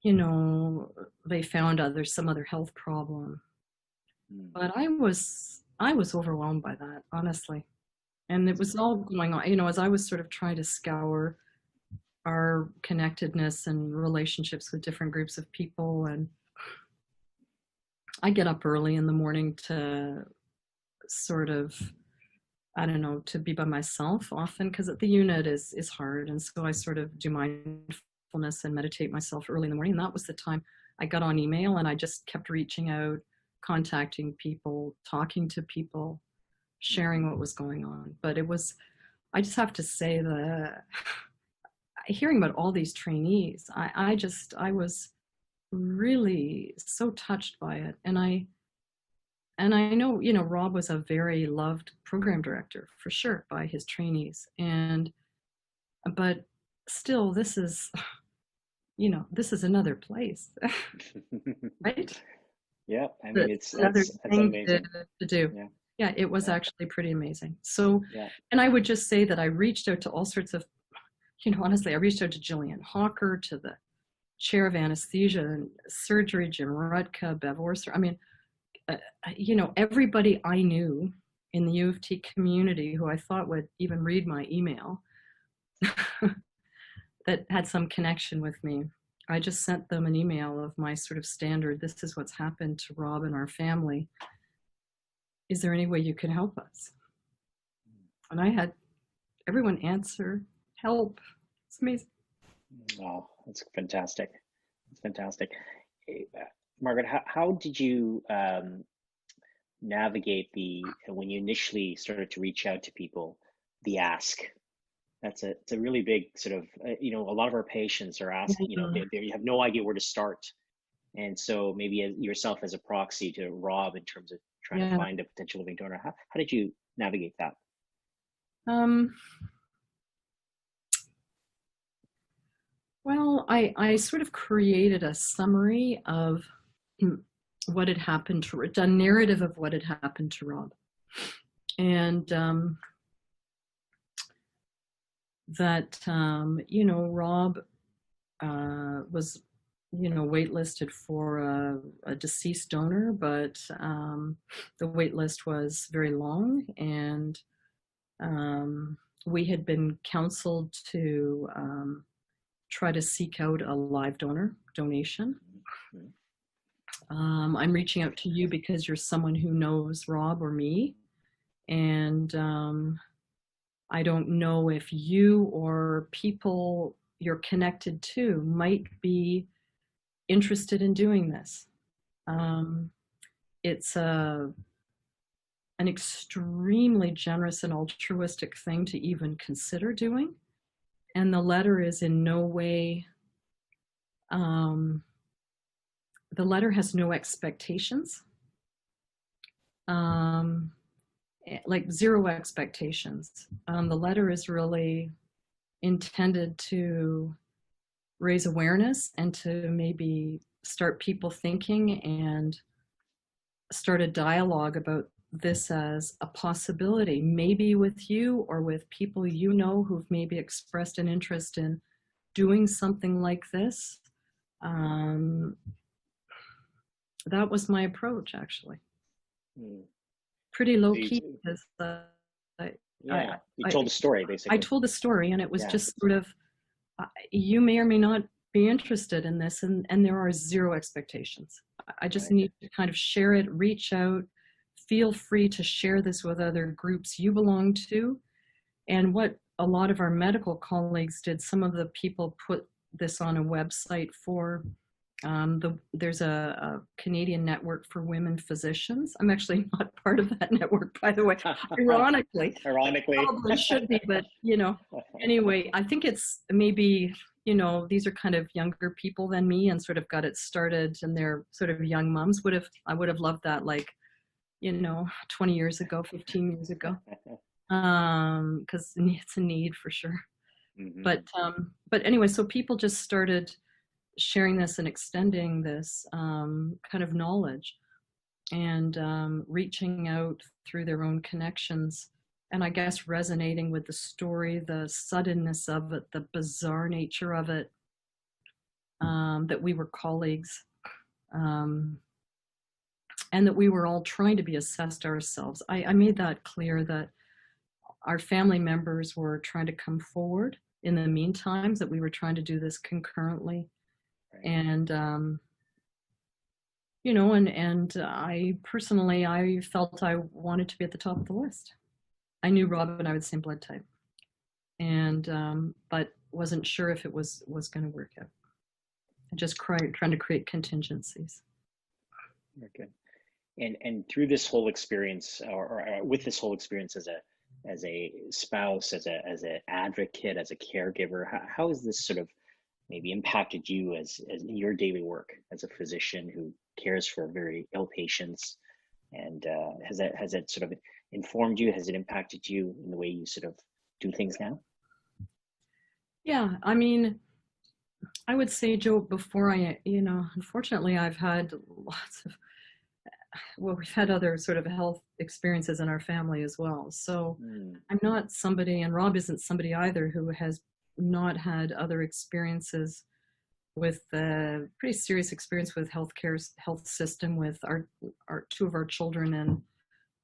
you know, they found some other health problem. But I was overwhelmed by that, honestly. And it was all going on, you know, as I was sort of trying to scour our connectedness and relationships with different groups of people. And I get up early in the morning to sort of, I don't know, to be by myself often, because the unit is hard. And so I sort of do mindfulness and meditate myself early in the morning. And that was the time I got on email, and I just kept reaching out, contacting people, talking to people, sharing what was going on. But it was, I just have to say that hearing about all these trainees, I was really so touched by it. And I know, you know, Rob was a very loved program director for sure by his trainees. But still, this is, you know, this is another place, right? Yeah, I mean, it's thing amazing to do. Yeah. Yeah, it was actually pretty amazing. So, and I would just say that I reached out to all sorts of, you know, honestly, I reached out to Jillian Hawker, to the chair of anesthesia and surgery, Jim Rudka, Bev Orser. I mean, you know, everybody I knew in the U of T community who I thought would even read my email that had some connection with me. I just sent them an email of my sort of standard, this is what's happened to Rob and our family. Is there any way you can help us? And I had everyone answer, help. It's amazing. Wow, that's fantastic. That's fantastic. Margaret, how did you navigate when you initially started to reach out to people, the ask? It's a really big sort of, you know, a lot of our patients are asking, you know, they have no idea where to start. And so maybe yourself as a proxy to Rob in terms of trying to find a potential living donor, how did you navigate that? Well, I sort of created a summary of what had happened to, a narrative of what had happened to Rob. And that, you know, Rob was, you know, waitlisted for a deceased donor, but the wait list was very long, and we had been counseled to try to seek out a live donation. I'm reaching out to you because you're someone who knows Rob or me, and I don't know if you or people you're connected to might be interested in doing this. It's an extremely generous and altruistic thing to even consider doing. And the letter is in no way The letter has no expectations, like zero expectations. The letter is really intended to raise awareness and to maybe start people thinking and start a dialogue about this as a possibility, maybe with you or with people you know who've maybe expressed an interest in doing something like this. That was my approach, actually. Pretty low key. Because, you told the story, basically. I told the story, and it was just sort of, you may or may not be interested in this, and there are zero expectations. I just need to kind of share it, reach out, feel free to share this with other groups you belong to. And what a lot of our medical colleagues did, some of the people put this on a website for, there's a Canadian network for women physicians. I'm actually not part of that network, by the way, ironically. Probably should be, but, you know, anyway, I think it's maybe, you know, these are kind of younger people than me and sort of got it started, and they're sort of young moms. I would have loved that, like, you know, 20 years ago, 15 years ago, because it's a need for sure. But anyway, so people just started sharing this and extending this kind of knowledge and reaching out through their own connections, and I guess resonating with the story, the suddenness of it, the bizarre nature of it, that we were colleagues, and that we were all trying to be assessed ourselves. I made that clear, that our family members were trying to come forward in the meantime, that we were trying to do this concurrently. And, you know, and I personally, I felt I wanted to be at the top of the list. I knew Rob and I were the same blood type, and, but wasn't sure if it was going to work out. I just trying to create contingencies. Very good. And through this whole experience, or with this whole experience as a spouse, as an advocate, as a caregiver, how has this sort of maybe impacted you as in your daily work as a physician who cares for very ill patients? And has that sort of informed you? Has it impacted you in the way you sort of do things now? Yeah, I mean, I would say, Joe, before you know, unfortunately, I've had lots of, well, we've had other sort of health experiences in our family as well. So I'm not somebody, and Rob isn't somebody either, who has not had other experiences with pretty serious experience with health system with our two of our children and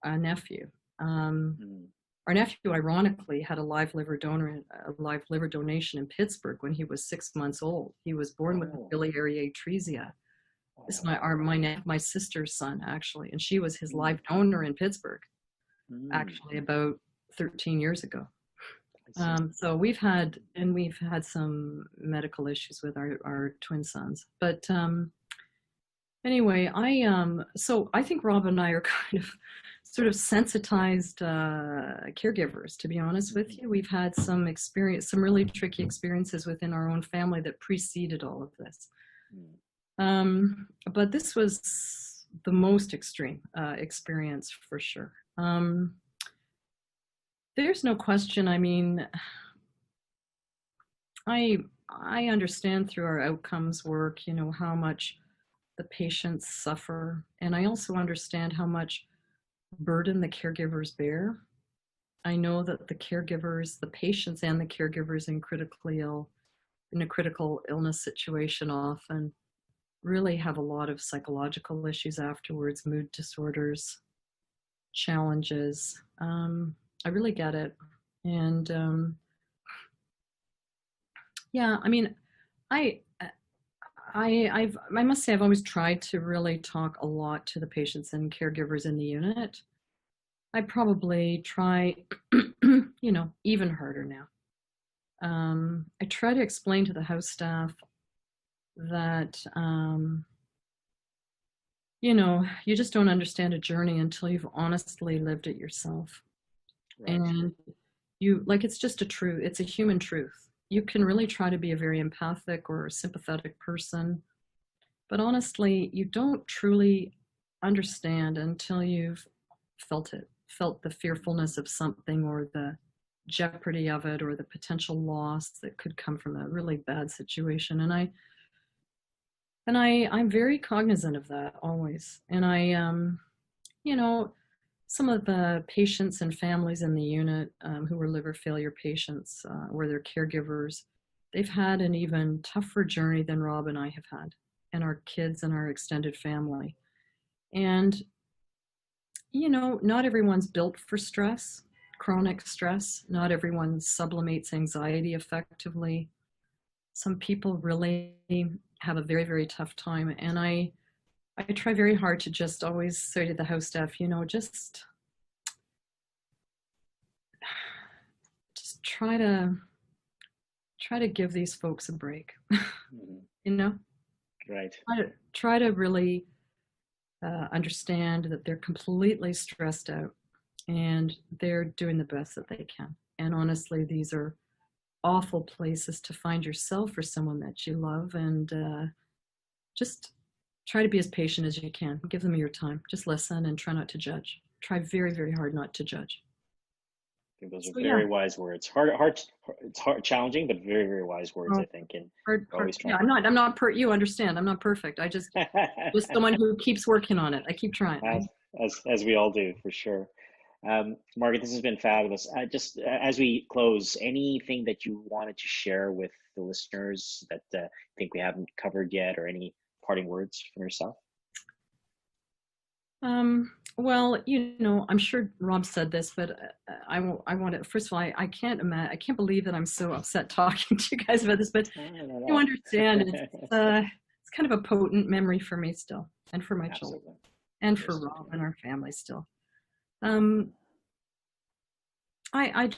a nephew. Our nephew, ironically, had a live liver donation in Pittsburgh when he was 6 months old. He was born with biliary atresia. This is my sister's son, actually, and she was his live donor in Pittsburgh, actually about 13 years ago. So we've had some medical issues with our twin sons, but anyway, so I think Rob and I are kind of sort of sensitized caregivers, to be honest with you. We've had some really tricky experiences within our own family that preceded all of this. But this was the most extreme experience for sure. There's no question. I mean, I understand through our outcomes work, you know, how much the patients suffer. And I also understand how much burden the caregivers bear. I know that the caregivers, the patients and the caregivers in a critical illness situation often really have a lot of psychological issues afterwards, mood disorders, challenges. I really get it. And yeah, I mean, I must say I've always tried to really talk a lot to the patients and caregivers in the unit. I probably try, you know, even harder now. I try to explain to the house staff that, you know, you just don't understand a journey until you've honestly lived it yourself. Right. And it's just it's a human truth. you can really try to be a very empathic or sympathetic person, but honestly, you don't truly understand until you've felt it, felt the fearfulness of something or the jeopardy of it or the potential loss that could come from a really bad situation. And I'm very cognizant of that always. And you know, some of the patients and families in the unit who were liver failure patients or their caregivers, they've had an even tougher journey than Rob and I have had, and our kids and our extended family. And, you know, not everyone's built for stress, chronic stress. Not everyone sublimates anxiety effectively. Some people really have a very, very tough time. And I try very hard to just always say to the house staff, you know, just try to give these folks a break, you know? Right. Try to really understand that they're completely stressed out and they're doing the best that they can. And honestly, these are awful places to find yourself or someone that you love, and just try to be as patient as you can. Give them your time. Just listen and try not to judge. Try very, very hard not to judge. I think those are very wise words. It's hard, challenging, but very, very wise words, I think. And always trying. Yeah, I'm not you understand. I'm not perfect. I just someone who keeps working on it. I keep trying. As we all do, for sure. Margaret, this has been fabulous. Just as we close, anything that you wanted to share with the listeners that think we haven't covered yet, or any parting words from yourself? Well, you know, I'm sure Rob said this, but I want to, first of all, I can't believe that I'm so upset talking to you guys about this, but you understand, it's kind of a potent memory for me still, and for my children, and for Rob and our family still. I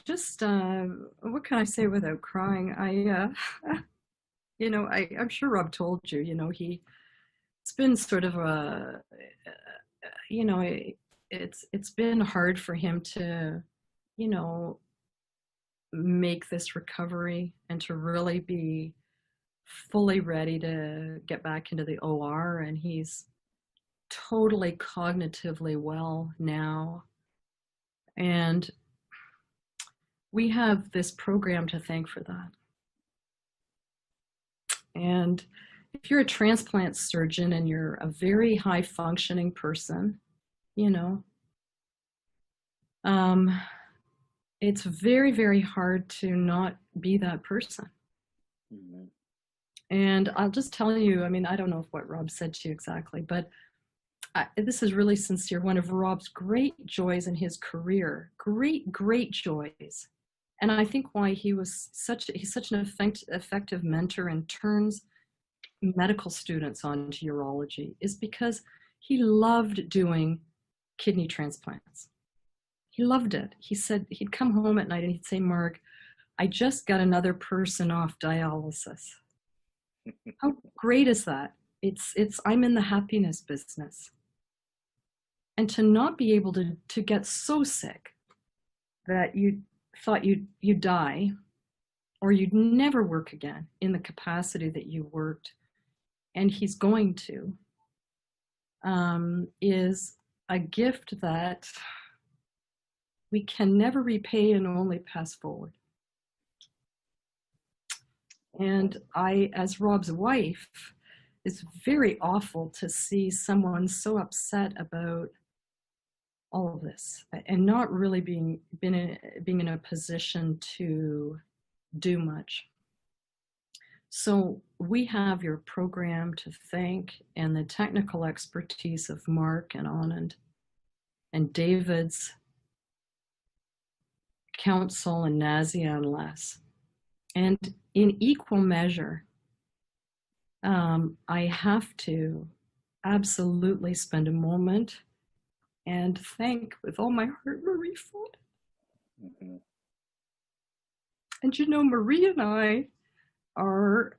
just, what can I say without crying? You know, I'm sure Rob told you, you know, it's been sort of a, you know, it's been hard for him to, you know, make this recovery and to really be fully ready to get back into the OR. And he's totally cognitively well now. And we have this program to thank for that. And if you're a transplant surgeon and you're a very high functioning person, you know, it's very, very hard to not be that person. Mm-hmm. And I'll just tell you, I mean, I don't know what Rob said to you exactly, but this is really sincere. One of Rob's great joys in his career, great joys. And I think why he's such an effective mentor and turns medical students onto urology is because he loved doing kidney transplants. He loved it. He said he'd come home at night and he'd say, Mark, I just got another person off dialysis. How great is that? I'm in the happiness business. And to not be able to get so sick that you thought you'd die or you'd never work again in the capacity that you worked, and he's going to, is a gift that we can never repay and only pass forward. And I, as Rob's wife, it's very awful to see someone so upset about all of this and not really being in a position to do much. So we have your program to thank, and the technical expertise of Mark and Anand and David's counsel and Nazia and Les. And in equal measure, I have to absolutely spend a moment and thank with all my heart Marie Ford. Mm-hmm. And you know, Marie and I are,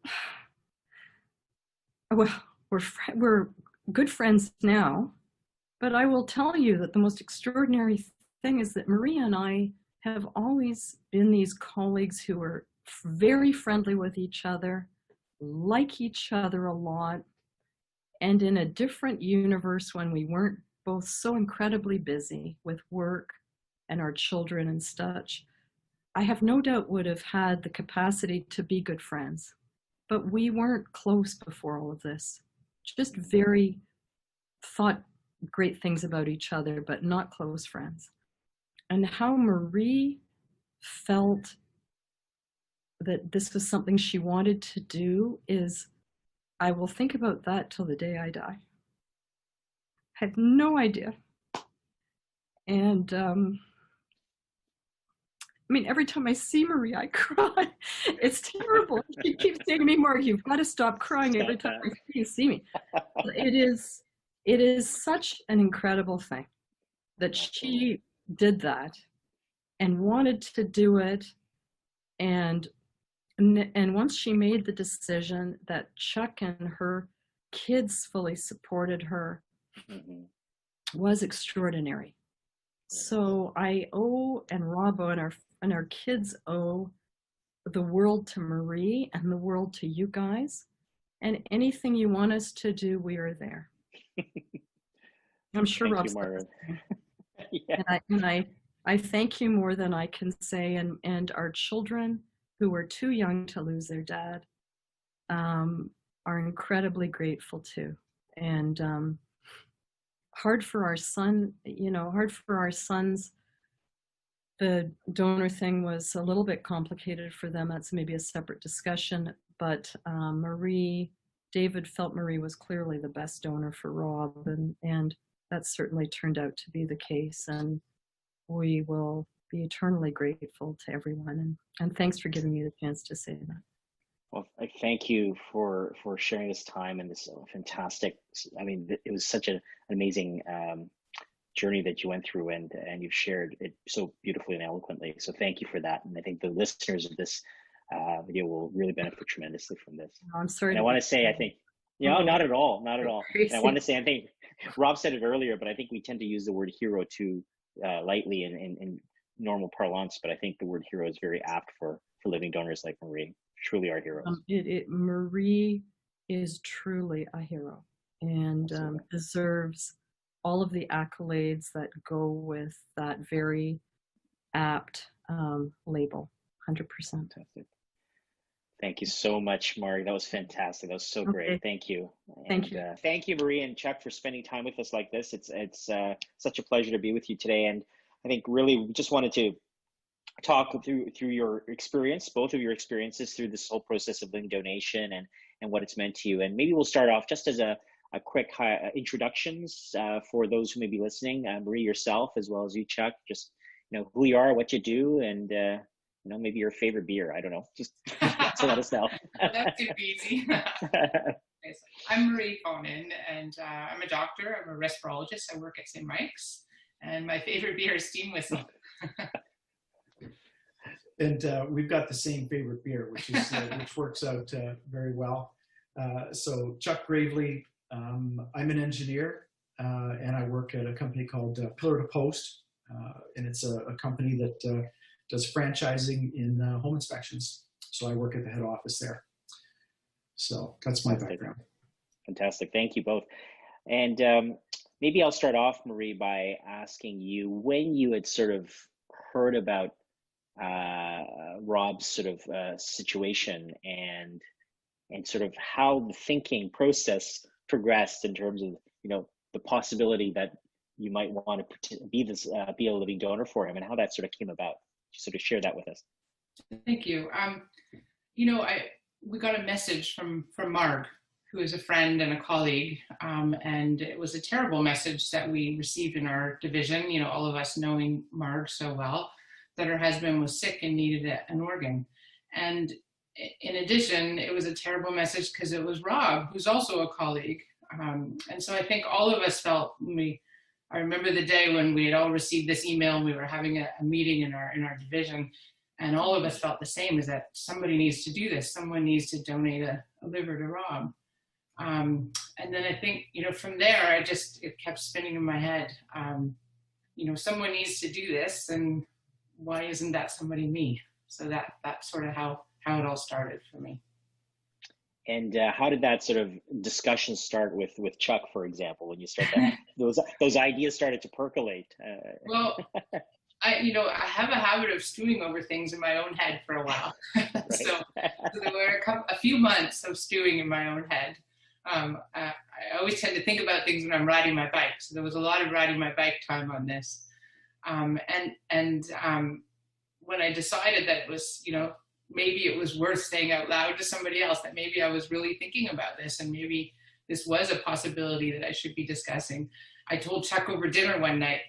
well, we're good friends now, but I will tell you that the most extraordinary thing is that Marie and I have always been these colleagues who are very friendly with each other, like each other a lot, and in a different universe when we weren't both so incredibly busy with work and our children and such, I have no doubt would have had the capacity to be good friends. But we weren't close before all of this. Just very thought great things about each other, but not close friends. And how Marie felt that this was something she wanted to do is, I will think about that till the day I die. I had no idea. And I mean, every time I see Marie, I cry. It's terrible. She keeps saying to me, Mark, you've got to stop crying every time you see me. It is such an incredible thing that she did that and wanted to do it. And once she made the decision, that Chuck and her kids fully supported her, was extraordinary. So I owe, and Robbo and our kids owe the world to Marie and the world to you guys. And anything you want us to do, we are there. I'm sure Rob's yeah. And I thank you more than I can say. And our children, who are too young to lose their dad, are incredibly grateful too. And hard for our son, hard for our sons. The donor thing was a little bit complicated for them. That's maybe a separate discussion. But David felt Marie was clearly the best donor for Rob, and that certainly turned out to be the case. And we will be eternally grateful to everyone. And thanks for giving me the chance to say that. Well, I thank you for sharing this time and this fantastic, I mean, it was such an amazing journey that you went through, and you've shared it so beautifully and eloquently. So thank you for that. And I think the listeners of this video will really benefit tremendously from this. I'm sorry. And I want to say, I think, not at all, not at all. And I want to say, I think Rob said it earlier, but I think we tend to use the word hero too lightly in normal parlance, but I think the word hero is very apt for living donors like Marie. Truly our heroes. Marie is truly a hero, and deserves all of the accolades that go with that very apt label. 100%. Thank you so much, Mark. That was fantastic. That was so great. Thank you. Thank you. Thank you, Marie and Chuck, for spending time with us like this. It's such a pleasure to be with you today, and I think really we just wanted to talk through your experience, both of your experiences through this whole process of living donation and what it's meant to you. And maybe we'll start off just as a quick introductions for those who may be listening. Marie, yourself, as well as you, Chuck, just who you are, what you do, and maybe your favorite beer. I don't know, just to let us know. That's too easy. I'm Marie Fonin, and I'm a doctor. I'm a respirologist. I work at St. Mike's, and my favorite beer is Steam Whistle. And we've got the same favorite beer, which works out very well. So Chuck Gravely, I'm an engineer, and I work at a company called Pillar to Post, and it's a company that does franchising in home inspections. So I work at the head office there. So that's my background. Fantastic. Thank you both. And maybe I'll start off, Marie, by asking you, when you had sort of heard about Rob's sort of situation and sort of how the thinking process progressed in terms of the possibility that you might want to be a living donor for him, and how that sort of came about. Just sort of share that with us. Thank you. We got a message from Marg, who is a friend and a colleague, and it was a terrible message that we received in our division. All of us knowing Marg so well, that her husband was sick and needed an organ. And in addition, it was a terrible message because it was Rob, who's also a colleague. And so I think all of us felt, I remember the day when we had all received this email and we were having a meeting in our division, and all of us felt the same, is that somebody needs to do this. Someone needs to donate a liver to Rob. And then I think, from there, it kept spinning in my head. Someone needs to do this, and why isn't that somebody me? So that's sort of how how it all started for me. And how did that sort of discussion start with Chuck, for example, when you started those ideas started to percolate? Well, I have a habit of stewing over things in my own head for a while. So there were a few months of stewing in my own head. I always tend to think about things when I'm riding my bike. So there was a lot of riding my bike time on this. When I decided that it was, maybe it was worth saying out loud to somebody else, that maybe I was really thinking about this and maybe this was a possibility that I should be discussing, I told Chuck over dinner one night.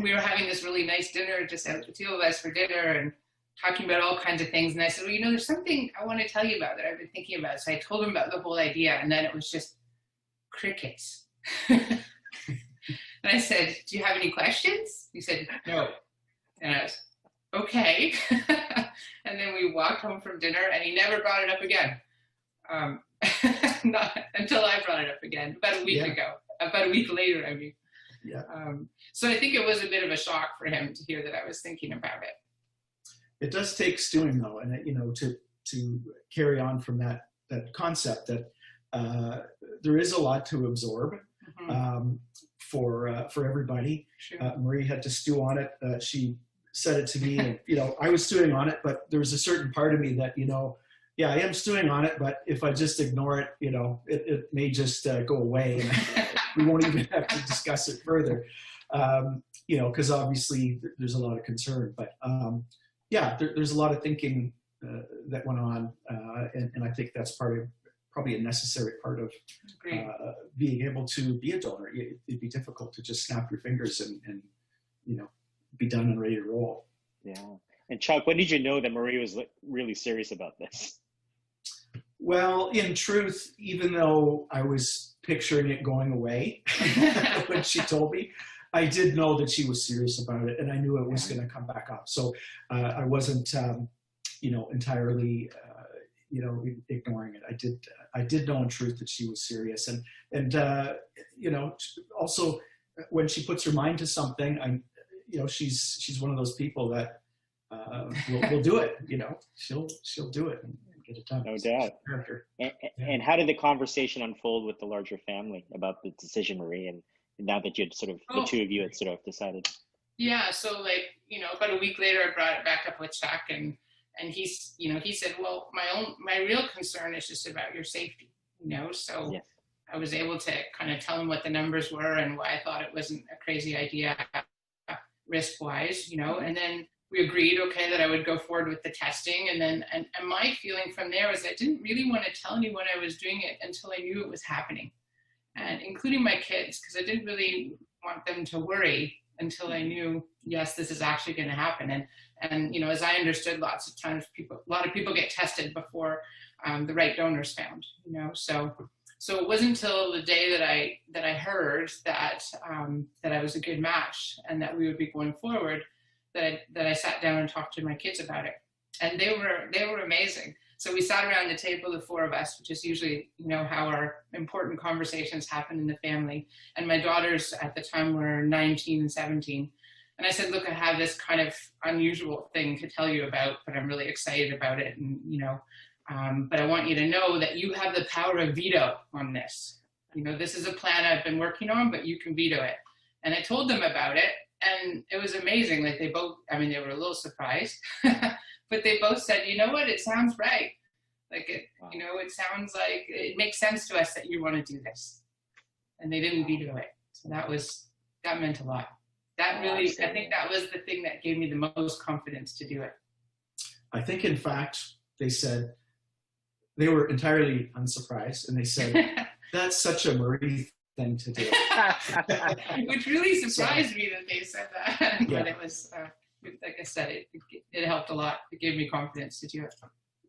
We were having this really nice dinner, just the two of us for dinner and talking about all kinds of things. And I said, well, there's something I want to tell you about that I've been thinking about. So I told him about the whole idea, and then it was just crickets. And I said, do you have any questions? He said, no. And I was, okay. And then we walked home from dinner, and he never brought it up again. Not until I brought it up again, about a week ago. About a week later, I mean. Yeah. So I think it was a bit of a shock for him to hear that I was thinking about it. It does take stewing, though, and to carry on from that concept that there is a lot to absorb for everybody. Sure. Marie had to stew on it. She said it to me, and I was stewing on it, but there was a certain part of me that yeah, I am stewing on it, but if I just ignore it, it may just go away, and we won't even have to discuss it further. Because obviously there's a lot of concern, but yeah, there's a lot of thinking that went on, and I think that's probably a necessary part of being able to be a donor. It'd be difficult to just snap your fingers and be done and ready to roll. Yeah. And Chuck, when did you know that Marie was really serious about this? Well, in truth, even though I was picturing it going away when she told me, I did know that she was serious about it, and I knew it was going to come back up. So I wasn't, entirely, ignoring it. I did know in truth that she was serious, and also when she puts her mind to something, she's one of those people that will do it. She'll do it and get it done. No doubt. And how did the conversation unfold with the larger family about the decision, Marie, and now that you'd the two of you had sort of decided? Yeah, so about a week later, I brought it back up with Chuck, and he said, well, my real concern is just about your safety, so yes. I was able to kind of tell him what the numbers were and why I thought it wasn't a crazy idea risk-wise, and then we agreed, okay, that I would go forward with the testing, and then and my feeling from there was I didn't really want to tell anyone I was doing it until I knew it was happening. And including my kids, because I didn't really want them to worry until I knew, yes, this is actually going to happen. And as I understood, lots of times a lot of people get tested before the right donor's found. So it wasn't until the day that I heard that I was a good match and that we would be going forward that I sat down and talked to my kids about it, and they were amazing. So we sat around the table, the four of us, which is usually, how our important conversations happen in the family. And my daughters at the time were 19 and 17. And I said, look, I have this kind of unusual thing to tell you about, but I'm really excited about it. And, but I want you to know that you have the power of veto on this. This is a plan I've been working on, but you can veto it. And I told them about it, and it was amazing. Like they both, they were a little surprised. But they both said, you know what, it sounds right. Like it, it sounds like it makes sense to us that you want to do this. And they didn't veto it. So that meant a lot. That really, I think that was the thing that gave me the most confidence to do it. I think, in fact, they said, they were entirely unsurprised. And they said, that's such a Marie thing to do. Which really surprised me that they said that. But it was... like I said, it helped a lot. It gave me confidence to do it.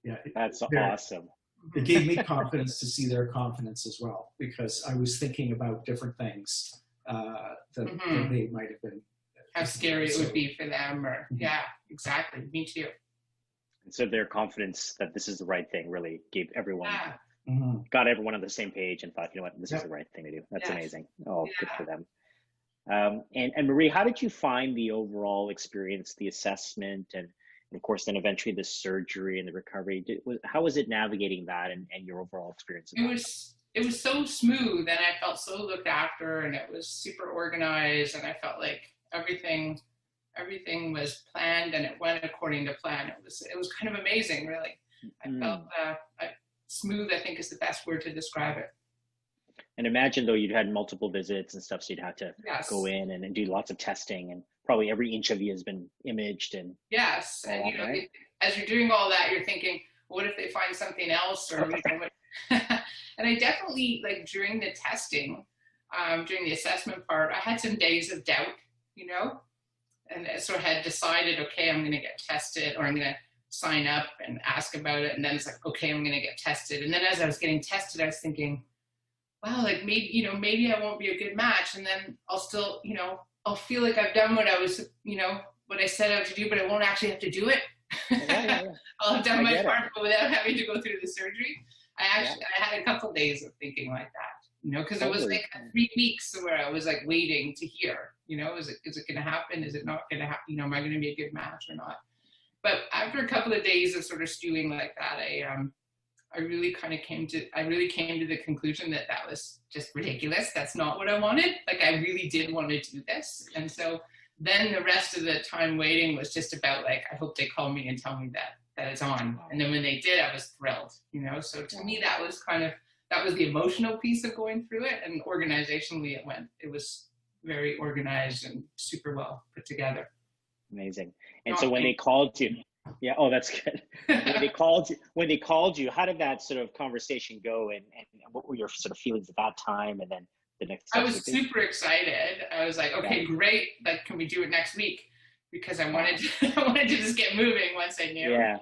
Yeah, that's awesome. It gave me confidence to see their confidence as well, because I was thinking about different things that they might have been. How scary it would be for them, or yeah, exactly. Me too. And so their confidence that this is the right thing really gave everyone, got everyone on the same page and thought, this is the right thing to do. That's amazing. Oh, good for them. And Marie, how did you find the overall experience, the assessment, and of course, then eventually the surgery and the recovery. How was it navigating that and your overall experience? It was so smooth, and I felt so looked after, and it was super organized, and I felt like everything was planned and it went according to plan. It was kind of amazing, really. I felt smooth, I think, is the best word to describe it. And imagine, though, you'd had multiple visits and stuff, so you'd have to go in and do lots of testing, and probably every inch of you has been imaged. And yes, and you know, right? As you're doing all that, you're thinking, what if they find something else? Or you know, and I definitely, like, during the testing, during the assessment part, I had some days of doubt, you know, and so I had decided, okay, I'm going to get tested, or I'm going to sign up and ask about it. And then it's like, okay, I'm going to get tested. And then as I was getting tested, I was thinking, wow, like maybe I won't be a good match. And then I'll still, you know, I'll feel like I've done what I was, you know, what I set out to do, but I won't actually have to do it. Yeah. I'll have done my part, but without having to go through the surgery. I had a couple of days of thinking like that, you know, because it was like 3 weeks where I was like waiting to hear, you know, is it going to happen? Is it not going to happen? You know, am I going to be a good match or not? But after a couple of days of sort of stewing like that, I really came to the conclusion that was just ridiculous. That's not what I wanted. Like, I really did want to do this. And so then the rest of the time waiting was just about, like, I hope they call me and tell me that it's on. And then when they did, I was thrilled, you know? So to me, that was the emotional piece of going through it. And organizationally, it was very organized and super well put together. Amazing. And so when they called you, yeah, oh, that's good. when they called you, how did that sort of conversation go, and what were your sort of feelings at that time, and then the next? I was super excited. I was like, okay, great. Like, can we do it next week? Because I wanted to just get moving once I knew. Yeah.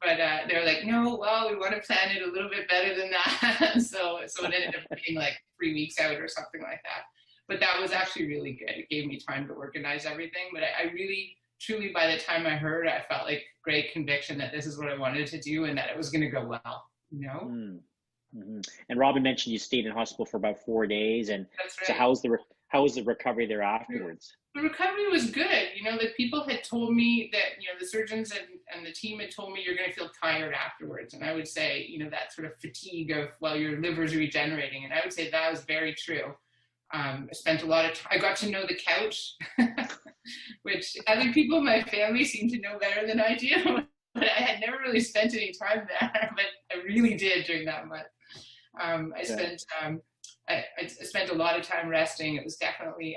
But they were like, no, well, we want to plan it a little bit better than that. so it ended up being like 3 weeks out or something like that. But that was actually really good. It gave me time to organize everything. But I really, truly, by the time I heard, I felt like great conviction that this is what I wanted to do and that it was going to go well, you know? Mm-hmm. And Robin mentioned you stayed in hospital for about 4 days. And that's right. So how was the recovery there afterwards? The recovery was good. You know, the people had told me that, you know, the surgeons and the team had told me you're going to feel tired afterwards. And I would say, you know, that sort of fatigue of, well, your liver's regenerating. And I would say that was very true. I spent a lot of time. I got to know the couch, which other people in my family seem to know better than I do. But I had never really spent any time there, but I really did during that month. I spent a lot of time resting. I was definitely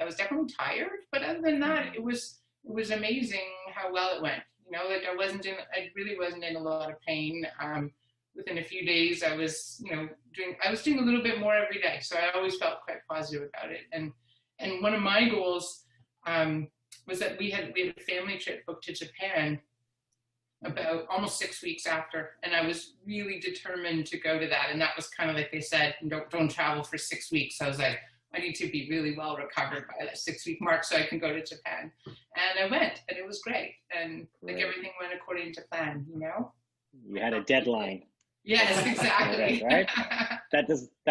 tired, but other than that, it was amazing how well it went. You know, like I really wasn't in a lot of pain. Within a few days, I was doing a little bit more every day. So I always felt quite positive about it. And one of my goals was that we had a family trip booked to Japan about almost 6 weeks after, and I was really determined to go to that. And that was kind of like they said, don't travel for 6 weeks. So I was like, I need to be really well recovered by that 6 week mark so I can go to Japan. And I went, and it was great. And like everything went according to plan, you know? You had a deadline. Yes, exactly. Right? That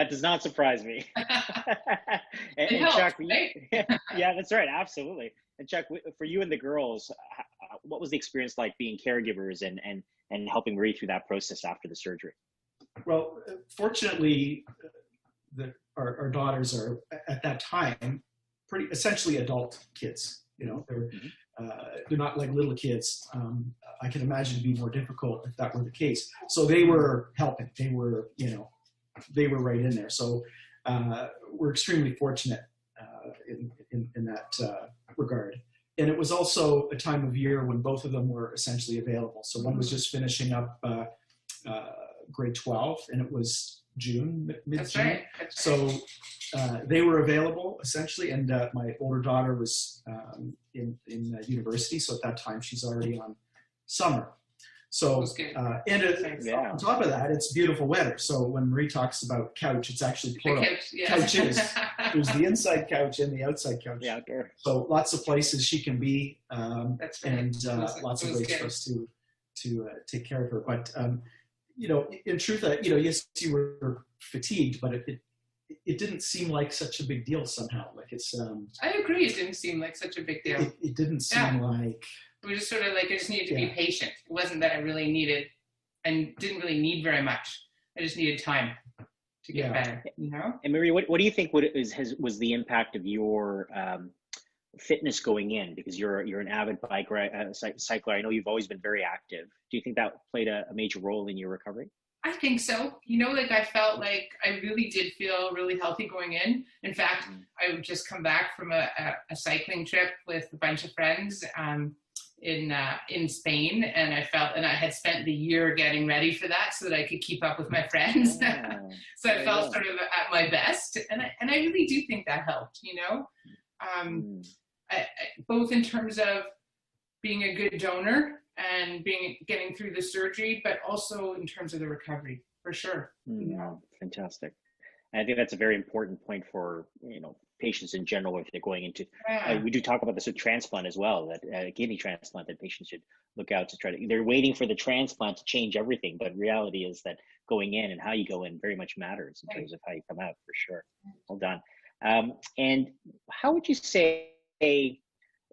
does not surprise me. and helps, Chuck, right? Yeah, that's right. Absolutely. And Chuck, for you and the girls, what was the experience like being caregivers and helping Marie through that process after the surgery? Well, fortunately, our daughters are at that time pretty essentially adult kids. You know, they're not like little kids. I can imagine it'd be more difficult if that were the case. So they were helping. They were right in there. So we're extremely fortunate in that regard. And it was also a time of year when both of them were essentially available. So one was just finishing up grade 12, and it was June, mid-June. Right. So they were available essentially, and my older daughter was in university. So at that time, she's already on summer. So on top of that, it's beautiful weather. So when Marie talks about couch, it's actually plural. Couches. There's the inside couch and the outside couch. Yeah, outdoor. So lots of places she can be, That's right. and lots of ways for us to take care of her. But you know, in truth, yes, you were fatigued, but it didn't seem like such a big deal somehow. Like it's. I agree. It didn't seem like such a big deal. It didn't seem like. It was just sort of like I just needed to be patient. It wasn't that I really needed and didn't really need very much. I just needed time to get better, you know? And Marie, what do you think was the impact of your fitness going in? Because you're an avid cycler. I know you've always been very active. Do you think that played a major role in your recovery? I think so. You know, like I felt like I really did feel really healthy going in. In fact, I would just come back from a cycling trip with a bunch of friends in Spain, and I had spent the year getting ready for that so that I could keep up with my friends. So I felt sort of at my best, and I really do think that helped. You know, both in terms of being a good donor and getting through the surgery, but also in terms of the recovery, for sure. You know? Fantastic. And I think that's a very important point for, you know, patients in general if they're going into. We do talk about this with transplant as well, that kidney transplant, that patients should look out to try to. They're waiting for the transplant to change everything, but reality is that going in and how you go in very much matters in terms of how you come out, for sure. Well done. And how would you say,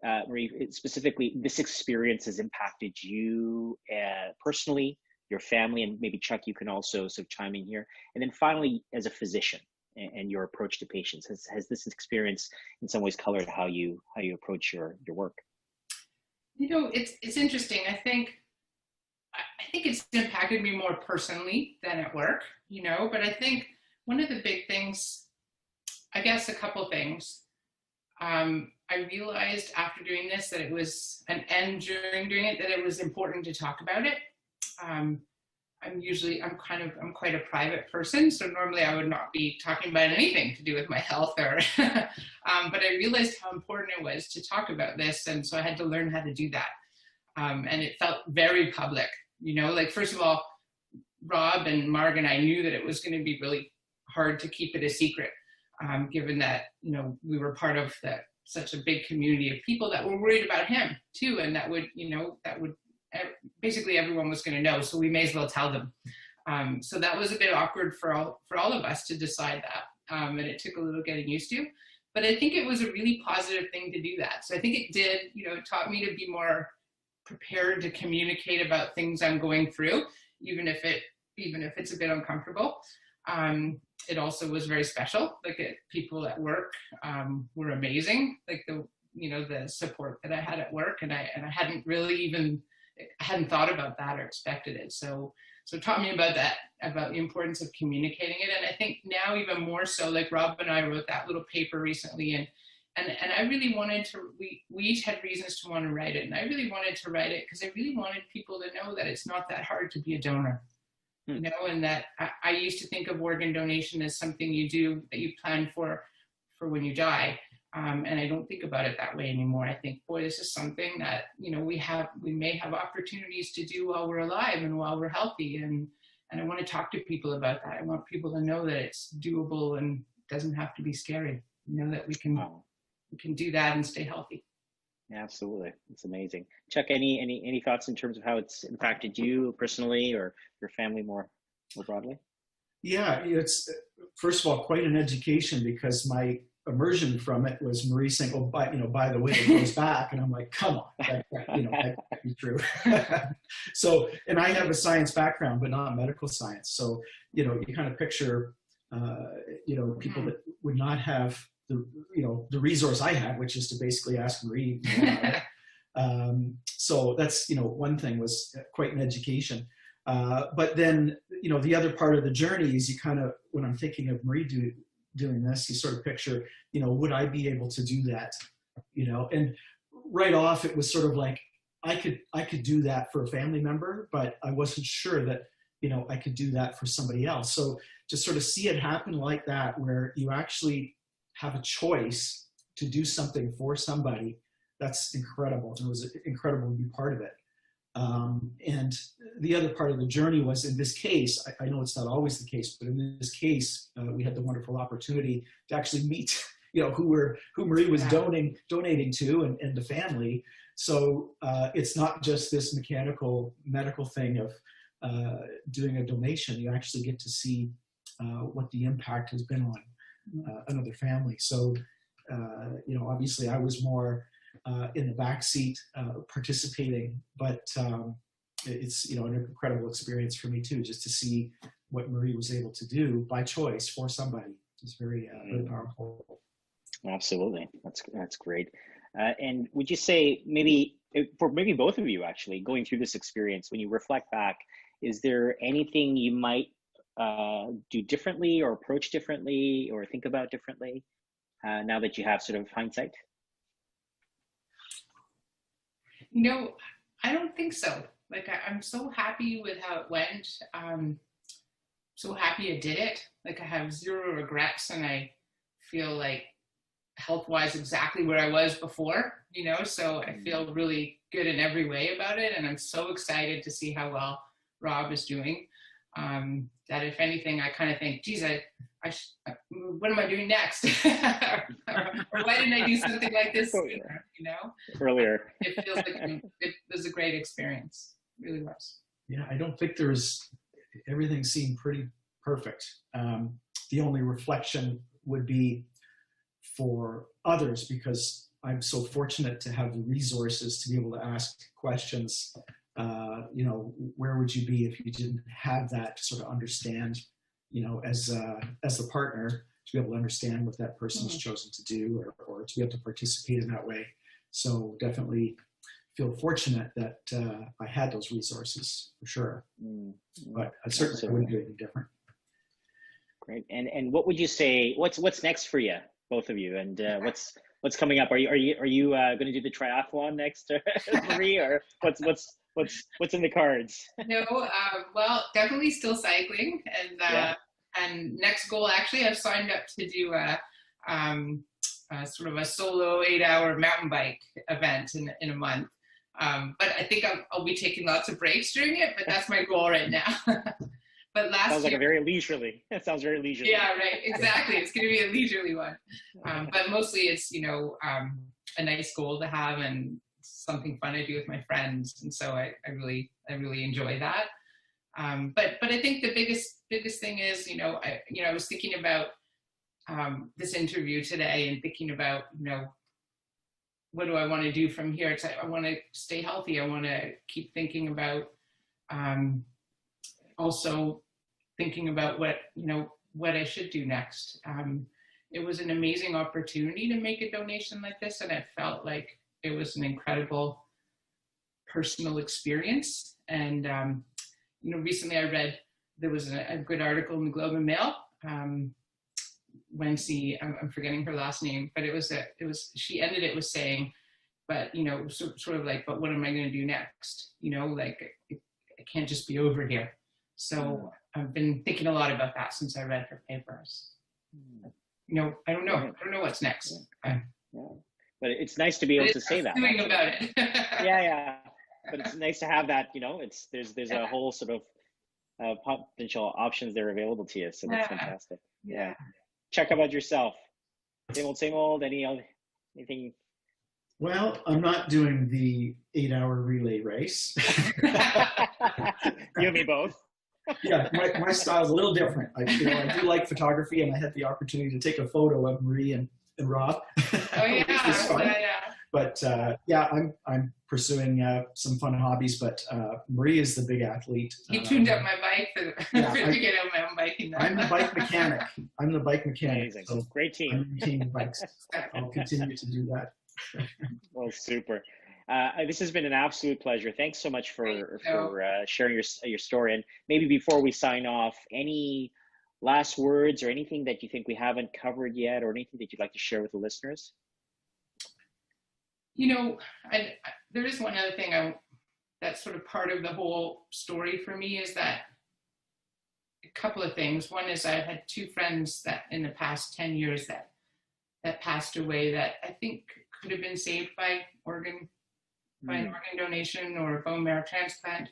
Marie, specifically, this experience has impacted you personally, your family, and maybe Chuck, you can also sort of chime in here. And then finally, as a physician and your approach to patients, has this experience in some ways colored how you approach your work? You know, it's interesting. I think it's impacted me more personally than at work, you know, but I think one of the big things, I guess a couple things, I realized after doing this that it was, and during doing it, that it was important to talk about it. I'm quite a private person, so normally I would not be talking about anything to do with my health or, but I realized how important it was to talk about this, and so I had to learn how to do that. And it felt very public, you know, like first of all, Rob and Marg and I knew that it was going to be really hard to keep it a secret, given that, you know, we were part of such a big community of people that were worried about him too, and that would basically everyone was going to know, so we may as well tell them. So that was a bit awkward for all of us to decide that, and it took a little getting used to, but I think it was a really positive thing to do that. So I think it did, you know, it taught me to be more prepared to communicate about things I'm going through, even if it's a bit uncomfortable. It also was very special. Like people at work were amazing. Like the support that I had at work, and I hadn't really I hadn't thought about that or expected it. So it taught me about that, about the importance of communicating it. And I think now even more so, like Rob and I wrote that little paper recently, and I really wanted to, we each had reasons to want to write it. And I really wanted to write it because I really wanted people to know that it's not that hard to be a donor. You know, and that I used to think of organ donation as something you do, that you plan for when you die. And I don't think about it that way anymore. I think, boy, this is something that, you know, we may have opportunities to do while we're alive and while we're healthy. And I want to talk to people about that. I want people to know that it's doable and doesn't have to be scary. You know, that we can do that and stay healthy. Absolutely. It's amazing. Chuck, any thoughts in terms of how it's impacted you personally or your family more broadly? Yeah, it's first of all quite an education, because my immersion from it was Marie saying, "Oh, by the way, it goes back," and I'm like, "Come on, that can't be true." So, and I have a science background, but not medical science. So, you know, you kind of picture, people that would not have the resource I had, which is to basically ask Marie. So that's, one thing was quite an education. But then, the other part of the journey is you kind of, when I'm thinking of Marie doing this, you sort of picture, would I be able to do that? And right off, it was sort of like, I could do that for a family member, but I wasn't sure that, I could do that for somebody else. So to sort of see it happen like that, where you actually have a choice to do something for somebody, that's incredible. It was incredible to be part of it. And the other part of the journey was, in this case, I know it's not always the case, but in this case, we had the wonderful opportunity to actually meet, who Marie was donating to, and the family. So it's not just this mechanical medical thing of doing a donation. You actually get to see what the impact has been on another family. So, obviously I was more in the back seat participating, but it's an incredible experience for me too, just to see what Marie was able to do by choice for somebody. It's very very powerful. Absolutely, that's great. And would you say maybe for both of you actually going through this experience, when you reflect back, is there anything you might do differently or approach differently or think about differently now that you have sort of hindsight? I don't think so. Like, I'm so happy with how it went. So happy I did it. Like, I have zero regrets, and I feel like health-wise exactly where I was before, so I feel really good in every way about it. And I'm so excited to see how well Rob is doing. That if anything, I kind of think, geez, what am I doing next? or why didn't I do something like this sooner, Earlier. It feels like it was a great experience. It really was. Yeah, I don't think everything seemed pretty perfect. The only reflection would be for others, because I'm so fortunate to have the resources to be able to ask questions. Where would you be if you didn't have that to sort of understand, as the partner, to be able to understand what that person's chosen to do, or to be able to participate in that way. So definitely feel fortunate that I had those resources, for sure. But I certainly wouldn't do anything different. Great. And what would you say? What's next for you, both of you? And what's coming up? Are you going to do the triathlon next, Marie, or what's in the cards? No, well, definitely still cycling, and next goal, actually, I've signed up to do a sort of a solo 8-hour mountain bike event in a month. But I think I'll be taking lots of breaks during it, but that's my goal right now. But sounds like That sounds very leisurely. Yeah, right. Exactly. It's going to be a leisurely one. But mostly it's, a nice goal to have and something fun I do with my friends. And so I really enjoy that. But I think the biggest thing is, I was thinking about this interview today and thinking about, what do I want to do from here? I want to stay healthy. I want to keep thinking about also thinking about what I should do next. It was an amazing opportunity to make a donation like this, and it felt like it was an incredible personal experience. And recently I read there was a good article in the Globe and Mail. Wency, I'm forgetting her last name, but she ended it with saying, but sort of like, but what am I going to do next? Like it can't just be over here. So I've been thinking a lot about that since I read her papers. I don't know what's next. But it's nice to be able to say that. Doing about it. yeah. But it's nice to have that. There's a whole sort of potential options that are available to you. So that's fantastic. Yeah. Chuck, how about yourself? Same old. Anything? Well, I'm not doing the 8-hour relay race. You and me both. Yeah, my style is a little different. I do like photography, and I had the opportunity to take a photo of Marie and Rob. Oh yeah. But I'm pursuing some fun hobbies. But Marie is the big athlete. He tuned up my bike to get out my own biking. I'm the bike mechanic. Amazing. So great team. I'm maintaining bikes. I'll continue to do that. Well, super. This has been an absolute pleasure. Thanks so much for sharing your story. And maybe before we sign off, any last words or anything that you think we haven't covered yet, or anything that you'd like to share with the listeners? There is one other thing that's sort of part of the whole story for me, is that a couple of things. One is I've had 2 friends that in the past 10 years that passed away that I think could have been saved by an organ donation or a bone marrow transplant.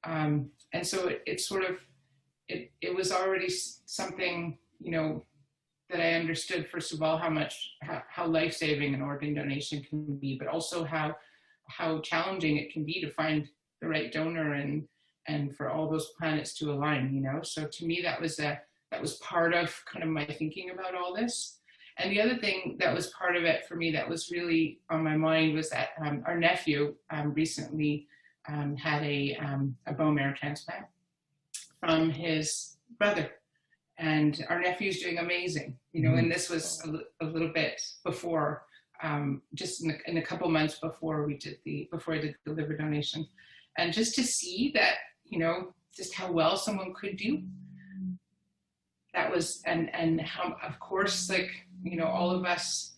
And so it's sort of, it was already something, that I understood, first of all, how life-saving an organ donation can be, but also how challenging it can be to find the right donor and for all those planets to align, So to me, that was part of kind of my thinking about all this. And the other thing that was part of it for me that was really on my mind was that our nephew recently had a bone marrow transplant from his brother. And our nephew's doing amazing, you know, and this was a little bit before, just in a couple months before I did the liver donation. And just to see that, you know, just how well someone could do, that was, and how, of course, like, you know, all of us,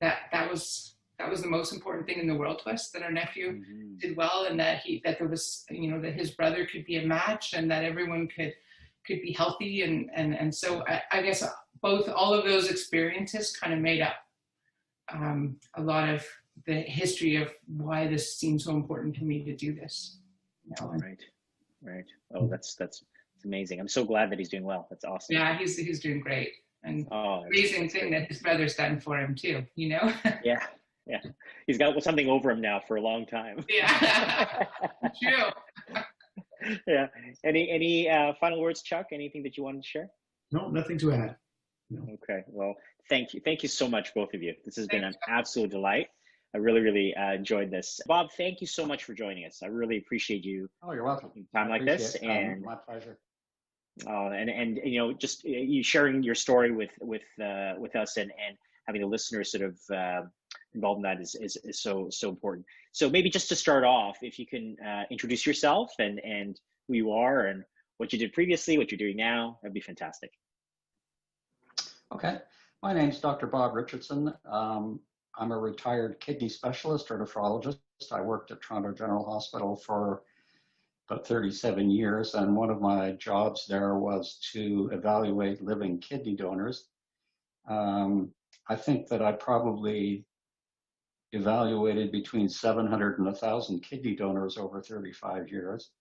that was the most important thing in the world to us, that our nephew did well, and that there was, you know, that his brother could be a match, and that everyone could be healthy. And so I guess all of those experiences kind of made up a lot of the history of why this seemed so important to me to do this. You know? Right. Oh, that's amazing. I'm so glad that he's doing well. That's awesome. Yeah, he's doing great. And amazing thing that his brother's done for him too, you know? Yeah. He's got something over him now for a long time. Yeah, true. Yeah. Any final words, Chuck? Anything that you wanted to share? No, nothing to add. No. Okay. Well, thank you. Thank you so much, both of you. This has been an absolute delight. I really enjoyed this. Bob, thank you so much for joining us. I really appreciate you. Oh, you're welcome. Time like this, and my pleasure. And you know, just you sharing your story with us and having the listeners sort of involved in that is so important. So maybe just to start off, if you can introduce yourself and who you are and what you did previously, what you're doing now, that'd be fantastic. Okay, my name's Dr. Bob Richardson. I'm a retired kidney specialist or nephrologist. I worked at Toronto General Hospital for about 37 years, and one of my jobs there was to evaluate living kidney donors. I think that I probably evaluated between 700 and 1,000 kidney donors over 35 years.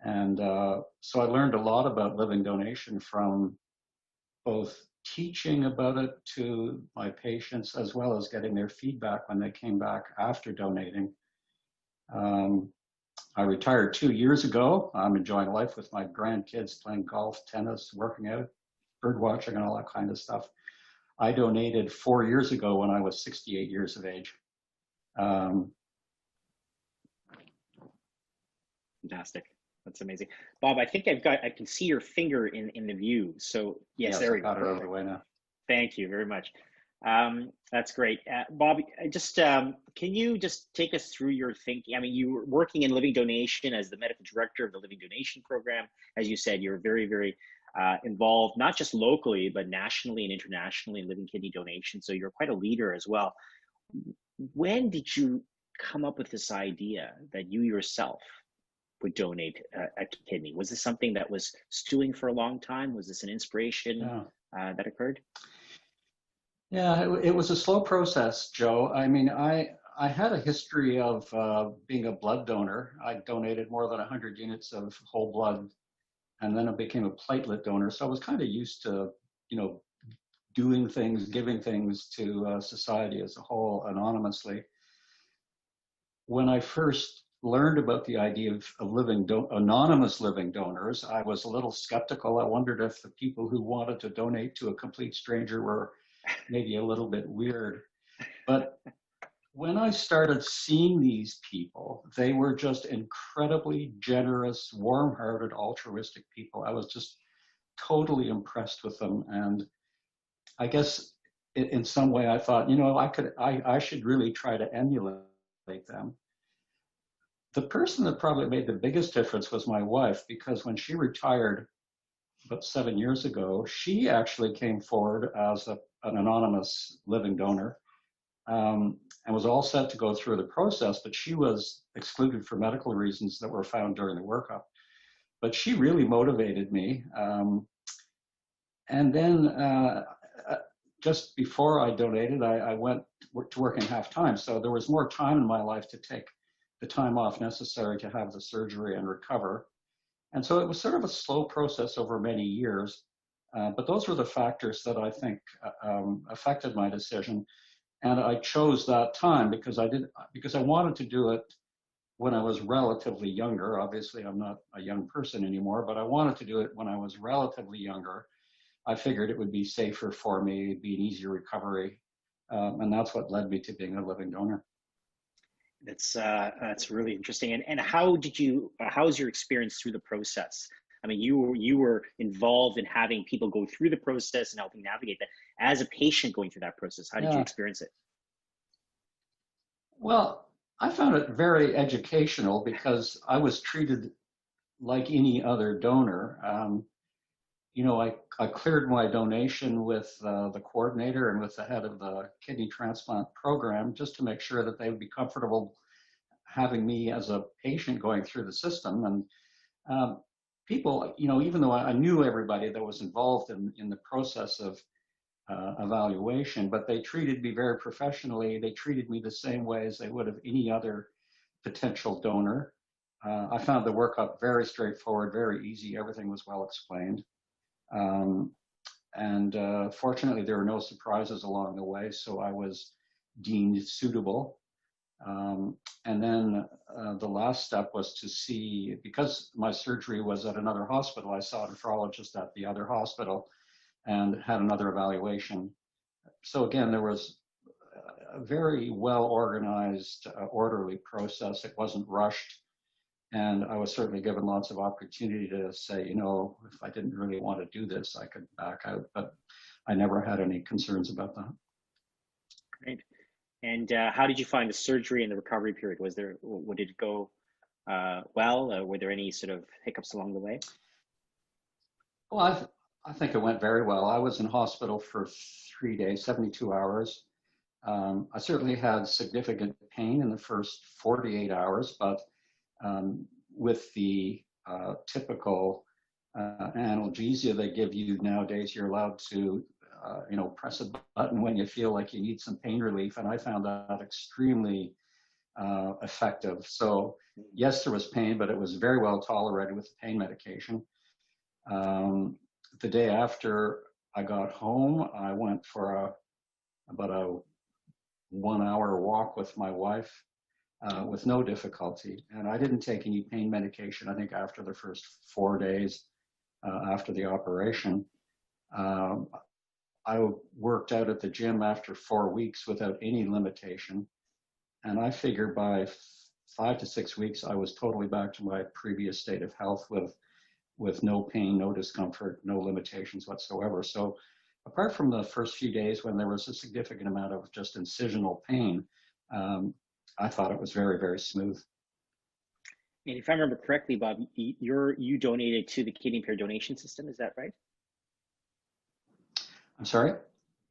And so I learned a lot about living donation from both teaching about it to my patients, as well as getting their feedback when they came back after donating. I retired 2 years ago. I'm enjoying life with my grandkids, playing golf, tennis, working out, bird watching, and all that kind of stuff. I donated 4 years ago when I was 68 years of age. Fantastic. That's amazing. Bob, I think I can see your finger in the view. So yes, there we go. I got it over the way now. Thank you very much. That's great. Bob, can you just take us through your thinking? I mean, you were working in living donation as the medical director of the living donation program. As you said, you're very involved, not just locally, but nationally and internationally in living kidney donation. So you're quite a leader as well. When did you come up with this idea that you yourself would donate a kidney? Was this something that was stewing for a long time? Was this an inspiration that occurred? Yeah, it was a slow process, Joe. I mean, I had a history of being a blood donor. I donated more than 100 units of whole blood, and then I became a platelet donor. So I was kind of used to, you know, doing things, giving things to society as a whole anonymously. When I first learned about the idea of anonymous living donors, I was a little skeptical. I wondered if the people who wanted to donate to a complete stranger were maybe a little bit weird. But when I started seeing these people, they were just incredibly generous, warm-hearted, altruistic people. I was just totally impressed with them. And I guess in some way I thought, you know, I should really try to emulate them. The person that probably made the biggest difference was my wife, because when she retired about 7 years ago, she actually came forward as an anonymous living donor and was all set to go through the process, but she was excluded for medical reasons that were found during the workup. But she really motivated me. And then just before I donated, I went to working half-time. So there was more time in my life to take the time off necessary to have the surgery and recover. And so it was sort of a slow process over many years. But those were the factors that I think affected my decision. And I chose that time because I wanted to do it when I was relatively younger. Obviously, I'm not a young person anymore, but I wanted to do it when I was relatively younger. I figured it would be safer for me, it'd be an easier recovery. And that's what led me to being a living donor. That's really interesting. And how was your experience through the process? I mean, you were involved in having people go through the process and helping navigate that. As a patient going through that process, how did you experience it? Well, I found it very educational because I was treated like any other donor. You know, I cleared my donation with the coordinator and with the head of the kidney transplant program just to make sure that they would be comfortable having me as a patient going through the system. And people, you know, even though I knew everybody that was involved in the process of evaluation, but they treated me very professionally. They treated me the same way as they would have any other potential donor. I found the workup very straightforward, very easy. Everything was well explained. Fortunately, there were no surprises along the way, so I was deemed suitable. And then the last step was to see, because my surgery was at another hospital, I saw a nephrologist at the other hospital and had another evaluation. So again, there was a very well organized, orderly process. It wasn't rushed. And I was certainly given lots of opportunity to say, you know, if I didn't really want to do this, I could back out, but I never had any concerns about that. Great. And how did you find the surgery and the recovery period? Did it go well? Were there any sort of hiccups along the way? Well, I think it went very well. I was in hospital for 3 days, 72 hours. I certainly had significant pain in the first 48 hours, but with the typical analgesia they give you nowadays, you're allowed to, you know, press a button when you feel like you need some pain relief, and I found that extremely effective. So yes, there was pain, but it was very well tolerated with the pain medication. The day after I got home, I went for about a 1 hour walk with my wife. With no difficulty. And I didn't take any pain medication, I think, after the first 4 days after the operation. I worked out at the gym after 4 weeks without any limitation. And I figured by 5 to 6 weeks, I was totally back to my previous state of health with no pain, no discomfort, no limitations whatsoever. So apart from the first few days when there was a significant amount of just incisional pain, I thought it was very, very smooth. And if I remember correctly, Bob, you donated to the kidney pair donation system, is that right? I'm sorry?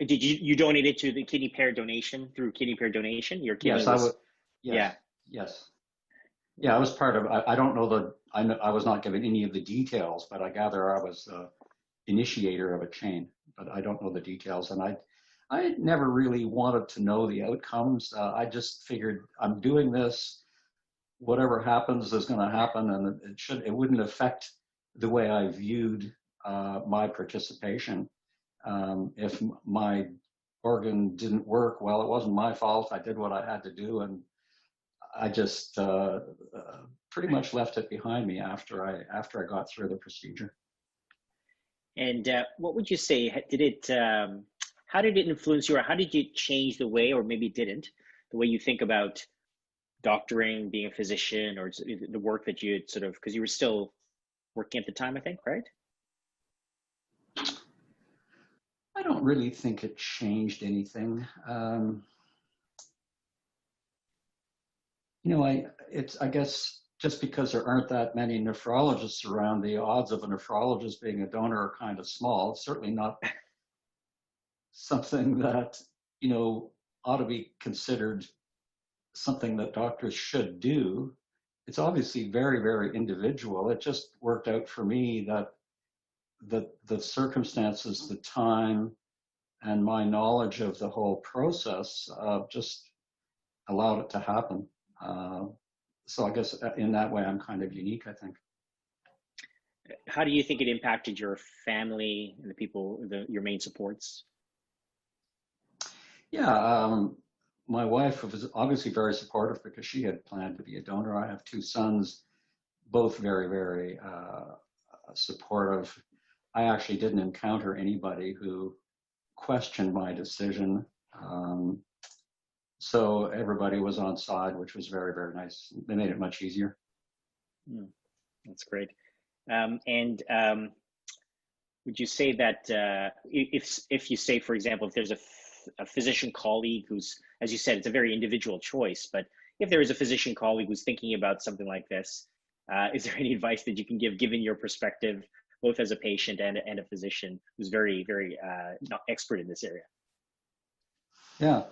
Did you donated to the kidney pair donation through kidney pair donation? Your kidney yes, I was. Yes, yes. Yeah, I was part of. I don't know I was not given any of the details, but I gather I was the initiator of a chain. But I don't know the details, and I never really wanted to know the outcomes. I just figured I'm doing this. Whatever happens is going to happen, and it wouldn't affect the way I viewed my participation. If my organ didn't work, well, it wasn't my fault. I did what I had to do, and I just pretty much left it behind me after I got through the procedure. And what would you say? How did it influence you, or how did you change the way, or maybe it didn't, the way you think about doctoring, being a physician, or the work that you had because you were still working at the time, I think, right? I don't really think it changed anything. You know, I guess just because there aren't that many nephrologists around, the odds of a nephrologist being a donor are kind of small. It's certainly not something that, you know, ought to be considered something that doctors should do. It's obviously very, very individual. It just worked out for me that the circumstances, the time, and my knowledge of the whole process just allowed it to happen. So I guess in that way, I'm kind of unique, I think. How do you think it impacted your family and the people, your main supports? Yeah, my wife was obviously very supportive because she had planned to be a donor. I have 2 sons, both very, very supportive. I actually didn't encounter anybody who questioned my decision. So everybody was on side, which was very, very nice. They made it much easier. That's great. Would you say that if you say, for example, if there's a physician colleague who's, as you said, it's a very individual choice, but if there is a physician colleague who's thinking about something like this, is there any advice that you can give, given your perspective, both as a patient and a physician who's very, very not expert in this area? Yeah.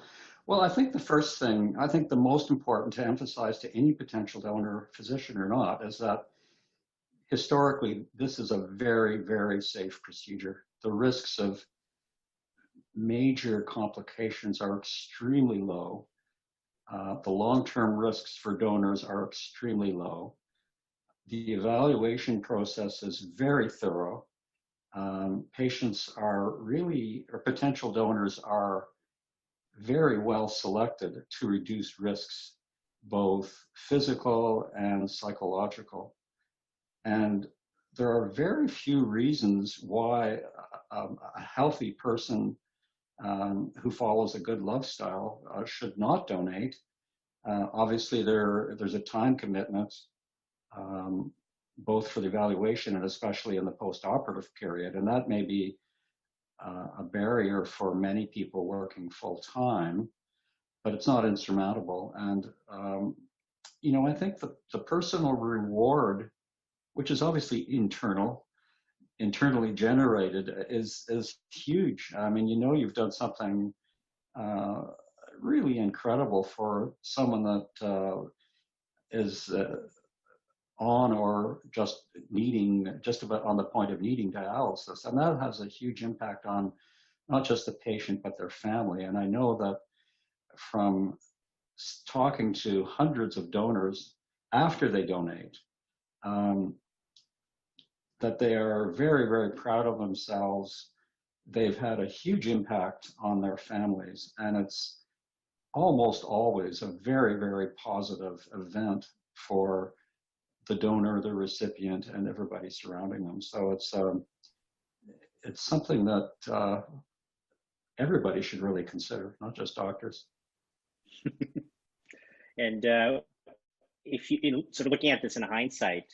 Well, I think the first thing, I think the most important to emphasize to any potential donor, physician or not, is that historically, this is a very, very safe procedure. The risks of major complications are extremely low. The long-term risks for donors are extremely low. The evaluation process is very thorough. Patients are really, or potential donors are very well selected to reduce risks, both physical and psychological. And there are very few reasons why a healthy person who follows a good lifestyle should not donate. Obviously, there's a time commitment, both for the evaluation and especially in the post-operative period, and that may be a barrier for many people working full time, but it's not insurmountable. And I think the personal reward, which is obviously internally generated, is huge. I mean, you've done something really incredible for someone that is on or just about on the point of needing dialysis. And that has a huge impact on not just the patient, but their family. And I know that from talking to hundreds of donors after they donate, that they are very, very proud of themselves. They've had a huge impact on their families. And it's almost always a very, very positive event for the donor, the recipient, and everybody surrounding them. So it's something that everybody should really consider, not just doctors. And if you sort of looking at this in hindsight,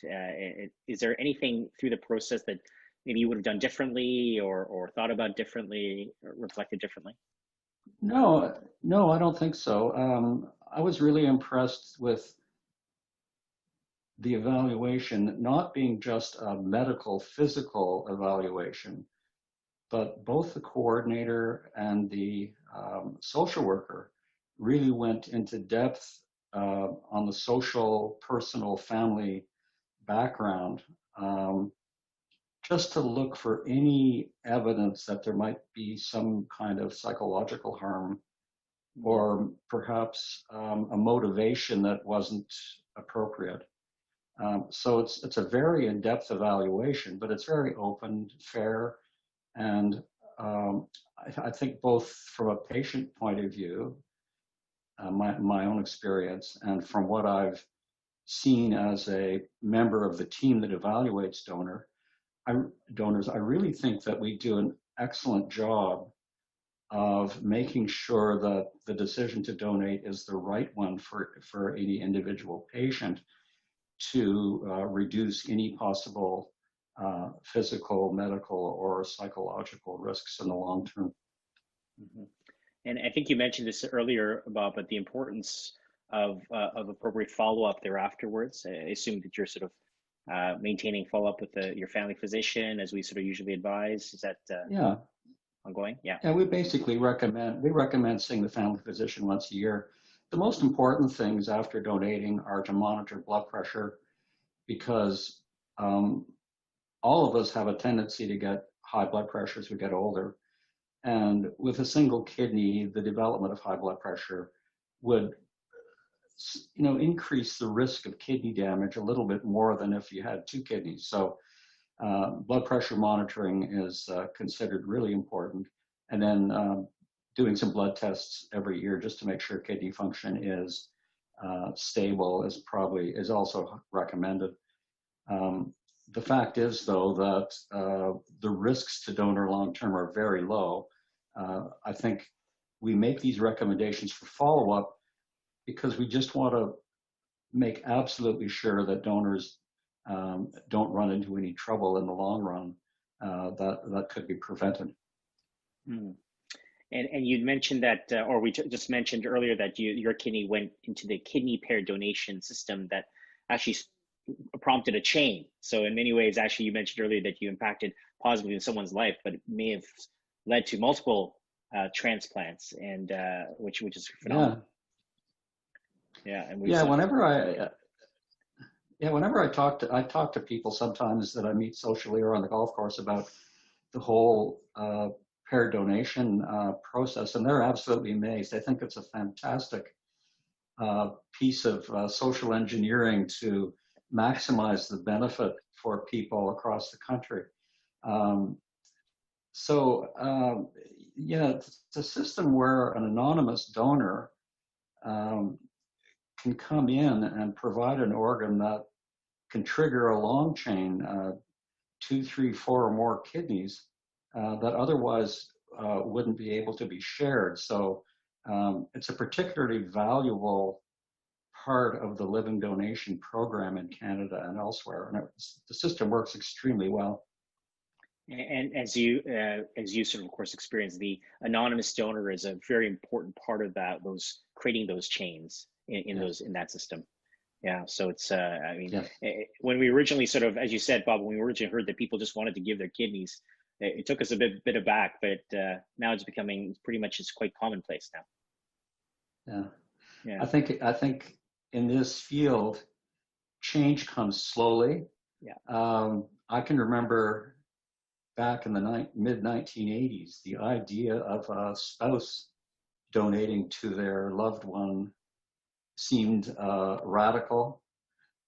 is there anything through the process that maybe you would have done differently, or thought about differently, or reflected differently? No, I don't think so. I was really impressed with the evaluation not being just a medical, physical evaluation, but both the coordinator and the social worker really went into depth on the social, personal, family background, just to look for any evidence that there might be some kind of psychological harm, or perhaps a motivation that wasn't appropriate. So it's a very in-depth evaluation, but it's very open, fair, and I think both from a patient point of view, my own experience, and from what I've seen as a member of the team that evaluates donors, I really think that we do an excellent job of making sure that the decision to donate is the right one for any individual patient, to reduce any possible physical, medical, or psychological risks in the long term. Mm-hmm. And I think you mentioned this earlier, Bob, but the importance of appropriate follow-up there afterwards. I assume that you're sort of maintaining follow-up with your family physician, as we sort of usually advise. Is that yeah, ongoing? Yeah. Yeah, we basically recommend seeing the family physician once a year. The most important things after donating are to monitor blood pressure, because all of us have a tendency to get high blood pressure as we get older. And with a single kidney, the development of high blood pressure would increase the risk of kidney damage a little bit more than if you had two kidneys. So blood pressure monitoring is considered really important. And then doing some blood tests every year just to make sure kidney function is stable is also recommended. the fact is, though, that the risks to donor long-term are very low. I think we make these recommendations for follow-up because we just want to make absolutely sure that donors don't run into any trouble in the long run that could be prevented. Mm. And you mentioned that, or we just mentioned earlier that your kidney went into the kidney pair donation system that actually prompted a chain. So in many ways, actually, you mentioned earlier that you impacted positively in someone's life, but it may have led to multiple transplants, and which is phenomenal. Yeah. And whenever I talk to people sometimes that I meet socially or on the golf course about the whole pair donation process, and they're absolutely amazed. I think it's a fantastic piece of social engineering to maximize the benefit for people across the country. It's a system where an anonymous donor can come in and provide an organ that can trigger a long chain, 2, 3, 4 or more kidneys that otherwise wouldn't be able to be shared. So it's a particularly valuable part of the living donation program in Canada and elsewhere. And the system works extremely well. And as you sort of course experience, the anonymous donor is a very important part of that, creating those chains in that system. Yeah. So it's, when we originally sort of, as you said, Bob, when we originally heard that people just wanted to give their kidneys, it took us a bit aback, but now it's becoming pretty much quite commonplace now. Yeah. I think in this field, change comes slowly. Yeah. I can remember back in the mid-1980s, the idea of a spouse donating to their loved one seemed radical.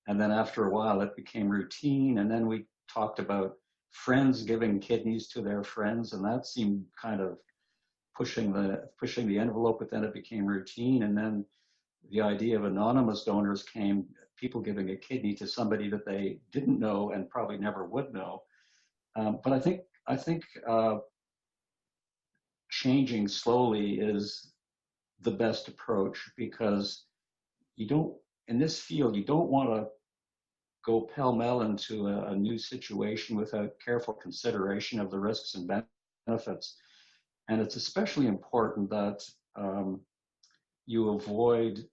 And then after a while, it became routine. And then we talked about friends giving kidneys to their friends, and that seemed kind of pushing the envelope, but then it became routine. And then the idea of anonymous donors came, people giving a kidney to somebody that they didn't know and probably never would know. But I think changing slowly is the best approach, because in this field, you don't want to go pell-mell into a new situation without careful consideration of the risks and benefits. And it's especially important that you avoid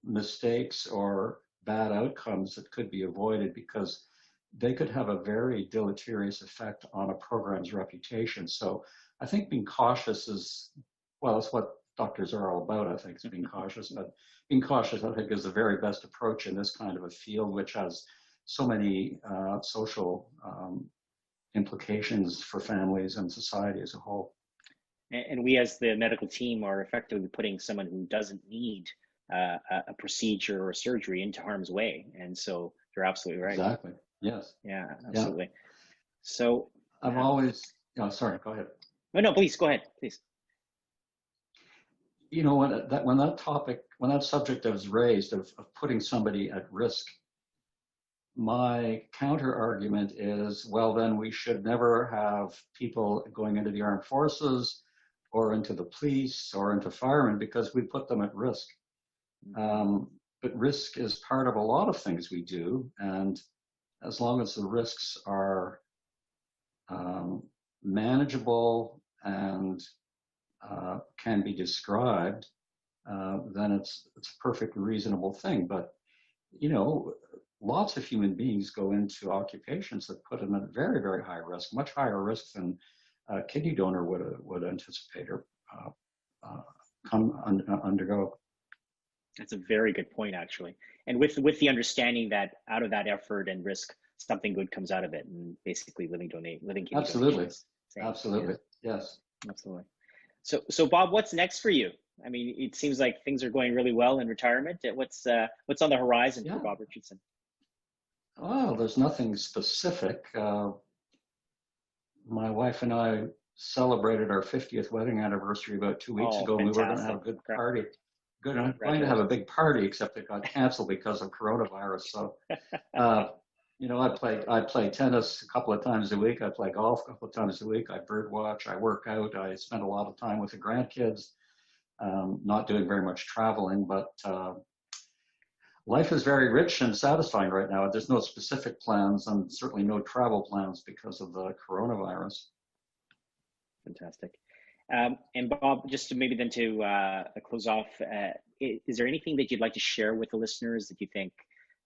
mistakes or bad outcomes that could be avoided, because they could have a very deleterious effect on a program's reputation. So I think being cautious that's what doctors are all about. I think is being cautious, but being cautious, I think, is the very best approach in this kind of a field, which has so many social implications for families and society as a whole. And we, as the medical team, are effectively putting someone who doesn't need a procedure or surgery into harm's way. And so you're absolutely right. Exactly. Yes. Yeah, absolutely. Yeah. So I've always, sorry, go ahead. No, please go ahead, please. You know, when that subject was raised of putting somebody at risk, my counter argument is, well, then we should never have people going into the armed forces or into the police or into firemen, because we put them at risk. But risk is part of a lot of things we do, and as long as the risks are manageable and can be described, then it's a perfectly reasonable thing. But lots of human beings go into occupations that put them at very, very high risk, much higher risk than a kidney donor would anticipate or undergo. That's a very good point, actually. And with the understanding that out of that effort and risk, something good comes out of it, and basically living kidney donations. Absolutely. Yes. Absolutely. So Bob, what's next for you? I mean, it seems like things are going really well in retirement. What's on the horizon for Bob Richardson? Well, there's nothing specific. My wife and I celebrated our 50th wedding anniversary about 2 weeks ago. Fantastic. We were going to have a good party. Going to have a big party, except it got canceled because of coronavirus. So You know, I play tennis a couple of times a week. I play golf a couple of times a week. I bird watch. I work out. I spend a lot of time with the grandkids. Not doing very much traveling, but life is very rich and satisfying right now. There's no specific plans and certainly no travel plans because of the coronavirus. Fantastic. And Bob, just to maybe then to close off, is there anything that you'd like to share with the listeners that you think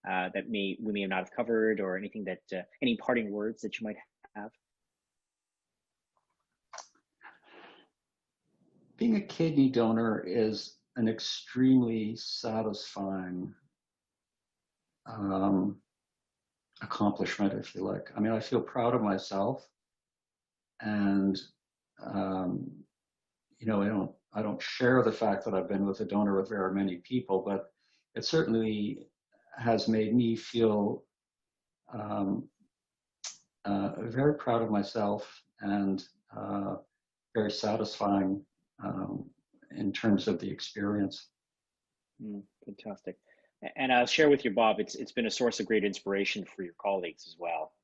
that we may not have covered, or anything that any parting words that you might have? Being a kidney donor is an extremely satisfying accomplishment, if you like. I mean, I feel proud of myself, and you know, I don't share the fact that I've been with a donor with very many people, but it certainly has made me feel very proud of myself, and very satisfying in terms of the experience. Fantastic. And I'll share with you, Bob, it's been a source of great inspiration for your colleagues as well,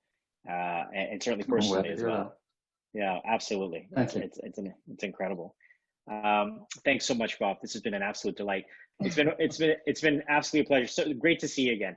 and certainly personally as well. Yeah, absolutely. It's incredible. Thanks so much, Bob. This has been an absolute delight. It's been absolutely a pleasure. So great to see you again.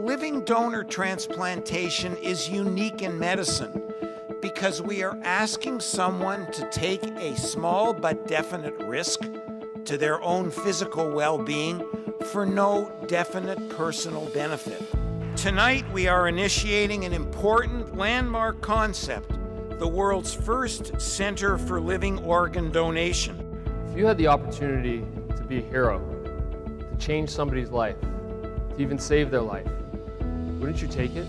living donor transplantation is unique in medicine because we are asking someone to take a small but definite risk to their own physical well-being for no definite personal benefit. Tonight, we are initiating an important landmark concept, the world's first Center for Living Organ Donation. If you had the opportunity to be a hero, to change somebody's life, to even save their life, wouldn't you take it?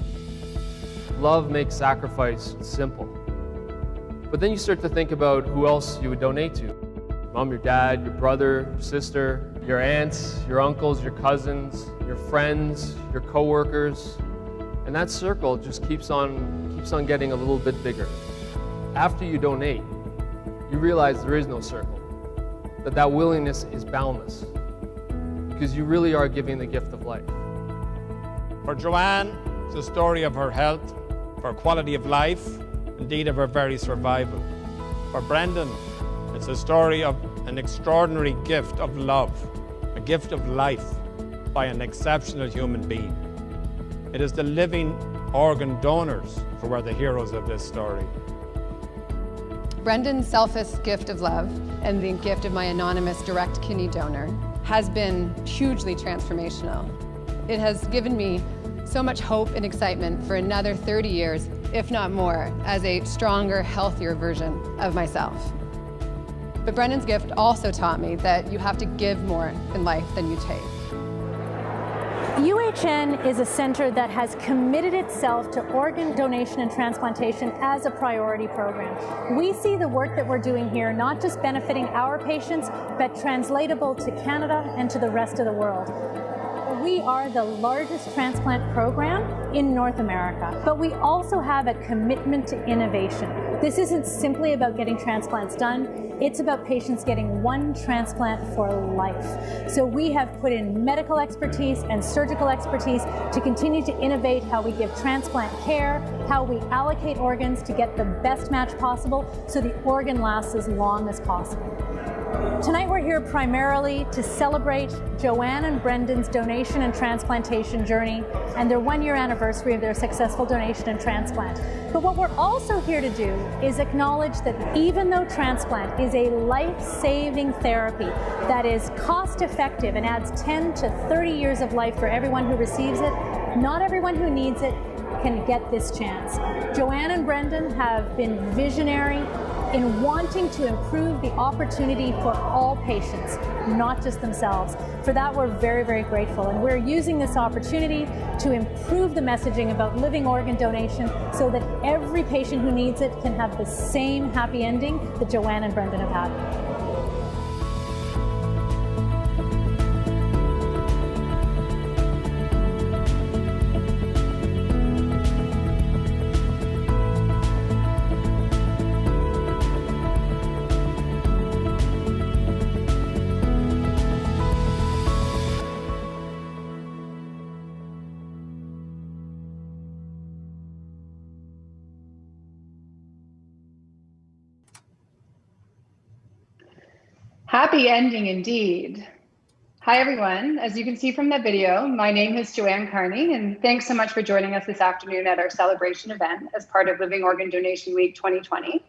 Love makes sacrifice simple. But then you start to think about who else you would donate to. Mom, your dad, your brother, your sister, your aunts, your uncles, your cousins, your friends, your coworkers. And that circle just keeps on getting a little bit bigger. After you donate, you realize there is no circle, that willingness is boundless, because you really are giving the gift of life. For Joanne, it's a story of her health, of her quality of life, indeed of her very survival. For Brendan, it's a story of an extraordinary gift of love, a gift of life by an exceptional human being. It is the living organ donors who are the heroes of this story. Brendan's selfless gift of love and the gift of my anonymous direct kidney donor has been hugely transformational. It has given me so much hope and excitement for another 30 years, if not more, as a stronger, healthier version of myself. But Brendan's gift also taught me that you have to give more in life than you take. UHN is a center that has committed itself to organ donation and transplantation as a priority program. We see the work that we're doing here not just benefiting our patients, but translatable to Canada and to the rest of the world. We are the largest transplant program in North America, but we also have a commitment to innovation. This isn't simply about getting transplants done. It's about patients getting one transplant for life. So we have put in medical expertise and surgical expertise to continue to innovate how we give transplant care, how we allocate organs to get the best match possible so the organ lasts as long as possible. Tonight we're here primarily to celebrate Joanne and Brendan's donation and transplantation journey and their 1-year anniversary of their successful donation and transplant. But what we're also here to do is acknowledge that even though transplant is a life-saving therapy that is cost-effective and adds 10 to 30 years of life for everyone who receives it, not everyone who needs it can get this chance. Joanne and Brendan have been visionary in wanting to improve the opportunity for all patients, not just themselves. For that, we're very, very grateful. And we're using this opportunity to improve the messaging about living organ donation so that every patient who needs it can have the same happy ending that Joanne and Brendan have had. Happy ending indeed. Hi everyone, as you can see from the video, my name is Joanne Carney and thanks so much for joining us this afternoon at our celebration event as part of Living Organ Donation Week 2020.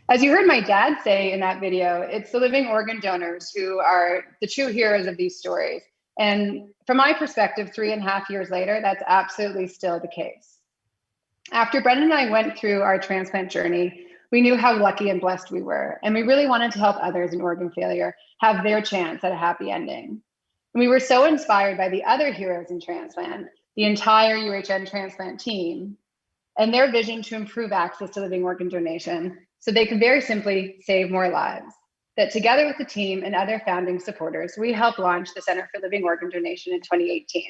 As you heard my dad say in that video, it's the living organ donors who are the true heroes of these stories. And from my perspective, 3.5 years later, that's absolutely still the case. After Brendan and I went through our transplant journey, we knew how lucky and blessed we were, and we really wanted to help others in organ failure have their chance at a happy ending. And we were so inspired by the other heroes in transplant, the entire UHN transplant team, and their vision to improve access to living organ donation so they could very simply save more lives, that together with the team and other founding supporters, we helped launch the Center for Living Organ Donation in 2018.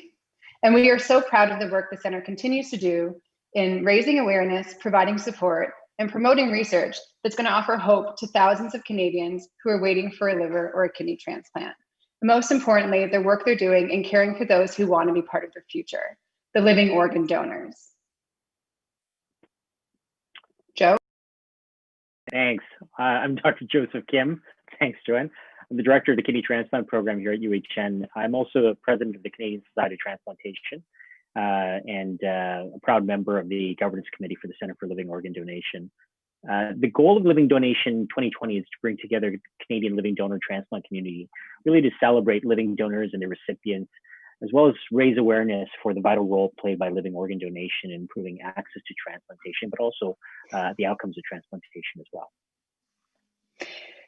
And we are so proud of the work the center continues to do in raising awareness, providing support, and promoting research that's going to offer hope to thousands of Canadians who are waiting for a liver or a kidney transplant. Most importantly, the work they're doing in caring for those who want to be part of the future, the living organ donors. Joe? Thanks. I'm Dr. Joseph Kim. Thanks, Joanne. I'm the director of the kidney transplant program here at UHN. I'm also the president of the Canadian Society of Transplantation. and a proud member of the governance committee for the Center for Living Organ Donation. The goal of Living Donation 2020 is to bring together the Canadian living donor transplant community, really to celebrate living donors and their recipients, as well as raise awareness for the vital role played by living organ donation in improving access to transplantation, but also the outcomes of transplantation as well.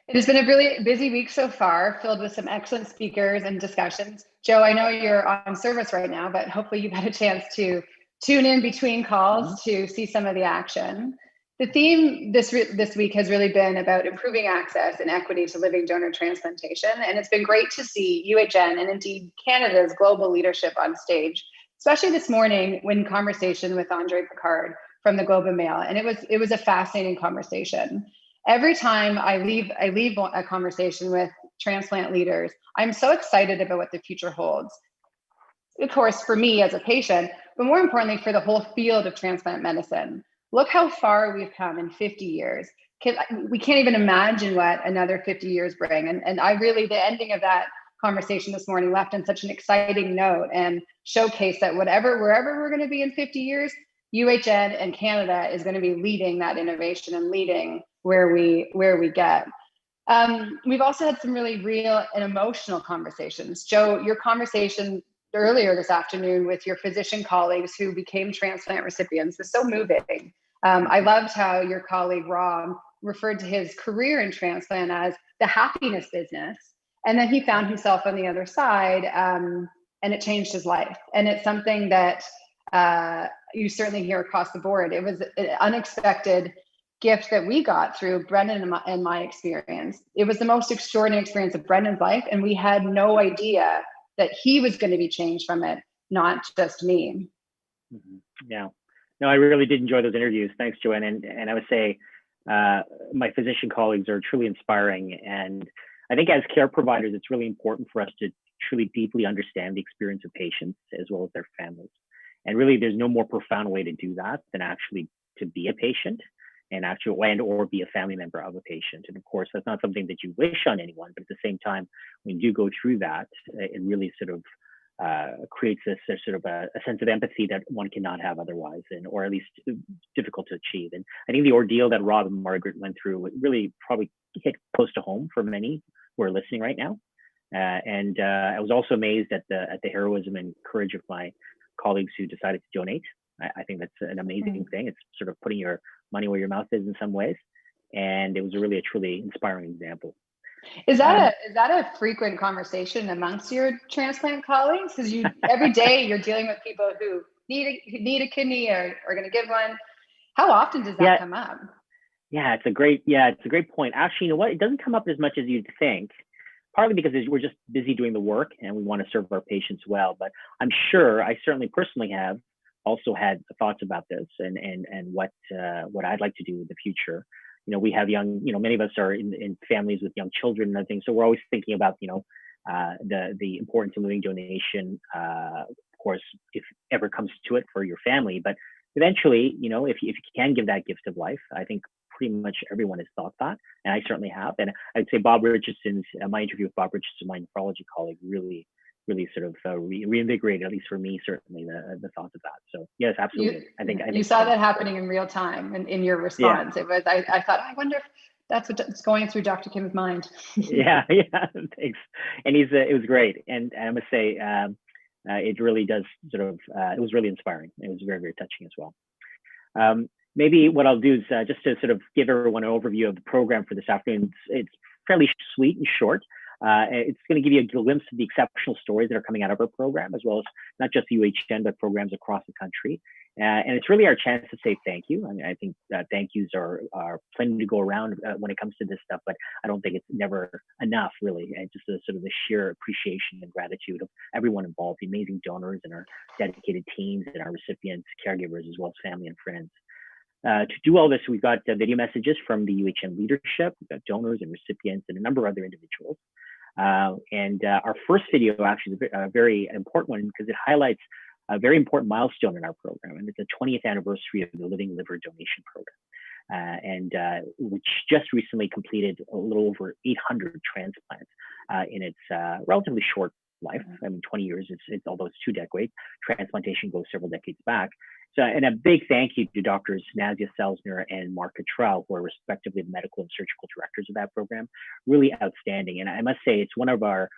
It has been a really busy week so far, filled with some excellent speakers and discussions. Joe, I know you're on service right now, but hopefully you've had a chance to tune in between calls to see some of the action. The theme this week has really been about improving access and equity to living donor transplantation, and it's been great to see UHN and indeed Canada's global leadership on stage, especially this morning when conversation with Andre Picard from the Globe and Mail, and it was a fascinating conversation. Every time I leave a conversation with transplant leaders, I'm so excited about what the future holds. Of course, for me as a patient, but more importantly for the whole field of transplant medicine. Look how far we've come in 50 years. We can't even imagine what another 50 years bring. And I really, the ending of that conversation this morning left on such an exciting note and showcased that wherever we're going to be in 50 years, UHN and Canada is going to be leading that innovation and leading where we get. We've also had some really real and emotional conversations. Joe, your conversation earlier this afternoon with your physician colleagues who became transplant recipients was so moving. I loved how your colleague Rob referred to his career in transplant as the happiness business. And then he found himself on the other side and it changed his life. And it's something that you certainly hear across the board. It was an unexpected gift that we got through Brendan and my experience. It was the most extraordinary experience of Brendan's life. And we had no idea that he was going to be changed from it, not just me. Yeah. No, I really did enjoy those interviews. Thanks, Joanne. And I would say my physician colleagues are truly inspiring. And I think as care providers, it's really important for us to truly deeply understand the experience of patients as well as their families. And really, there's no more profound way to do that than actually to be a patient and or be a family member of a patient. And of course, that's not something that you wish on anyone, but at the same time, when you go through that, it really sort of creates this sort of a sense of empathy that one cannot have otherwise, or at least difficult to achieve. And I think the ordeal that Rob and Margaret went through really probably hit close to home for many who are listening right now. And I was also amazed at the heroism and courage of my colleagues who decided to donate. I think that's an amazing thing. It's sort of putting your money where your mouth is in some ways. And it was a truly inspiring example. Is that a frequent conversation amongst your transplant colleagues? Because every day you're dealing with people who need a kidney or are going to give one. How often does that come up? Yeah, it's a great point. Actually, you know what? It doesn't come up as much as you'd think. Partly because we're just busy doing the work and we want to serve our patients well. But I'm sure I certainly personally have also had thoughts about this and what I'd like to do in the future. You know, we have many of us are in families with young children and other things. So we're always thinking about, the importance of living donation, of course, if ever comes to it for your family. But eventually, if you can give that gift of life, I think pretty much everyone has thought that. And I certainly have. And I'd say Bob Richardson's, my interview with Bob Richardson, my nephrology colleague, really sort of reinvigorated, at least for me, certainly the thoughts of that. So yes, absolutely. I think you saw that happening in real time in your response. Yeah. It was, I thought, I wonder if that's what's going through Dr. Kim's mind. yeah, thanks. And it was great. And I must say, it really does sort of, it was really inspiring. It was very, very touching as well. Maybe what I'll do is just to sort of give everyone an overview of the program for this afternoon. It's fairly sweet and short. It's going to give you a glimpse of the exceptional stories that are coming out of our program, as well as not just UHN, but programs across the country. And it's really our chance to say thank you. I mean, I think thank yous are plenty to go around when it comes to this stuff, but I don't think it's never enough, really. And just sort of the sheer appreciation and gratitude of everyone involved, the amazing donors and our dedicated teams and our recipients, caregivers, as well as family and friends. To do all this, we've got video messages from the UHN leadership, we've got donors and recipients and a number of other individuals. And our first video actually is a very important one because it highlights a very important milestone in our program, and it's the 20th anniversary of the Living Liver Donation Program, which just recently completed a little over 800 transplants in its relatively short life. I mean, 20 years, it's although it's 2 decades, transplantation goes several decades back. So, and a big thank you to Doctors Nazia Selzner and Mark Cottrell, who are respectively the medical and surgical directors of that program. Really outstanding. And I must say, it's one of our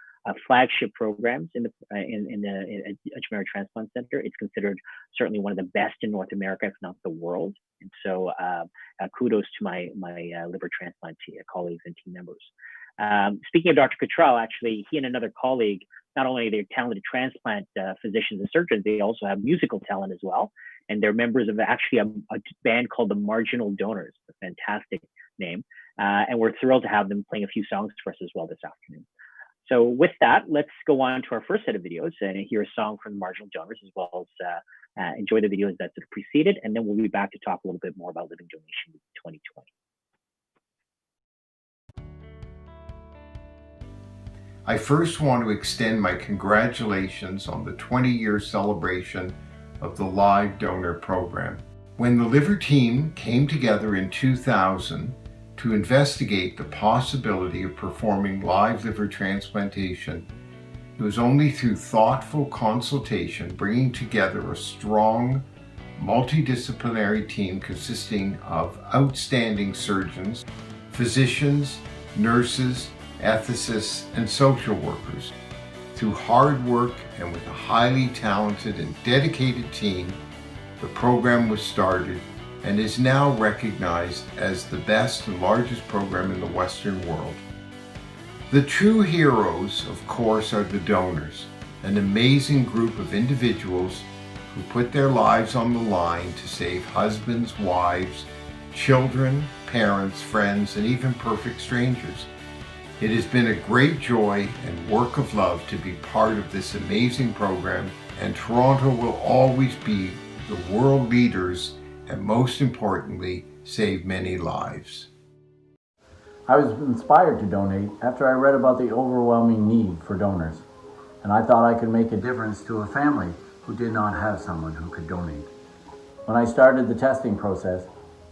flagship programs in the Ajmera Transplant Center. It's considered certainly one of the best in North America, if not the world. And so kudos to my liver transplant colleagues and team members. Speaking of Dr. Cottrell, actually, he and another colleague, not only are they talented transplant physicians and surgeons, they also have musical talent as well. And they're members of actually a band called the Marginal Donors, a fantastic name. And we're thrilled to have them playing a few songs for us as well this afternoon. So with that, let's go on to our first set of videos and hear a song from the Marginal Donors, as well as enjoy the videos that sort of preceded. And then we'll be back to talk a little bit more about Living Donation Week 2020. I first want to extend my congratulations on the 20-year celebration of the Live Donor Program. When the liver team came together in 2000 to investigate the possibility of performing live liver transplantation, it was only through thoughtful consultation, bringing together a strong, multidisciplinary team consisting of outstanding surgeons, physicians, nurses, ethicists, and social workers. Through hard work and with a highly talented and dedicated team, the program was started and is now recognized as the best and largest program in the Western world. The true heroes, of course, are the donors, an amazing group of individuals who put their lives on the line to save husbands, wives, children, parents, friends, and even perfect strangers. It has been a great joy and work of love to be part of this amazing program, and Toronto will always be the world leaders and, most importantly, save many lives. I was inspired to donate after I read about the overwhelming need for donors, and I thought I could make a difference to a family who did not have someone who could donate. When I started the testing process,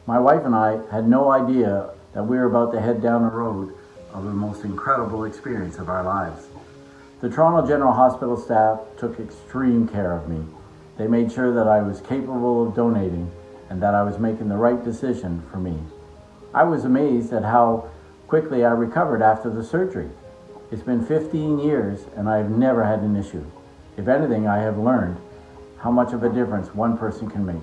my wife and I had no idea that we were about to head down a road of the most incredible experience of our lives. The Toronto General Hospital staff took extreme care of me. They made sure that I was capable of donating and that I was making the right decision for me. I was amazed at how quickly I recovered after the surgery. It's been 15 years and I've never had an issue. If anything, I have learned how much of a difference one person can make.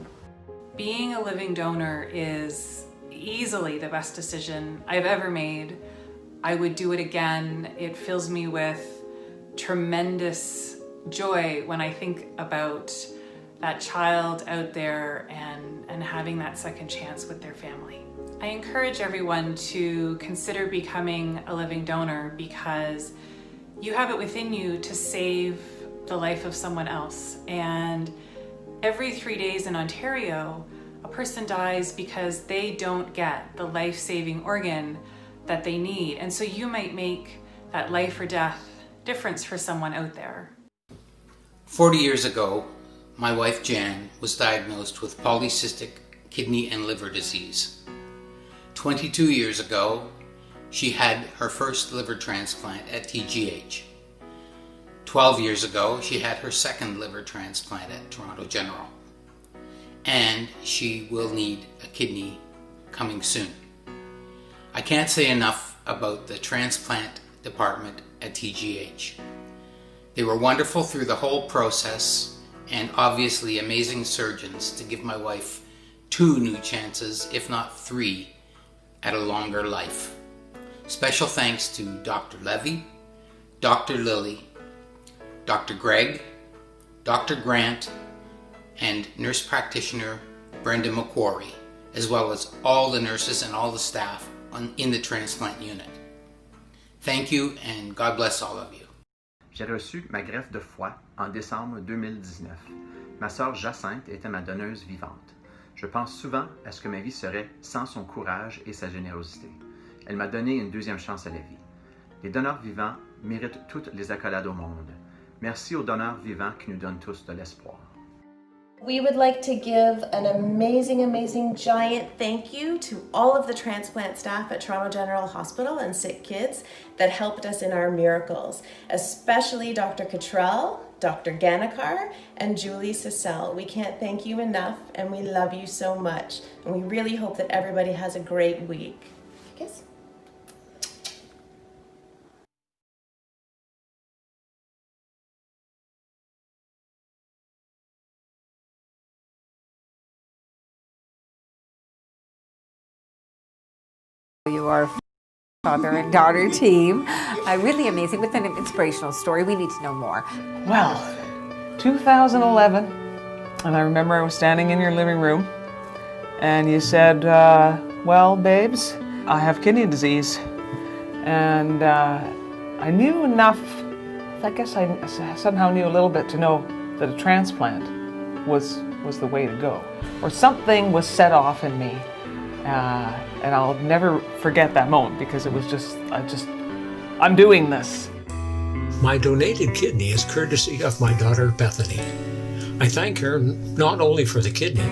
Being a living donor is easily the best decision I've ever made. I would do it again. It fills me with tremendous joy when I think about that child out there and having that second chance with their family. I encourage everyone to consider becoming a living donor because you have it within you to save the life of someone else. And every 3 days in Ontario, a person dies because they don't get the life-saving organ that they need. And so you might make that life or death difference for someone out there. 40 years ago, my wife Jan was diagnosed with polycystic kidney and liver disease. 22 years ago, she had her first liver transplant at TGH. 12 years ago, she had her second liver transplant at Toronto General. And she will need a kidney coming soon. I can't say enough about the transplant department at TGH. They were wonderful through the whole process and obviously amazing surgeons to give my wife 2 new chances, if not 3, at a longer life. Special thanks to Dr. Levy, Dr. Lilly, Dr. Greg, Dr. Grant, and nurse practitioner Brenda McQuarrie, as well as all the nurses and all the staff in the transplant unit. Thank you and God bless all of you. J'ai reçu ma greffe de foie en décembre 2019. Ma sœur Jacinthe était ma donneuse vivante. Je pense souvent à ce que ma vie serait sans son courage et sa générosité. Elle m'a donné une deuxième chance à la vie. Les donneurs vivants méritent toutes les accolades au monde. Merci aux donneurs vivants qui nous donnent tous de l'espoir. We would like to give an amazing, giant thank you to all of the transplant staff at Toronto General Hospital and Sick Kids that helped us in our miracles, especially Dr. Cottrell, Dr. Ganekar, and Julie Cecile. We can't thank you enough, and we love you so much. And we really hope that everybody has a great week. Kiss. You are father and daughter team. Really amazing with an inspirational story. We need to know more. Well, 2011, and I remember I was standing in your living room and you said, well, babes, I have kidney disease. And I knew enough, I guess I somehow knew a little bit to know that a transplant was the way to go. Or something was set off in me. And I'll never forget that moment because it was I'm doing this. My donated kidney is courtesy of my daughter Bethany. I thank her not only for the kidney,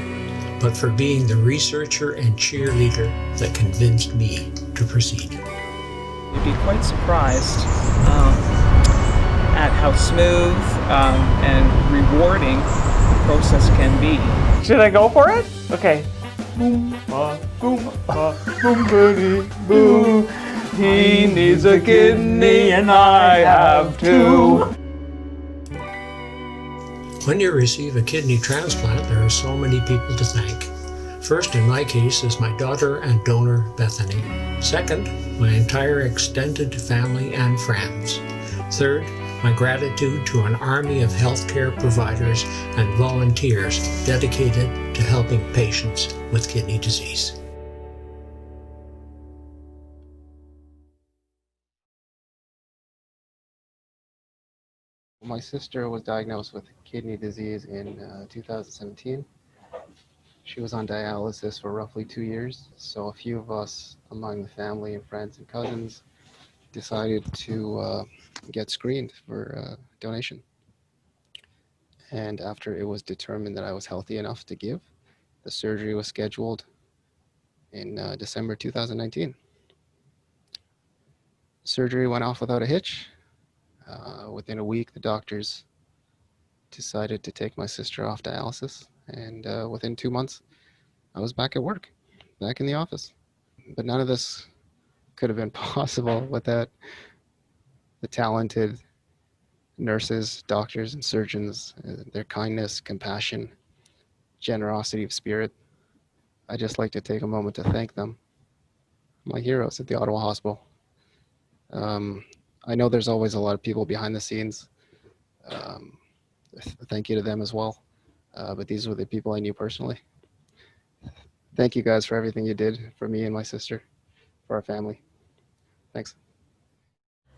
but for being the researcher and cheerleader that convinced me to proceed. You'd be quite surprised at how smooth and rewarding the process can be. Should I go for it? Okay. Boom, boom, boom, birdie, boo. He needs a kidney and I have two. When you receive a kidney transplant, there are so many people to thank. First, in my case, is my daughter and donor, Bethany. Second, my entire extended family and friends. Third, my gratitude to an army of healthcare providers and volunteers dedicated to helping patients with kidney disease. My sister was diagnosed with kidney disease in 2017. She was on dialysis for roughly 2 years, so a few of us among the family and friends and cousins decided to get screened for donation. And after it was determined that I was healthy enough to give, the surgery was scheduled in December 2019. Surgery went off without a hitch. Within a week, the doctors decided to take my sister off dialysis, and within 2 months, I was back at work, back in the office. But none of this could have been possible without the talented nurses, doctors, and surgeons, their kindness, compassion, generosity of spirit. I'd just like to take a moment to thank them, my heroes at the Ottawa Hospital. I know there's always a lot of people behind the scenes. Thank you to them as well. But these were the people I knew personally. Thank you guys for everything you did for me and my sister, for our family. Thanks.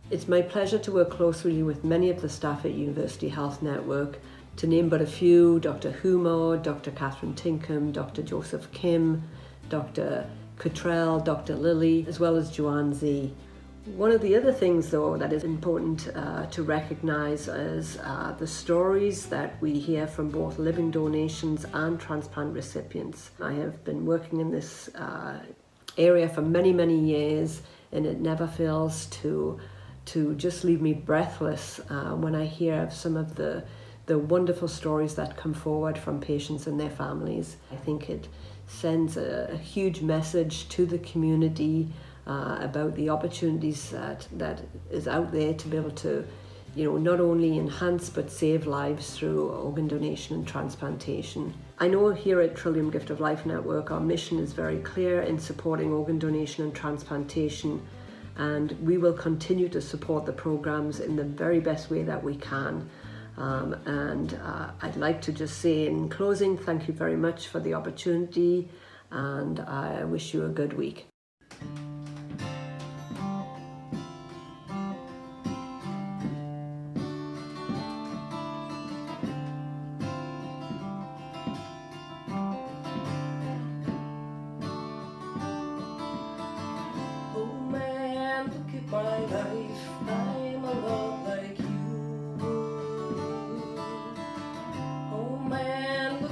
It's my pleasure to work closely with many of the staff at University Health Network. To name but a few, Dr. Humo, Dr. Catherine Tinkham, Dr. Joseph Kim, Dr. Cottrell, Dr. Lilly, as well as Joanne Z. One of the other things, though, that is important to recognize is the stories that we hear from both living donations and transplant recipients. I have been working in this area for many, many years, and it never fails to just leave me breathless when I hear of some of the wonderful stories that come forward from patients and their families. I think it sends a huge message to the community about the opportunities that is out there to be able to, not only enhance but save lives through organ donation and transplantation. I know here at Trillium Gift of Life Network, our mission is very clear in supporting organ donation and transplantation, and we will continue to support the programs in the very best way that we can. I'd like to just say in closing, thank you very much for the opportunity, and I wish you a good week. My life, I'm a lot like you. Oh man, look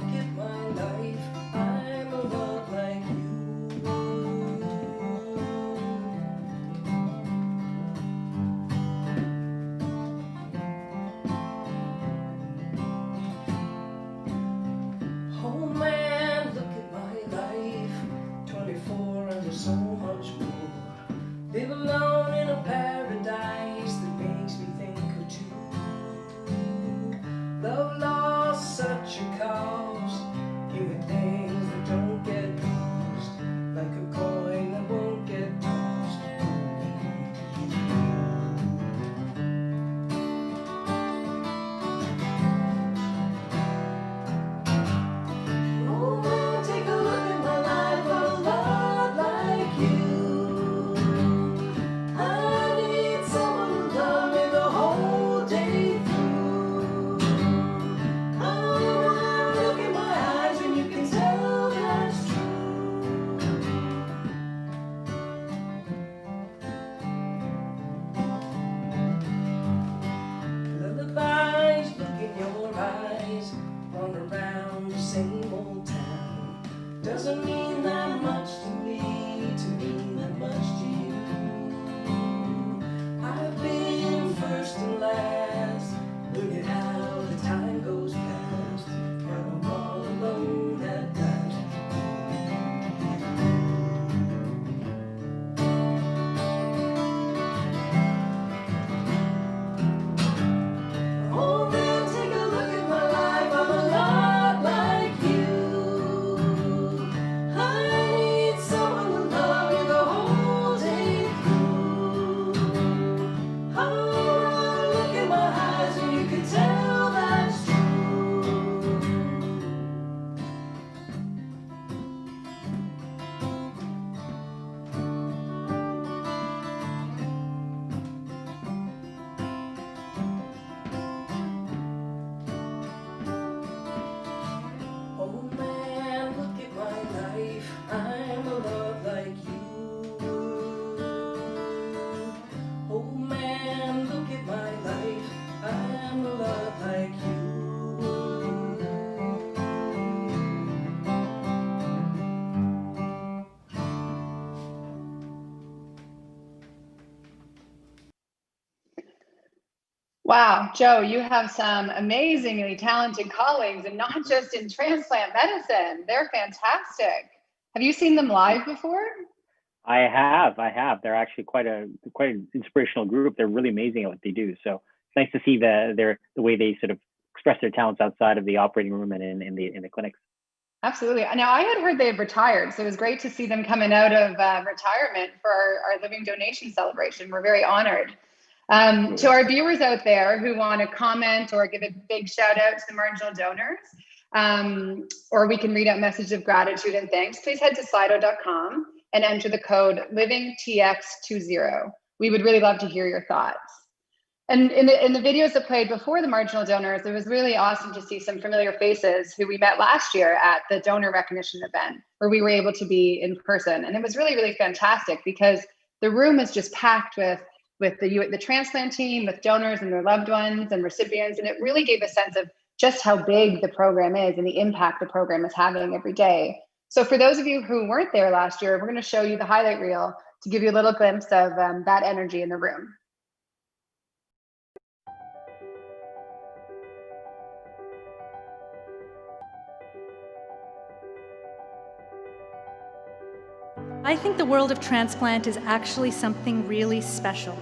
doesn't mean that much to me, to mean that much to you. I've been first and last, look at how the time goes past, and I'm all alone at last. Oh man, take a look at my life, I'm a lot like you. I need someone to love me the whole day through. Oh, look at my eyes and you can tell that's true. Oh man, look at my life, I'm a lot like you. Oh man, look at my life, I'm a lot like you. Wow, Joe, you have some amazingly talented colleagues, and not just in transplant medicine. They're fantastic. Have you seen them live before? I have. They're actually quite an inspirational group. They're really amazing at what they do. So it's nice to see the way they sort of express their talents outside of the operating room and in the clinics. Absolutely. Now, I had heard they had retired, so it was great to see them coming out of retirement for our living donation celebration. We're very honored. To our viewers out there who want to comment or give a big shout out to the marginal donors, or we can read out messages of gratitude and thanks, please head to slido.com and enter the code LivingTX20. We would really love to hear your thoughts. And in the videos that played before the marginal donors, it was really awesome to see some familiar faces who we met last year at the donor recognition event, where we were able to be in person. And it was really, really fantastic because the room is just packed with the transplant team, with donors and their loved ones and recipients. And it really gave a sense of just how big the program is and the impact the program is having every day. So for those of you who weren't there last year, we're going to show you the highlight reel to give you a little glimpse of that energy in the room. I think the world of transplant is actually something really special.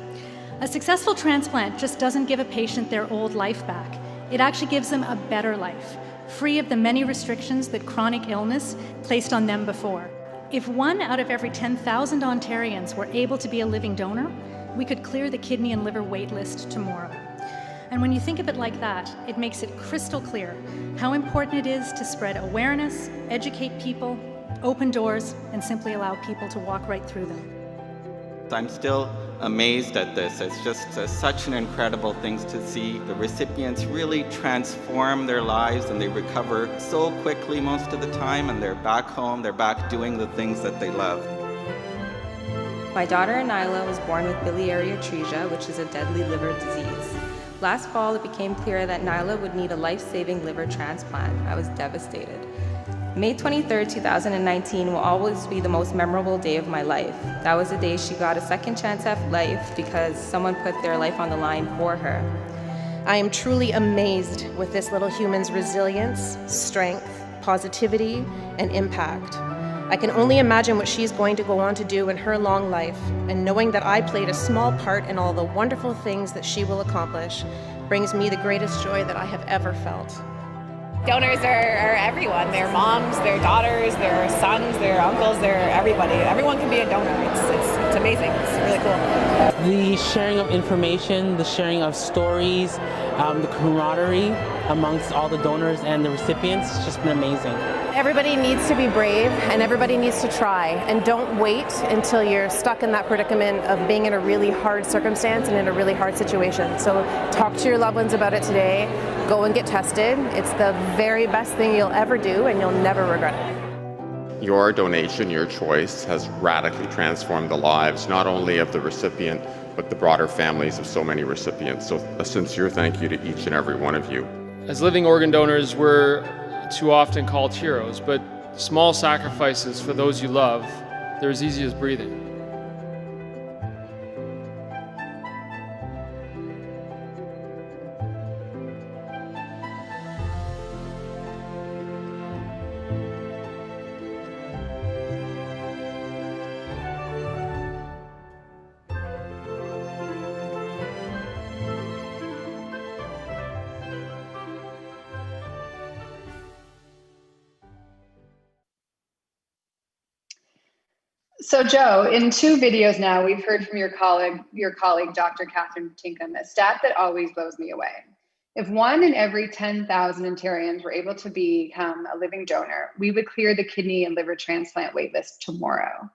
A successful transplant just doesn't give a patient their old life back. It actually gives them a better life, free of the many restrictions that chronic illness placed on them before. If 1 out of every 10,000 Ontarians were able to be a living donor, we could clear the kidney and liver wait list tomorrow. And when you think of it like that, it makes it crystal clear how important it is to spread awareness, educate people, open doors, and simply allow people to walk right through them. I'm still amazed at this. It's just such an incredible thing to see the recipients really transform their lives, and they recover so quickly most of the time, and they're back home, they're back doing the things that they love. My daughter Nyla was born with biliary atresia, which is a deadly liver disease. Last fall, it became clear that Nyla would need a life-saving liver transplant. I was devastated. May 23rd, 2019 will always be the most memorable day of my life. That was the day she got a second chance at life because someone put their life on the line for her. I am truly amazed with this little human's resilience, strength, positivity, and impact. I can only imagine what she's going to go on to do in her long life, and knowing that I played a small part in all the wonderful things that she will accomplish brings me the greatest joy that I have ever felt. Donors are everyone. They're moms, they're daughters, they're sons, they're uncles, they're everybody. Everyone can be a donor. It's amazing. It's really cool. The sharing of information, the sharing of stories, the camaraderie amongst all the donors and the recipients has just been amazing. Everybody needs to be brave and everybody needs to try, and don't wait until you're stuck in that predicament of being in a really hard circumstance and in a really hard situation. So talk to your loved ones about it today. Go and get tested. It's the very best thing you'll ever do, and you'll never regret it. Your donation, your choice, has radically transformed the lives not only of the recipient, but the broader families of so many recipients. So a sincere thank you to each and every one of you. As living organ donors, we're too often called heroes, but Small sacrifices for those you love, they're as easy as breathing. So Joe, in 2 videos now, we've heard from your colleague, Dr. Catherine Tinkham, a stat that always blows me away. If 1 in every 10,000 Ontarians were able to become a living donor, we would clear the kidney and liver transplant waitlist tomorrow.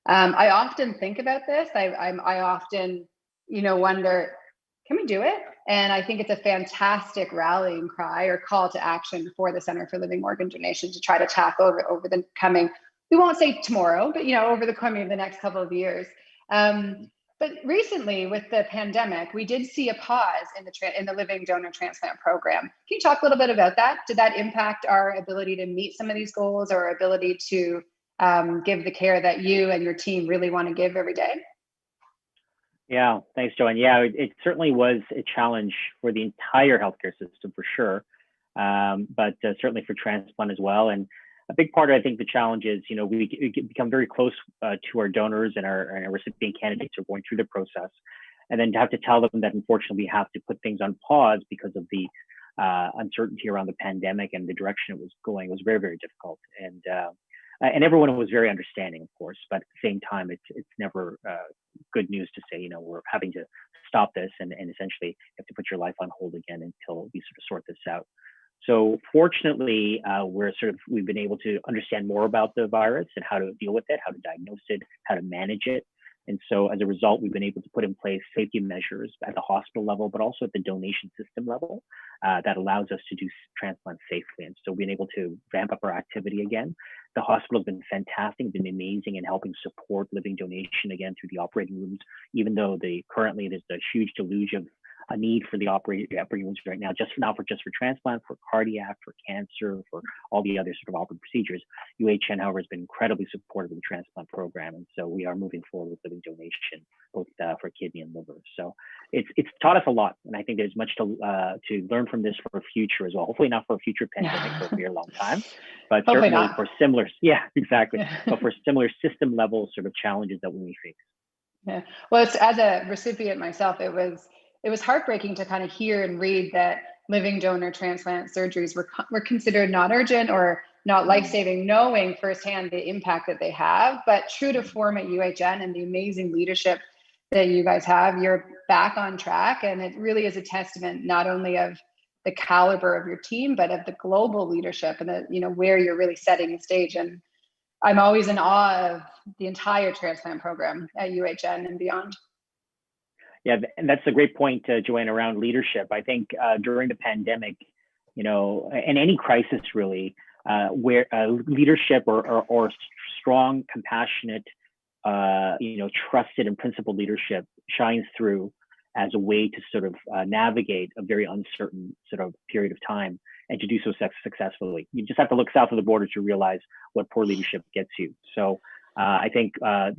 I often think about this. I often, wonder, can we do it? And I think it's a fantastic rallying cry or call to action for the Center for Living Organ Donation to try to tackle over the coming, we won't say tomorrow, but over the next couple of years. But recently, with the pandemic, we did see a pause in the living donor transplant program. Can you talk a little bit about that? Did that impact our ability to meet some of these goals, or our ability to give the care that you and your team really want to give every day? Yeah, thanks, Joanne. Yeah, it certainly was a challenge for the entire healthcare system for sure, but certainly for transplant as well. And a big part of, I think, the challenge is, we become very close to our donors and our recipient candidates who are going through the process. And then to have to tell them that, unfortunately, we have to put things on pause because of the uncertainty around the pandemic and the direction it was going was very, very difficult. And everyone was very understanding, of course, but at the same time, it's never good news to say, we're having to stop this and essentially you have to put your life on hold again until we sort of sort this out. So fortunately, we've been able to understand more about the virus and how to deal with it, how to diagnose it, how to manage it. And so as a result, we've been able to put in place safety measures at the hospital level, but also at the donation system level that allows us to do transplant safely. And so we've been able to ramp up our activity again. The hospital has been fantastic, been amazing in helping support living donation again through the operating rooms, even though currently there's a huge deluge of a need for the operating rooms right now, just for transplant, for cardiac, for cancer, for all the other sort of operating procedures. UHN, however, has been incredibly supportive of the transplant program, and so we are moving forward with living donation, both for kidney and liver. So it's taught us a lot, and I think there's much to learn from this for a future as well. Hopefully not for a future pandemic for a very long time, but Hopefully certainly not. for similar, yeah, exactly, but for similar system level sort of challenges that we face. Yeah. Well, it's, as a recipient myself, it was heartbreaking to kind of hear and read that living donor transplant surgeries were considered not urgent or not life-saving, knowing firsthand the impact that they have. But true to form at UHN and the amazing leadership that you guys have, you're back on track. And it really is a testament not only of the caliber of your team, but of the global leadership and where you're really setting the stage. And I'm always in awe of the entire transplant program at UHN and beyond. Yeah, and that's a great point, Joanne, around leadership. I think during the pandemic, and any crisis really, where leadership or strong, compassionate, trusted and principled leadership shines through as a way to sort of navigate a very uncertain sort of period of time and to do so successfully. You just have to look south of the border to realize what poor leadership gets you. So I think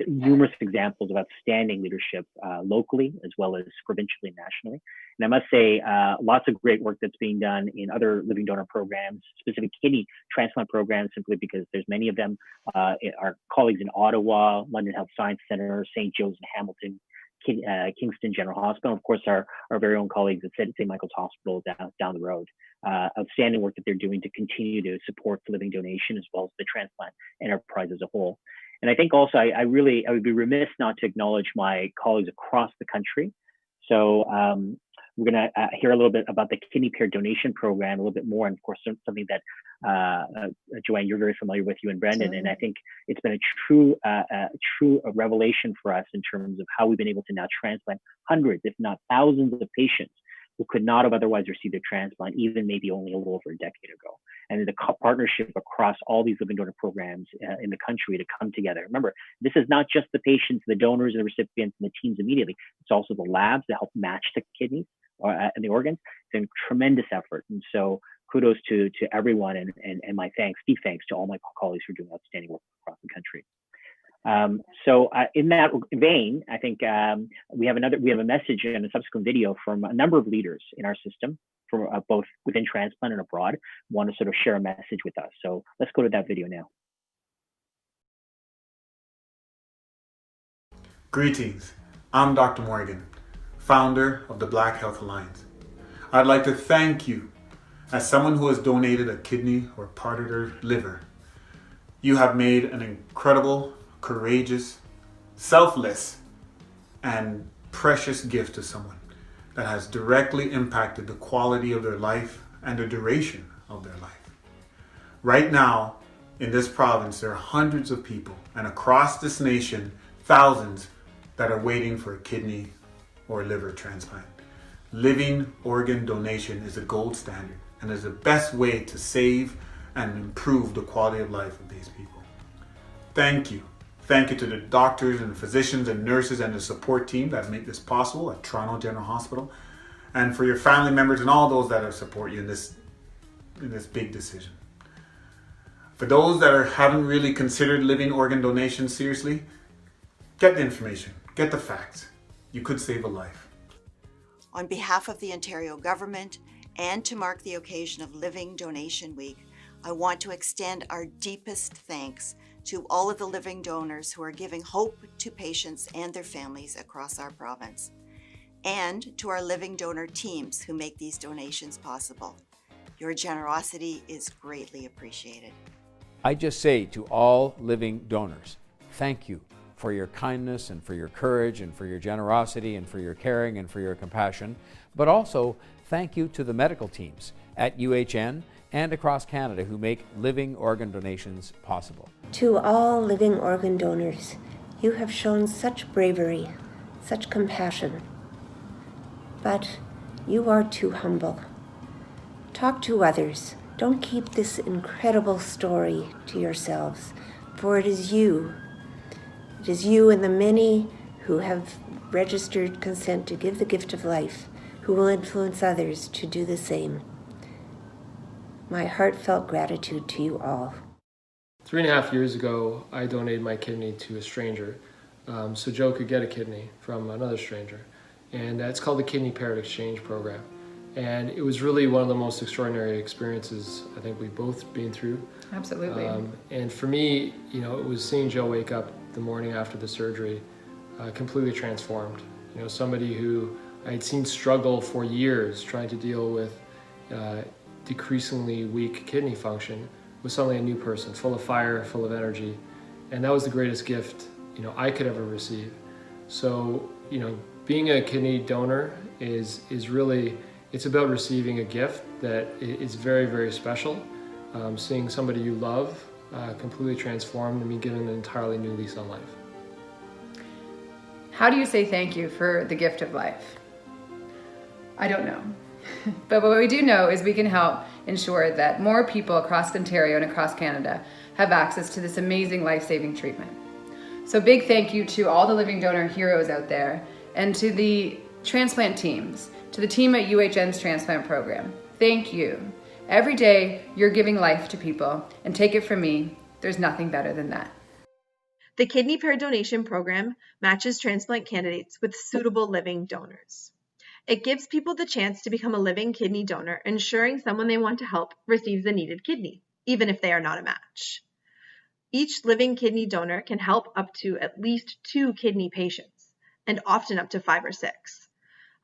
numerous examples of outstanding leadership locally as well as provincially and nationally. And I must say, lots of great work that's being done in other living donor programs, specific kidney transplant programs, simply because there's many of them. Our colleagues in Ottawa, London Health Science Centre, St. Joe's in Hamilton, Kingston General Hospital, of course, our very own colleagues at St. Michael's Hospital down the road. Outstanding work that they're doing to continue to support the living donation as well as the transplant enterprise as a whole. And I think also I would be remiss not to acknowledge my colleagues across the country. So we're going to hear a little bit about the kidney pair donation program a little bit more, and of course something that Joanne, you're very familiar with, you and Brendan. And I think it's been a true revelation for us in terms of how we've been able to now transplant hundreds, if not thousands, of patients who could not have otherwise received a transplant, even maybe only a little over a decade ago. And the partnership across all these living donor programs in the country to come together. Remember, this is not just the patients, the donors, and the recipients, and the teams immediately. It's also the labs that help match the kidneys and the organs. It's a tremendous effort. And so kudos to everyone, and my thanks, deep thanks to all my colleagues who are doing outstanding work across the country. So in that vein, I think we have a message and a subsequent video from a number of leaders in our system, from both within transplant and abroad, want to sort of share a message with us. So let's go to that video now. Greetings, I'm Dr. Morgan, founder of the Black Health Alliance. I'd like to thank you as someone who has donated a kidney or part of their liver. You have made an incredible, courageous, selfless, and precious gift to someone that has directly impacted the quality of their life and the duration of their life. Right now, in this province, there are hundreds of people, and across this nation, thousands that are waiting for a kidney or liver transplant. Living organ donation is a gold standard and is the best way to save and improve the quality of life of these people. Thank you. Thank you to the doctors and physicians and nurses and the support team that make this possible at Toronto General Hospital, and for your family members and all those that support you in this big decision. For those that haven't really considered living organ donation seriously, get the information, get the facts. You could save a life. On behalf of the Ontario government and to mark the occasion of Living Donation Week, I want to extend our deepest thanks to all of the living donors who are giving hope to patients and their families across our province, and to our living donor teams who make these donations possible. Your generosity is greatly appreciated. I just say to all living donors, thank you for your kindness and for your courage and for your generosity and for your caring and for your compassion, but also thank you to the medical teams at UHN and across Canada who make living organ donations possible. To all living organ donors, you have shown such bravery, such compassion, but you are too humble. Talk to others. Don't keep this incredible story to yourselves, for it is you and the many who have registered consent to give the gift of life who will influence others to do the same. My heartfelt gratitude to you all. 3.5 years ago, I donated my kidney to a stranger so Joe could get a kidney from another stranger. And it's called the Kidney Paired Exchange Program. And it was really one of the most extraordinary experiences I think we've both been through. Absolutely. And for me, it was seeing Joe wake up the morning after the surgery completely transformed. Somebody who I had seen struggle for years trying to deal with decreasingly weak kidney function was suddenly a new person, full of fire, full of energy. And that was the greatest gift, I could ever receive. So, being a kidney donor is really, it's about receiving a gift that is very, very special. Seeing somebody you love completely transformed and be given an entirely new lease on life. How do you say thank you for the gift of life? I don't know. But what we do know is we can help ensure that more people across Ontario and across Canada have access to this amazing life-saving treatment. So big thank you to all the living donor heroes out there and to the transplant teams, to the team at UHN's transplant program. Thank you. Every day you're giving life to people, and take it from me, there's nothing better than that. The Kidney Paired Donation Program matches transplant candidates with suitable living donors. It gives people the chance to become a living kidney donor, ensuring someone they want to help receives a needed kidney, even if they are not a match. Each living kidney donor can help up to at least 2 kidney patients, and often up to 5 or 6.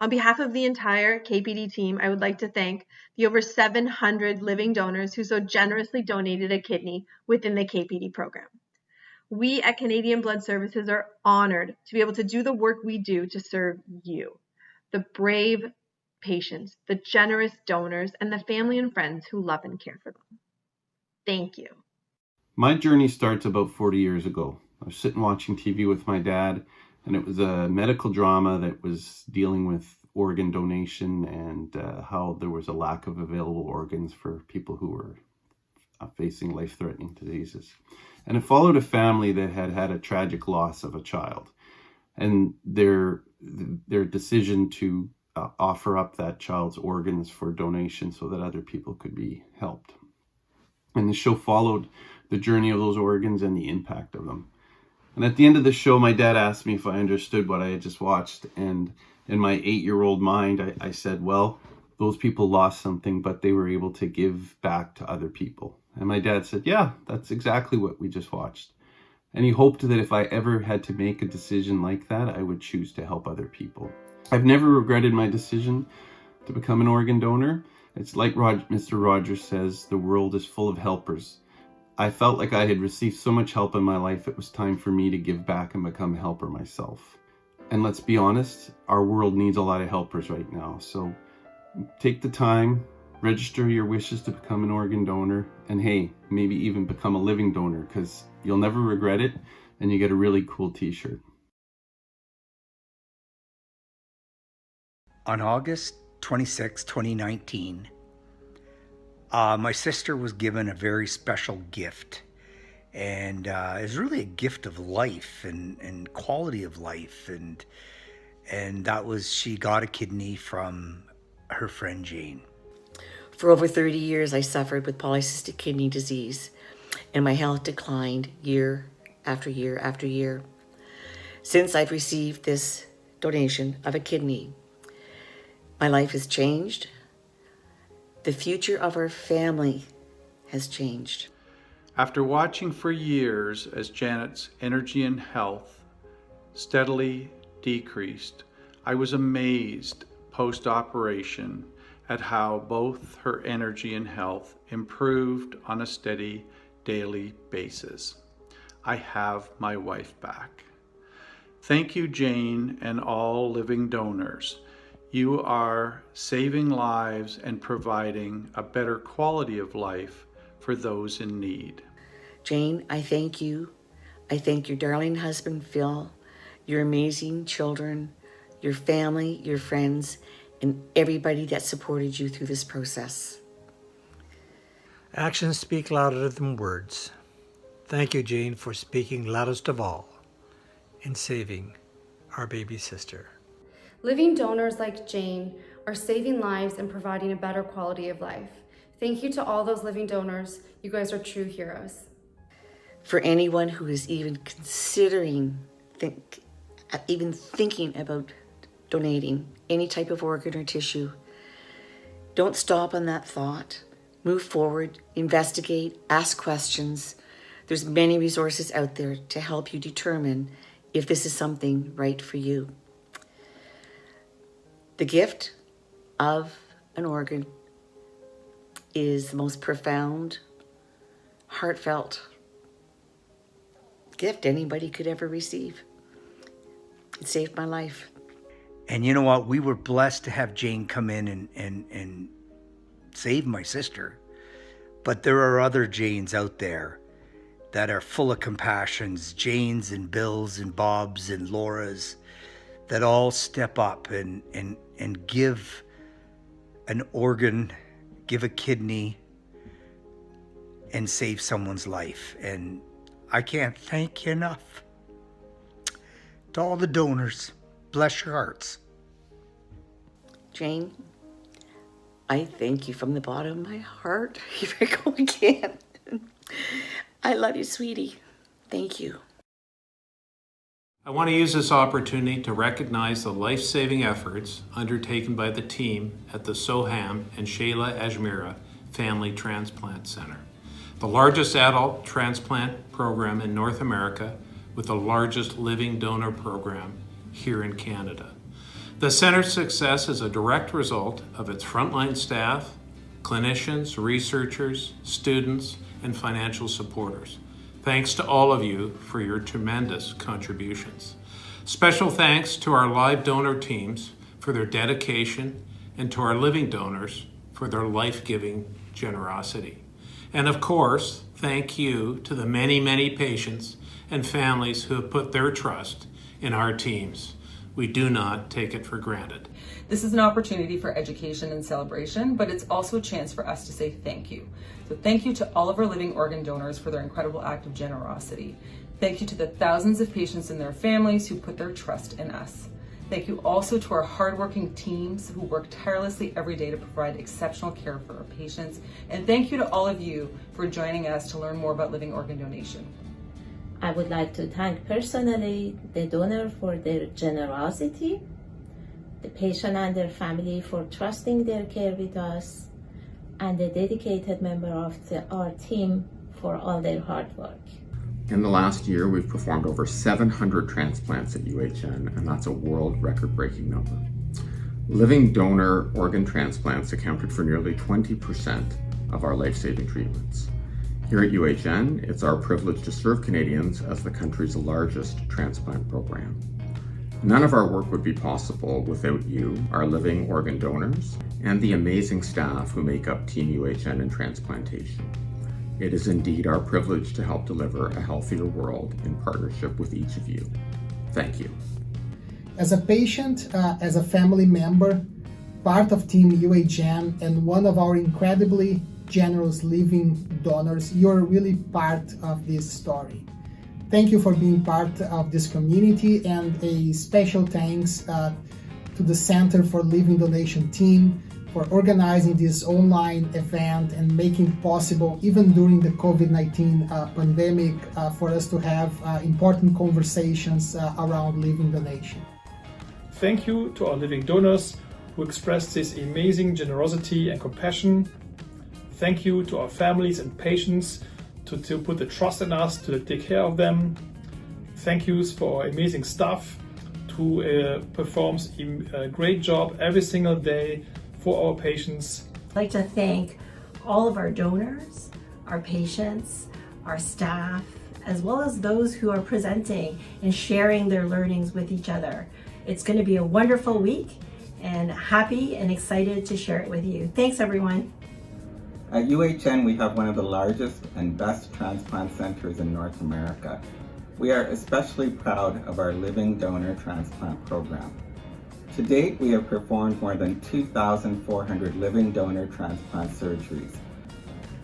On behalf of the entire KPD team, I would like to thank the over 700 living donors who so generously donated a kidney within the KPD program. We at Canadian Blood Services are honored to be able to do the work we do to serve you, the brave patients, the generous donors, and the family and friends who love and care for them. Thank you. My journey starts about 40 years ago. I was sitting watching TV with my dad, and it was a medical drama that was dealing with organ donation and how there was a lack of available organs for people who were facing life-threatening diseases. And it followed a family that had had a tragic loss of a child, and their decision to offer up that child's organs for donation so that other people could be helped. And the show followed the journey of those organs and the impact of them. And at the end of the show, my dad asked me if I understood what I had just watched. And in my 8-year-old mind, I said, well, those people lost something, but they were able to give back to other people. And my dad said, yeah, that's exactly what we just watched. And he hoped that if I ever had to make a decision like that, I would choose to help other people. I've never regretted my decision to become an organ donor. It's like Mr. Rogers says, the world is full of helpers. I felt like I had received so much help in my life, it was time for me to give back and become a helper myself. And let's be honest, our world needs a lot of helpers right now. So take the time, register your wishes to become an organ donor, and hey, maybe even become a living donor, because you'll never regret it, and you get a really cool t-shirt. On August 26, 2019, my sister was given a very special gift, and it was really a gift of life and quality of life, and that was she got a kidney from her friend Jane. For over 30 years, I suffered with polycystic kidney disease, and my health declined year after year after year. Since I've received this donation of a kidney, my life has changed. The future of our family has changed. After watching for years as Janet's energy and health steadily decreased, I was amazed post-operation at how both her energy and health improved on a steady daily basis. I have my wife back. Thank you, Jane, and all living donors. You are saving lives and providing a better quality of life for those in need. Jane, I thank you. I thank your darling husband, Phil, your amazing children, your family, your friends, and everybody that supported you through this process. Actions speak louder than words. Thank you, Jane, for speaking loudest of all in saving our baby sister. Living donors like Jane are saving lives and providing a better quality of life. Thank you to all those living donors. You guys are true heroes. For anyone who is even considering, even thinking about donating any type of organ or tissue, don't stop on that thought. Move forward, investigate, ask questions. There's many resources out there to help you determine if this is something right for you. The gift of an organ is the most profound, heartfelt gift anybody could ever receive. It saved my life. And you know what? We were blessed to have Jane come in and save my sister. But there are other Janes out there that are full of compassions, Janes and Bills and Bobs and Lauras, that all step up and give an organ, give a kidney, and save someone's life. And I can't thank you enough. To all the donors, bless your hearts. Jane, I thank you from the bottom of my heart. Here I go again. I love you, sweetie. Thank you. I want to use this opportunity to recognize the life-saving efforts undertaken by the team at the Soham and Shayla Ajmira Family Transplant Center, the largest adult transplant program in North America with the largest living donor program here in Canada. The center's success is a direct result of its frontline staff, clinicians, researchers, students, and financial supporters. Thanks to all of you for your tremendous contributions. Special thanks to our live donor teams for their dedication and to our living donors for their life-giving generosity. And of course, thank you to the many, many patients and families who have put their trust in our teams. We do not take it for granted. This is an opportunity for education and celebration, but it's also a chance for us to say thank you. So thank you to all of our living organ donors for their incredible act of generosity. Thank you to the thousands of patients and their families who put their trust in us. Thank you also to our hardworking teams who work tirelessly every day to provide exceptional care for our patients. And thank you to all of you for joining us to learn more about living organ donation. I would like to thank personally the donor for their generosity, the patient and their family for trusting their care with us, and the dedicated member of our team for all their hard work. In the last year, we've performed over 700 transplants at UHN, and that's a world record-breaking number. Living donor organ transplants accounted for nearly 20% of our life-saving treatments. Here at UHN, it's our privilege to serve Canadians as the country's largest transplant program. None of our work would be possible without you, our living organ donors, and the amazing staff who make up Team UHN in transplantation. It is indeed our privilege to help deliver a healthier world in partnership with each of you. Thank you. As a patient, as a family member, part of Team UHN, and one of our incredibly generous living donors, you're really part of this story. Thank you for being part of this community, and a special thanks to the Center for Living Donation team for organizing this online event and making it possible, even during the COVID-19 pandemic, for us to have important conversations around living donation. Thank you to our living donors who expressed this amazing generosity and compassion. Thank you to our families and patients to put the trust in us to take care of them. Thank yous for our amazing staff who performs a great job every single day for our patients. I'd like to thank all of our donors, our patients, our staff, as well as those who are presenting and sharing their learnings with each other. It's going to be a wonderful week, and happy and excited to share it with you. Thanks, everyone. At UHN, we have one of the largest and best transplant centers in North America. We are especially proud of our living donor transplant program. To date, we have performed more than 2,400 living donor transplant surgeries.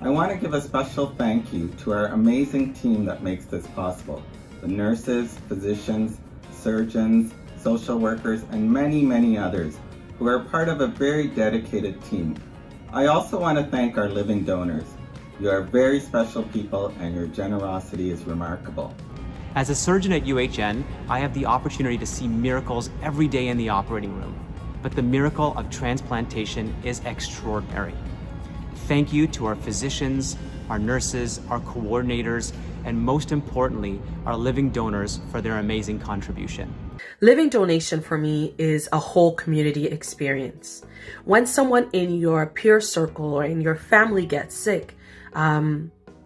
I want to give a special thank you to our amazing team that makes this possible. The nurses, physicians, surgeons, social workers, and many, many others who are part of a very dedicated team. I also want to thank our living donors. You are very special people, and your generosity is remarkable. As a surgeon at UHN, I have the opportunity to see miracles every day in the operating room. But the miracle of transplantation is extraordinary. Thank you to our physicians, our nurses, our coordinators, and most importantly, our living donors for their amazing contribution. Living donation for me is a whole community experience. When someone in your peer circle or in your family gets sick,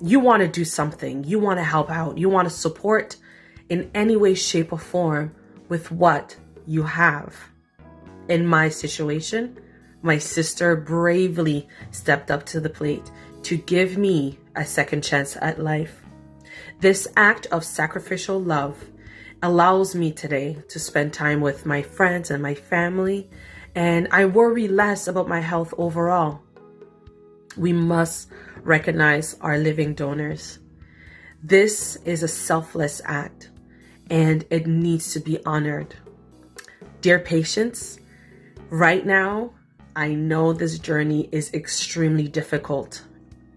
you want to do something, you want to help out, you want to support in any way, shape, or form with what you have. In my situation, my sister bravely stepped up to the plate to give me a second chance at life. This act of sacrificial love allows me today to spend time with my friends and my family, and I worry less about my health overall. We must recognize our living donors. This is a selfless act, and it needs to be honored. Dear patients, right now, I know this journey is extremely difficult.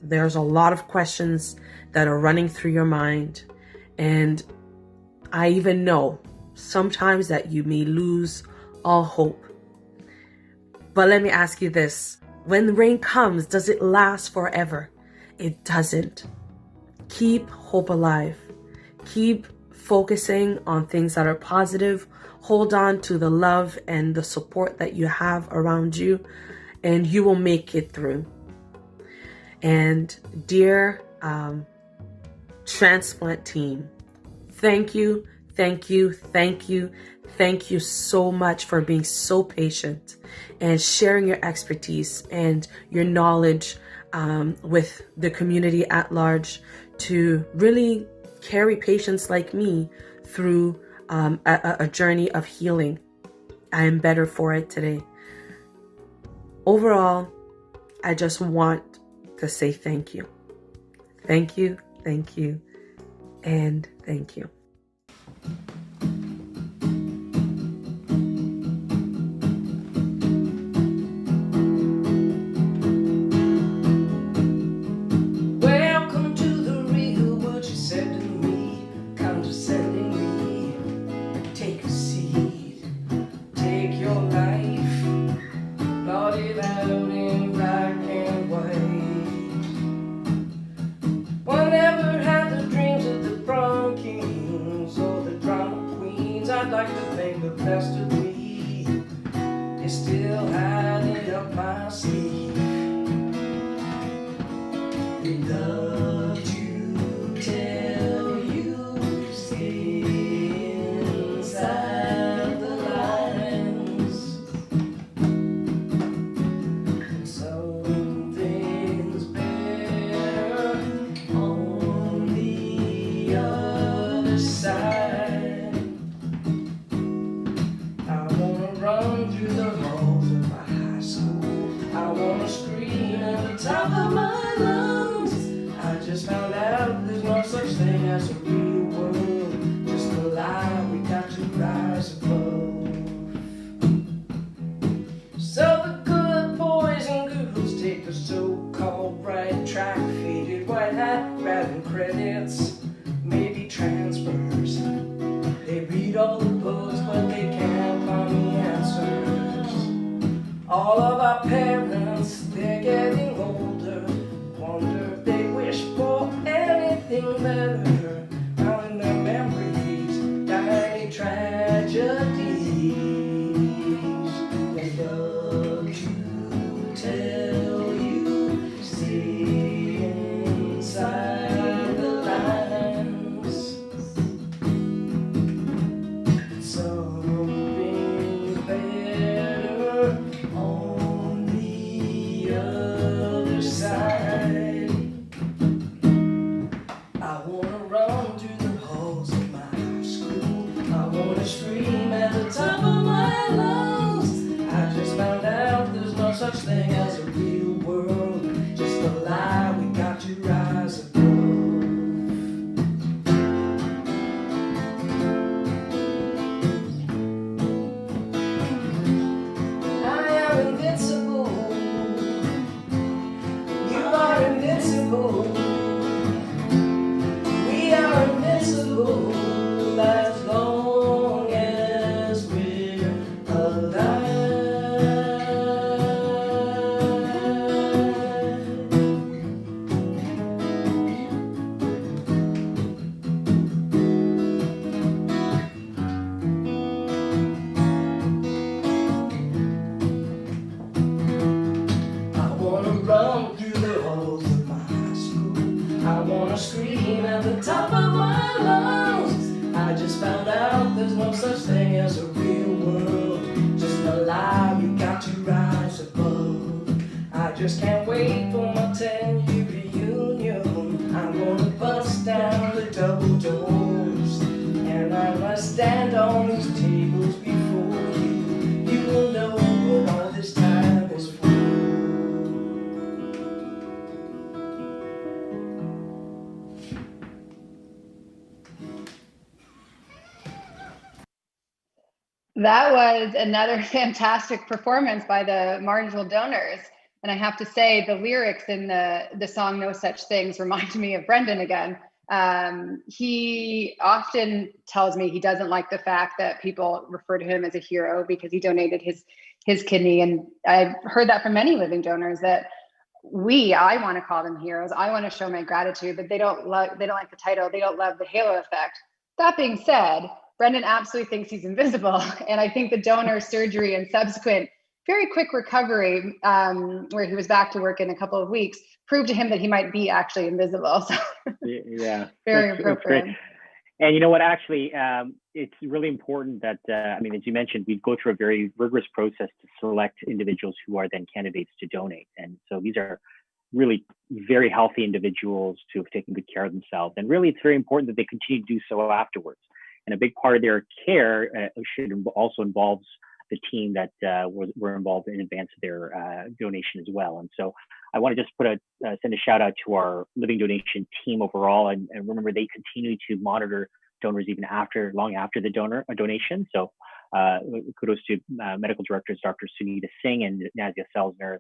There's a lot of questions that are running through your mind, and I even know sometimes that you may lose all hope. But let me ask you this. When the rain comes, does it last forever? It doesn't. Keep hope alive. Keep focusing on things that are positive. Hold on to the love and the support that you have around you, and you will make it through. And dear transplant team, thank you, thank you, thank you, thank you so much for being so patient and sharing your expertise and your knowledge with the community at large to really carry patients like me through a journey of healing. I am better for it today. Overall, I just want to say thank you. Thank you, thank you, and thank you. the best of me is still hiding up my sleeve. They love to tell you stay inside the lines. Something's better on the other side. I wanna run through the halls of my high school. I wanna scream at the top of my lungs. I just found out there's no such thing as a real world, just a lie we got to rise above. So the good boys and girls take the so-called right track, faded white hat, grabbing credits, maybe transfers. They read all the books, but they can't find the answers. All of our parents, they're getting older. Wonder if they wish for anything better. Now in their memories, tiny tragedies. They love to tell you stay inside the lines. Something's better on the other side. I wanna run through the halls of my high school. I wanna scream at the top of my lungs. I just found out there's no such thing as a real world, just a lie we got to rise above. I am invincible. You are invincible. We are invincible as long as we're alive. I wanna run through the halls of my high school. I wanna scream at the top of my lungs. I just found out there's no such thing as a real world, just a lie we got to rise above. I just can't wait for my 10-year reunion. I'm gonna bust down the double doors, and I must stand on these tables before you. You will know what all this time is for. That was another fantastic performance by the marginal donors. And I have to say, the lyrics in the song No Such Things remind me of Brendan again. He often tells me he doesn't like the fact that people refer to him as a hero because he donated his kidney. And I've heard that from many living donors that I want to call them heroes. I want to show my gratitude, but they don't like the title. They don't love the halo effect. That being said, Brendan absolutely thinks he's invisible. And I think the donor surgery and subsequent very quick recovery, where he was back to work in a couple of weeks, proved to him that he might be actually invisible. So yeah, very that's appropriate. great. And you know what, actually, it's really important that, I mean, as you mentioned, we go through a very rigorous process to select individuals who are then candidates to donate. And so these are really very healthy individuals who have taken good care of themselves. And really, it's very important that they continue to do so afterwards. And a big part of their care also involves the team that were involved in advance of their donation as well. And so I want to just send a shout out to our living donation team overall. And remember, they continue to monitor donors even long after the donation. So kudos to medical directors, Dr. Sunita Singh and Nazia Selzner,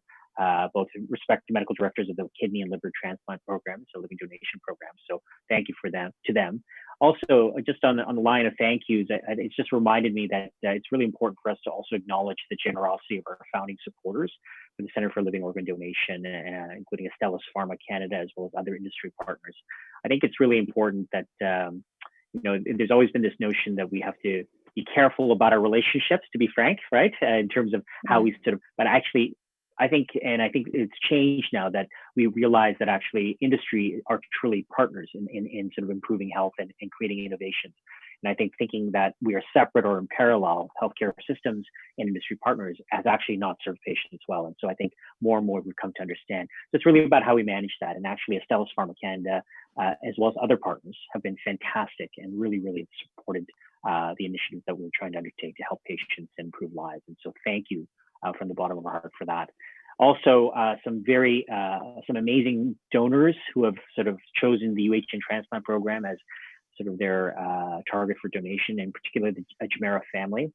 both respected medical directors of the kidney and liver transplant program, so living donation program. So thank you to them. Also, just on the line of thank yous, it's just reminded me that it's really important for us to also acknowledge the generosity of our founding supporters for the Center for Living Organ Donation, including Astellas Pharma Canada, as well as other industry partners. I think it's really important that, there's always been this notion that we have to, be careful about our relationships, to be frank, right? In terms of how we sort of, but actually, I think it's changed now that we realize that actually industry are truly partners in sort of improving health and creating innovations. And I think thinking that we are separate or in parallel healthcare systems and industry partners has actually not served patients well. And so I think more and more we've come to understand. So it's really about how we manage that. And actually, Astellas Pharma Canada, as well as other partners, have been fantastic and really, really supported the initiatives that we're trying to undertake to help patients and improve lives. And so thank you from the bottom of our heart for that. Also, some amazing donors who have sort of chosen the UHN transplant program as sort of their target for donation, in particular the Ajmera family,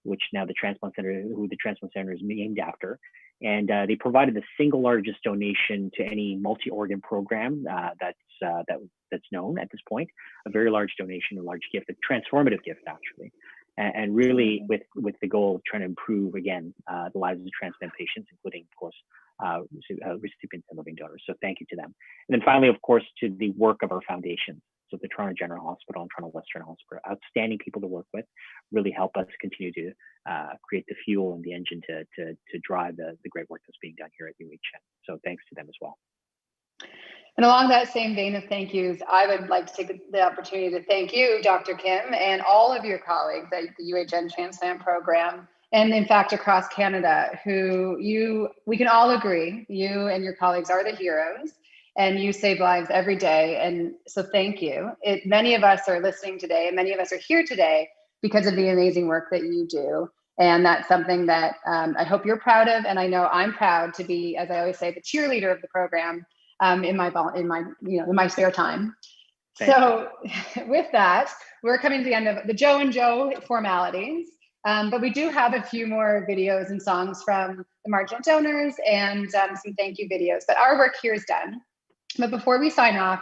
which now the Transplant Center, who the Transplant Center is named after. And they provided the single largest donation to any multi-organ program that's known at this point. A very large donation, a large gift, a transformative gift actually. And really with the goal of trying to improve, again, the lives of transplant patients, including, of course, recipients and living donors. So thank you to them. And then finally, of course, to the work of our foundations. So the Toronto General Hospital and Toronto Western Hospital, outstanding people to work with, really help us continue to create the fuel and the engine to drive the great work that's being done here at UHN. So thanks to them as well. And along that same vein of thank yous, I would like to take the opportunity to thank you, Dr. Kim, and all of your colleagues at the UHN Transplant Program, and in fact, across Canada, we can all agree, you and your colleagues are the heroes, and you save lives every day. And so thank you. Many of us are listening today, and many of us are here today because of the amazing work that you do. And that's something that I hope you're proud of. And I know I'm proud to be, as I always say, the cheerleader of the program in my spare time. So with that, we're coming to the end of the Joe and Joe formalities. But we do have a few more videos and songs from the marginal donors and some thank you videos. But our work here is done. But before we sign off,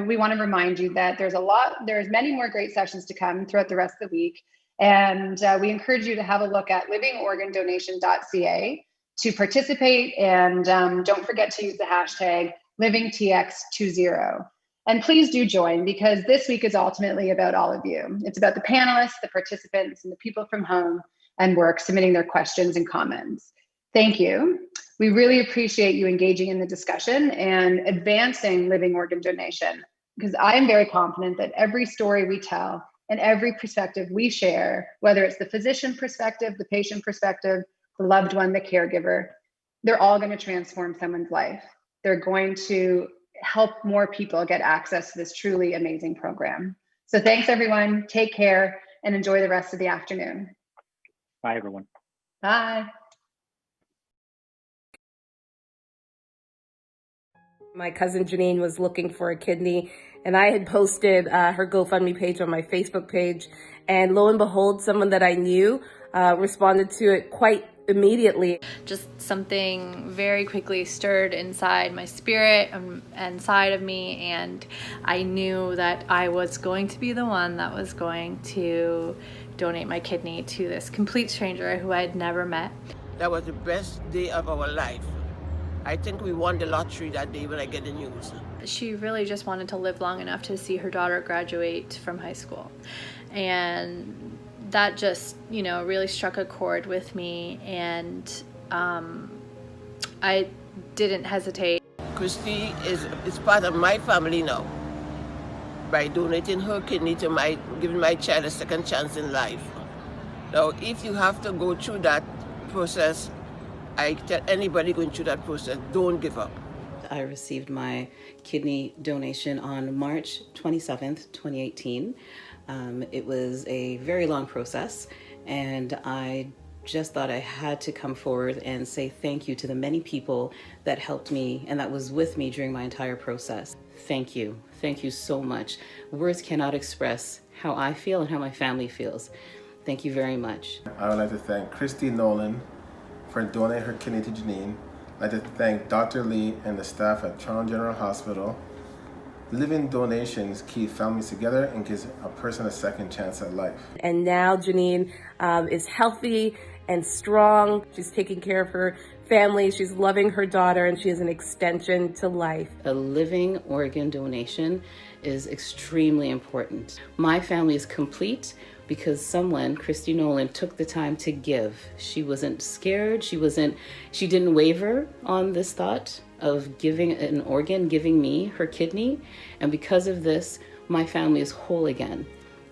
we want to remind you that there's many more great sessions to come throughout the rest of the week. And we encourage you to have a look at livingorgandonation.ca to participate. And don't forget to use the hashtag LivingTX20. And please do join, because this week is ultimately about all of you. It's about the panelists, the participants, and the people from home and work submitting their questions and comments. Thank you. We really appreciate you engaging in the discussion and advancing living organ donation, because I am very confident that every story we tell and every perspective we share, whether it's the physician perspective, the patient perspective, the loved one, the caregiver, they're all going to transform someone's life. They're going to help more people get access to this truly amazing program. So thanks, everyone. Take care and enjoy the rest of the afternoon. Bye, everyone. Bye. My cousin Janine was looking for a kidney, and I had posted her GoFundMe page on my Facebook page, and lo and behold, someone that I knew responded to it quite immediately. Just something very quickly stirred inside my spirit and inside of me, and I knew that I was going to be the one that was going to donate my kidney to this complete stranger who I had never met. That was the best day of our life. I think we won the lottery that day when I get the news. She really just wanted to live long enough to see her daughter graduate from high school. And that just, really struck a chord with me, and I didn't hesitate. Christy is part of my family now. By donating her kidney to giving my child a second chance in life. Now, if you have to go through that process, I tell anybody going through that process, don't give up. I received my kidney donation on March 27th, 2018. It was a very long process, and I just thought I had to come forward and say thank you to the many people that helped me and that was with me during my entire process. Thank you. Thank you so much. Words cannot express how I feel and how my family feels. Thank you very much. I would like to thank Christy Nolan for donating her kidney to Janine. I'd like to thank Dr. Lee and the staff at Toronto General Hospital. Living donations keep families together and gives a person a second chance at life. And now Janine is healthy and strong. She's taking care of her family. She's loving her daughter, and she is an extension to life. A living organ donation is extremely important. My family is complete because someone, Christy Nolan, took the time to give. She wasn't scared. She didn't waver on this thought of giving an organ, giving me her kidney. And because of this, my family is whole again.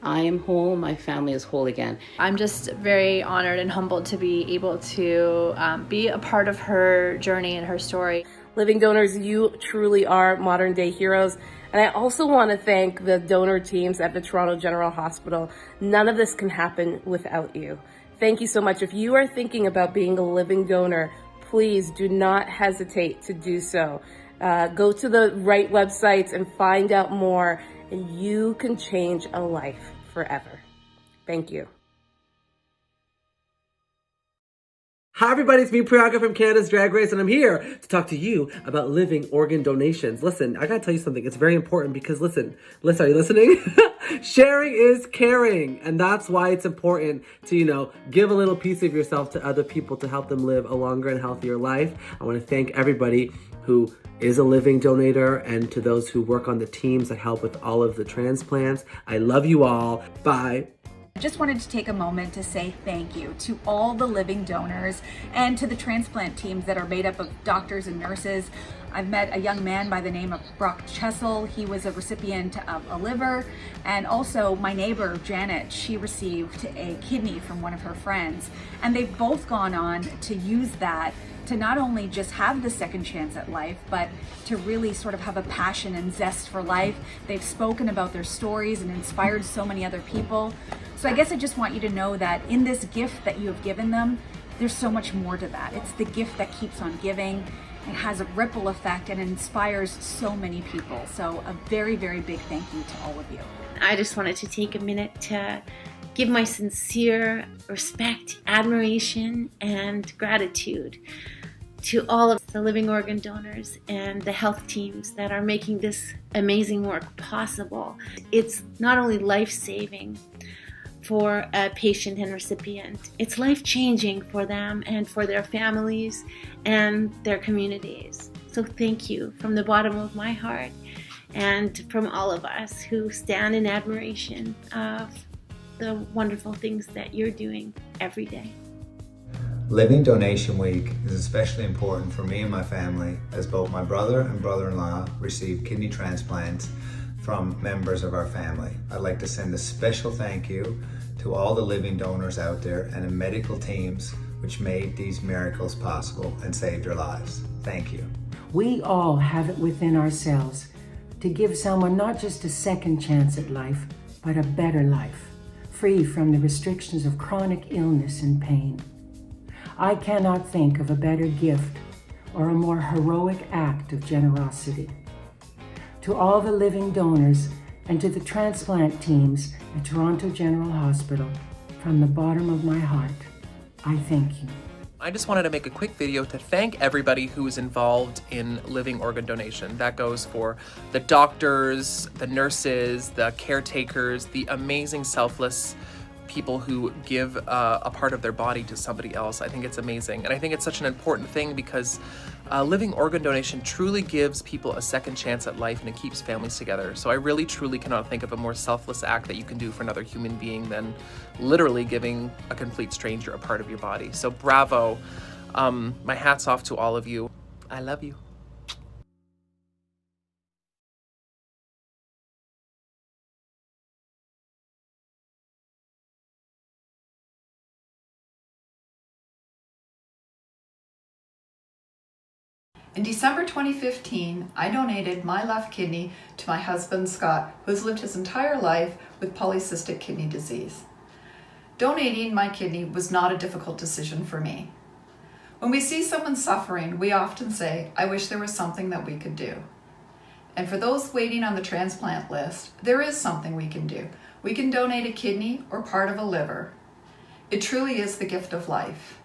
I am whole, my family is whole again. I'm just very honored and humbled to be able to be a part of her journey and her story. Living donors, you truly are modern day heroes. And I also want to thank the donor teams at the Toronto General Hospital. None of this can happen without you. Thank you so much. If you are thinking about being a living donor, please do not hesitate to do so. Go to the right websites and find out more, and you can change a life forever. Thank you. Hi everybody, it's me Priyanka from Canada's Drag Race, and I'm here to talk to you about living organ donations. Listen, I gotta tell you something. It's very important because listen, are you listening? Sharing is caring, and that's why it's important to, give a little piece of yourself to other people to help them live a longer and healthier life. I want to thank everybody who is a living donator and to those who work on the teams that help with all of the transplants. I love you all. Bye. I just wanted to take a moment to say thank you to all the living donors and to the transplant teams that are made up of doctors and nurses. I've met a young man by the name of Brock Chessel. He was a recipient of a liver. And also my neighbor, Janet, she received a kidney from one of her friends. And they've both gone on to use that to not only just have the second chance at life, but to really sort of have a passion and zest for life. They've spoken about their stories and inspired so many other people. So I guess I just want you to know that in this gift that you have given them, there's so much more to that. It's the gift that keeps on giving. It has a ripple effect and inspires so many people. So a very, very big thank you to all of you. I just wanted to take a minute to give my sincere respect, admiration, and gratitude to all of the living organ donors and the health teams that are making this amazing work possible. It's not only life-saving for a patient and recipient, it's life-changing for them and for their families and their communities. So thank you from the bottom of my heart and from all of us who stand in admiration of the wonderful things that you're doing every day. Living Donation Week is especially important for me and my family, as both my brother and brother-in-law received kidney transplants from members of our family. I'd like to send a special thank you to all the living donors out there and the medical teams which made these miracles possible and saved their lives. Thank you. We all have it within ourselves to give someone not just a second chance at life, but a better life, free from the restrictions of chronic illness and pain. I cannot think of a better gift or a more heroic act of generosity. To all the living donors and to the transplant teams at Toronto General Hospital, from the bottom of my heart, I thank you. I just wanted to make a quick video to thank everybody who is involved in living organ donation. That goes for the doctors, the nurses, the caretakers, the amazing selfless people who give a part of their body to somebody else. I think it's amazing. And I think it's such an important thing because living organ donation truly gives people a second chance at life and it keeps families together. So I really, truly cannot think of a more selfless act that you can do for another human being than literally giving a complete stranger a part of your body. So bravo. My hat's off to all of you. I love you. In December 2015, I donated my left kidney to my husband, Scott, who has lived his entire life with polycystic kidney disease. Donating my kidney was not a difficult decision for me. When we see someone suffering, we often say, I wish there was something that we could do. And for those waiting on the transplant list, there is something we can do. We can donate a kidney or part of a liver. It truly is the gift of life.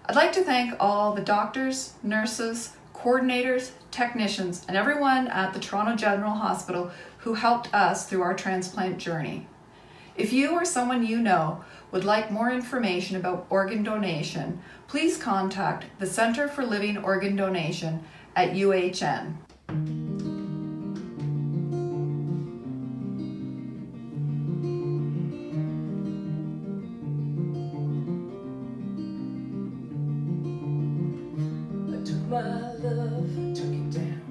I'd like to thank all the doctors, nurses, coordinators, technicians, and everyone at the Toronto General Hospital who helped us through our transplant journey. If you or someone you know would like more information about organ donation, please contact the Center for Living Organ Donation at UHN. I took my love, took it down,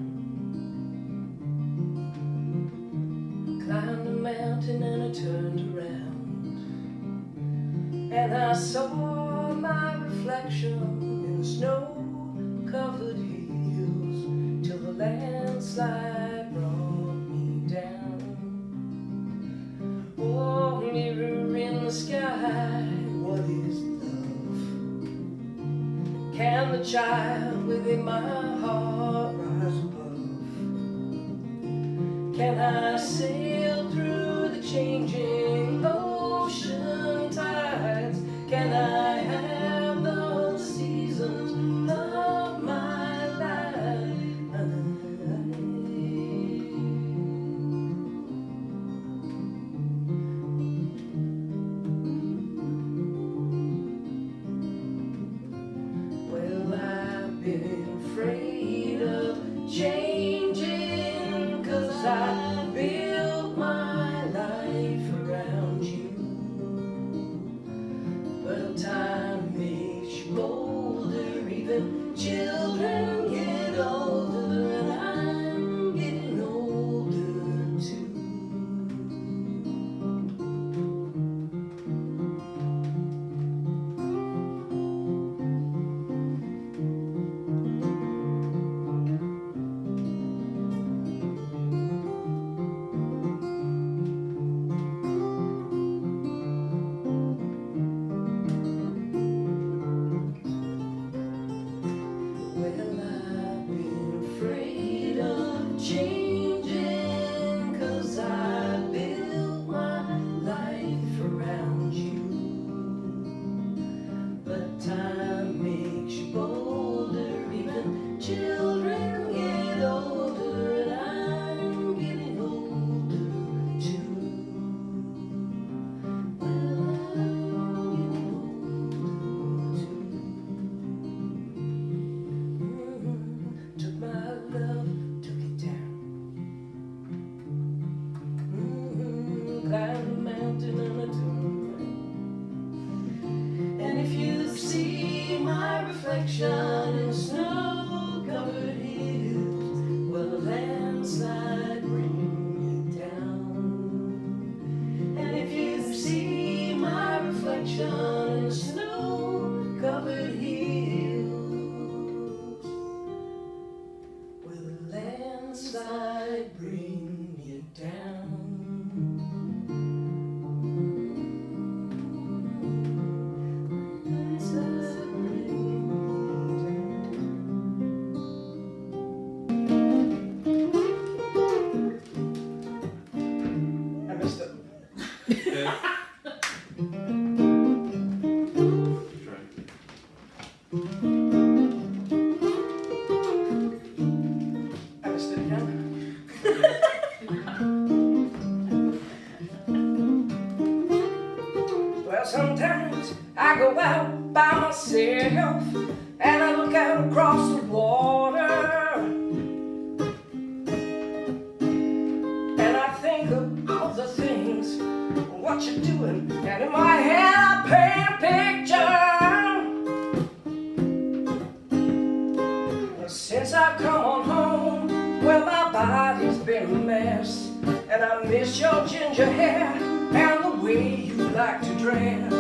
climbed a mountain and I turned around, and I saw my reflection in the snow-covered hills till the landslide brought me down. Oh, mirror in the sky, what is love? Can the child within my heart rise above? Can I sail through the changing ocean tides? Can I have the seasons of my life? Well, I've been afraid of changing, 'cause I built my life around you. But time makes you bolder, even children get older, and I'm getting older too. Well, I've been afraid of changing, 'cause I built my life around you. But time makes you bolder, even children get older, and I'm getting older too. Well, I'm getting older too. Took my love, took it down, climbed a mountain and I turned around. And if you see my reflection in the snow-covered hills, well, a landslide bring you down. And if you see my reflection in the snow-covered hills, will the landslide bring you down? Landslide bring me down. I missed it. I missed it again. Well, sometimes I go out by myself and I look out across the water, and I think of all the things, what you're doing, and in my head I paint a picture. Since I've come on home, well, my body's been a mess, and I miss your ginger hair and the way you like to dress.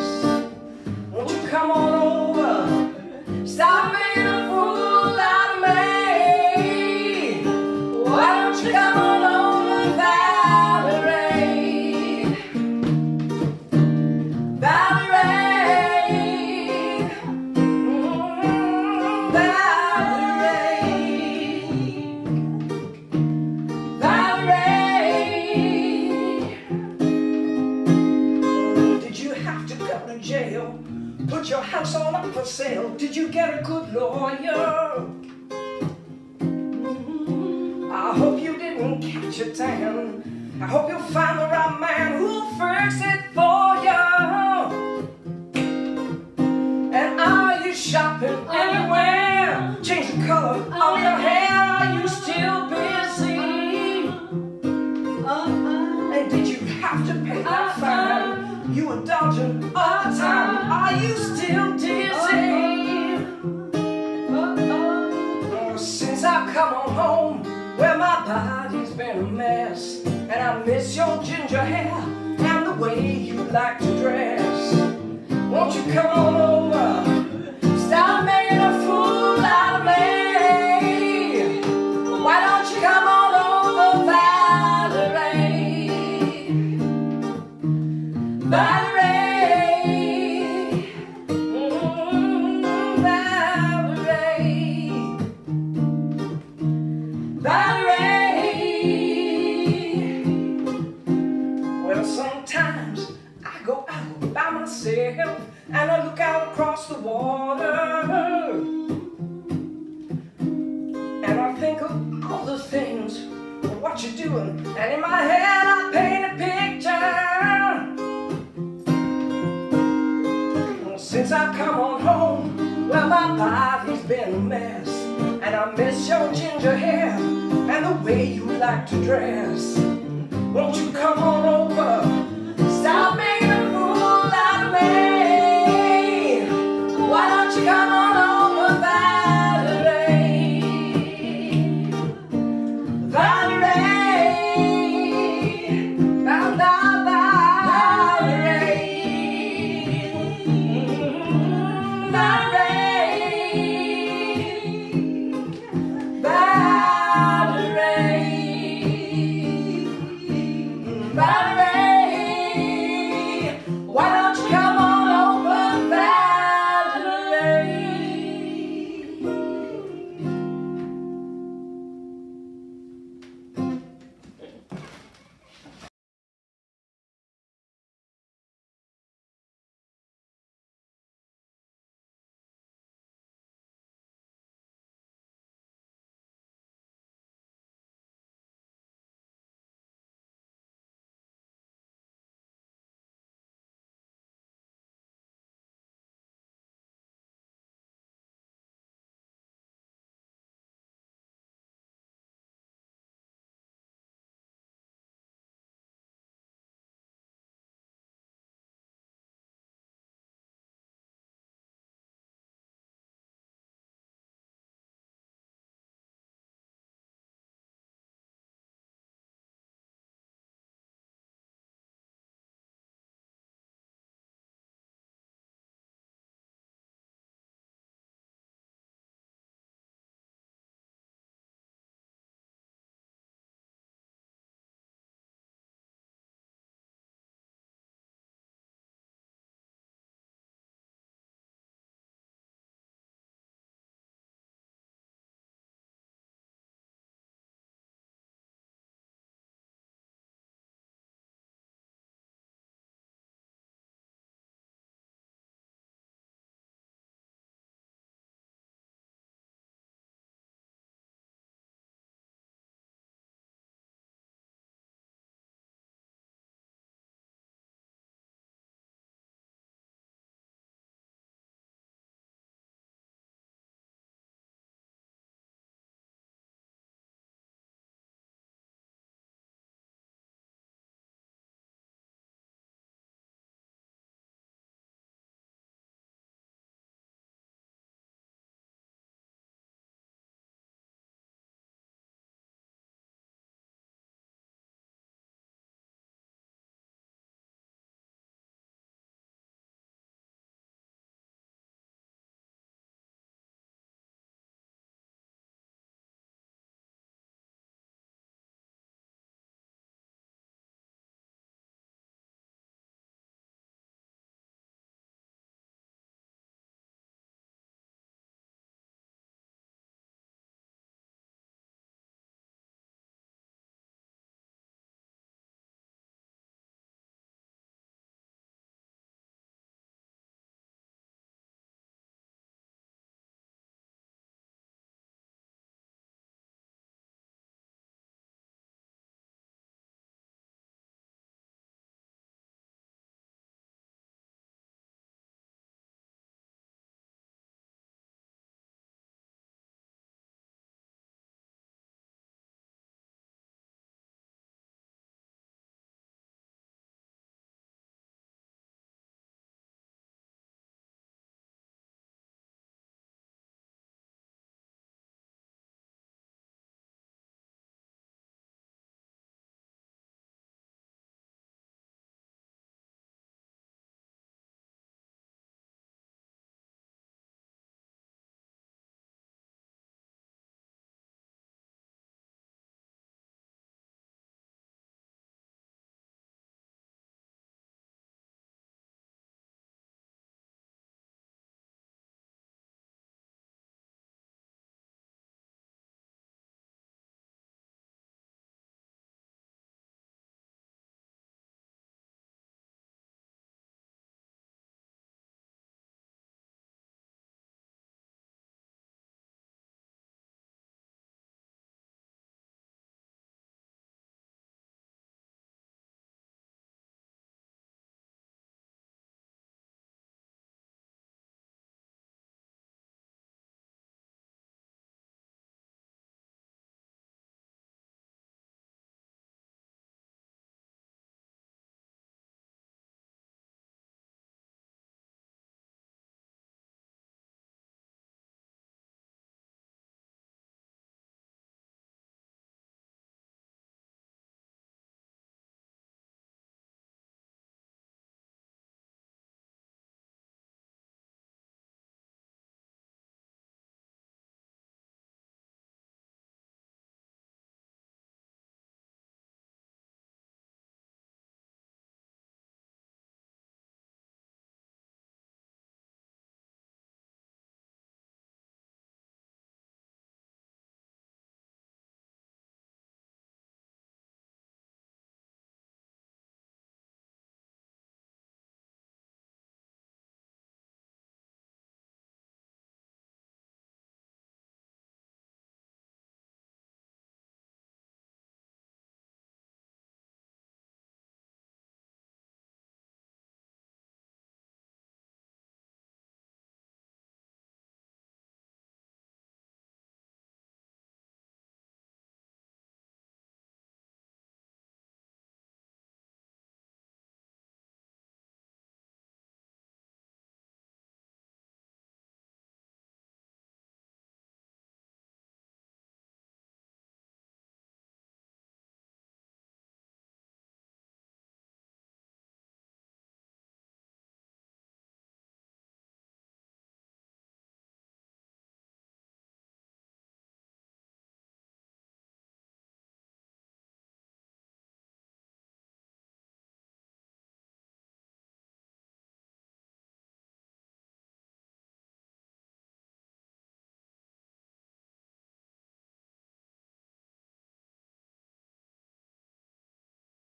Won't you come on over, stop making a fool out of me? Why don't you come on over, Valerie? Valerie, Valerie. Did you have to go to jail? Put your house on up for sale? Did you get a good lawyer? I hope you didn't catch a tan I hope you'll find the right man who'll fix it for you. And are you shopping anywhere? Change the color of your hair. Are you still busy? And did you have to pay that fine you were dodging all the time? Are you still dizzy? Since I've come on home, well, my body's been a mess, and I miss your ginger hair and the way you like to dress. Won't you come on over? Stop making a fool out of me. Why don't you come on over, Valerie? Valerie. Sometimes I go out by myself and I look out across the water, and I think of all the things, what you're doing, and in my head I paint a picture. Since I've come on home, well, my body's been a mess, and I miss your ginger hair and the way you like to dress. Won't you come on over? Stop making a fool out of me. Why don't you come on over, Valerie? Valerie. Valerie. Valerie. Valerie.